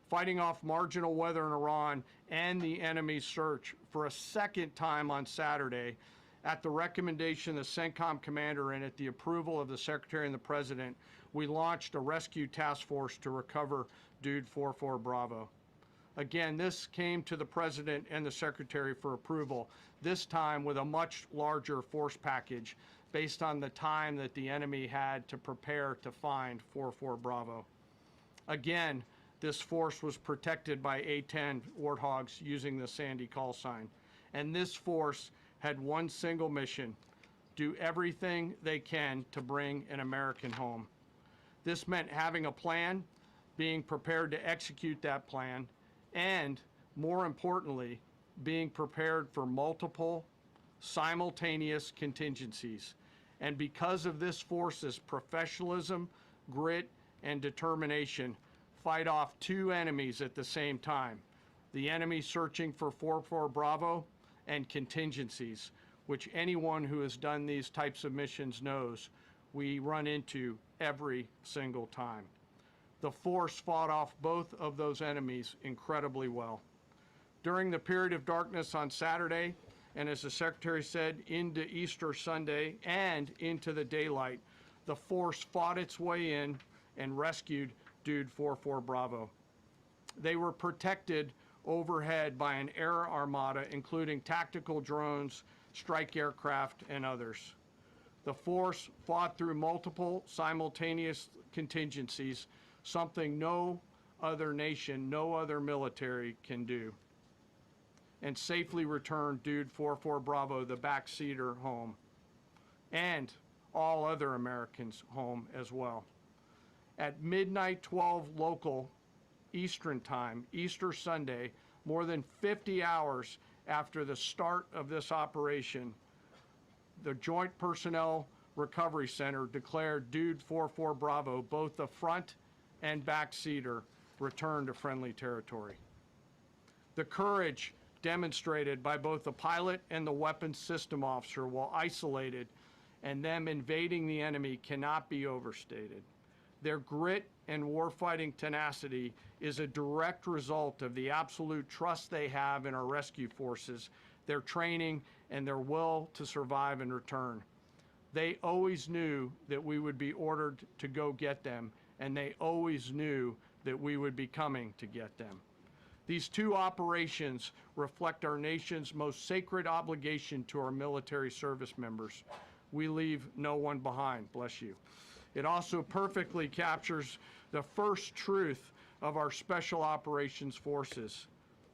Fighting off marginal weather in Iran and the enemy's search for a second time on Saturday, at the recommendation of the CENTCOM commander and at the approval of the Secretary and the President, we launched a rescue task force to recover Dude 44 Bravo. Again, this came to the President and the Secretary for approval, this time with a much larger force package based on the time that the enemy had to prepare to find 44 Bravo. Again, this force was protected by A-10 Warthogs using the Sandy call sign. And this force had one single mission: do everything they can to bring an American home. This meant having a plan, being prepared to execute that plan, and, more importantly, being prepared for multiple, simultaneous contingencies. And because of this force's professionalism, grit, and determination, fight off two enemies at the same time: the enemy searching for 44 Bravo and contingencies, which anyone who has done these types of missions knows we run into every single time. The force fought off both of those enemies incredibly well. During the period of darkness on Saturday, and as the Secretary said, into Easter Sunday and into the daylight, the force fought its way in and rescued Dude 44 Bravo. They were protected overhead by an air armada, including tactical drones, strike aircraft, and others. The force fought through multiple simultaneous contingencies, something no other nation, no other military can do, and safely returned Dude 44 Bravo, the backseater, home, and all other Americans home as well. At midnight 12 local Eastern time, Easter Sunday, more than 50 hours after the start of this operation, the Joint Personnel Recovery Center declared Dude 44 Bravo, both the front and back seater, returned to friendly territory. The courage demonstrated by both the pilot and the weapons system officer while isolated and them invading the enemy cannot be overstated. Their grit and warfighting tenacity is a direct result of the absolute trust they have in our rescue forces, their training, and their will to survive and return. They always knew that we would be ordered to go get them, and they always knew that we would be coming to get them. These two operations reflect our nation's most sacred obligation to our military service members. We leave no one behind, bless you. It also perfectly captures the first truth of our special operations forces,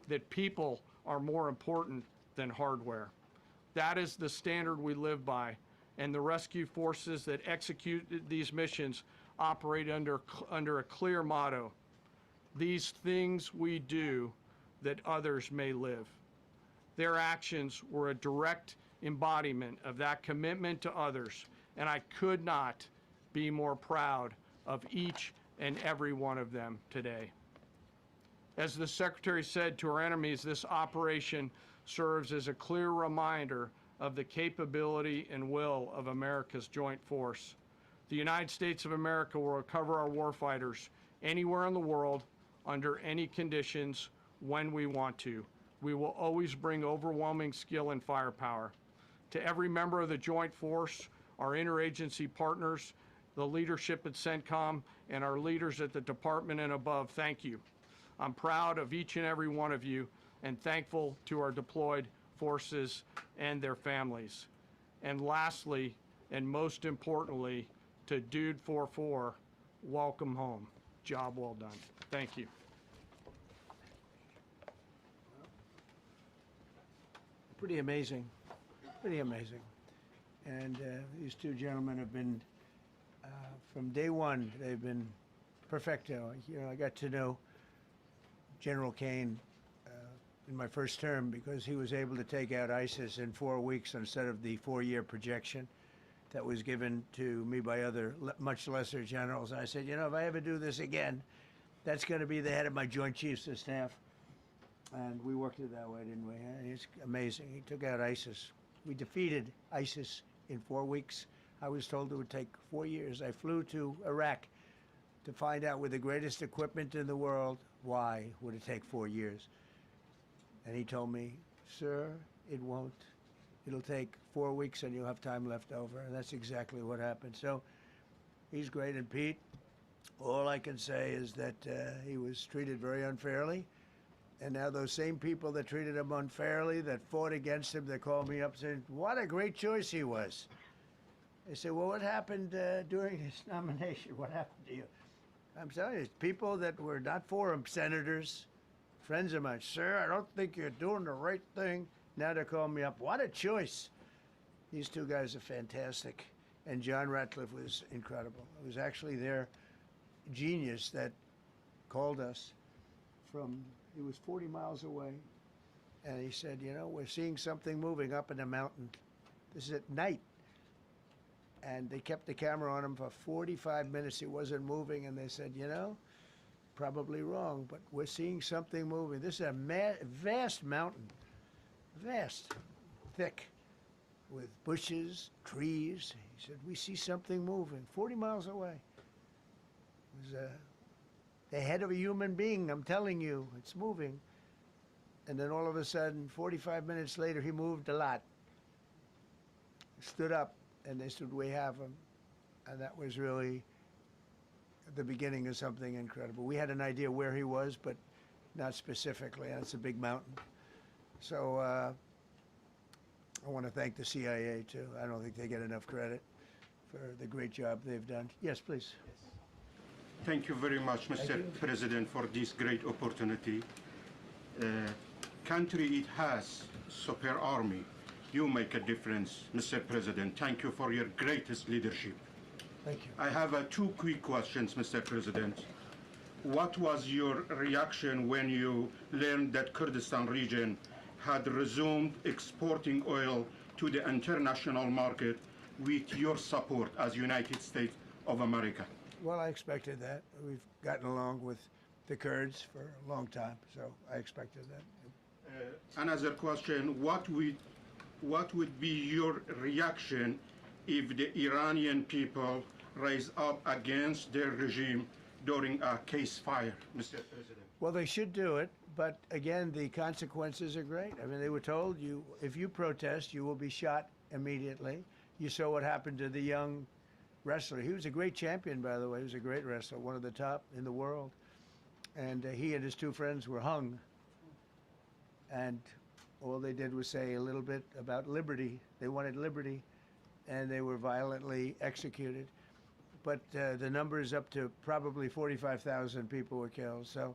that people are more important than hardware. That is the standard we live by, and the rescue forces that execute these missions operate under a clear motto: these things we do that others may live. Their actions were a direct embodiment of that commitment to others, and I could not be more proud of each and every one of them today. As the Secretary said to our enemies, this operation serves as a clear reminder of the capability and will of America's joint force. The United States of America will recover our warfighters anywhere in the world, under any conditions, when we want to. We will always bring overwhelming skill and firepower. To every member of the Joint Force, our interagency partners, the leadership at CENTCOM, and our leaders at the Department and above, thank you. I'm proud of each and every one of you and thankful to our deployed forces and their families. And lastly, and most importantly, to Dude 44, welcome home. Job well done. Thank you. Pretty amazing, pretty amazing. And these two gentlemen have been, from day one, they've been perfecto. You know, I got to know General Kane in my first term because he was able to take out ISIS in 4 weeks instead of the 4-year projection that was given to me by other much lesser generals. And I said, you know, if I ever do this again, that's going to be the head of my Joint Chiefs of Staff. And we worked it that way, didn't we? It's amazing. He took out ISIS. We defeated ISIS in 4 weeks. I was told it would take 4 years. I flew to Iraq to find out with the greatest equipment in the world, why would it take 4 years? And he told me, sir, it won't. It'll take 4 weeks and you'll have time left over. And that's exactly what happened. So he's great. And Pete, all I can say is that he was treated very unfairly. And now those same people that treated him unfairly, that fought against him, they called me up saying, what a great choice he was. They said, well, what happened during his nomination? What happened to you? I'm telling you, people that were not for him, senators, friends of mine, sir, I don't think you're doing the right thing. Now they're calling me up. What a choice. These two guys are fantastic. And John Ratcliffe was incredible. It was actually their genius that called us from, he was 40 miles away. And he said, you know, we're seeing something moving up in the mountain. This is at night. And they kept the camera on him for 45 minutes. It wasn't moving. And they said, you know, probably wrong, but we're seeing something moving. This is a vast mountain, vast, thick, with bushes, trees. He said, we see something moving 40 miles away. It was the head of a human being, I'm telling you, it's moving. And then all of a sudden, 45 minutes later, he moved a lot. Stood up, and they said, we have him. And that was really the beginning of something incredible. We had an idea where he was, but not specifically. It's a big mountain. So I want to thank the CIA, too. I don't think they get enough credit for the great job they've done. Yes, please. Thank you very much, Mr. President, for this great opportunity. Country, it has super army. You make a difference, Mr. President. Thank you for your greatest leadership. Thank you. I have 2 quick questions, Mr. President. What was your reaction when you learned that Kurdistan region had resumed exporting oil to the international market with your support as United States of America? Well, I expected that. We've gotten along with the Kurds for a long time, so I expected that. Another question, what would be your reaction if the Iranian people rise up against their regime during a ceasefire, Mr. President? Well, they should do it, but again, the consequences are great. I mean, they were told, if you protest, you will be shot immediately. You saw what happened to the young wrestler. He was a great champion, by the way. He was a great wrestler, one of the top in the world. And he and his 2 friends were hung. And all they did was say a little bit about liberty. They wanted liberty, and they were violently executed. But the number is up to probably 45,000 people were killed. So,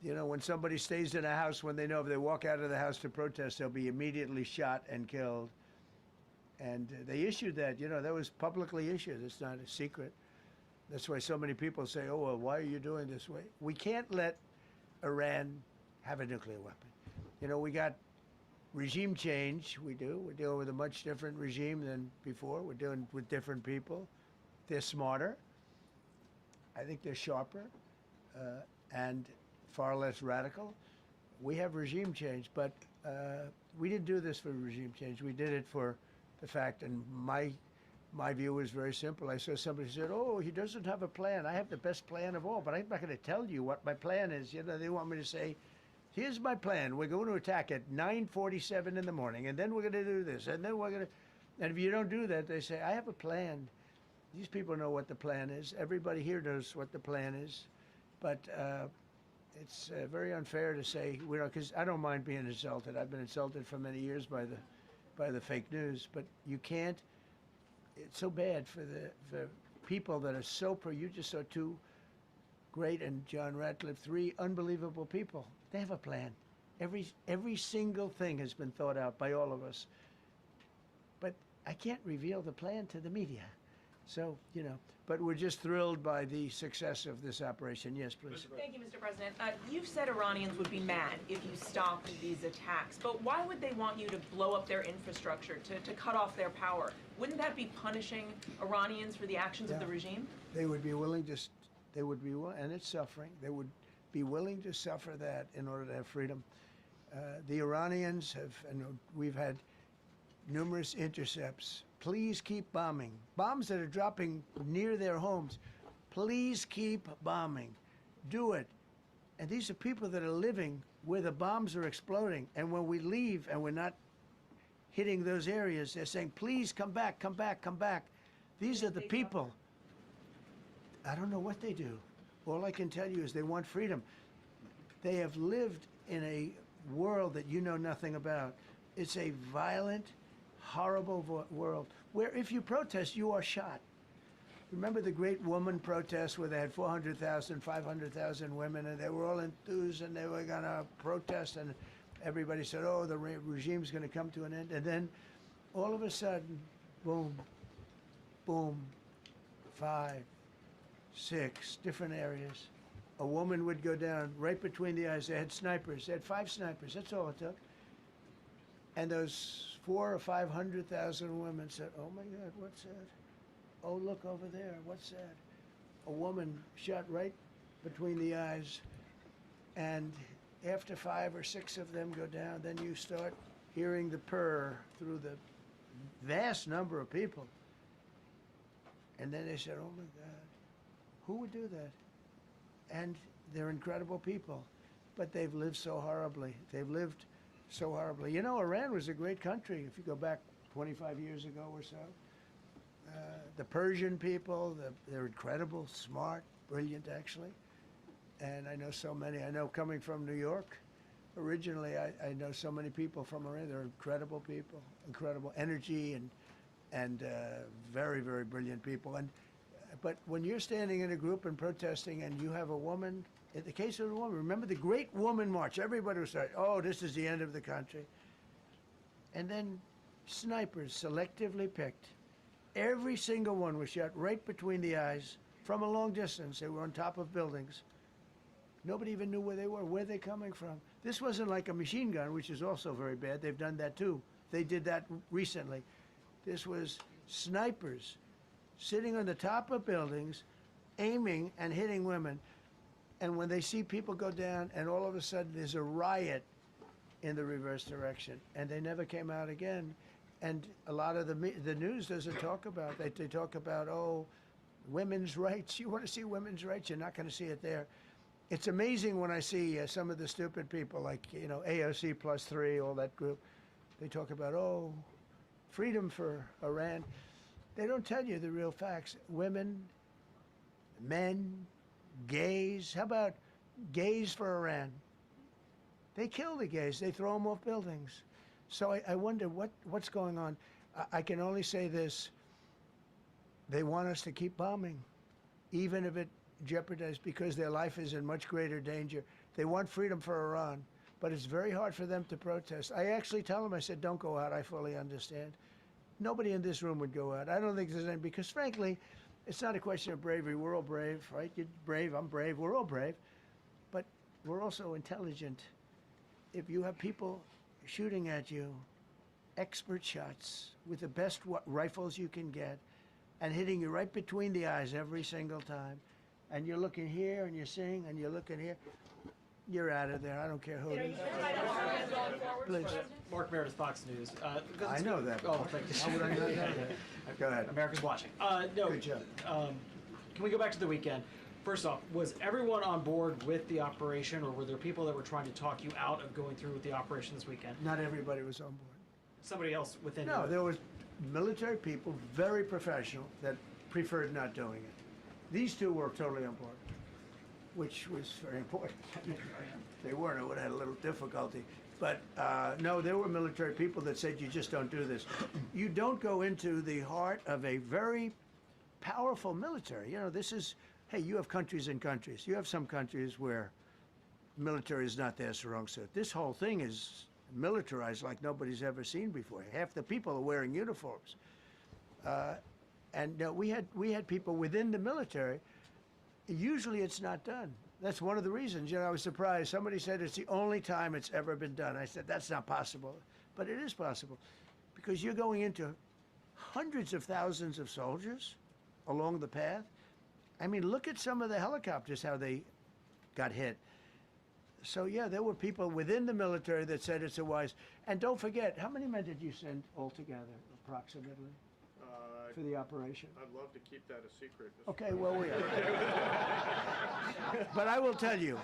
you know, when somebody stays in a house, when they know if they walk out of the house to protest, they'll be immediately shot and killed. And they issued that, you know, that was publicly issued. It's not a secret. That's why so many people say, oh, well, why are you doing this way? We can't let Iran have a nuclear weapon. You know, we got regime change. We're dealing with a much different regime than before. We're dealing with different people. They're smarter. I think they're sharper and far less radical. We have regime change, but we didn't do this for regime change. We did it for the fact, and my view was very simple. I saw somebody said, "Oh, he doesn't have a plan. I have the best plan of all, but I'm not going to tell you what my plan is." You know, they want me to say, "Here's my plan. We're going to attack at 9:47 in the morning, and then we're going to do this, and then we're going to..." And if you don't do that, they say, "I have a plan." These people know what the plan is. Everybody here knows what the plan is, but it's very unfair to say we don't. Because I don't mind being insulted. I've been insulted for many years by the fake news, but you can't. It's so bad for the people that are so pro. You just saw two great, and John Ratcliffe, three unbelievable people. They have a plan. Every single thing has been thought out by all of us. But I can't reveal the plan to the media. So, you know, but we're just thrilled by the success of this operation. Yes, please. Thank you, Mr. President. You've said Iranians would be mad if you stopped these attacks, but why would they want you to blow up their infrastructure, to cut off their power? Wouldn't that be punishing Iranians for the actions of the regime? They would be willing to, and it's suffering, they would be willing to suffer that in order to have freedom. The Iranians have, and we've had numerous intercepts. Please keep bombing. Bombs that are dropping near their homes. Please keep bombing. Do it. And these are people that are living where the bombs are exploding. And when we leave and we're not hitting those areas, they're saying, please come back, come back, come back. These are the people. I don't know what they do. All I can tell you is they want freedom. They have lived in a world that you know nothing about. It's a violent, horrible world where if you protest, you are shot. Remember the great woman protests where they had 400,000, 500,000 women, and they were all enthused and they were going to protest, and everybody said, oh, the regime's going to come to an end. And then all of a sudden, boom, boom, 5, 6 different areas. A woman would go down right between the eyes. They had snipers. They had 5 snipers. That's all it took. And those 400,000 or 500,000 women said, oh my God, what's that? Oh, look over there, what's that? A woman shot right between the eyes, and after 5 or 6 of them go down, then you start hearing the purr through the vast number of people. And then they said, oh my God, who would do that? And they're incredible people, but they've lived so horribly. They've lived so horribly. You know, Iran was a great country if you go back 25 years ago or so. The Persian people, they're incredible, smart, brilliant actually. And I know so many. I know coming from New York, originally I know so many people from Iran. They're incredible people, incredible energy, and very, very brilliant people. But when you're standing in a group and protesting and you have a woman, in the case of a woman, remember the Great Woman March, everybody was saying, oh, this is the end of the country. And then snipers selectively picked. Every single one was shot right between the eyes from a long distance. They were on top of buildings. Nobody even knew where they were. Where are they coming from? This wasn't like a machine gun, which is also very bad. They've done that too. They did that recently. This was snipers sitting on the top of buildings, aiming and hitting women. And when they see people go down, and all of a sudden there's a riot in the reverse direction, and they never came out again. And a lot of the news doesn't talk about that. They talk about, oh, women's rights. You want to see women's rights? You're not going to see it there. It's amazing when I see some of the stupid people like, you know, AOC +3, all that group. They talk about, oh, freedom for Iran. They don't tell you the real facts. Women, men, gays. How about gays for Iran? They kill the gays. They throw them off buildings. So I wonder what's going on. I can only say this. They want us to keep bombing, even if it jeopardizes, because their life is in much greater danger. They want freedom for Iran, but it's very hard for them to protest. I actually tell them, I said, don't go out. I fully understand. Nobody in this room would go out. I don't think there's any, because frankly, it's not a question of bravery. We're all brave, right? You're brave, I'm brave, we're all brave. But we're also intelligent. if you have people shooting at you, expert shots with the best rifles you can get, and hitting you right between the eyes every single time, and you're looking here and you're seeing and you're looking here, you're out of there. I don't care who it is. Please. Mark Meredith, Fox News. I know that. Oh, thank you. How would I not know that? Go ahead. America's watching. No, Good job. Can we go back to the weekend? First off, was everyone on board with the operation, or were there people that were trying to talk you out of going through with the operation this weekend? Not everybody was on board. Somebody else within No, you? there was military people, very professional, that preferred not doing it. These two were totally on board, which was very important. If they weren't, I would have had a little difficulty. But no, there were military people that said, you just don't do this. You don't go into the heart of a very powerful military. You know, this is, hey, you have countries and countries. You have some countries where military is not their strong suit. This whole thing is militarized like nobody's ever seen before. Half the people are wearing uniforms. And we had people within the military. Usually it's not done. That's one of the reasons. You know, I was surprised. Somebody said it's the only time it's ever been done. I said, that's not possible. But it is possible. Because you're going into hundreds of thousands of soldiers along the path. I mean, look at some of the helicopters, how they got hit. So, yeah, there were people within the military that said it's a wise. And don't forget, how many men did you send altogether, approximately, for the operation? I'd love to keep that a secret. Okay, well, we are. But I will tell you,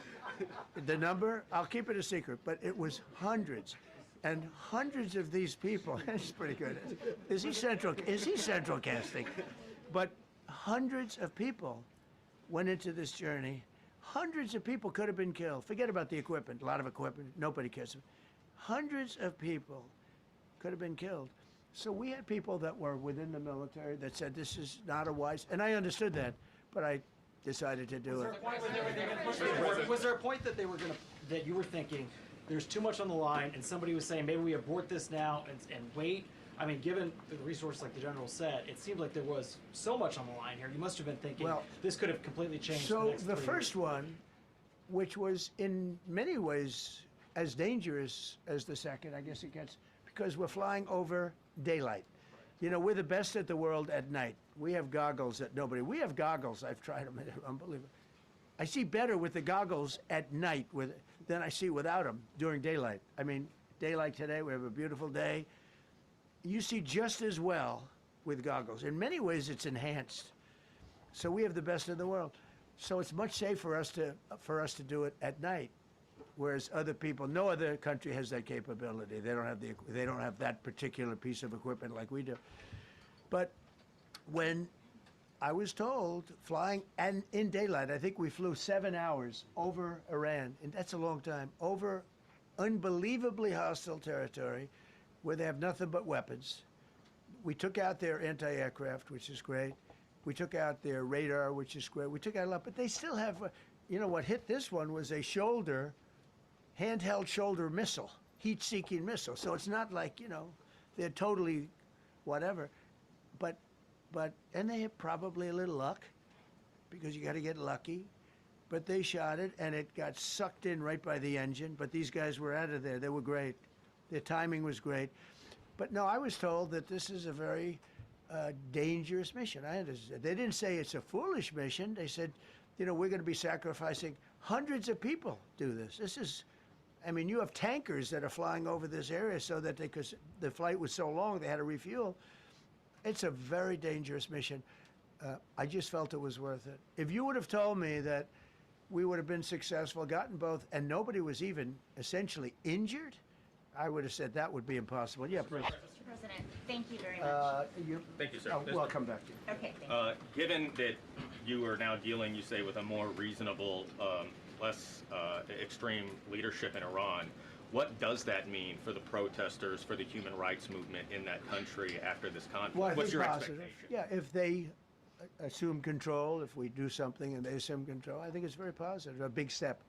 the number, I'll keep it a secret, but it was hundreds. And hundreds of these people, that's pretty good. Is he central casting? But hundreds of people went into this journey. Hundreds of people could have been killed. Forget about the equipment, a lot of equipment, nobody cares. Hundreds of people could have been killed. So we had people that were within the military that said this is not a wise, and I understood that, but I decided to do it. Was there a point that they were that you were thinking there's too much on the line, and somebody was saying maybe we abort this now and wait? I mean, given the resource like the general said, it seemed like there was so much on the line here. You must have been thinking, well, this could have completely changed. So the first one, which was in many ways as dangerous as the second, I guess it gets, because we're flying over daylight. You know, we're the best at the world at night. We have goggles that nobody. We have goggles. I've tried them. They're unbelievable. I see better with the goggles at night than I see without them during daylight. I mean, daylight today, we have a beautiful day. You see just as well with goggles. In many ways, it's enhanced. So we have the best in the world. So it's much safer for us to do it at night, whereas other people, no other country has that capability. They don't have that particular piece of equipment like we do. But when I was told flying and in daylight, I think we flew 7 hours over Iran, and that's a long time, over unbelievably hostile territory, where they have nothing but weapons. We took out their anti-aircraft, which is great. We took out their radar, which is great. We took out a lot, but they still have, you know, what hit this one was a handheld shoulder missile, heat-seeking missile. So it's not like, you know, they're totally whatever. And they had probably a little luck, because you got to get lucky. But they shot it, and it got sucked in right by the engine. But these guys were out of there. They were great. Their timing was great. But no, I was told that this is a very dangerous mission. I understand. They didn't say it's a foolish mission. They said, you know, we're going to be sacrificing hundreds of people do this. This is, I mean, you have tankers that are flying over this area so that the flight was so long they had to refuel. It's a very dangerous mission. I just felt it was worth it. If you would have told me that we would have been successful, gotten both, and nobody was even essentially injured, I would have said that would be impossible. Yeah, please. Mr. President, thank you very much. Thank you, sir. Well, I'll come back to you. Okay, thank you. Given that you are now dealing, you say, with a more reasonable, less extreme leadership in Iran, what does that mean for the protesters, for the human rights movement in that country after this conflict? Well, I What's think your positive. expectation? Yeah, if they assume control, if we do something and they assume control, I think it's very positive, a big step.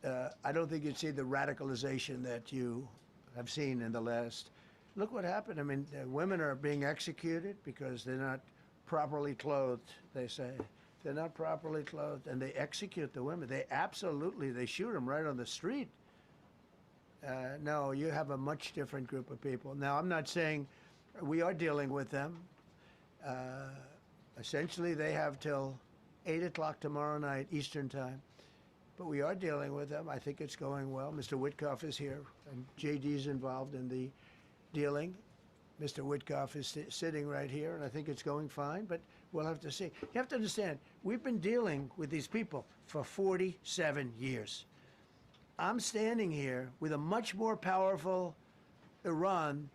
I don't think you'd see the radicalization that you have seen in the last. Look what happened. I mean, women are being executed because they're not properly clothed, they say. They're not properly clothed, and they execute the women. They shoot them right on the street. No, you have a much different group of people. Now, I'm not saying we are dealing with them. Essentially, they have till 8 o'clock tomorrow night, Eastern Time. But we are dealing with them. I think it's going well. Mr. Witkoff is here, and JD's involved in the dealing. Mr. Witkoff is sitting right here, and I think it's going fine, but we'll have to see. You have to understand, we've been dealing with these people for 47 years. I'm standing here with a much more powerful Iran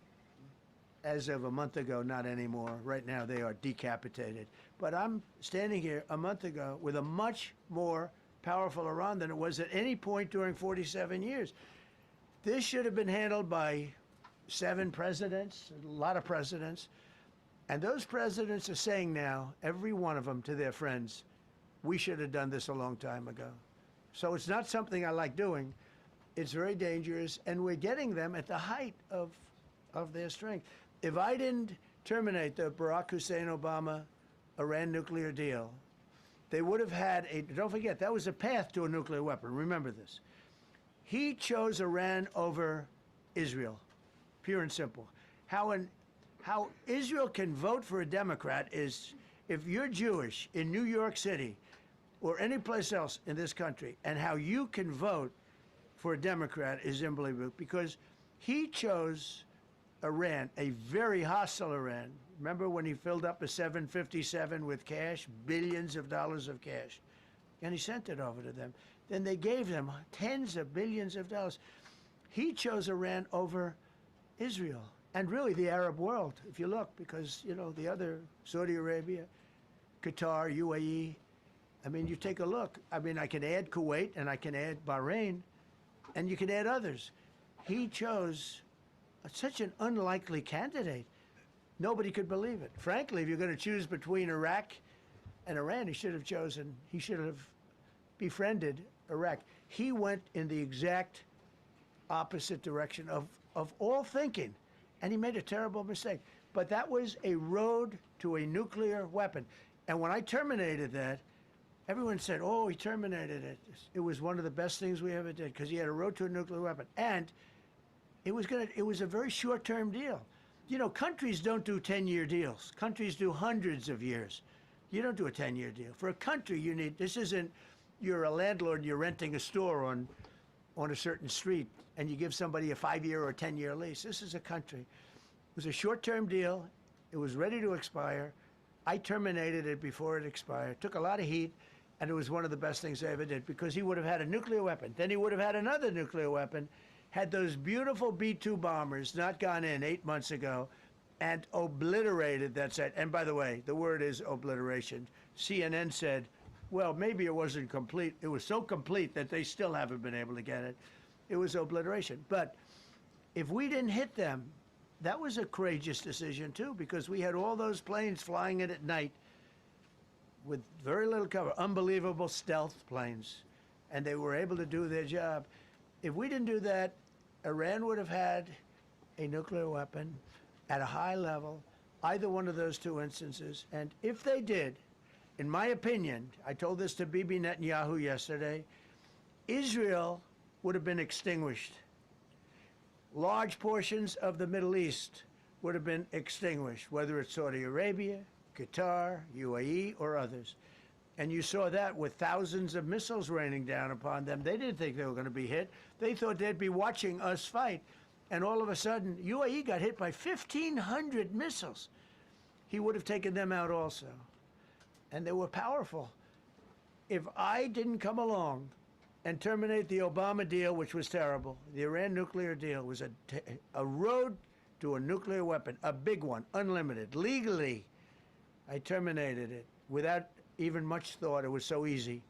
as of a month ago, not anymore. Right now, they are decapitated. But I'm standing here a month ago with a much more powerful Iran than it was at any point during 47 years. This should have been handled by 7 presidents, a lot of presidents. And those presidents are saying now, every one of them to their friends, we should have done this a long time ago. So it's not something I like doing. It's very dangerous, and we're getting them at the height of their strength. If I didn't terminate the Barack Hussein Obama Iran nuclear deal, they would have had a, don't forget, that was a path to a nuclear weapon. Remember this. He chose Iran over Israel, pure and simple. How Israel can vote for a Democrat is if you're Jewish in New York City or any place else in this country, and how you can vote for a Democrat is unbelievable, because he chose Iran, a very hostile Iran. Remember when he filled up a 757 with cash, billions of dollars of cash, and he sent it over to them. Then they gave them tens of billions of dollars. He chose Iran over Israel, and really the Arab world, if you look, because, you know, the other, Saudi Arabia, Qatar, UAE, I mean, you take a look. I mean, I can add Kuwait, and I can add Bahrain, and you can add others. He chose such an unlikely candidate. Nobody could believe it. Frankly, if you're going to choose between Iraq and Iran, he should have befriended Iraq. He went in the exact opposite direction of all thinking, and he made a terrible mistake. But that was a road to a nuclear weapon. And when I terminated that, everyone said, oh, he terminated it. It was one of the best things we ever did, because he had a road to a nuclear weapon. And it was a very short-term deal. You know, countries don't do 10-year deals. Countries do hundreds of years. You don't do a 10-year deal. For a country, you need, this isn't, you're a landlord and you're renting a store on a certain street, and you give somebody a 5-year or a 10-year lease. This is a country. It was a short-term deal. It was ready to expire. I terminated it before it expired. Took a lot of heat, and it was one of the best things I ever did, because he would have had a nuclear weapon. Then he would have had another nuclear weapon, had those beautiful B-2 bombers not gone in 8 months ago and obliterated that site. And by the way, the word is obliteration. CNN said, well, maybe it wasn't complete. It was so complete that they still haven't been able to get it. It was obliteration. But if we didn't hit them, that was a courageous decision too, because we had all those planes flying in at night with very little cover, unbelievable stealth planes, and they were able to do their job. If we didn't do that, Iran would have had a nuclear weapon at a high level, either one of those two instances. And if they did, in my opinion, I told this to Bibi Netanyahu yesterday, Israel would have been extinguished. Large portions of the Middle East would have been extinguished, whether it's Saudi Arabia, Qatar, UAE, or others. And you saw that with thousands of missiles raining down upon them. They didn't think they were going to be hit. They thought they'd be watching us fight. And all of a sudden, UAE got hit by 1,500 missiles. He would have taken them out also. And they were powerful. If I didn't come along and terminate the Obama deal, which was terrible, the Iran nuclear deal was a road to a nuclear weapon, a big one, unlimited, legally. I terminated it without even much thought. It was so easy.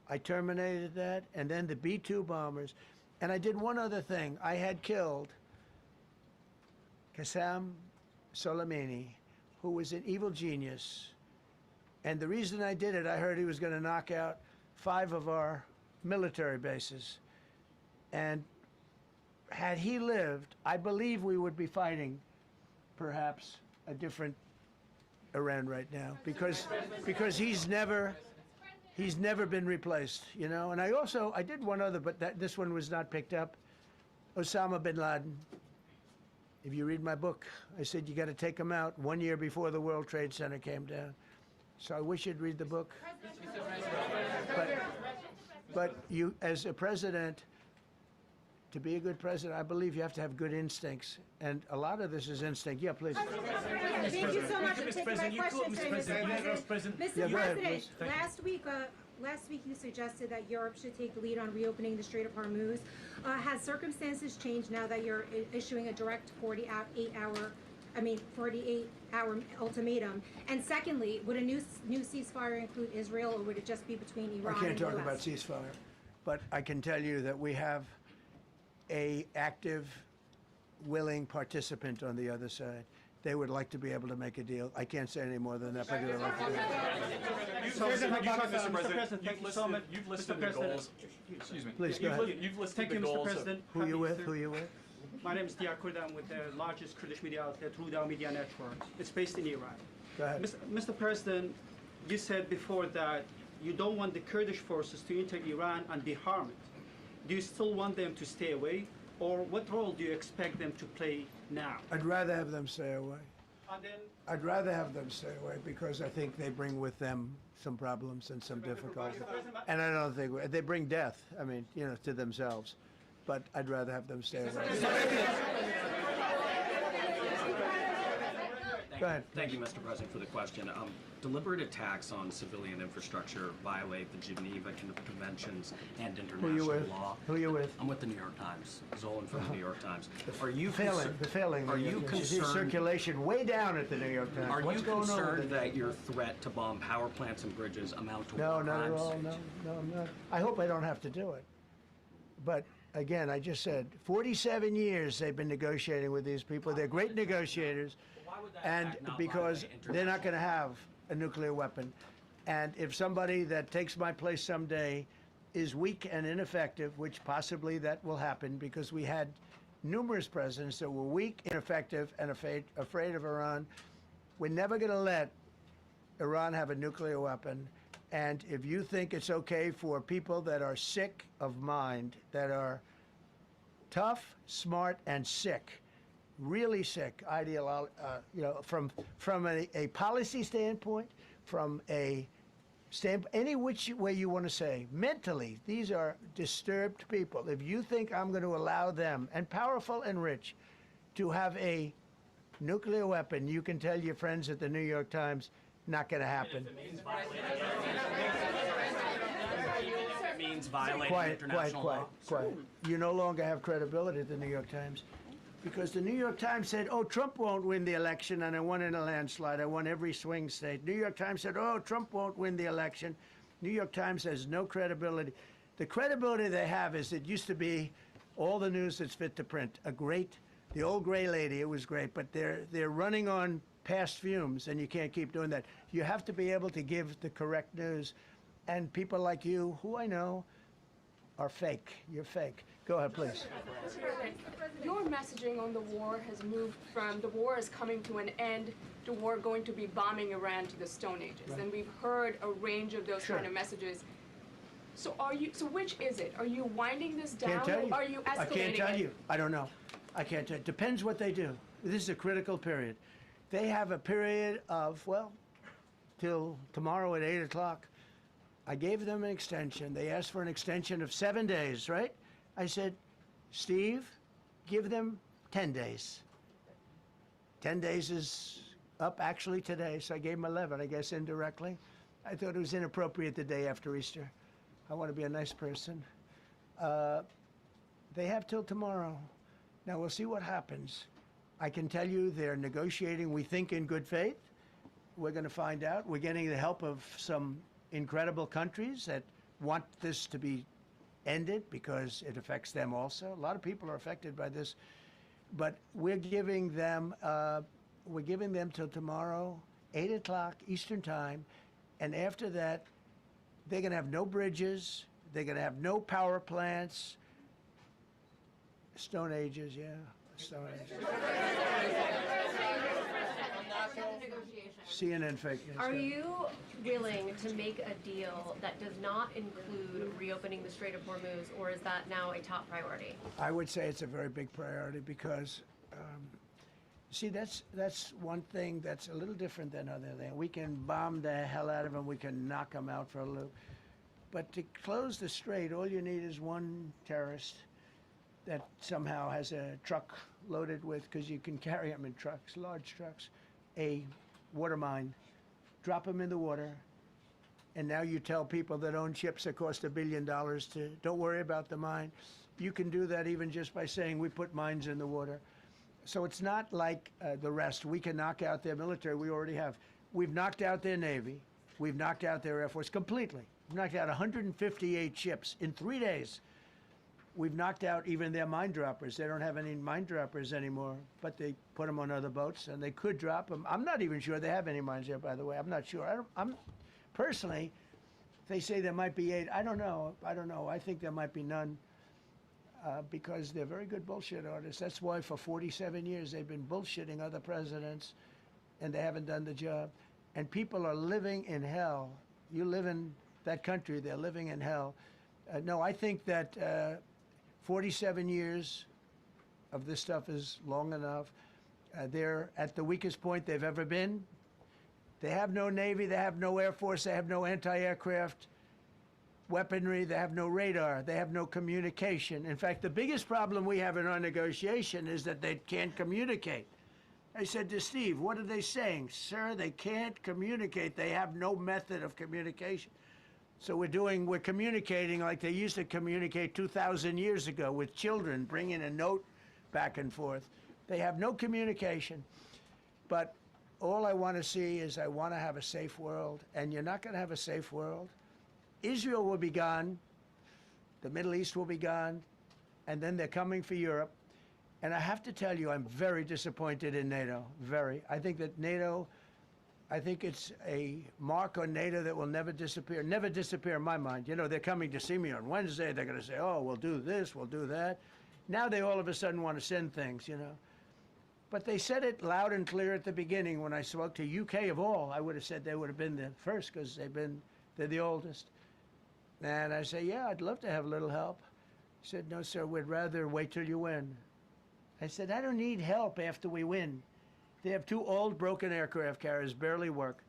I terminated that, and then the B-2 bombers. And I did one other thing. I had killed Qasem Soleimani, who was an evil genius. And the reason I did it, I heard he was going to knock out 5 of our military bases. And had he lived, I believe we would be fighting perhaps a different Iran right now, because he's never been replaced, you know. And I did one other, but this one was not picked up. Osama bin Laden. If you read my book, I said you got to take him out 1 year before the World Trade Center came down. So I wish you'd read the book. But you, as a president, to be a good president, I believe you have to have good instincts. And a lot of this is instinct. Yeah, please. Thank you so much for taking my question, Mr. President. Mr. President, last week you suggested that Europe should take the lead on reopening the Strait of Hormuz. Has circumstances changed now that you're issuing a direct 48-hour ultimatum? And secondly, would a new ceasefire include Israel, or would it just be between Iran and the US? I can't talk about ceasefire, but I can tell you that we have a active, willing participant on the other side. They would like to be able to make a deal. I can't say any more than that, but they'd like to do it. Mr. President, thank you so much. You've listed the goals. Excuse me. Please, go ahead. You've listed Thank the you, goals. Mr. President. Who you with? Who you with? My name is Diyar Kurd. I'm with the largest Kurdish media outlet, Ruda Media Network. It's based in Iran. Go ahead. Mr. President, you said before that you don't want the Kurdish forces to enter Iran and be harmed. Do you still want them to stay away? Or what role do you expect them to play now? I'd rather have them stay away. And then, I'd rather have them stay away because I think they bring with them some problems and some difficulties. And I don't think they bring death, I mean, you know, to themselves. But I'd rather have them stay away. Go ahead. Thank you, Mr. President, for the question. Deliberate attacks on civilian infrastructure violate the Geneva Conventions and international Who you with? law. Who you with? I'm with the New York Times. Zolan from the New York Times. Are you failing? Are you concerned? Circulation way down at the New York Times. Are What's you going on concerned with that your threat to bomb power plants and bridges amount to No, war not at crimes? all. No, I'm not. I hope I don't have to do it. But again, I just said 47 years they've been negotiating with these people. They're great negotiators, and because they're not going to have a nuclear weapon. And if somebody that takes my place someday is weak and ineffective, which possibly that will happen because we had numerous presidents that were weak, ineffective, and afraid of Iran, we're never going to let Iran have a nuclear weapon. And if you think it's okay for people that are sick of mind, that are tough, smart, and sick, really sick, you know, from a policy standpoint, from a any which way you want to say, mentally, these are disturbed people. If you think I'm going to allow them, and powerful and rich, to have a nuclear weapon, you can tell your friends at the New York Times, not going to happen. It means violating international law. Quiet. You no longer have credibility at the New York Times. Because the New York Times said, oh, Trump won't win the election, and I won in a landslide. I won every swing state. New York Times said, oh, Trump won't win the election. New York Times has no credibility. The credibility they have is it used to be all the news that's fit to print. The old gray lady, it was great, but they're running on past fumes, and you can't keep doing that. You have to be able to give the correct news. And people like you, who I know, are fake. You're fake. Go ahead, please. Your messaging on the war has moved from the war is coming to an end to war going to be bombing Iran to the Stone Ages. Right. And we've heard a range of those kind of messages. So which is it? Are you winding this down or are you escalating I can't tell you. I don't know. I can't tell you. Depends what they do. This is a critical period. They have a period of, well, till tomorrow at 8 o'clock. I gave them an extension. They asked for an extension of 7 days, right? I said, Steve, give them 10 days. 10 days is up actually today, so I gave them 11, I guess, indirectly. I thought it was inappropriate the day after Easter. I want to be a nice person. They have till tomorrow. Now, we'll see what happens. I can tell you they're negotiating, we think, in good faith. We're going to find out. We're getting the help of some incredible countries that want this to be ended because it affects them also. A lot of people are affected by this, but we're giving them till tomorrow, 8 o'clock Eastern time, and after that, they're going to have no bridges, they're going to have no power plants. Stone Ages, yeah, Stone Ages. CNN fake news. Are you willing to make a deal that does not include reopening the Strait of Hormuz, or is that now a top priority? I would say it's a very big priority because, see, that's one thing that's a little different than other things. We can bomb the hell out of them. We can knock them out for a loop. But to close the strait, all you need is one terrorist that somehow has a truck loaded with, because you can carry them in trucks, large trucks, a water mine, drop them in the water, and now you tell people that own ships that cost $1 billion to don't worry about the mine. You can do that even just by saying we put mines in the water. So it's not like the rest. We can knock out their military. We already have. We've knocked out their Navy. We've knocked out their Air Force completely. We've knocked out 158 ships in 3 days. We've knocked out even their mine droppers. They don't have any mine droppers anymore, but they put them on other boats, and they could drop them. I'm not even sure they have any mines there, by the way. I'm not sure. I'm personally, they say there might be 8. I don't know. I think there might be none because they're very good bullshit artists. That's why for 47 years they've been bullshitting other presidents, and they haven't done the job. And people are living in hell. You live in that country, they're living in hell. No, I think that 47 years of this stuff is long enough. They're at the weakest point they've ever been. They have no Navy, they have no Air Force, they have no anti-aircraft weaponry, they have no radar, they have no communication. In fact, the biggest problem we have in our negotiation is that they can't communicate. I said to Steve, what are they saying? Sir, they can't communicate. They have no method of communication. So we're communicating like they used to communicate 2,000 years ago with children, bringing a note back and forth. They have no communication. But all I want to see is I want to have a safe world, and you're not going to have a safe world. Israel will be gone. The Middle East will be gone. And then they're coming for Europe. And I have to tell you, I'm very disappointed in NATO, very. I think that NATO, I think it's a mark on NATO that will never disappear in my mind. You know, they're coming to see me on Wednesday. They're going to say, oh, we'll do this, we'll do that. Now they all of a sudden want to send things, you know. But they said it loud and clear at the beginning when I spoke to UK of all. I would have said they would have been the first because they're the oldest. And I say, yeah, I'd love to have a little help. He said, no, sir, we'd rather wait till you win. I said, I don't need help after we win. They have 2 old broken aircraft carriers, barely work.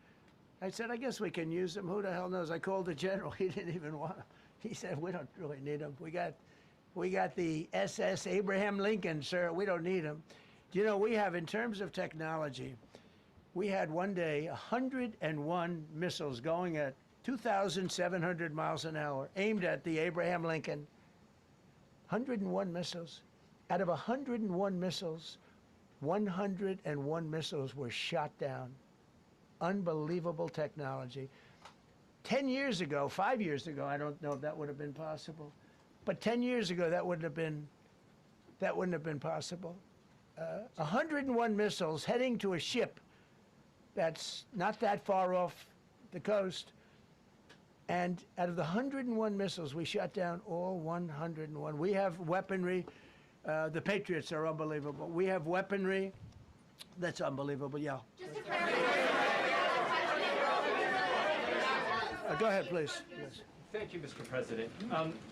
I said, I guess we can use them. Who the hell knows? I called the general. He didn't even want them. He said, we don't really need them. We got the SS Abraham Lincoln, sir. We don't need them. You know, we have, in terms of technology, we had one day 101 missiles going at 2,700 miles an hour, aimed at the Abraham Lincoln. 101 missiles. Out of 101 missiles, 101 missiles were shot down. Unbelievable technology. 10 years ago, 5 years ago, I don't know if that would have been possible, but 10 years ago, that wouldn't have been possible. 101 missiles heading to a ship that's not that far off the coast. And out of the 101 missiles, we shot down all 101. We have weaponry. The Patriots are unbelievable. We have weaponry that's unbelievable, yeah. Go ahead, please. Yes. Thank you, Mr. President.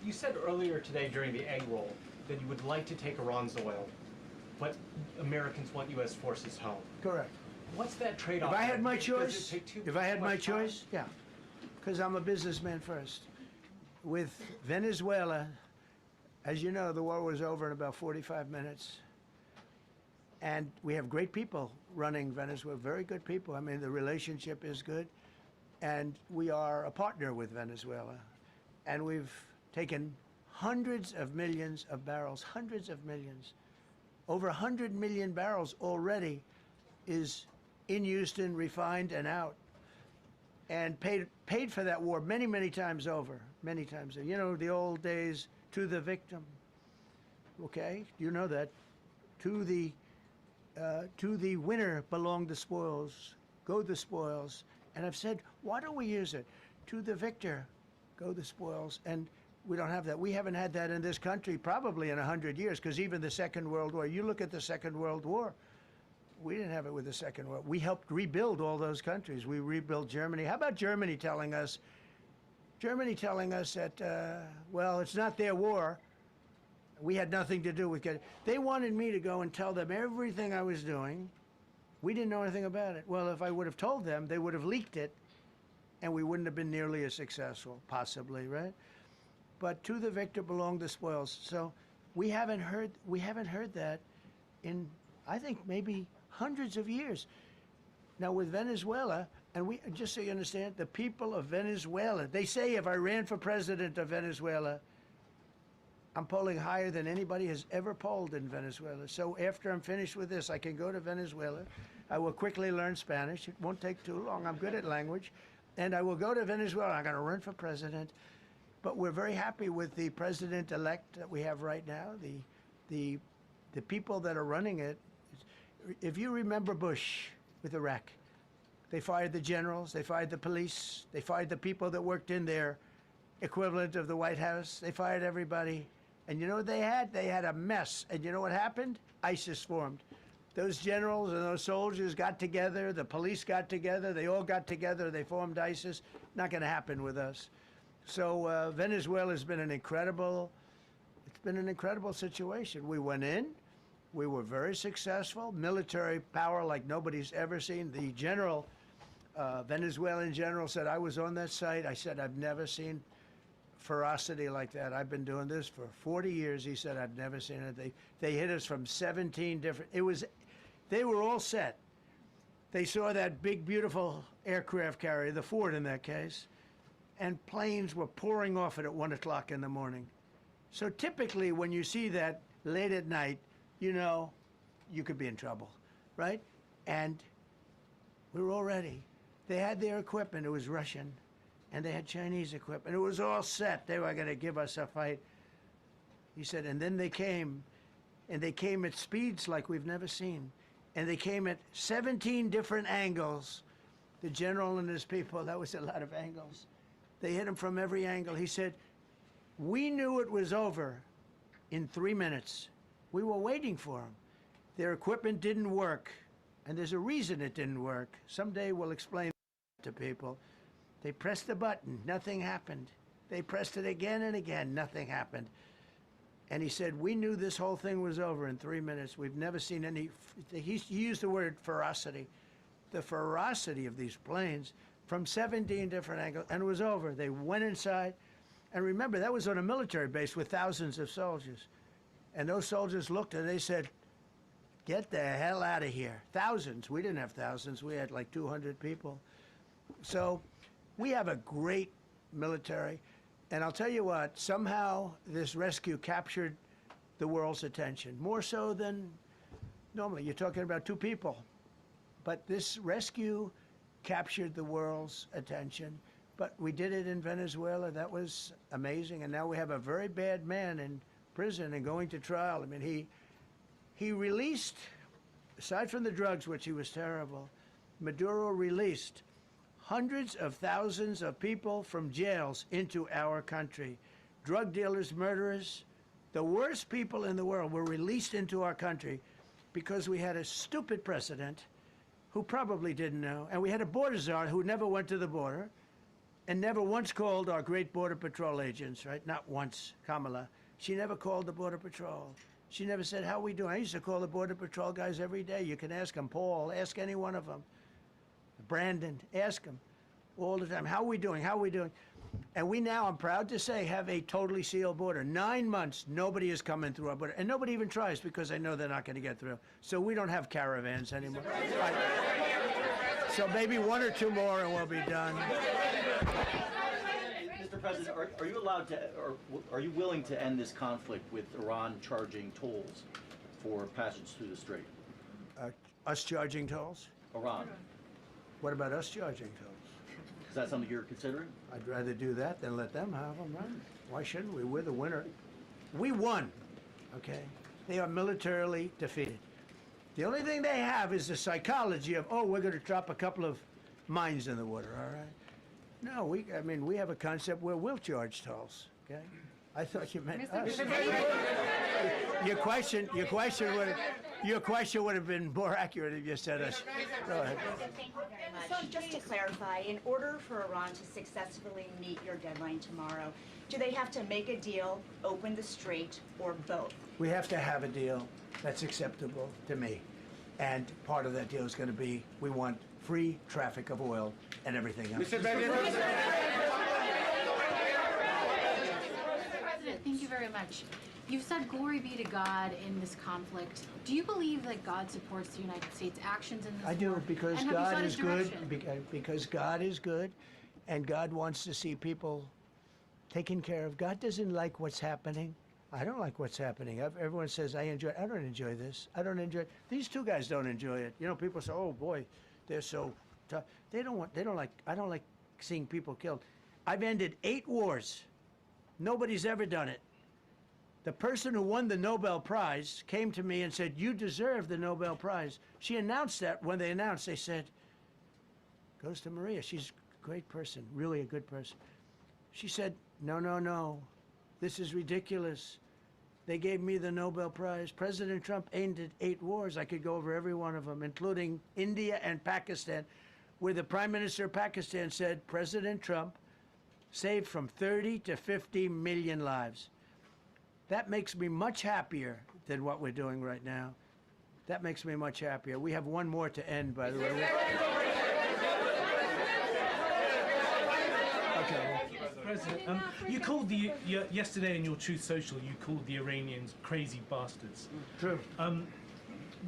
You said earlier today during the egg roll that you would like to take Iran's oil, but Americans want U.S. forces home. Correct. What's that trade-off? If I had my choice, Does it take if I had my choice, yeah, because I'm a businessman first. With Venezuela, as you know, the war was over in about 45 minutes. And we have great people running Venezuela, very good people. I mean, the relationship is good. And we are a partner with Venezuela. And we've taken hundreds of millions of barrels, hundreds of millions. Over 100 million barrels already is in Houston, refined and out. And paid for that war many, many times over, many times over. You know, the old days, to the victim, okay? You know that. To the winner belong the spoils, go the spoils. And I've said, why don't we use it? To the victor, go the spoils. And we don't have that. We haven't had that in this country probably in 100 years, because even the Second World War, you look at the Second World War, We didn't have it with the Second World. We helped rebuild all those countries. We rebuilt Germany. How about Germany telling us that, well, it's not their war. We had nothing to do with it. They wanted me to go and tell them everything I was doing. We didn't know anything about it. Well, if I would have told them, they would have leaked it, and we wouldn't have been nearly as successful, possibly, right? But to the victor belong the spoils. So we haven't heard that in, I think, maybe hundreds of years. Now with Venezuela, and we, just so you understand, the people of Venezuela, they say if I ran for president of Venezuela, I'm polling higher than anybody has ever polled in Venezuela. So after I'm finished with this, I can go to Venezuela. I will quickly learn Spanish. It won't take too long. I'm good at language. And I will go to Venezuela. I'm going to run for president. But we're very happy with the president-elect that we have right now, the people that are running it. If you remember Bush with Iraq, they fired the generals, they fired the police, they fired the people that worked in their equivalent of the White House. They fired everybody. And you know what they had? They had a mess. And you know what happened? ISIS formed. Those generals and those soldiers got together, the police got together, they all got together, they formed ISIS. Not going to happen with us. So Venezuela has been an incredible situation. We went in, we were very successful, military power like nobody's ever seen. The general, Venezuelan general said, I was on that site. I said, I've never seen ferocity like that. I've been doing this for 40 years. He said, I've never seen it. They hit us from 17 different, they were all set. They saw that big, beautiful aircraft carrier, the Ford in that case, and planes were pouring off it at 1 o'clock in the morning. So typically when you see that late at night, you know you could be in trouble, right? And we were all ready. They had their equipment, it was Russian, and they had Chinese equipment. It was all set. They were going to give us a fight. He said, and then they came, and they came at speeds like we've never seen. And they came at 17 different angles. The general and his people, that was a lot of angles. They hit him from every angle. He said, we knew it was over in 3 minutes. We were waiting for them. Their equipment didn't work, and there's a reason it didn't work. Someday we'll explain to people. They pressed the button, nothing happened. They pressed it again and again, nothing happened. And he said, we knew this whole thing was over in 3 minutes. We've never seen any, he used the word ferocity. The ferocity of these planes from 17 different angles, and it was over. They went inside, and remember, that was on a military base with thousands of soldiers. And those soldiers looked and they said, get the hell out of here. Thousands, we didn't have thousands, we had like 200 people. So we have a great military. And I'll tell you what, somehow this rescue captured the world's attention, more so than normally. You're talking about 2 people. But this rescue captured the world's attention. But we did it in Venezuela. That was amazing. And now we have a very bad man in prison and going to trial. I mean, he released, aside from the drugs, which he was terrible, Maduro released hundreds of thousands of people from jails into our country. Drug dealers, murderers, the worst people in the world were released into our country because we had a stupid president who probably didn't know, and we had a border czar who never went to the border and never once called our great border patrol agents, right? Not once, Kamala. She never called the border patrol. She never said, how are we doing? I used to call the border patrol guys every day. You can ask them, Paul, ask any one of them. Brandon, ask him all the time, how are we doing, how are we doing? And we now, I'm proud to say, have a totally sealed border. 9 months, nobody is coming through our border. And nobody even tries because they know they're not going to get through. So we don't have caravans anymore. Right. So maybe 1 or 2 more and we'll be done. Mr. President, are you allowed to, or are you willing to end this conflict with Iran charging tolls for passage through the strait? Us charging tolls? Iran. What about us charging tolls? Is that something you're considering? I'd rather do that than let them have them, right? Why shouldn't we? We're the winner. We won, okay? They are militarily defeated. The only thing they have is the psychology of, oh, we're going to drop a couple of mines in the water, all right? No, we have a concept where we'll charge tolls, okay? I thought you meant us. Your question was, Your question would have been more accurate if you said us. Go ahead. Thank you very much. So just to clarify, in order for Iran to successfully meet your deadline tomorrow, do they have to make a deal, open the strait, or both? We have to have a deal that's acceptable to me. And part of that deal is going to be we want free traffic of oil and everything else. Mr. President, thank you very much. You've said glory be to God in this conflict. Do you believe that God supports the United States' actions in this war? I do, because And have you God sought is his good. direction? Because God is good, and God wants to see people taken care of. God doesn't like what's happening. I don't like what's happening. Everyone says I enjoy it. I don't enjoy this. I don't enjoy it. These two guys don't enjoy it. You know, people say, "Oh boy, they're so tough." They don't like. I don't like seeing people killed. I've ended 8 wars. Nobody's ever done it. The person who won the Nobel Prize came to me and said, "You deserve the Nobel Prize." She announced that when they announced. They said, "Goes to Maria. She's a great person, really a good person." She said, "No, no, no. This is ridiculous. They gave me the Nobel Prize. President Trump ended 8 wars. I could go over every one of them, including India and Pakistan, where the Prime Minister of Pakistan said President Trump saved from 30 to 50 million lives." That makes me much happier than what we're doing right now. That makes me much happier. We have one more to end, by the way. Okay. President, you called yesterday in your Truth Social, you called the Iranians crazy bastards. True.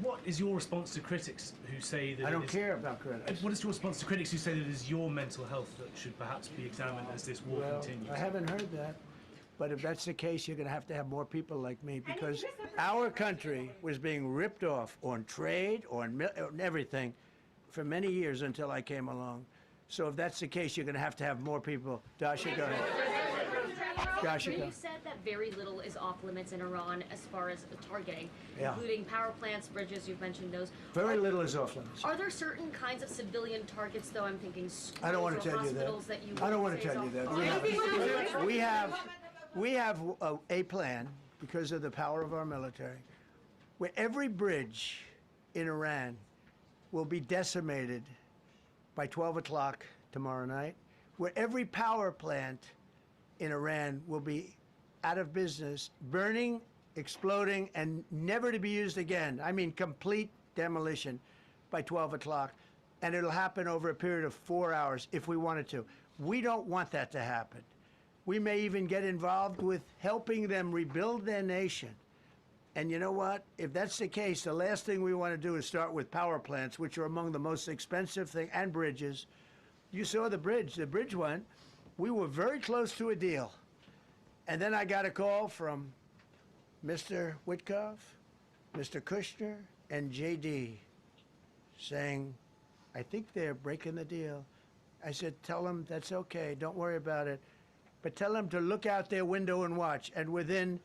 What is your response to critics who say that I don't care about critics. What is your response to critics who say that it is your mental health that should perhaps be examined as this war continues? I haven't heard that. But if that's the case, you're going to have more people like me, because our country was being ripped off on trade, on everything, for many years until I came along. So if that's the case, you're going to have more people. Dasha, go ahead. Dasha, go. You said that very little is off limits in Iran as far as targeting, Yeah. including power plants, bridges, you've mentioned those. Very little is off limits. Are there certain kinds of civilian targets, though? I'm thinking schools I don't want or to tell you that. hospitals that you I don't want would to say tell is you off that. limits? We have a plan, because of the power of our military, where every bridge in Iran will be decimated by 12 o'clock tomorrow night, where every power plant in Iran will be out of business, burning, exploding, and never to be used again. I mean, complete demolition by 12 o'clock. And it'll happen over a period of 4 hours if we wanted to. We don't want that to happen. We may even get involved with helping them rebuild their nation. And you know what? If that's the case, the last thing we want to do is start with power plants, which are among the most expensive things, and bridges. You saw the bridge. The bridge went. We were very close to a deal. And then I got a call from Mr. Witkoff, Mr. Kushner, and JD saying, "I think they're breaking the deal." I said, "Tell them that's okay. Don't worry about it. But tell them to look out their window and watch." And within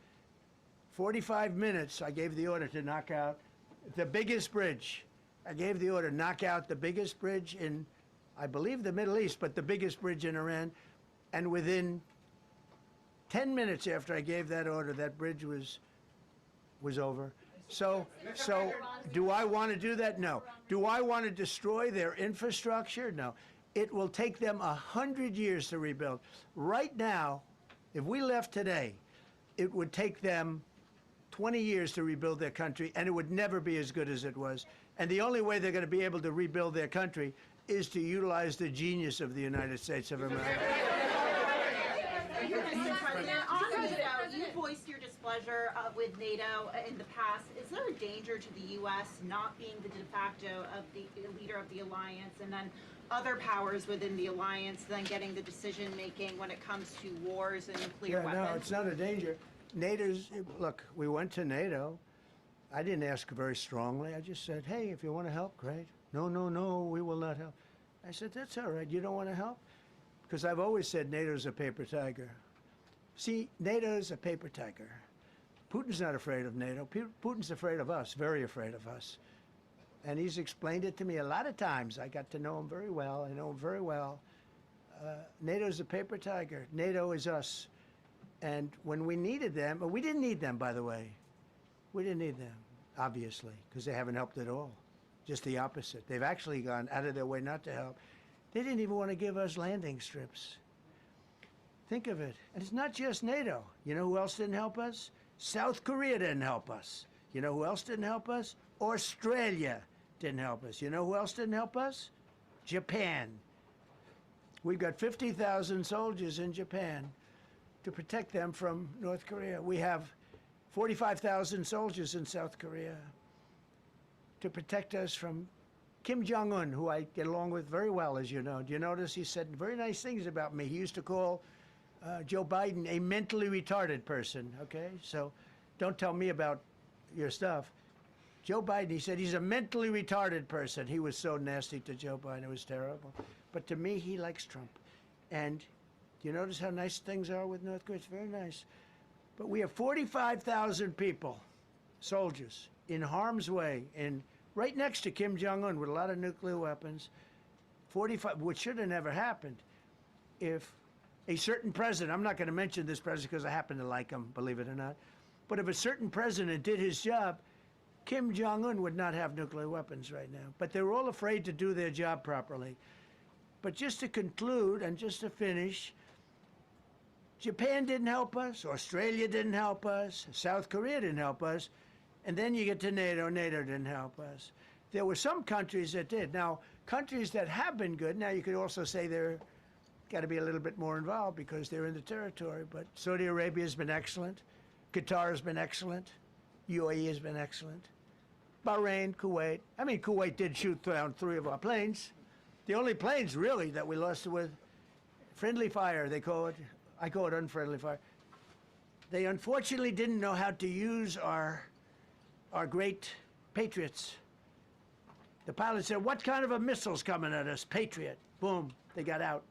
45 minutes, I gave the order to knock out the biggest bridge. I gave the order, knock out the biggest bridge in, I believe, the Middle East, but the biggest bridge in Iran. And within 10 minutes after I gave that order, that bridge was over. So do I want to do that? No. Do I want to destroy their infrastructure? No. It will take them 100 years to rebuild. Right now, if we left today, it would take them 20 years to rebuild their country, and it would never be as good as it was. And the only way they're going to be able to rebuild their country is to utilize the genius of the United States of America. Mr. President, on NATO, you voiced your displeasure with NATO in the past. Is there a danger to the U.S. not being the de facto of the leader of the alliance, and then other powers within the alliance then getting the decision-making when it comes to wars and nuclear weapons? No, it's not a danger. Look, we went to NATO. I didn't ask very strongly. I just said, "Hey, if you want to help, great." "No, no, no, we will not help." I said, "That's all right. You don't want to help?" Because I've always said NATO's a paper tiger. See, NATO's a paper tiger. Putin's not afraid of NATO. Putin's afraid of us, very afraid of us. And he's explained it to me a lot of times. I got to know him very well. I know him very well. NATO's a paper tiger. NATO is us. And when we needed them, we didn't need them, by the way. We didn't need them. obviously, because they haven't helped at all. Just the opposite. They've actually gone out of their way not to help. They didn't even want to give us landing strips. Think of it. And it's not just NATO. You know who else didn't help us? South Korea didn't help us. You know who else didn't help us? Australia didn't help us. You know who else didn't help us? Japan. We've got 50,000 soldiers in Japan to protect them from North Korea. We have 45,000 soldiers in South Korea to protect us from Kim Jong-un, who I get along with very well, as you know. Do you notice he said very nice things about me? He used to call Joe Biden a mentally retarded person, okay? So don't tell me about your stuff. Joe Biden, he said he's a mentally retarded person. He was so nasty to Joe Biden. It was terrible. But to me, he likes Trump. And do you notice how nice things are with North Korea? It's very nice. But we have 45,000 people, soldiers, in harm's way, and right next to Kim Jong-un with a lot of nuclear weapons. 45, which should have never happened if a certain president, I'm not going to mention this president because I happen to like him, believe it or not, but if a certain president did his job, Kim Jong-un would not have nuclear weapons right now. But they're all afraid to do their job properly. But just to conclude and just to finish, Japan didn't help us, Australia didn't help us, South Korea didn't help us, and then you get to NATO, NATO didn't help us. There were some countries that did. Now, countries that have been good, now you could also say they're got to be a little bit more involved because they're in the territory, but Saudi Arabia has been excellent, Qatar has been excellent, UAE has been excellent, Bahrain, Kuwait. I mean, Kuwait did shoot down 3 of our planes. The only planes, really, that we lost with friendly fire, they call it. I call it unfriendly fire. They unfortunately didn't know how to use our great Patriots. The pilot said, what kind of a missile's coming at us? Patriot. Boom, they got out.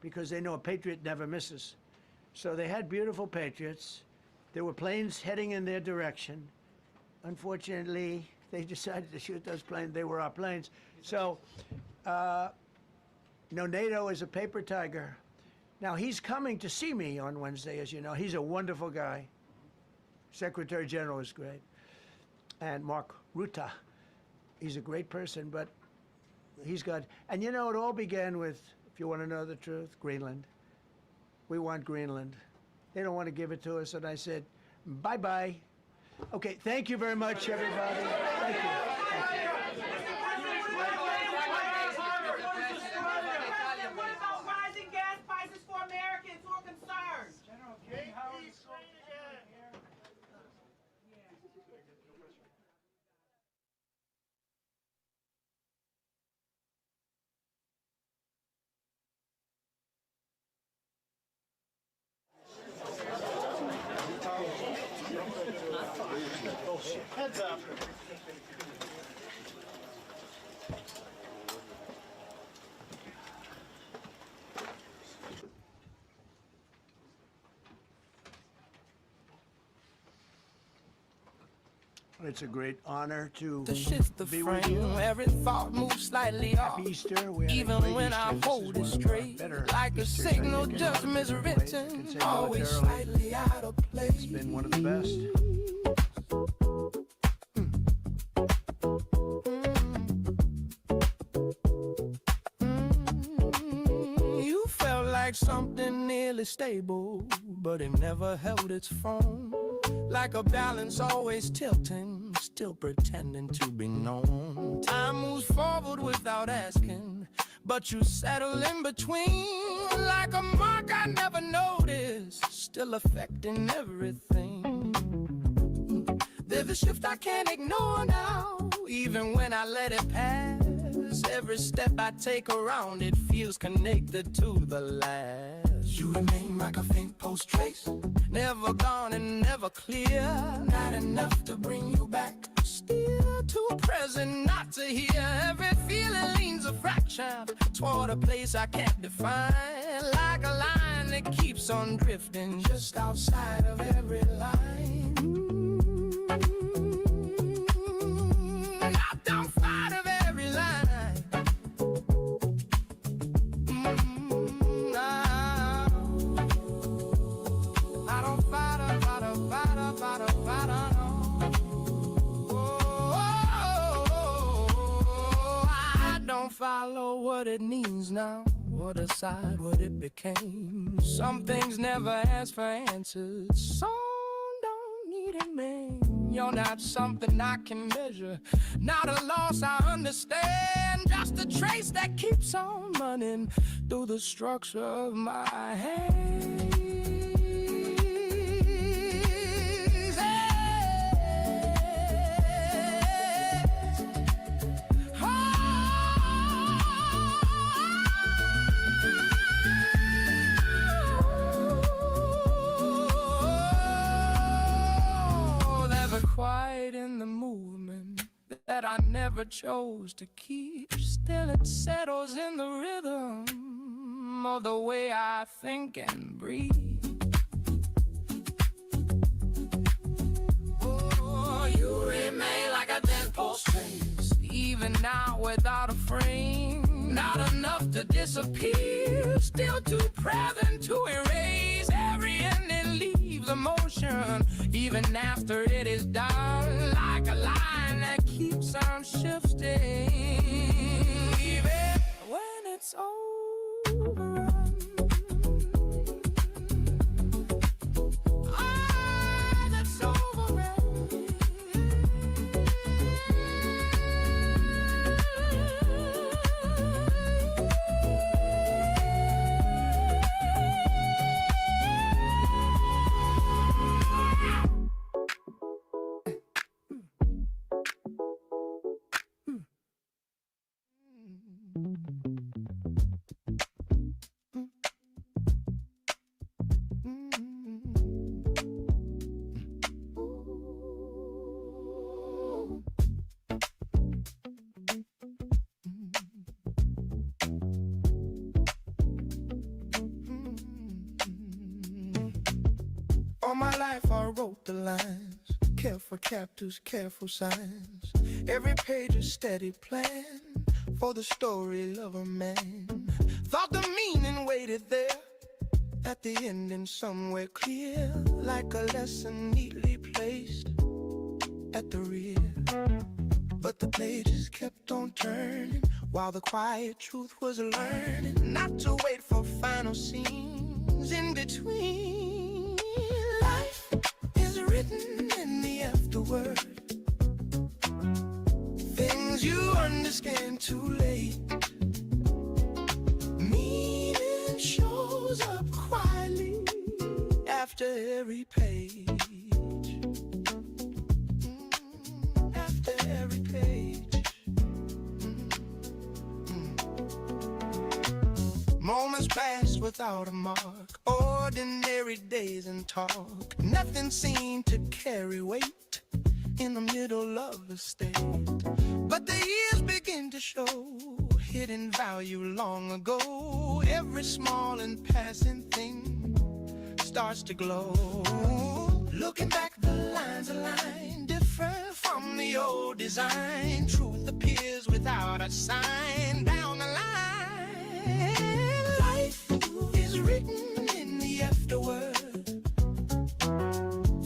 Because they know a Patriot never misses. So they had beautiful Patriots. There were planes heading in their direction. Unfortunately, they decided to shoot those planes. They were our planes. So, no, NATO is a paper tiger. Now, he's coming to see me on Wednesday, as you know. He's a wonderful guy. Secretary General is great. And Mark Rutte, he's a great person, but he's got, and you know, it all began with, if you want to know the truth, Greenland. We want Greenland. They don't want to give it to us, and I said, bye-bye. Okay, thank you very much, everybody. Thank you. What about rising gas prices for Americans who are concerned? General, Heads up. It's a great honor to shift the be frame. with you. Every thought moves slightly off. Happy Easter. We had a Even great when Easter. I This hold it is one of our straight, better like a Easters, I signal think, in just a lot of different ways. I can miswritten, say always militarily, slightly out of place. it's been one of the best. You felt like something nearly stable, but it never held its form. Like a balance always tilting, still pretending to be known. Time moves forward without asking, but you settle in between. Like a mark I never noticed, still affecting everything. There's a shift I can't ignore now, even when I let it pass. Every step I take around it feels connected to the last. You remain like a faint post trace, never gone and never clear. Not enough to bring you back, still too present not to hear. Every feeling leans a fraction toward a place I can't define. Like a line that keeps on drifting just outside of every line. Knocked outside of every line. I don't fight, no. don't follow what it means now, or decide what it became. Some things never ask for answers, some don't need a man. You're not something I can measure, not a loss I understand, just a trace that keeps on running through the structure of my hands. Quiet in the movement that I never chose to keep. Still it settles in the rhythm of the way I think and breathe. Oh, you remain like a dead post trace, even now without a frame. Not enough to disappear, still too present to erase. Every ending leaves emotion, even after it is done, like a line that keeps on shifting, even when it's over. That's over. All my life I wrote the lines, careful captors, careful signs. Every page a steady plan for the story of a man. Thought the meaning waited there, at the ending somewhere clear, like a lesson neatly placed at the rear. But the pages kept on turning, while the quiet truth was learning not to wait for final scenes in between. Life is written in the afterword, things you understand too late. Meaning shows up quietly after every page. After every page. Moments pass without a mark, ordinary days and talk. Nothing seemed to carry weight in the middle of the state. But the years begin to show hidden value long ago. Every small and passing thing starts to glow. Looking back, the lines align, different from the old design. Truth appears without a sign down the line. Life is written in the afterword,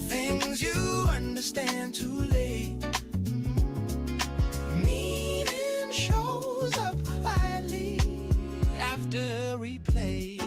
things you understand too late. Meaning shows up quietly after every page.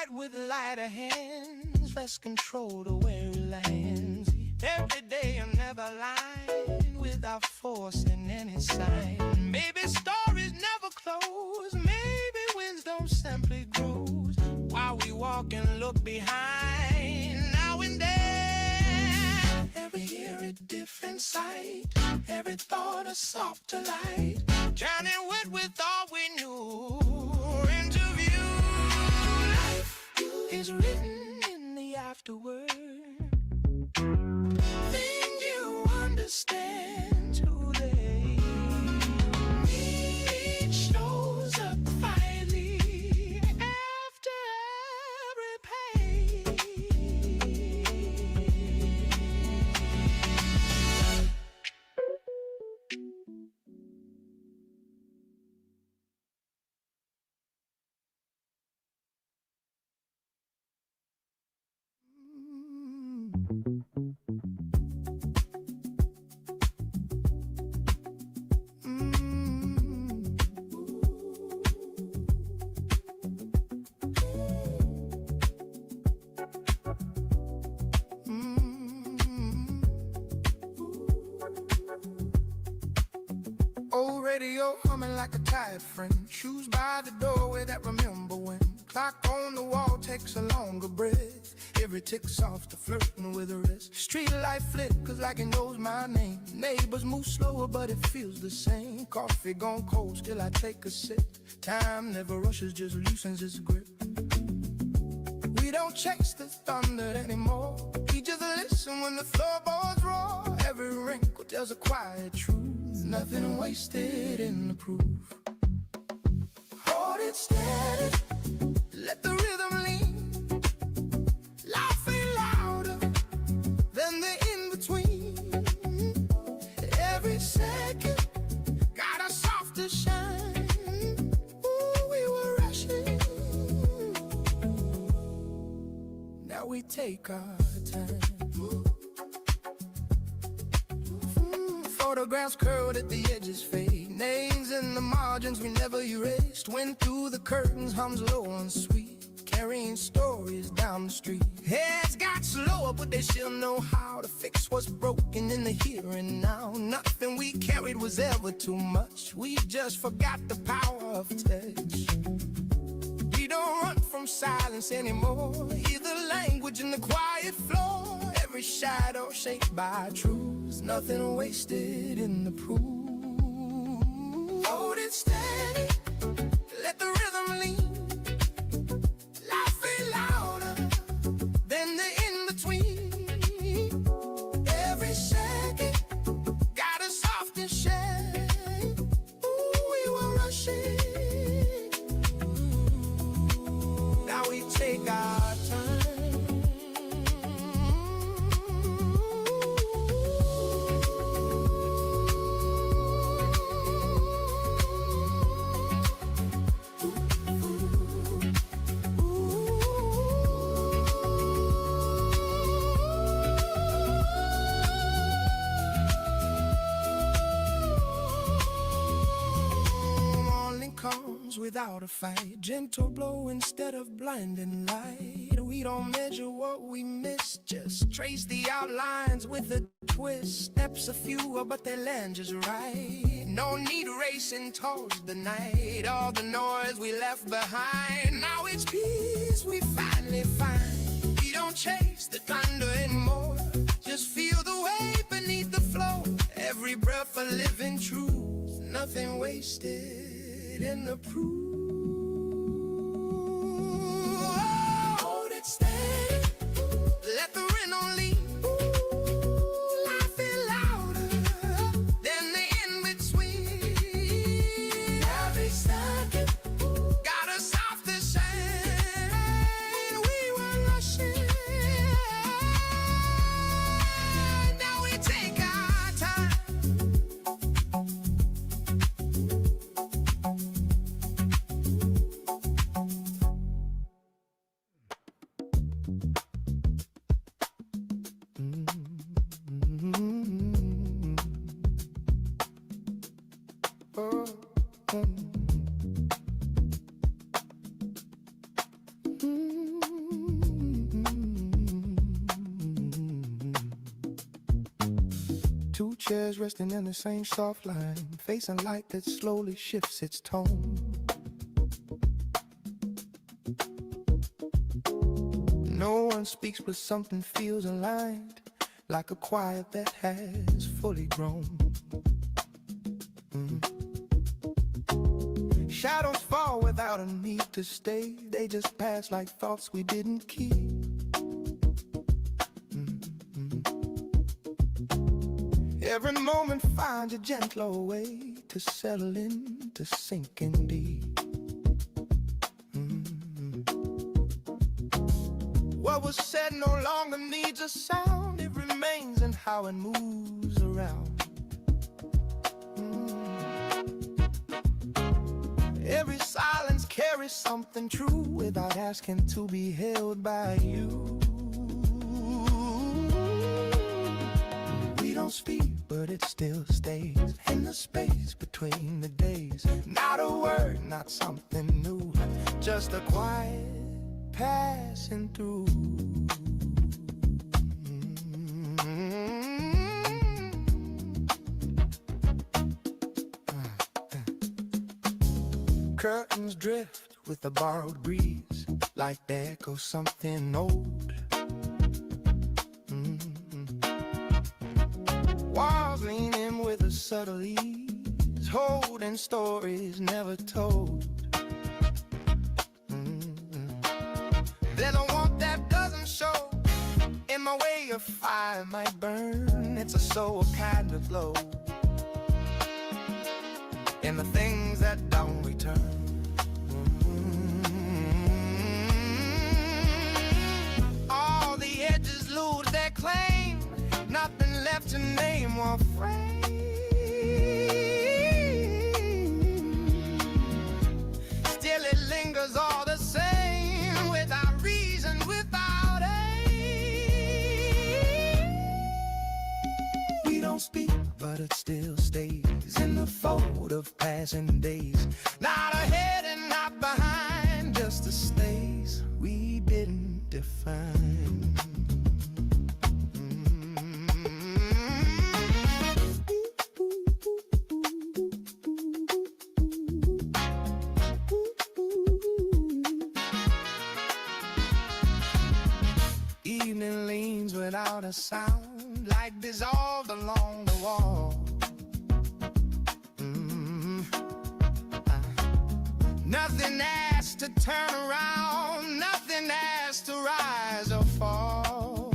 With lighter hands, less control to where it lands. Every day I'm never lying, without force in any sign. Maybe stories never close, maybe wisdom simply grows while we walk and look behind. Now and then, every year a different sight, every thought a softer light, turning what we thought we knew into view. Is written in the afterword, things you understand today. It shows up quietly after every page. Old radio humming like a tired friend. Shoes by the doorway that remember when. Clock on the wall takes a longer breath. Every tick softer, flirting with the rest. Street light flickers like it knows my name. Neighbors move slower, but it feels the same. Coffee gone cold, still I take a sip. Time never rushes, just loosens its grip. We don't chase the thunder anymore. We just listen when the floorboards roar. Every wrinkle tells a quiet truth. Nothing wasted in the proof. Hold it steady, let the rhythm lean. Life ain't louder than the in-between. Every second got a softer shine. Ooh, we were rushing. Now we take our time. Photographs curled at the edges fade. Names in the margins we never erased. Went through the curtains, hums low and sweet. Carrying stories down the street. Heads got slower, but they still know how to fix what's broken in the here and now. Nothing we carried was ever too much. We just forgot the power of touch. We don't run from silence anymore. Hear the language in the quiet floor. Every shadow shaped by truths. Nothing wasted in the proof. Hold it steady, let the rhythm lean. Life ain't louder than the in-between. Every second got a softer shade. Ooh, we were rushing. Now we take our time. Without a fight, gentle blow instead of blinding light. We don't measure what we miss, just trace the outlines with a twist. Steps are fewer, but they land just right. No need racing towards the night. All the noise we left behind. Now it's peace we finally find. We don't chase the thunder anymore. Just feel the weight beneath the flow. Every breath a living truth. Nothing wasted in the proof. Hold it steady, let the rhythm lead. Life is louder than the in-between. Every second got a softer shine. We were rushing. Now we take our time. Two chairs resting in the same soft line, facing light that slowly shifts its tone. No one speaks, but something feels aligned, like a choir that has fully grown. Shadows fall without a need to stay. They just pass like thoughts we didn't keep. Every moment finds a gentler way to settle in, to sink in deep. What was said no longer needs a sound. It remains in how it moves around. Every silence carries something true without asking to be held by you. We don't speak, but it still stays in the space between the days. Not a word, not something new, just a quiet passing through. Curtains drift with a borrowed breeze, like the echo something old. Walls lean in with a subtle ease, holding stories never told. There's a warmth that doesn't show in my way. A fire might burn, it's a soul kind of glow in the things that don't return. All the edges lose their claim, nothing left to name or frame. Still it lingers all the same, without reason, without aim. We don't speak, but it still stays in the fold of passing days. Not ahead and not behind, just the stays we didn't define. Evening leans without a sound, like dissolved along the wall. Nothing asked to turn around, nothing asked to rise or fall.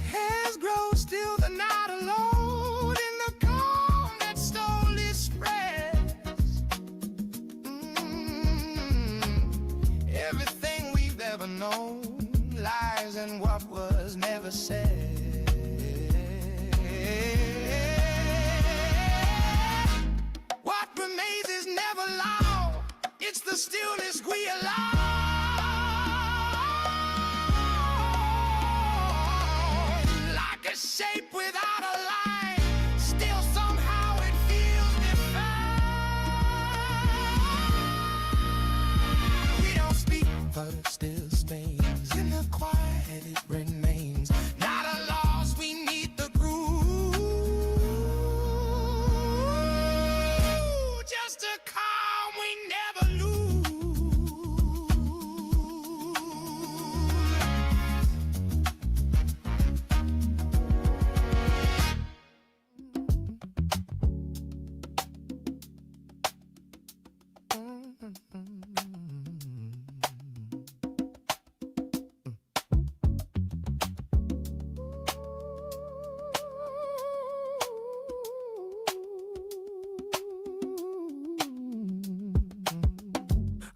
Hairs grow still, they're not alone in the calm that slowly spreads. Everything we've ever known lies in what was never said. What remains is never loud, it's the stillness we allow. Like a shape without a line, still somehow it feels defined. We don't speak, but it still stays in the quiet, it remains. Not a loss, we need the groove. Just a calm we never lose.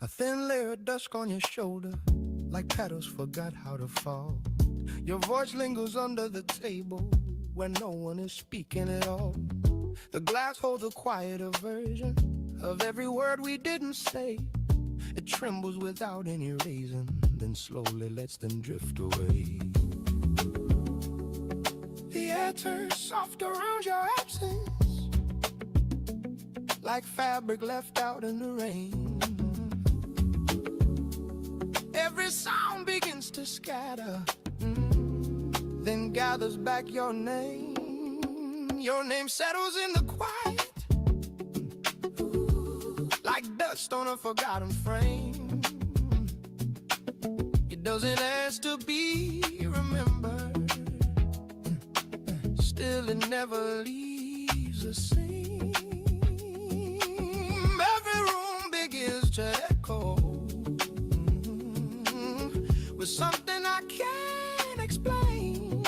A thin layer of dust on your shoulder, like petals forgot how to fall. Your voice lingers under the table when no one is speaking at all. The glass holds a quieter version of every word we didn't say. It trembles without any reason, then slowly lets them drift away. The air turns soft around your absence, like fabric left out in the rain. Every sound begins to scatter, then gathers back your name. Your name settles in the quiet, like dust on a forgotten frame. It doesn't ask to be remembered, still it never leaves the same. Every room begins to echo with something I can't explain.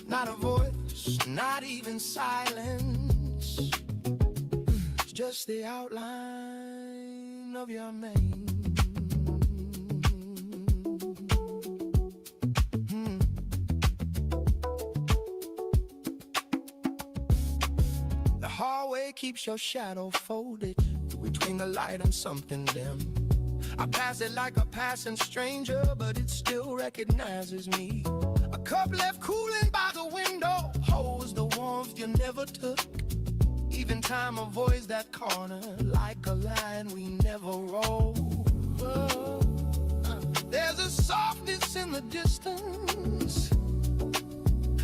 Not a voice, not even silence. It's just the outline of your name. The hallway keeps your shadow folded between the light and something dim. I pass it like a passing stranger, but it still recognizes me. A cup left cooling by the window holds the warmth you never took. Even time avoids that corner like a line we never wrote. There's a softness in the distance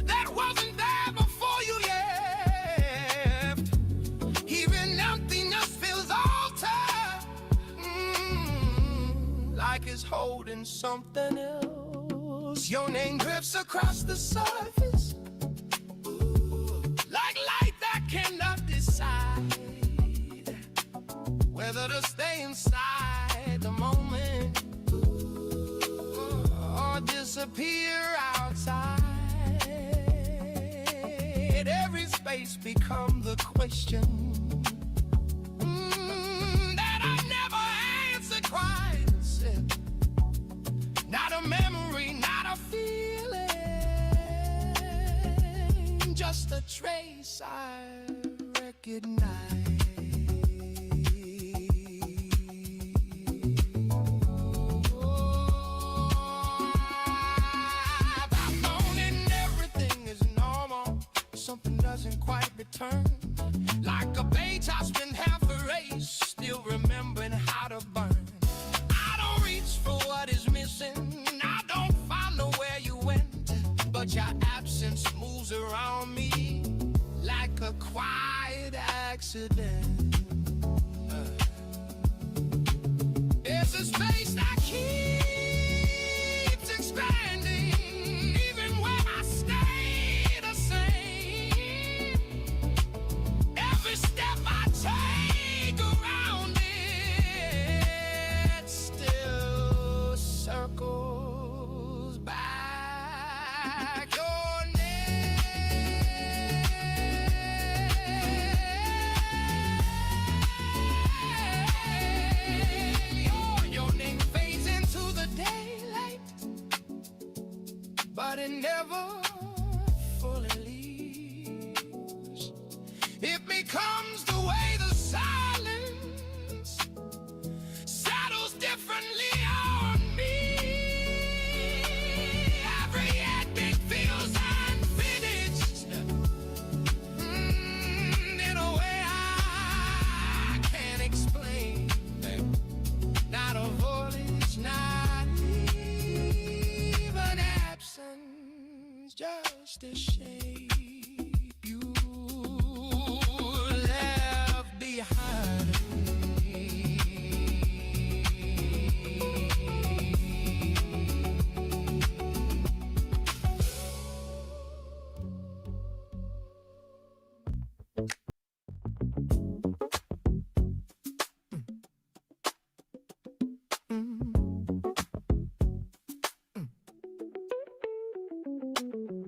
that wasn't there before you left. like it's holding something else. Your name drifts across the surface like light that cannot decide whether to stay inside the moment or disappear outside. Every space becomes the question that I never answered quite. Not a memory, not a feeling, just a trace I recognize. Something doesn't quite return. Like a page I spent half a race, still remembering how to burn. I don't reach for what is missing, I don't follow where you went, but your absence moves around me like a quiet accident. It's a space that keeps expanding, even when I stay the same. Every step I take around it still circles back. Your name fades into the daylight, but it never fully leaves. It becomes the way the silence settles differently on me. Every heartbeat feels unfinished, in a way I can't explain. Not a voice, not even absence, just a shape you left behind me.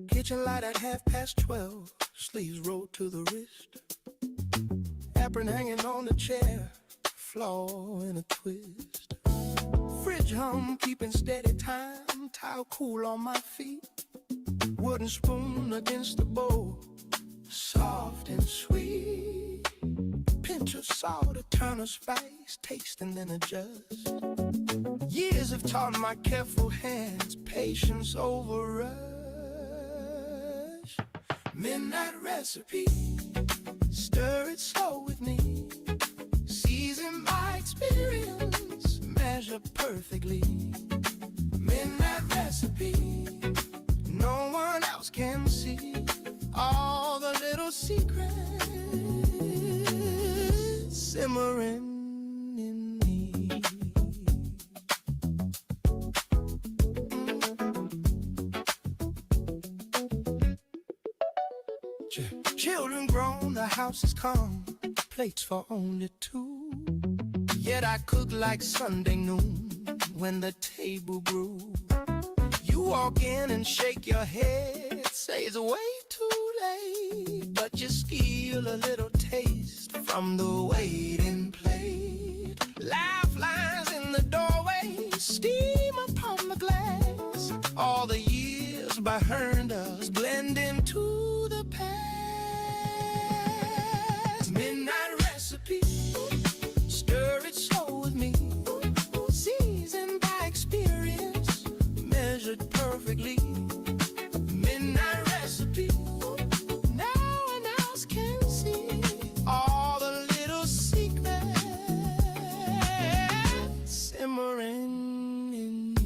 Kitchen light at 12:30, sleeves rolled to the wrist, apron hanging on the chair, floor in a twist. Fridge hum keeping steady time, towel cool on my feet, wooden spoon against the bowl, soft and sweet. Pinch of salt, a turn of spice, taste and then adjust. Years have taught my careful hands patience over rush. Midnight recipe, stir it slow with me. Seasoned by experience, measure perfectly. Midnight recipe, no one else can see all the little secrets simmering in me. Children grown, the house is calm, plates for only two. Yet I cook like Sunday noon when the table grew. You walk in and shake your head, say it's way too late, but you steal a little taste from the waiting plate. Laugh lines in the doorway, steam upon the glass. All the years behind us blend into the past. Midnight recipe, stir it slow with me. Seasoned by experience, measured perfectly. Midnight recipe, no one else can see all the little secrets simmering in me.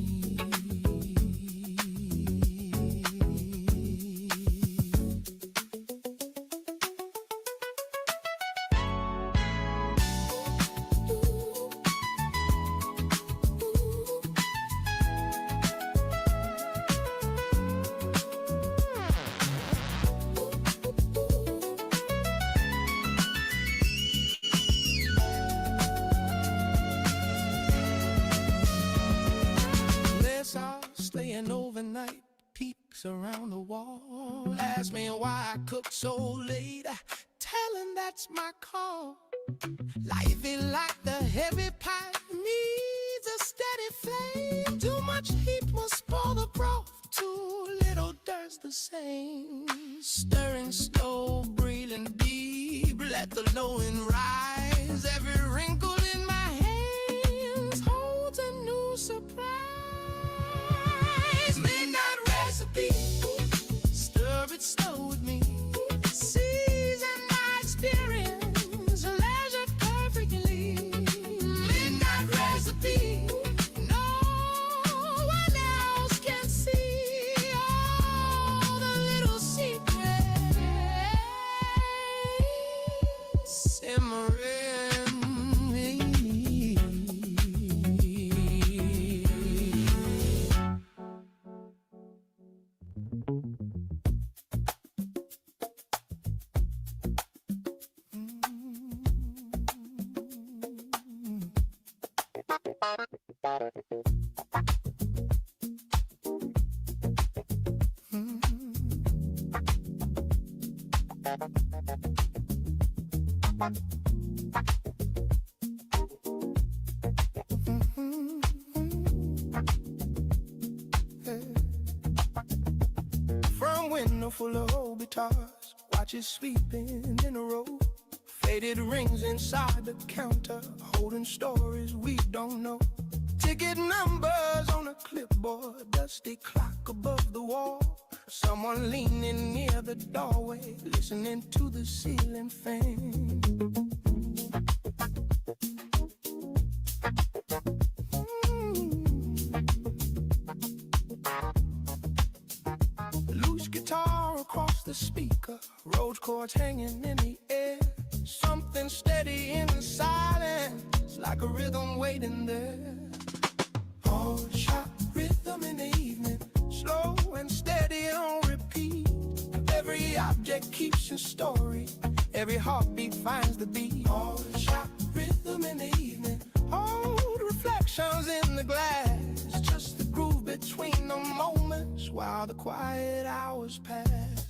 night peeks around the wall. Ask me why I cook so late. Tell him that's my call. Life is like the heavy pot, needs a steady flame. Too much heat will spoil the broth, too little does the same. Stirring slow, breathing deep, let the knowing rise. Every wrinkle in my hands holds a new surprise. Midnight recipe, stir it slow with me. Season my experience, leisure perfectly. Midnight recipe, no one else can see all the little secrets simmering. From window full of old guitars, watches sweeping in a row. Faded rings inside the counter, holding stories we don't know. Ticket numbers on a clipboard, dusty clock above the wall. Someone leaning near the doorway, listening to the ceiling fan. Loose guitar across the speaker, rose chords hanging in the air. Something steady in the silence, like a rhythm waiting there. Hard shot rhythm in the evening, slow and steady on repeat. Every object keeps a story, every heartbeat finds the beat. Hard shot rhythm in the evening, old reflections in the glass. Just the groove between the moments while the quiet hours pass.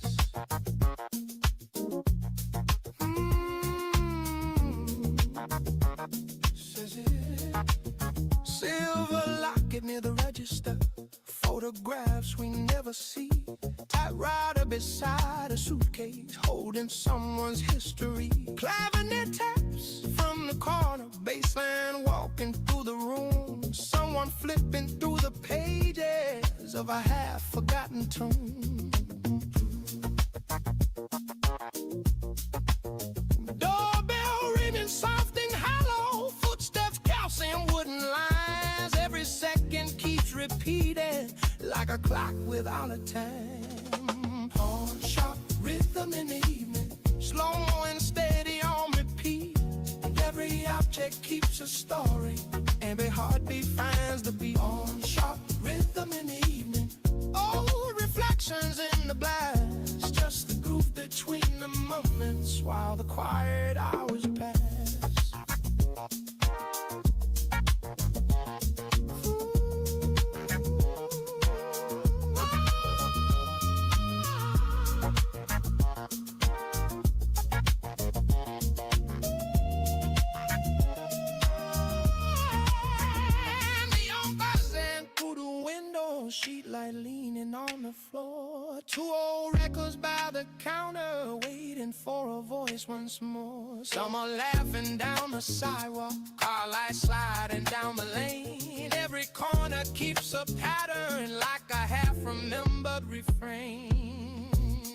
Says it. Silver locket near the register, photographs we never see. Typewriter beside a suitcase, holding someone's history. Clavinet taps from the corner, bassline walking through the room. Someone flipping through the pages of a half-forgotten tune. Doorbell ringing soft and hollow, footsteps calcium wooden lines. Every second keeps repeating like a clock without a time. Hard, sharp rhythm in the evening, slow-mo and steady on repeat. Every object keeps a story, every heartbeat finds the beat. Hard, sharp rhythm in the evening, old reflections in the blast. Just the groove between the moments while the quiet hours pass. Sheet light leaning on the floor. Two old records by the counter, waiting for a voice once more. Some are laughing down the sidewalk, car lights sliding down the lane. Every corner keeps a pattern like a half-remembered refrain.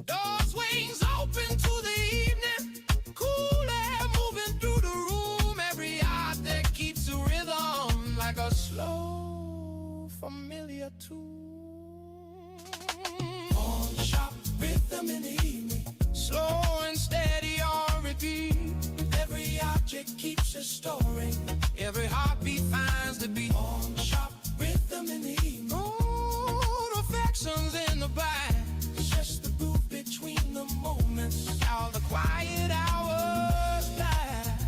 Door swings open to the evening, cool air moving through the room. Every art that keeps a rhythm like a slow, familiar tune. On sharp rhythm in the evening, slow and steady on repeat. Every object keeps a story, every heartbeat finds the beat. On sharp rhythm in the evening, old affections in the back. It's just the groove between the moments, all the quiet hours pass.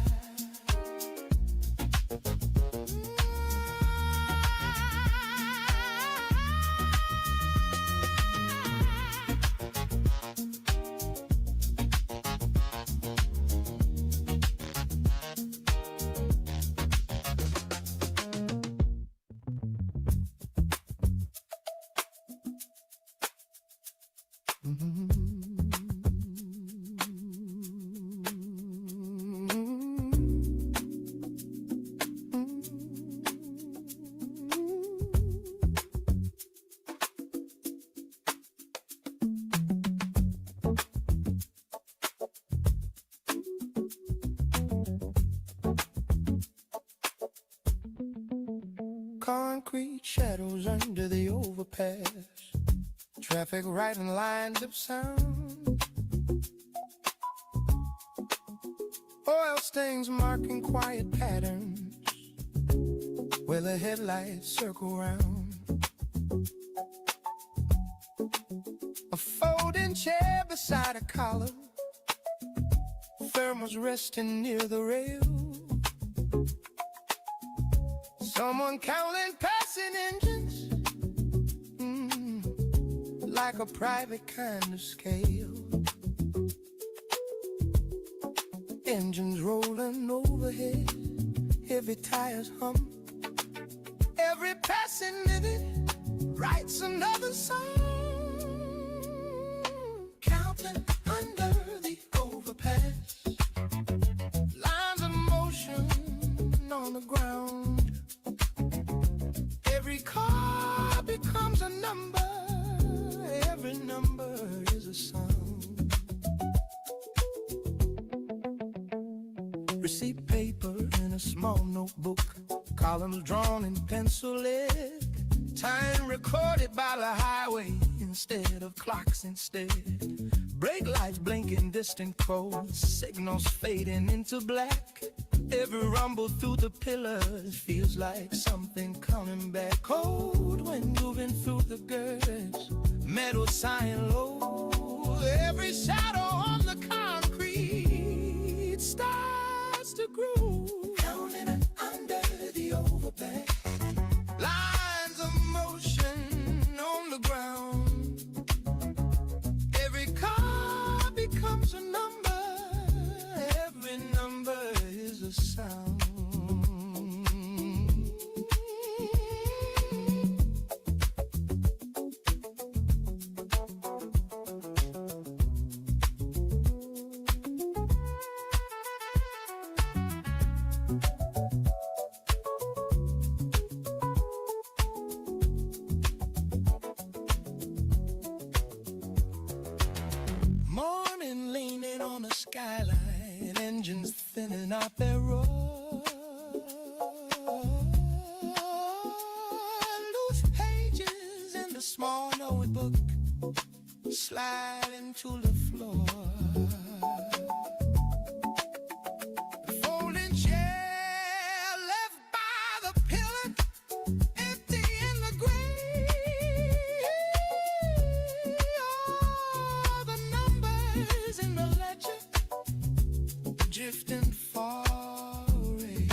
Concrete shadows under the overpass, traffic right in lines of sound, oil stains marking quiet patterns where the headlights circle round. A folding chair beside a column, thermos resting near the rail. Someone counting passing engines, like a private kind of scale. Engines rolling overhead, heavy tires hum. Every passing minute writes another song. Counting under the overpass, lines of motion on the ground. Every car becomes a number, every number is a sound. Receipt paper in a small notebook, columns drawn in pencil lead, time recorded by the highway instead of clocks instead. Brake lights blinking distant codes, signals fading into black. Every rumble through the pillars feels like something coming back. Cold wind moving through the girds, metal sighing low. Every shadow on the concrete starts to groove. Counting under the overpass, lines of motion on the ground. Every car becomes a number, every number is a sound. Morning leaning on the skyline, engines thinning out their roar. Loose pages in the small notebook slide into the floor. The folding chair left by the pillar, empty in the grave. All the numbers in the ledger drifting far away.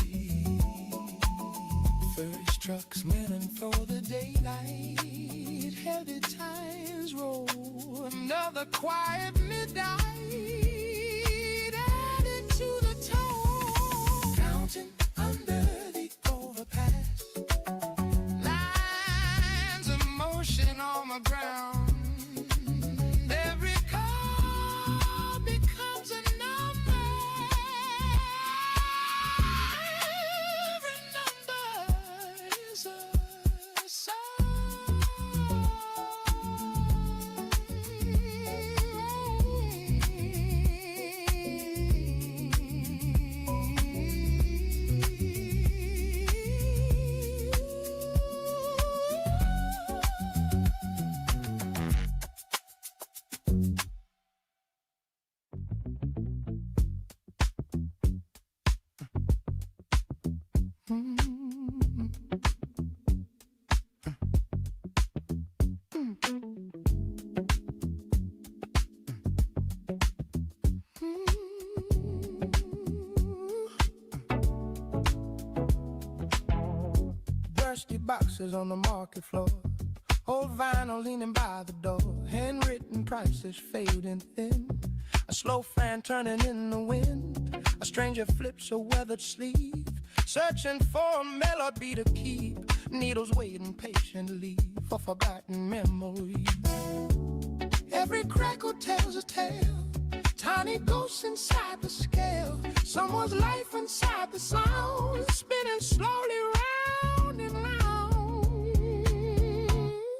First trucks milling through the daylight, heavy times roll. Another quiet midnight added to the tone. Counting under the overpass, lines of motion on the ground. Every car becomes a number, every number is a dusty boxes on the market floor, old vinyl leaning by the door, handwritten prices fading thin, a slow fan turning in the wind, a stranger flips a weathered sleeve, searching for a melody to keep, needles waiting patiently for forgotten memories. Every crackle tells a tale. Tiny ghosts inside the scale. Someone's life inside the sound. Spinning slowly round and round.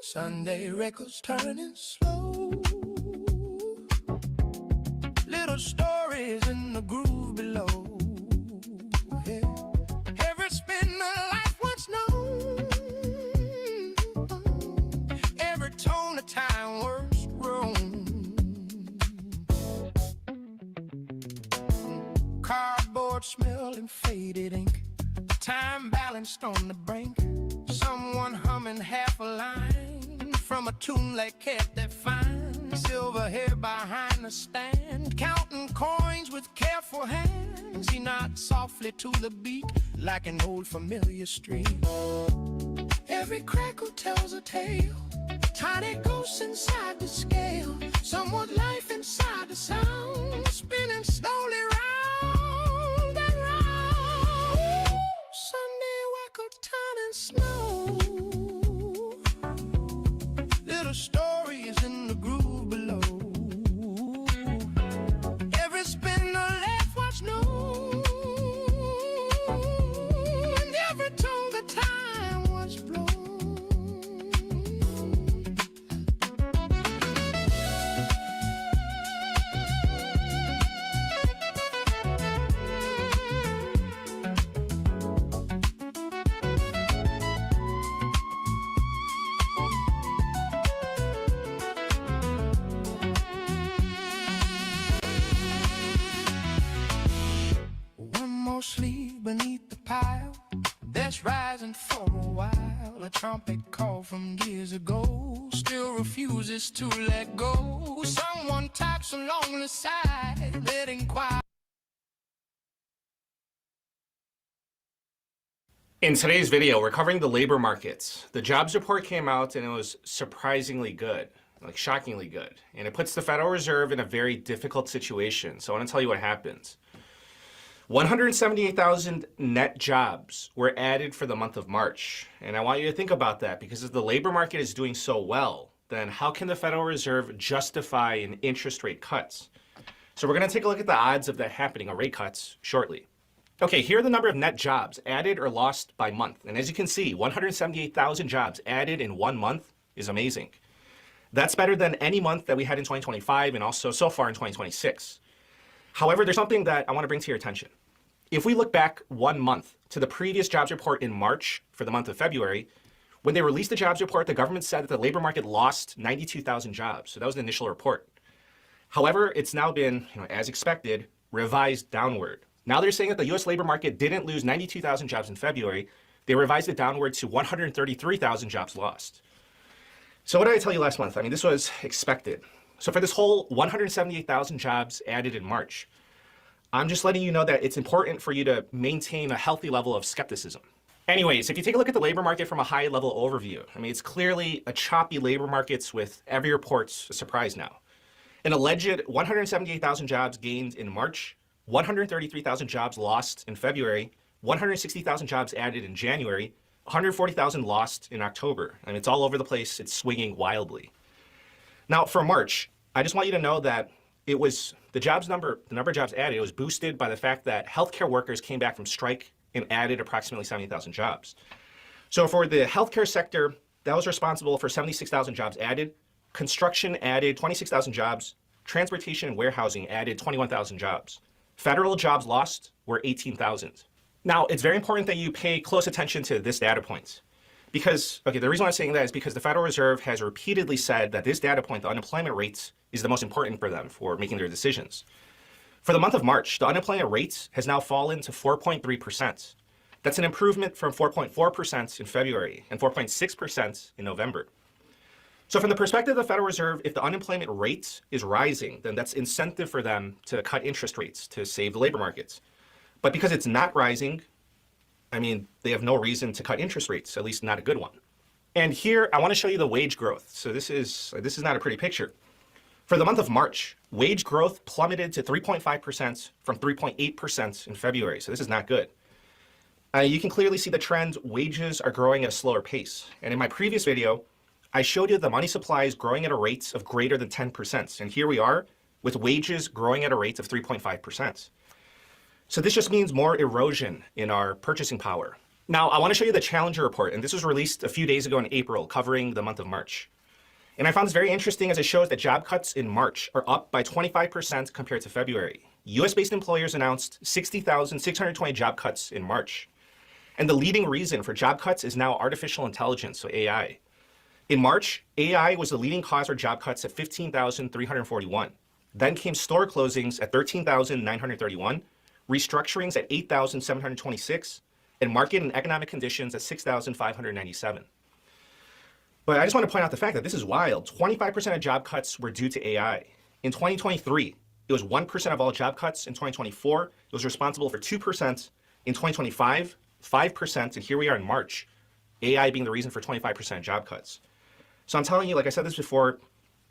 Sunday records turning slow. Little stories in the groove below. Yeah. Every spin of life once known. Every tone of time works wrong. Cardboard smell and faded ink. Time balanced on the brink. Someone humming half a line from a tune they kept that fine. Silver hair behind the stand, counting coins with careful hands. He nods softly to the beat like an old familiar street. Every crackle tells a tale. Tiny ghosts inside the scale. Someone's life inside the sound. Spinning slowly round and round. Sunday wacko turning snow. Little stories in the groove below. Every spin the left watch known. And every tone the time was blown. Sleep beneath the pile that's rising for a while. A trumpet call from years ago still refuses to let go. Someone taps along the side, letting quiet. In today's video, we're covering the labor markets. The jobs report came out and it was surprisingly good, like shockingly good. And it puts the Federal Reserve in a very difficult situation. So I want to tell you what happened. 178,000 net jobs were added for the month of March. And I want you to think about that, because if the labor market is doing so well, then how can the Federal Reserve justify an interest rate cuts? So we're going to take a look at the odds of that happening, or rate cuts, shortly. Okay, here are the number of net jobs added or lost by month. And as you can see, 178,000 jobs added in 1 month is amazing. That's better than any month that we had in 2025 and also so far in 2026. However, there's something that I want to bring to your attention. If we look back 1 month to the previous jobs report in March for the month of February, when they released the jobs report, the government said that the labor market lost 92,000 jobs. So that was the initial report. However, it's now been, as expected, revised downward. Now they're saying that the U.S. labor market didn't lose 92,000 jobs in February. They revised it downward to 133,000 jobs lost. So what did I tell you last month? I mean, this was expected. So for this whole 178,000 jobs added in March, I'm just letting you know that it's important for you to maintain a healthy level of skepticism. Anyways, if you take a look at the labor market from a high-level overview, I mean, it's clearly a choppy labor market with every report's a surprise now. An alleged 178,000 jobs gained in March, 133,000 jobs lost in February, 160,000 jobs added in January, 140,000 lost in October. I mean, it's all over the place. It's swinging wildly. Now, for March, I just want you to know that it was the number of jobs added, it was boosted by the fact that healthcare workers came back from strike and added approximately 70,000 jobs. So for the healthcare sector, that was responsible for 76,000 jobs added. Construction added 26,000 jobs. Transportation and warehousing added 21,000 jobs. Federal jobs lost were 18,000. Now, it's very important that you pay close attention to this data point. Because, okay, the reason why I'm saying that is because the Federal Reserve has repeatedly said that this data point, the unemployment rate, is the most important for them for making their decisions. For the month of March, the unemployment rate has now fallen to 4.3%. That's an improvement from 4.4% in February and 4.6% in November. So from the perspective of the Federal Reserve, if the unemployment rate is rising, then that's incentive for them to cut interest rates to save the labor markets. But because it's not rising, I mean, they have no reason to cut interest rates, at least not a good one. And here, I want to show you the wage growth. So this is not a pretty picture. For the month of March, wage growth plummeted to 3.5% from 3.8% in February. So this is not good. You can clearly see the trend. Wages are growing at a slower pace. And in my previous video, I showed you the money supply is growing at a rate of greater than 10%. And here we are with wages growing at a rate of 3.5%. So this just means more erosion in our purchasing power. Now, I want to show you the Challenger report, and this was released a few days ago in April, covering the month of March. And I found this very interesting as it shows that job cuts in March are up by 25% compared to February. US-based employers announced 60,620 job cuts in March. And the leading reason for job cuts is now artificial intelligence, so AI. In March, AI was the leading cause for job cuts at 15,341. Then came store closings at 13,931, restructurings at 8,726, and market and economic conditions at 6,597. But I just want to point out the fact that this is wild. 25% of job cuts were due to AI. In 2023, it was 1% of all job cuts. In 2024, it was responsible for 2%. In 2025, 5%. And here we are in March, AI being the reason for 25% of job cuts. So I'm telling you, like I said this before,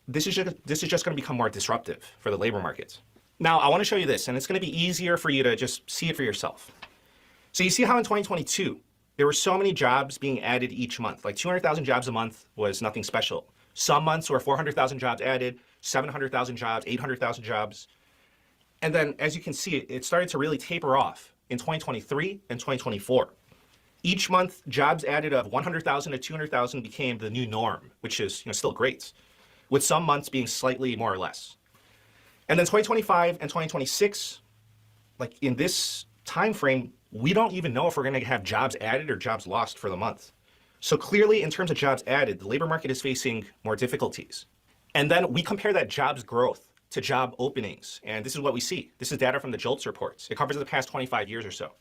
this is just going to become more disruptive for the labor market. Now, I want to show you this, and it's going to be easier for you to just see it for yourself. So you see how in 2022, there were so many jobs being added each month. Like 200,000 jobs a month was nothing special. Some months were 400,000 jobs added, 700,000 jobs, 800,000 jobs. And then, as you can see, it started to really taper off in 2023 and 2024. Each month, jobs added of 100,000 to 200,000 became the new norm, which is still great, with some months being slightly more or less. And then 2025 and 2026, like in this time frame, we don't even know if we're going to have jobs added or jobs lost for the month. So clearly, in terms of jobs added, the labor market is facing more difficulties. And then we compare that jobs growth to job openings. And this is what we see. This is data from the JOLTS reports. It covers the past 25 years or so.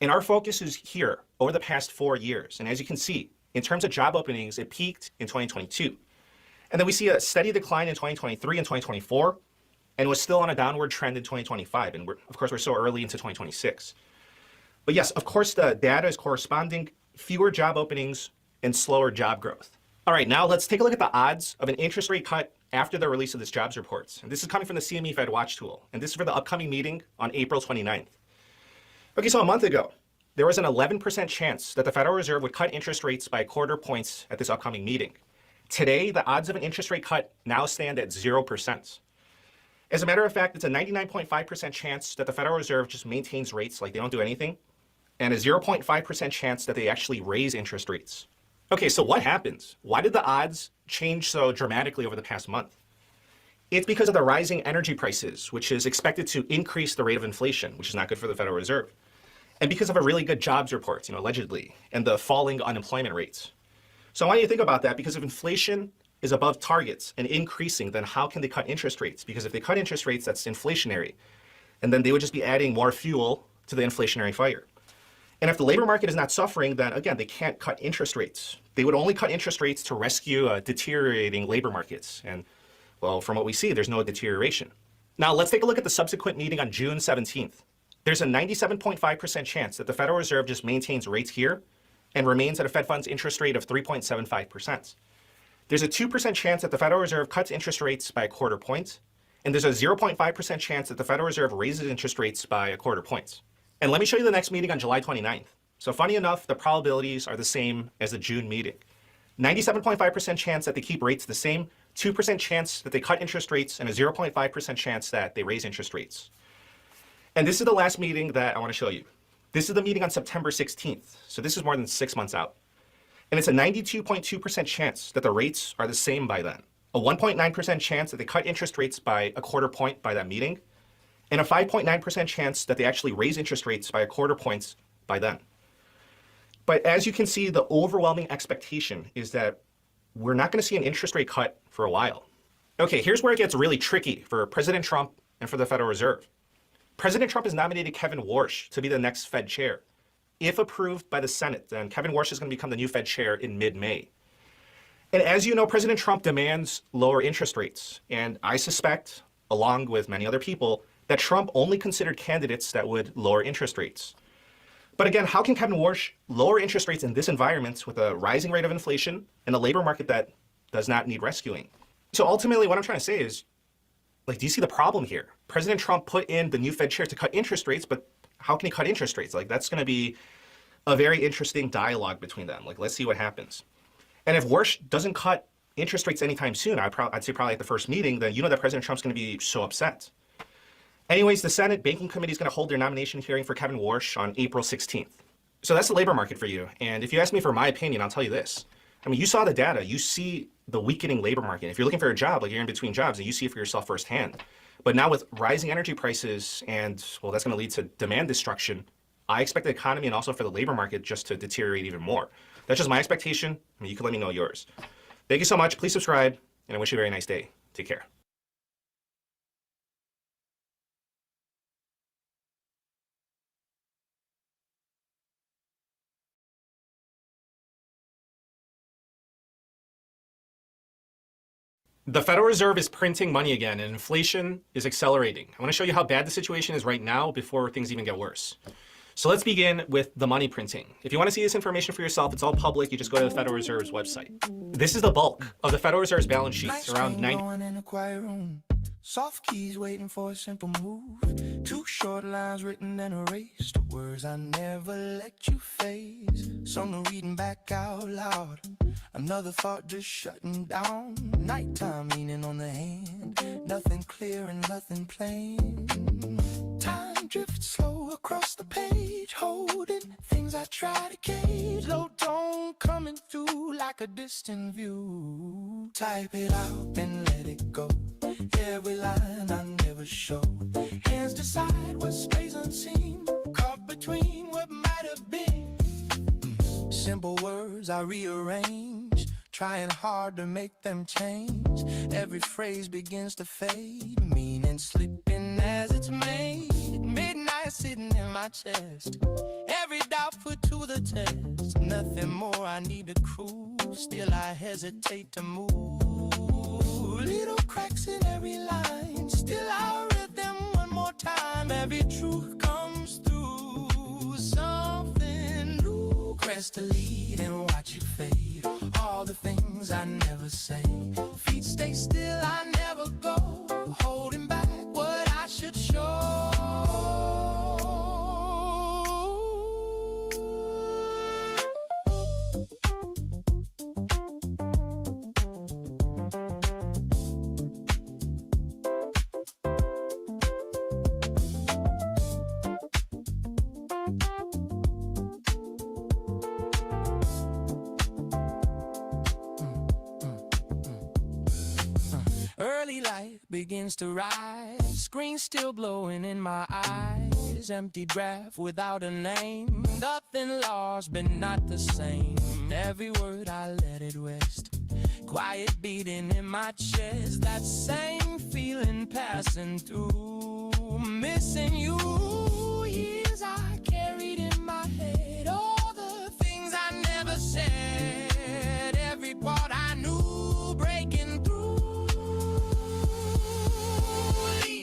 And our focus is here over the past 4 years. And as you can see, in terms of job openings, it peaked in 2022. And then we see a steady decline in 2023 and 2024, and was still on a downward trend in 2025. And of course, we're so early into 2026. But yes, of course, the data is corresponding, fewer job openings and slower job growth. All right, now let's take a look at the odds of an interest rate cut after the release of this jobs reports. And this is coming from the CME Fed Watch tool. And this is for the upcoming meeting on April 29th. Okay, so a month ago, there was an 11% chance that the Federal Reserve would cut interest rates by 1/4 points at this upcoming meeting. Today, the odds of an interest rate cut now stand at 0%. As a matter of fact, it's a 99.5% chance that the Federal Reserve just maintains rates like they don't do anything, and a 0.5% chance that they actually raise interest rates. Okay, so what happens? Why did the odds change so dramatically over the past month? It's because of the rising energy prices, which is expected to increase the rate of inflation, which is not good for the Federal Reserve. And because of a really good jobs report, allegedly, and the falling unemployment rates. So I want you to think about that, because if inflation is above targets and increasing, then how can they cut interest rates? Because if they cut interest rates, that's inflationary. And then they would just be adding more fuel to the inflationary fire. And if the labor market is not suffering, then again, they can't cut interest rates. They would only cut interest rates to rescue deteriorating labor markets. And well, from what we see, there's no deterioration. Now let's take a look at the subsequent meeting on June 17th. There's a 97.5% chance that the Federal Reserve just maintains rates here and remains at a Fed funds interest rate of 3.75%. There's a 2% chance that the Federal Reserve cuts interest rates by 1/4 point, and there's a 0.5% chance that the Federal Reserve raises interest rates by 1/4 point. And let me show you the next meeting on July 29th. So funny enough, the probabilities are the same as the June meeting. 97.5% chance that they keep rates the same, 2% chance that they cut interest rates, and a 0.5% chance that they raise interest rates. And this is the last meeting that I want to show you. This is the meeting on September 16th. So this is more than 6 months out. And it's a 92.2% chance that the rates are the same by then. A 1.9% chance that they cut interest rates by 1/4 point by that meeting, and a 5.9% chance that they actually raise interest rates by 1/4 points by then. But as you can see, the overwhelming expectation is that we're not going to see an interest rate cut for a while. Okay, here's where it gets really tricky for President Trump and for the Federal Reserve. President Trump has nominated Kevin Warsh to be the next Fed chair. If approved by the Senate, then Kevin Warsh is going to become the new Fed chair in mid-May. And as you know, President Trump demands lower interest rates. And I suspect, along with many other people, that Trump only considered candidates that would lower interest rates. But again, how can Kevin Warsh lower interest rates in this environment with a rising rate of inflation and a labor market that does not need rescuing? So ultimately, what I'm trying to say is, do you see the problem here? President Trump put in the new Fed chair to cut interest rates, but how can he cut interest rates? That's going to be a very interesting dialogue between them. Let's see what happens. And if Warsh doesn't cut interest rates anytime soon, I'd say probably at the first meeting, then you know that President Trump's going to be so upset. Anyways, the Senate Banking Committee is going to hold their nomination hearing for Kevin Warsh on April 16th. So that's the labor market for you. And if you ask me for my opinion, I'll tell you this. I mean, you saw the data. You see the weakening labor market. If you're looking for a job, like you're in between jobs, and you see it for yourself firsthand. But now with rising energy prices and, well, that's going to lead to demand destruction, I expect the economy and also for the labor market just to deteriorate even more. That's just my expectation. I mean, you can let me know yours. Thank you so much. Please subscribe, and I wish you a very nice day. Take care. The Federal Reserve is printing money again, and inflation is accelerating. I want to show you how bad the situation is right now before things even get worse. So let's begin with the money printing. If you want to see this information for yourself, it's all public. You just go to the Federal Reserve's website. This is the bulk of the Federal Reserve's balance sheet. It's around 90. In a quiet room. Soft keys waiting for a simple move. 2 short lines written and erased. Words I never let you face. Some reading back out loud. Another thought just shutting down. Nighttime meaning on the hand. Nothing clear and nothing plain. Time drifts slow across the page. Holding things I try to cage. Low tone coming through like a distant view. Type it out and let it go. Every line I never show. Hands decide what stays unseen. Caught between what might have been. Simple words I rearrange. Trying hard to make them change. Every phrase begins to fade. Meaning slipping as it's made. Midnight sitting in my chest. Every doubt put to the test. Nothing more, I need to cruise. Still I hesitate to move. Little cracks in every line. Still I read them one more time. Every truth comes through. Something new. Crest the lead and watch it fade. All the things I never say. Feet stay still, I never go. Holding back what I should show. Early light begins to rise. Screen still blowing in my eyes. Empty draft without a name. Nothing lost but not the same. Every word I let it rest. Quiet beating in my chest. That same feeling passing through. Missing you. Years I carried in my head. All the things I never said. Every part I knew breaking through.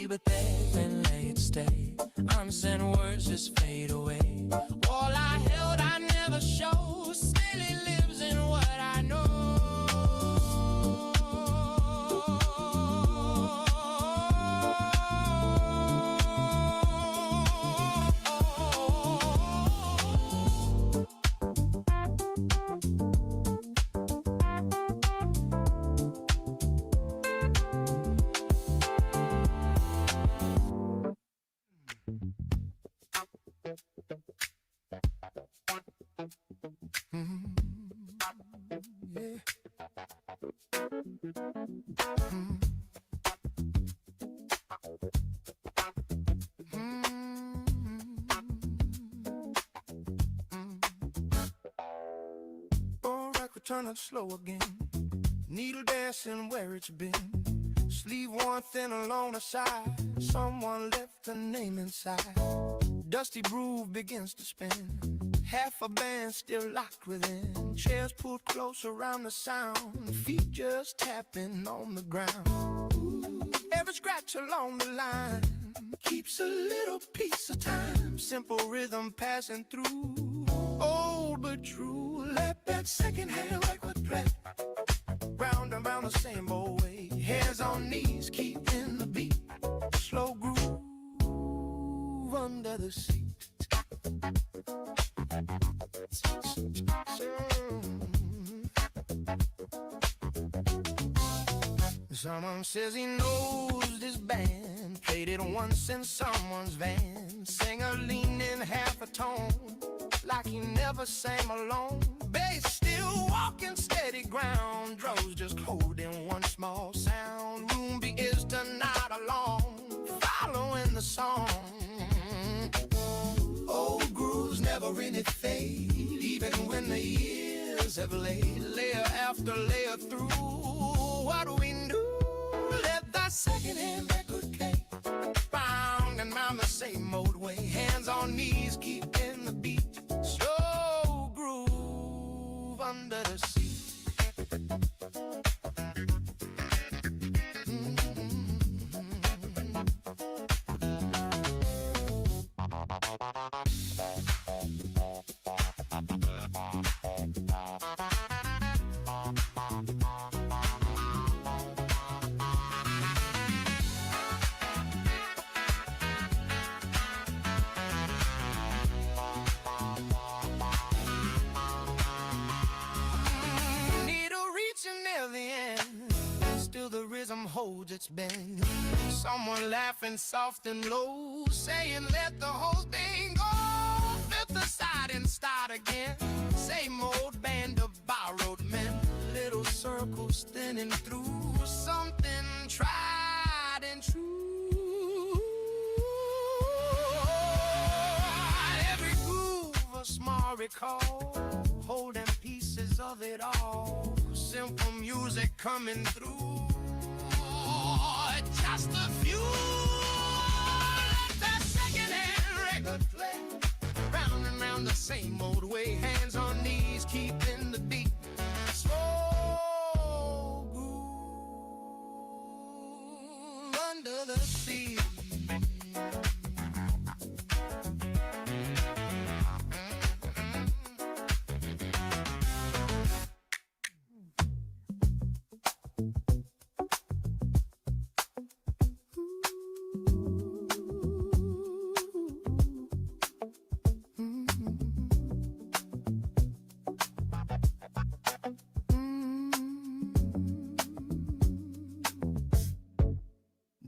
But there and let it stay. Unsent words just fade away. All I held I never showed. Still it lives in what I know. Turn up slow again. Needle dancing where it's been. Sleeve worn thin along the side. Someone left a name inside. Dusty groove begins to spin. Half a band still locked within. Chairs pulled close around the sound. Feet just tapping on the ground. Every scratch along the line keeps a little piece of time. Simple rhythm passing through. Old but true. Let that second hand work with breath. Round and round the same old way. Hands on knees, keeping the beat. Slow groove under the seat. Someone says he knows this band, played it once in someone's van. Singer leaning half a tone, like he never sang alone. Bass still walking steady ground, drums just holding one small sound. Room B is the night along, following the song. Old grooves never really fade, even when the years have laid layer after layer through what we knew. Let that second-hand record cake round and round the same old way. Hands on knees, keeping the beat. Slow groove under the sea. The rhythm holds its bend. Someone laughing soft and low, saying let the whole thing go. Flip the side and start again. Same old band of borrowed men. Little circles thinning through something tried and true. Every groove a small recall, holding pieces of it all. Simple music coming through. Just a few. Let that second-hand record play, round and round the same old way. Hands on knees, keeping the beat. Slow groove under the sea.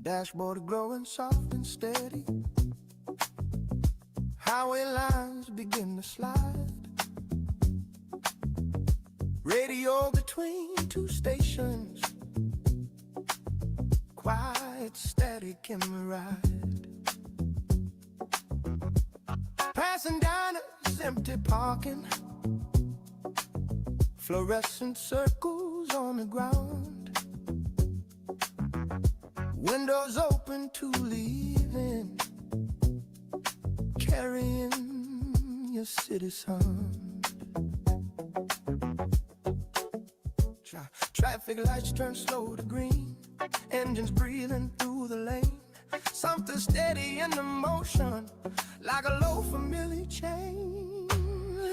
Dashboard glowing soft and steady. Highway lines begin to slide. Radio between two stations. Quiet, static in the ride. Passing diners, empty parking. Fluorescent circles on the ground. Windows open to leave in, carrying your city sound. Traffic lights turn slow to green, engines breathing through the lane. Something steady in the motion, like a low familiar chain.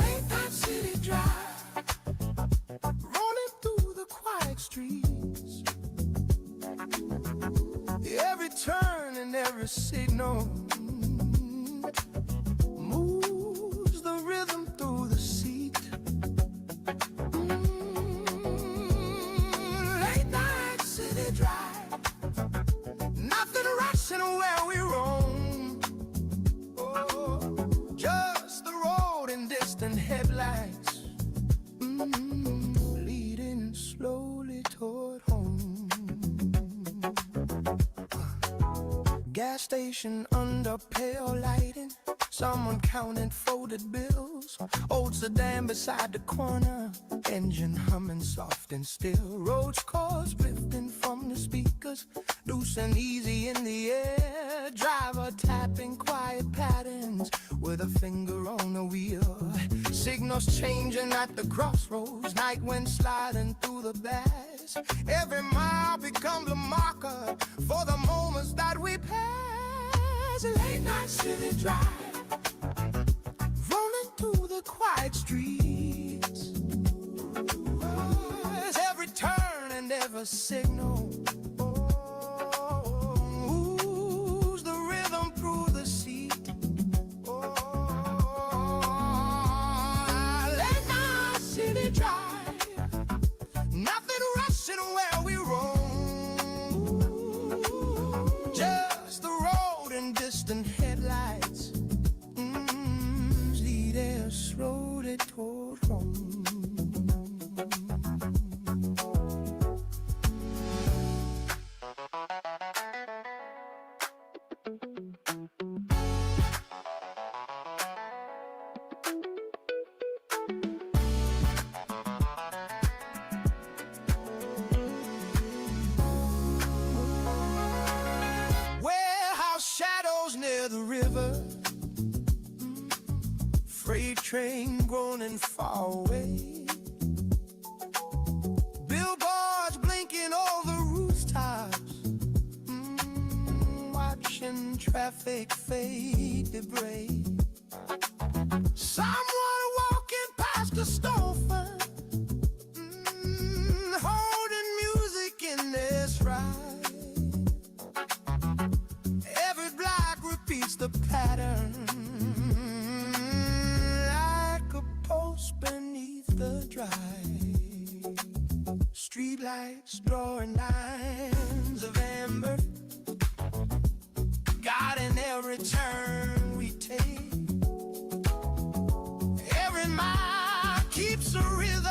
Late night city drive, rolling through the quiet streets. Every turn and every signal moves the rhythm through the seat. Late night city drive, nothing rushing where we roam. Oh, just the road and distant headlights, leading slowly toward home. Gas station under pale lighting, someone counting folded bills. Old sedan beside the corner, engine humming soft and still. Roach calls drifting from the speakers, loose and easy in the air. Driver tapping quiet patterns with a finger on the wheel. Signals changing at the crossroads, night wind sliding through the bass. Every mile becomes a marker for the moments that we pass. Late night city drive, rolling through the quiet streets. Every turn and every signal moves the rhythm through the seat. Late night city drive, nothing rushing where we roam. slowly toward home. Warehouse shadows near the river, freight train groaning far away, billboards blinking over rooftops, watching traffic fade to gray. Someone walking past the storefront, holding music in their stride. Every block repeats the pattern, like a post beneath the drive. Streetlights drawing lines of amber, guiding every turn we take. Every mile keeps a rhythm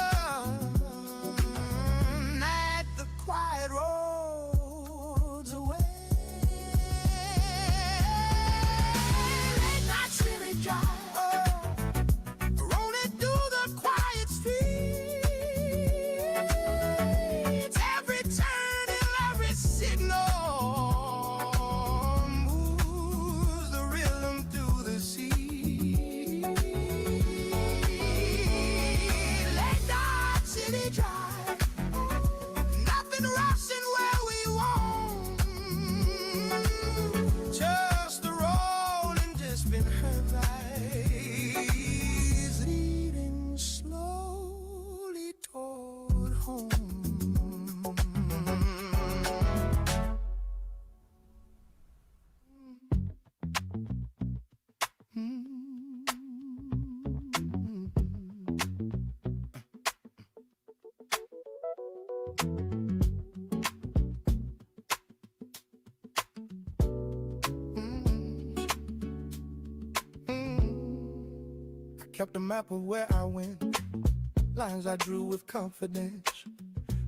at the quiet roads away. Late night city drive, rolling through the quiet streets. Every turn and every signal moves the rhythm through the sea. Late night city drive, nothing rushing where we want, just the rolling distant highways leading slowly toward home. I kept a map of where I went, lines I drew with confidence.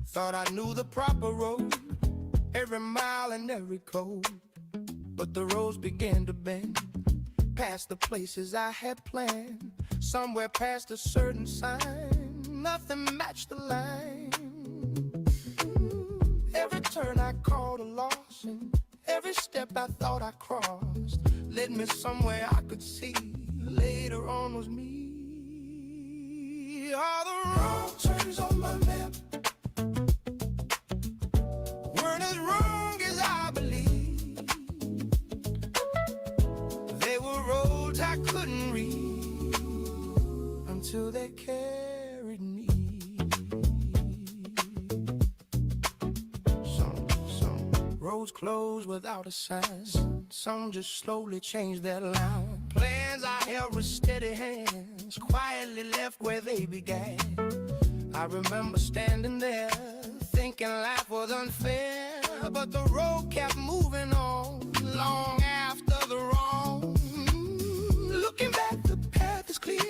Thought I knew the proper road, every mile and every code. But the roads began to bend, past the places I had planned. Somewhere past a certain sign, nothing matched the line. Every turn I called a loss, and every step I thought I crossed led me somewhere I could see later on was me. All the wrong turns on my map weren't as wrong as I believed. They were roads I couldn't read until they carried me. Some roads closed without a sign, some just slowly changed their line. Plans I held with steady hands quietly left where they began. I remember standing there thinking life was unfair, but the road kept moving on long after the wrong. Looking back, the path is clear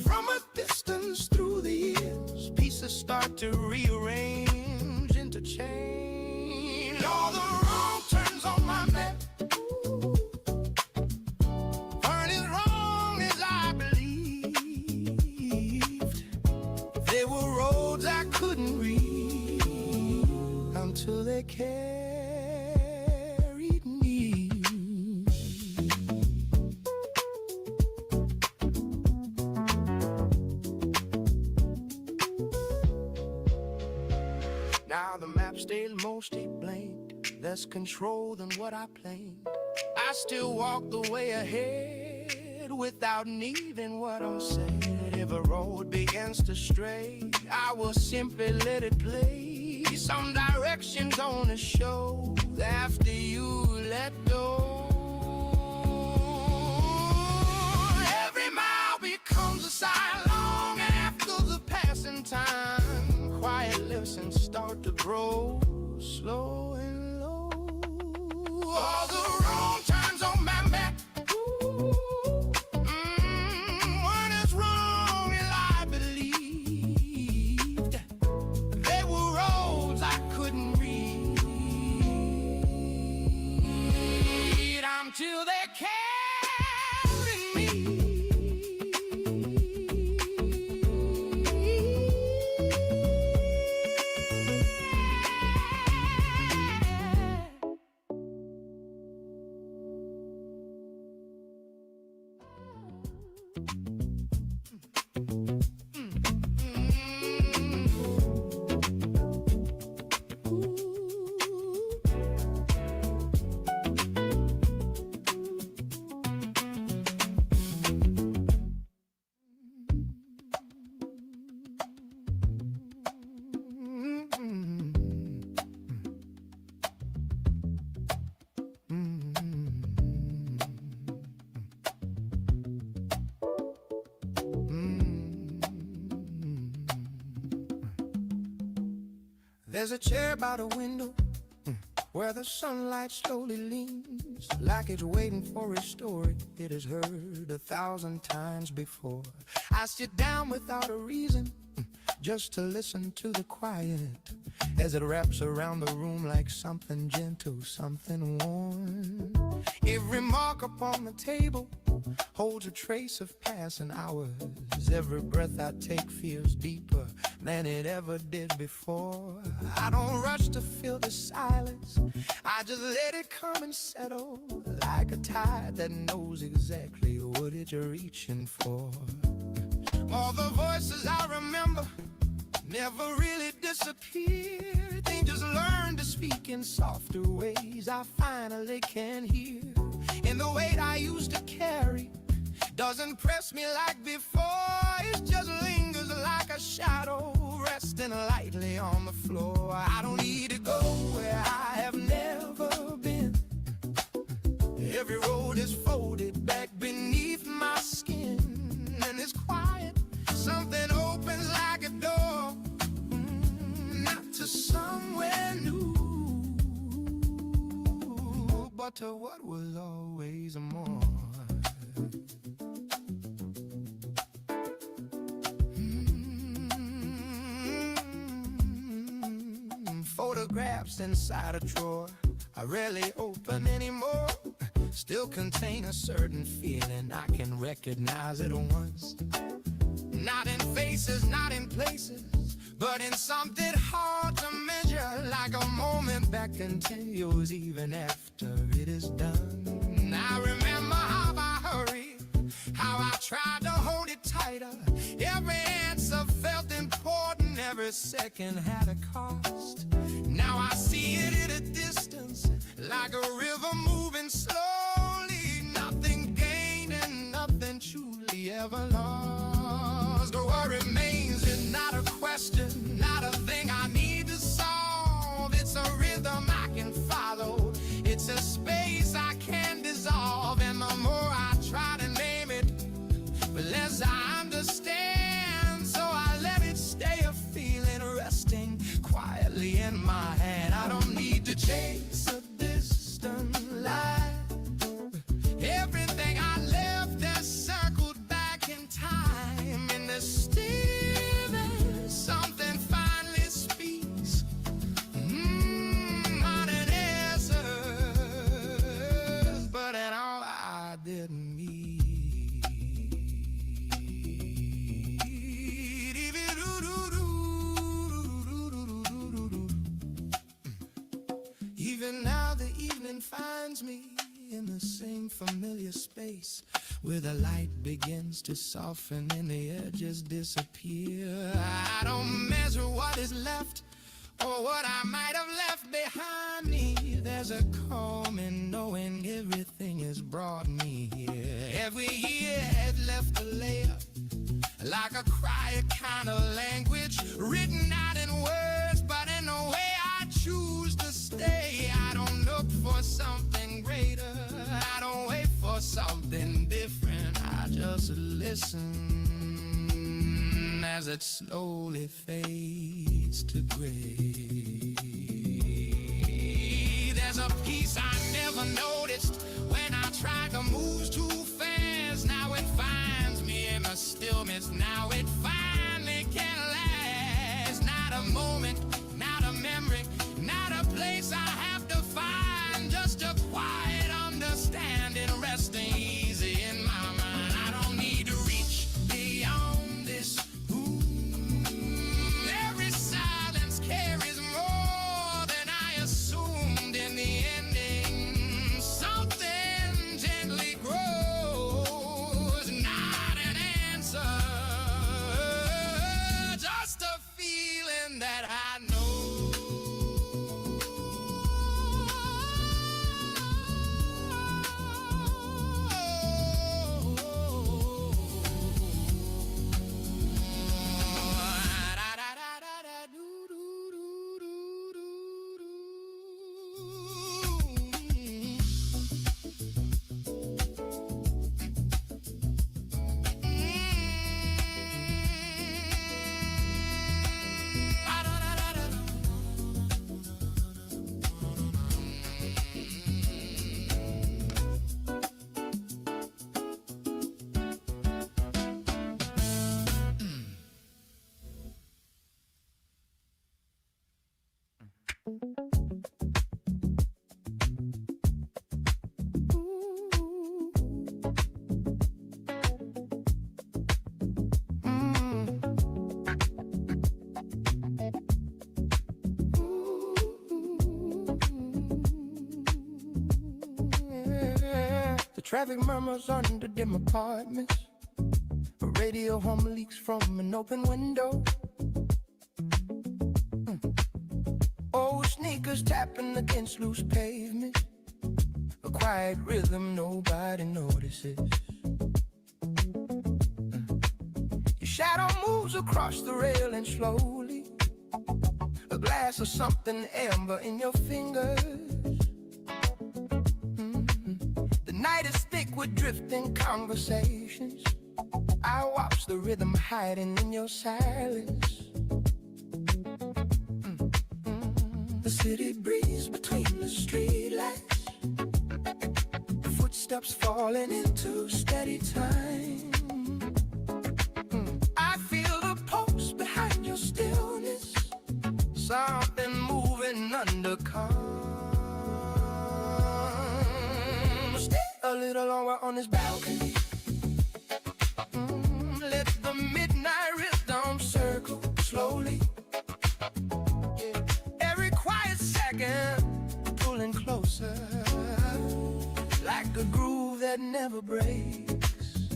from a distance through the years. Pieces start to rearrange, interchange. All the wrong turns on my map aren't as wrong as I believed. They were roads I couldn't read until they carried me. Now the map stays mostly blank, less control than what I planned. I still walk the way ahead without needing what I'm saying. If a road begins to stray, I will simply let it play. Some directions on the show after you let go. Every mile becomes a sign long after the passing time. Quiet lips and start to grow slow and low. All the wrong turns on my map weren't as wrong as I There's a chair by the window where the sunlight slowly leans, like it's waiting for a story it has heard 1,000 times before. I sit down without a reason, just to listen to the quiet as it wraps around the room like something gentle, something warm. Every mark upon the table holds a trace of passing hours. Every breath I take feels deeper than it ever did before. I don't rush to fill the silence, I just let it come and settle like a tide that knows exactly what it's reaching for. All the voices I remember never really disappeared. They just learn to speak in softer ways I finally can hear. And the weight I used to carry doesn't press me like before. It just lingers like a shadow resting lightly on the floor. I don't need to go where I have never been. Every road is folded back beneath my skin, and it's quiet. Something opens like a door, not to somewhere new, but to what was always more. Photographs inside a drawer I rarely open anymore, still contain a certain feeling I can recognize at once. Not in faces, not in places, but in something hard to measure, like a moment that continues even after it is done. I remember how I hurried, how I tried to hold it tighter. Every answer felt important, every second had a cost. Now I see it at a distance, like a river moving slowly. Nothing gained and nothing truly ever lost. What remains is not a question, not a thing I need to solve. It's a rhythm I can follow, it's a space I can dissolve. And the more I try to name it, the less I understand. So I let it stay a feeling resting quietly in my hand. I don't need to chase a distant light. Everything I left has circled back in time. In the stillness, something finally speaks. Not an answer, but an all I didn't need. Even now the evening finds me in the same familiar space, where the light begins to soften and the edges disappear. I don't measure what is left or what I might have left behind me. There's a calm in knowing everything has brought me here. Every year had left a layer, like a cry, a kind of language written out in words, but in the way I choose to stay. I don't look for something greater, I don't wait for something different. I just listen as it slowly fades to gray. There's a peace I never noticed when I tried to move too fast. Now it finds me in the stillness, now it finally can last. Not a moment, not a memory, not a place I have to find, just a quiet understanding resting easy in my mind. I don't need to reach beyond this room. Every silence carries more than I assumed. In the ending, something gently grows. Not an answer, just a feeling that I know. The traffic murmurs under dim apartments. A radio hum leaks from an open window. Old sneakers tapping against loose pavement. A quiet rhythm nobody notices. Your shadow moves across the railing slowly. A glass of something amber in your fingers. The night is thick with drifting conversations. I watch the rhythm hiding in your silence. The city breeze between the streetlights. Footsteps falling into steady time. I feel the pulse behind your stillness. Something moving under calm. Stay a little longer on this balcony. Let the midnight rhythm circle slowly. Every quiet second pulling closer, like a groove that never breaks.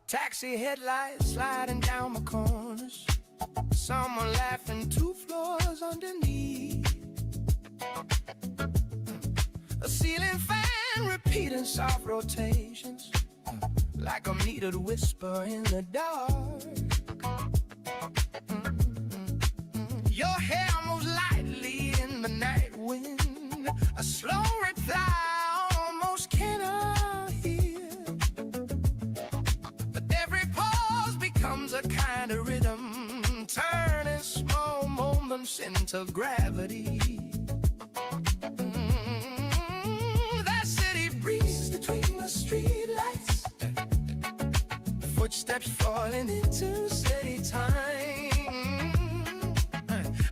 Taxi headlights sliding down my corners. Someone laughing 2 floors underneath. A ceiling fan repeating soft rotations, like a metered whisper in the dark. Your hair moves lightly in the night wind. A slow reply almost cannot hear. But every pause becomes a kind of rhythm, turning small moments into gravity. That city breeze between the streetlights. Footsteps falling into steady time.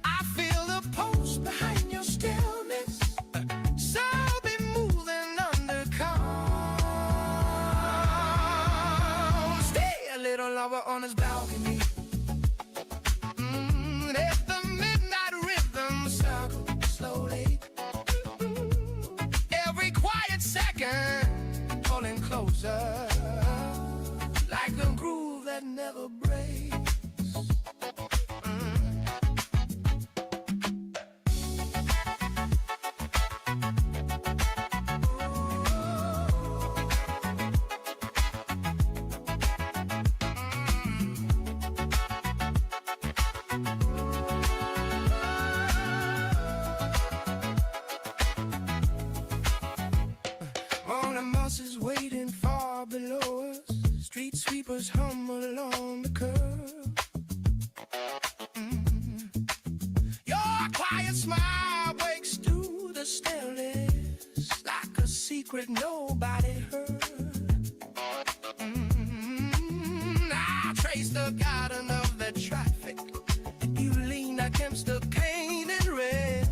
I feel the pulse behind your stillness. So be moving under calm. Stay a little longer on this balcony. Let the midnight rhythm circle slowly. Every quiet second pulling closer, like a groove that never breaks. Morning buses waiting far below us. Street sweepers hum along the curb. Your quiet smile breaks through the stillness, like a secret nobody heard. I trace the garden of the traffic. You lean against the cane and rail.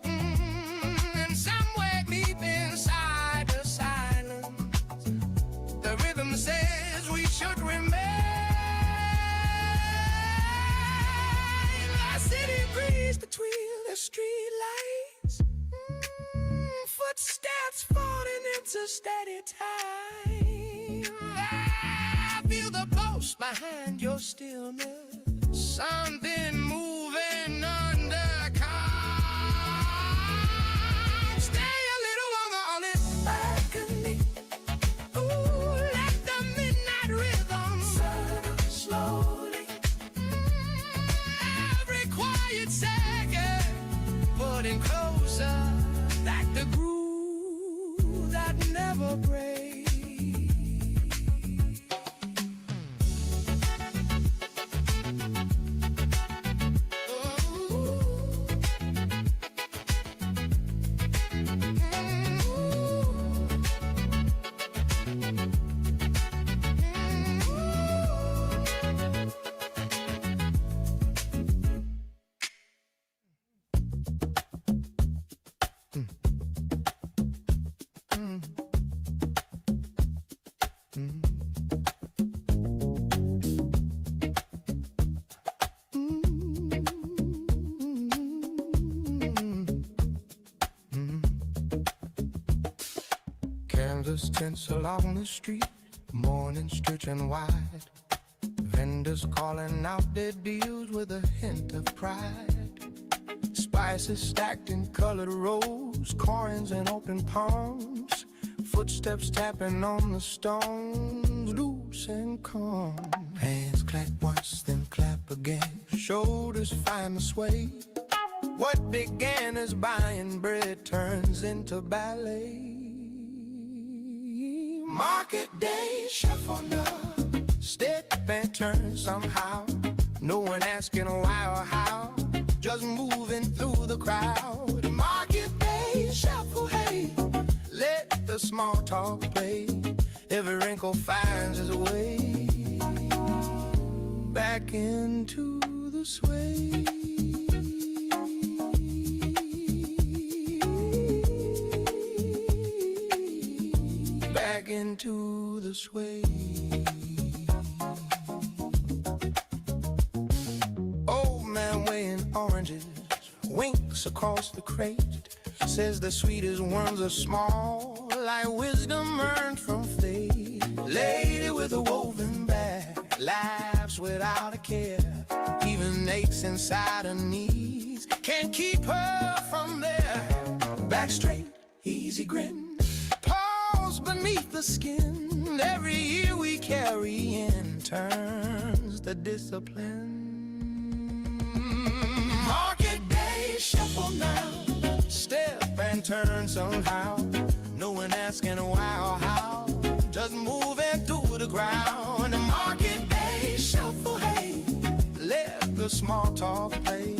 And somewhere deep inside the silence, the rhythm says we should remain. The city breeze between the streetlights. Footsteps falling into steady time. I feel the pulse behind your stillness. Something moving under calm. Stay a little longer on this balcony. Ooh, let the midnight rhythm circle slowly. Every quiet second putting closer, like the groove that never breaks. Canvas tents along the street, morning stretching wide. Vendors calling out their deals with a hint of pride. Spices stacked in colored rows, coins in open palms. Footsteps tapping on the stones, loose and calm. Hands clap once, then clap again. Shoulders find the sway. What began as buying bread turns into ballet. Market day, shuffle up, step and turn somehow. No one asking why or how, just moving through the crowd. Market day, shuffle, hey, let the small talk play. Every wrinkle finds its way back into the sway. Back into the sway. Old man weighing oranges winks across the crate. Says the sweetest ones are small, like wisdom earned from fate. Lady with a woven bag laughs without a care. Even aches inside her knees can't keep her from there. Back straight, easy grin, beneath the skin. Every year we carry in turns the discipline. Market day, shuffle now, step and turn somehow. No one asking why or how, just moving through the crowd. Market day, shuffle, hey, let the small talk play.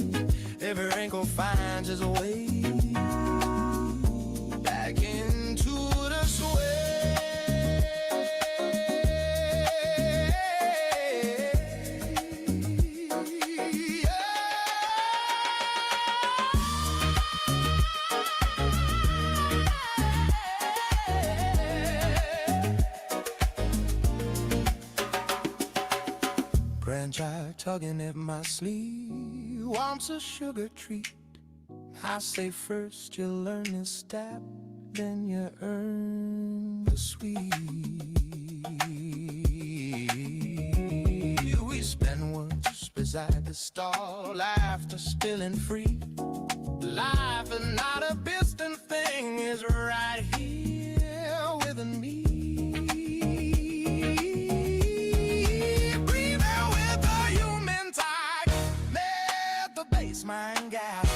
Every wrinkle finds its way back into the sway. Grandchild tugging at my sleeve wants a sugar treat. I say first you learn to step, then you earn the sweet. We spend once beside the stall, laughter spilling free. Life is not a distant thing, it's right here within me. Mind gap,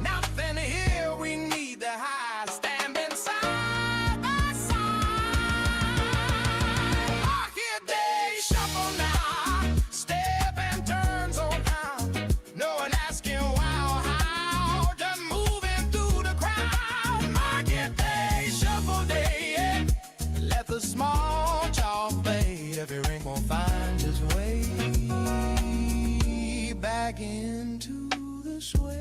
nothing here, we need the high, standing side by side. Market day, shuffle now, step and turn so how. No one asking why or how, just moving through the crowd. Market day, shuffle day, yeah. Let the small talk fade. Every wrinkle finds its way back into this way.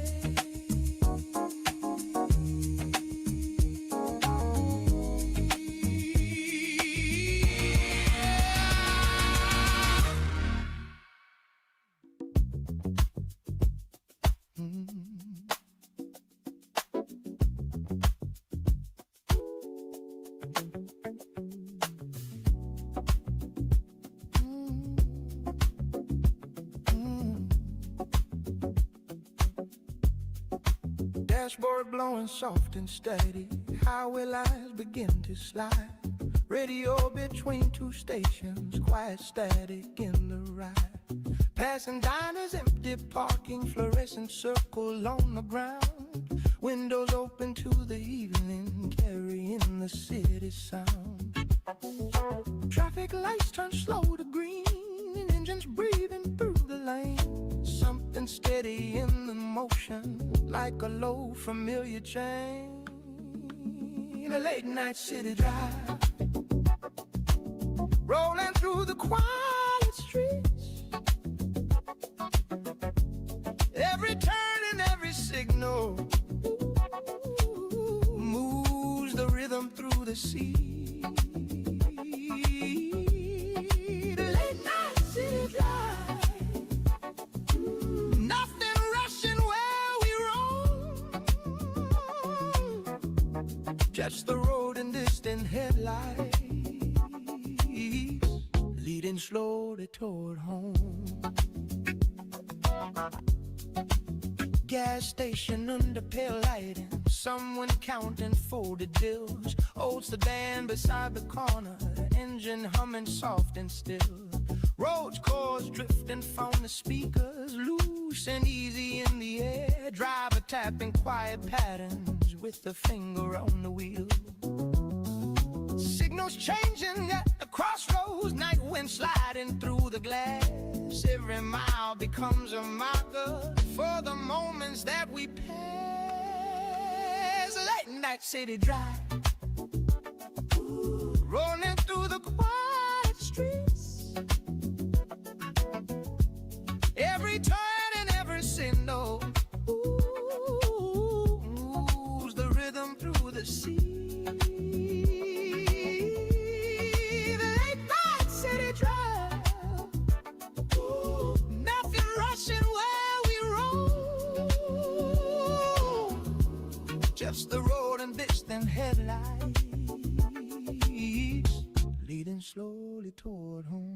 Dashboard blowing soft and steady, highway lines begin to slide. Radio between two stations, quiet static in the ride. Passing diners, empty parking, fluorescent circle on the ground. Windows open to the evening, carrying the city sound. Traffic lights turn slow to green, and engines breathing through the lane. Something steady in the motion, like a low familiar chain. A late night city drive, rolling through the quiet streets. Every turn and every signal moves the rhythm through the sea. Just the road and distant headlights leading slowly toward home. Gas station under pale lighting, someone counting folded bills. Old sedan beside the corner, engine humming soft and still. Road cars drifting from the speakers, loose and easy in the air. Driver tapping quiet patterns with a finger on the wheel. Signals changing at the crossroads, night wind sliding through the glass. Every mile becomes a marker for the moments that we pass. Late night city drive, rolling through the quiet streets. Every turn and every signal moves the rhythm through the sea. Just the road and distant headlights leading slowly toward home.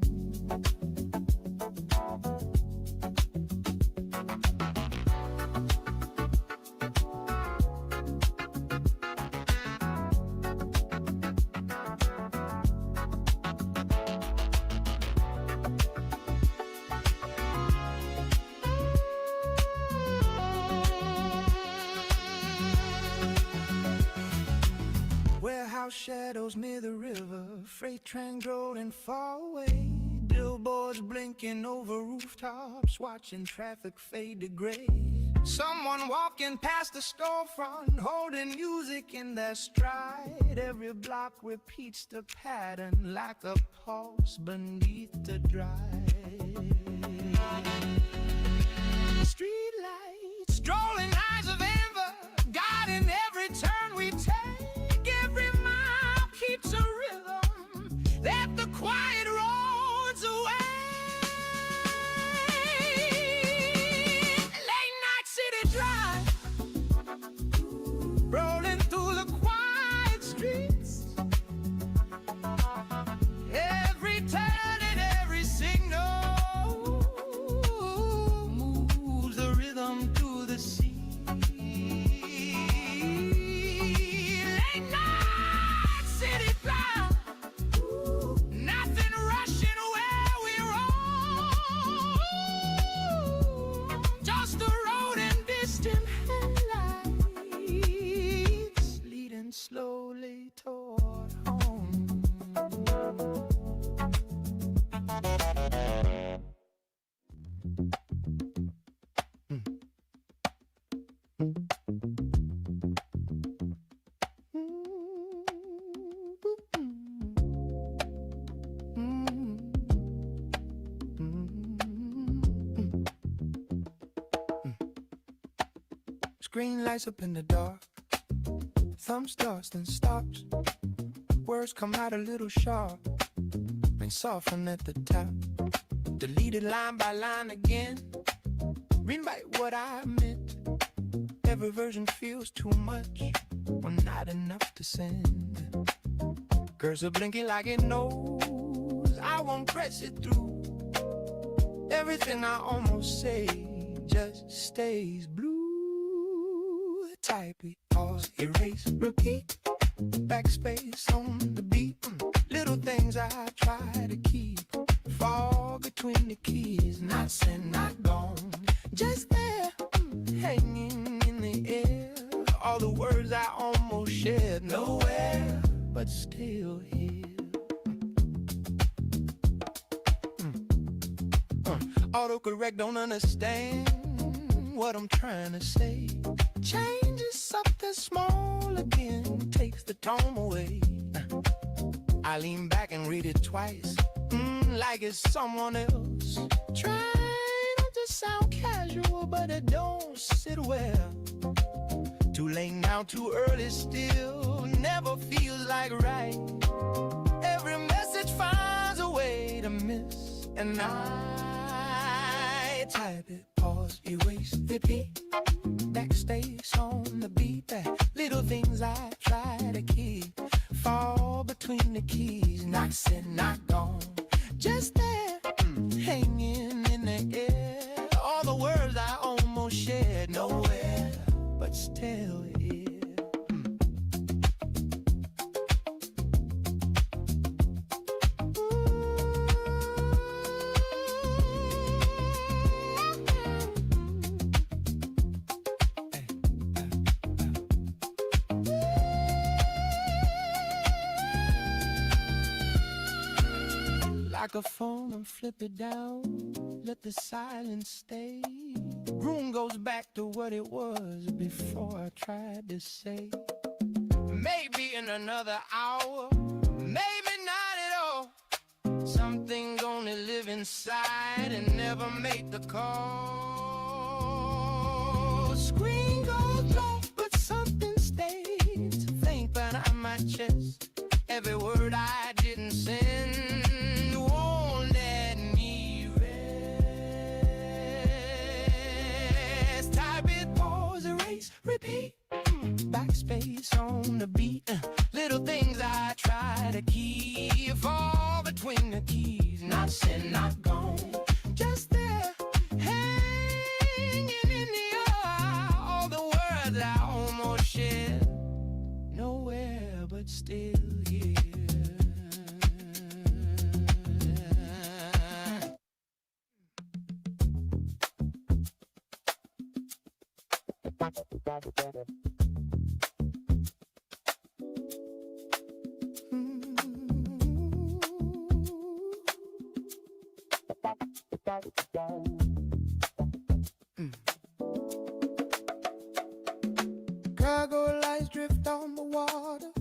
Shadows near the river, freight train rolling far away. Billboards blinking over rooftops, watching traffic fade to gray. Someone walking past the storefront, holding music in their stride. Every block repeats the pattern like a pulse beneath the drive. Street lights, strolling eyes of amber, guiding every turn we take. Keeps a rhythm that the quiet roads away. Late night city drive, rolling through the quiet streets. Every turn and every signal moves the rhythm through the sea. Slowly toward home. Screen lights up in the dark. Thumb starts, then stops. Words come out a little sharp, then soften at the top. Deleted line by line again. Rewrite what I meant. Every version feels too much, or not enough to send. Cursor blinking like it knows I won't press it through. Everything I almost say just stays blue. Type it, pause, erase, repeat. Backspace on the beat. Little things I try to keep. Fall between the keys. Not sent, not gone. Just there, hanging in the air. All the words I almost shared. Nowhere, but still here. Autocorrect don't understand what I'm trying to say. Changes something small again, takes the tone away. I lean back and read it twice, like it's someone else. Trying not to sound casual, but it don't sit well. Too late now, too early still, never feels like right. Every message finds a way to miss, and I type it, pause, erase, repeat. Back mistakes on the beat, that little things I try to keep fall between the keys. Not said, not gone, just there, hanging in the air. All the words I almost shared, nowhere but still here. Like a phone and flip it down, let the silence stay. Room goes back to what it was before I tried to say. Maybe in another hour, maybe not at all. Something gonna live inside and never make the call. Screen goes blank, but something stays. Think behind my chest, every word I didn't send. Repeat, backspace on the beat. Little things I try to keep fall between the keys. Not said, not gone, just there, hanging in the air. All the words I almost shared, nowhere but still here. Cargo lights drift on the water.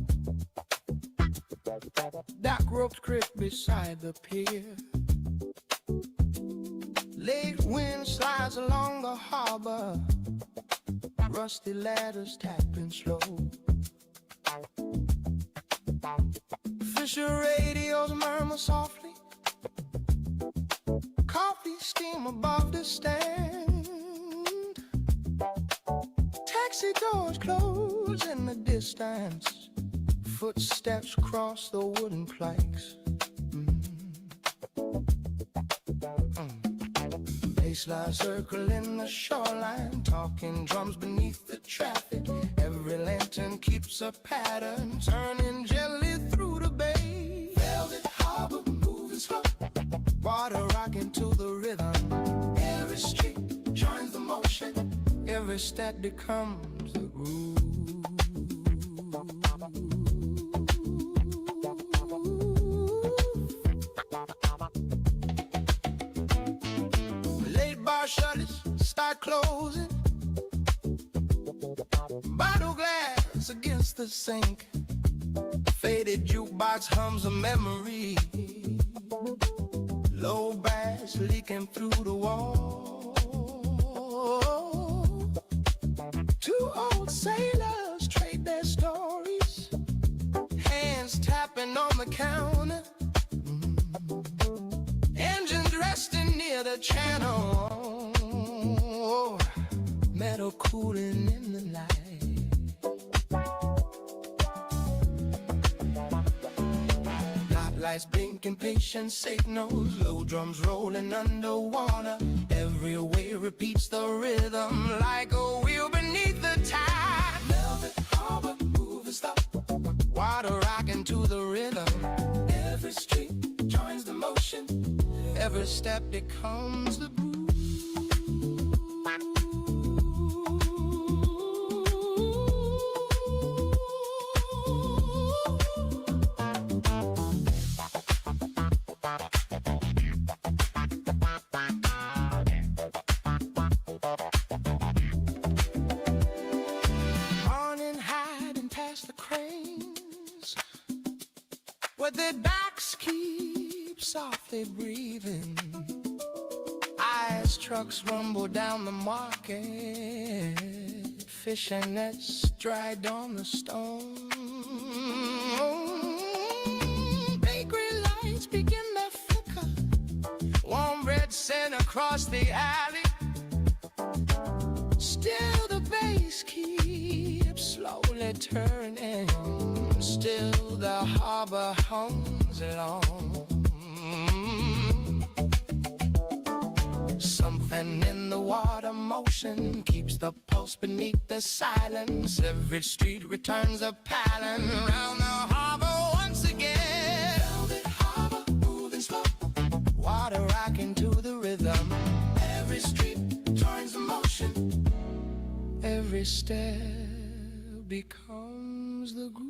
Dock ropes creep beside the pier. Late wind slides along the harbor. Rusty ladders tapping slow. Fisher radios murmur softly. Coffee steam above the stand. Taxi doors close in the distance. Footsteps cross the wooden planks. Baseline circling the shoreline, talking drums beneath the traffic. Every lantern keeps a pattern, turning gently through the bay. Velvet harbor moving slow, water rocking to the rhythm. Every street joins the motion, every step becomes the groove. Bar shutters start closing. Bottle glass against the sink. Faded jukebox hums a memory. Low bass leaking through the wall. Two old sailors trade their stories. Hands tapping on the counter. Engines resting near the channel. Metal cooling in the night. Hot lights blinking, patient signals. Low drums rolling underwater. Every wave repeats the rhythm like a wheel beneath the tide. Velvet harbor moving slow, water rocking to the rhythm. Every street joins the motion, every step becomes the groove. Morning hiding past the cranes, where their backs keep softly breathing. Ice trucks rumble down the market. Fishing nets dried on the stone. Bakery lights begin to flicker. Warm bread sent across the alley. Still the bass returning, still the harbor hums along. Something in the water motion keeps the pulse beneath the silence. Every street returns a pattern around the harbor once again. Velvet harbor moving slow, water rocking to the rhythm. Every street turns emotion, every step becomes the groove.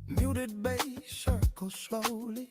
Muted bass circles slowly,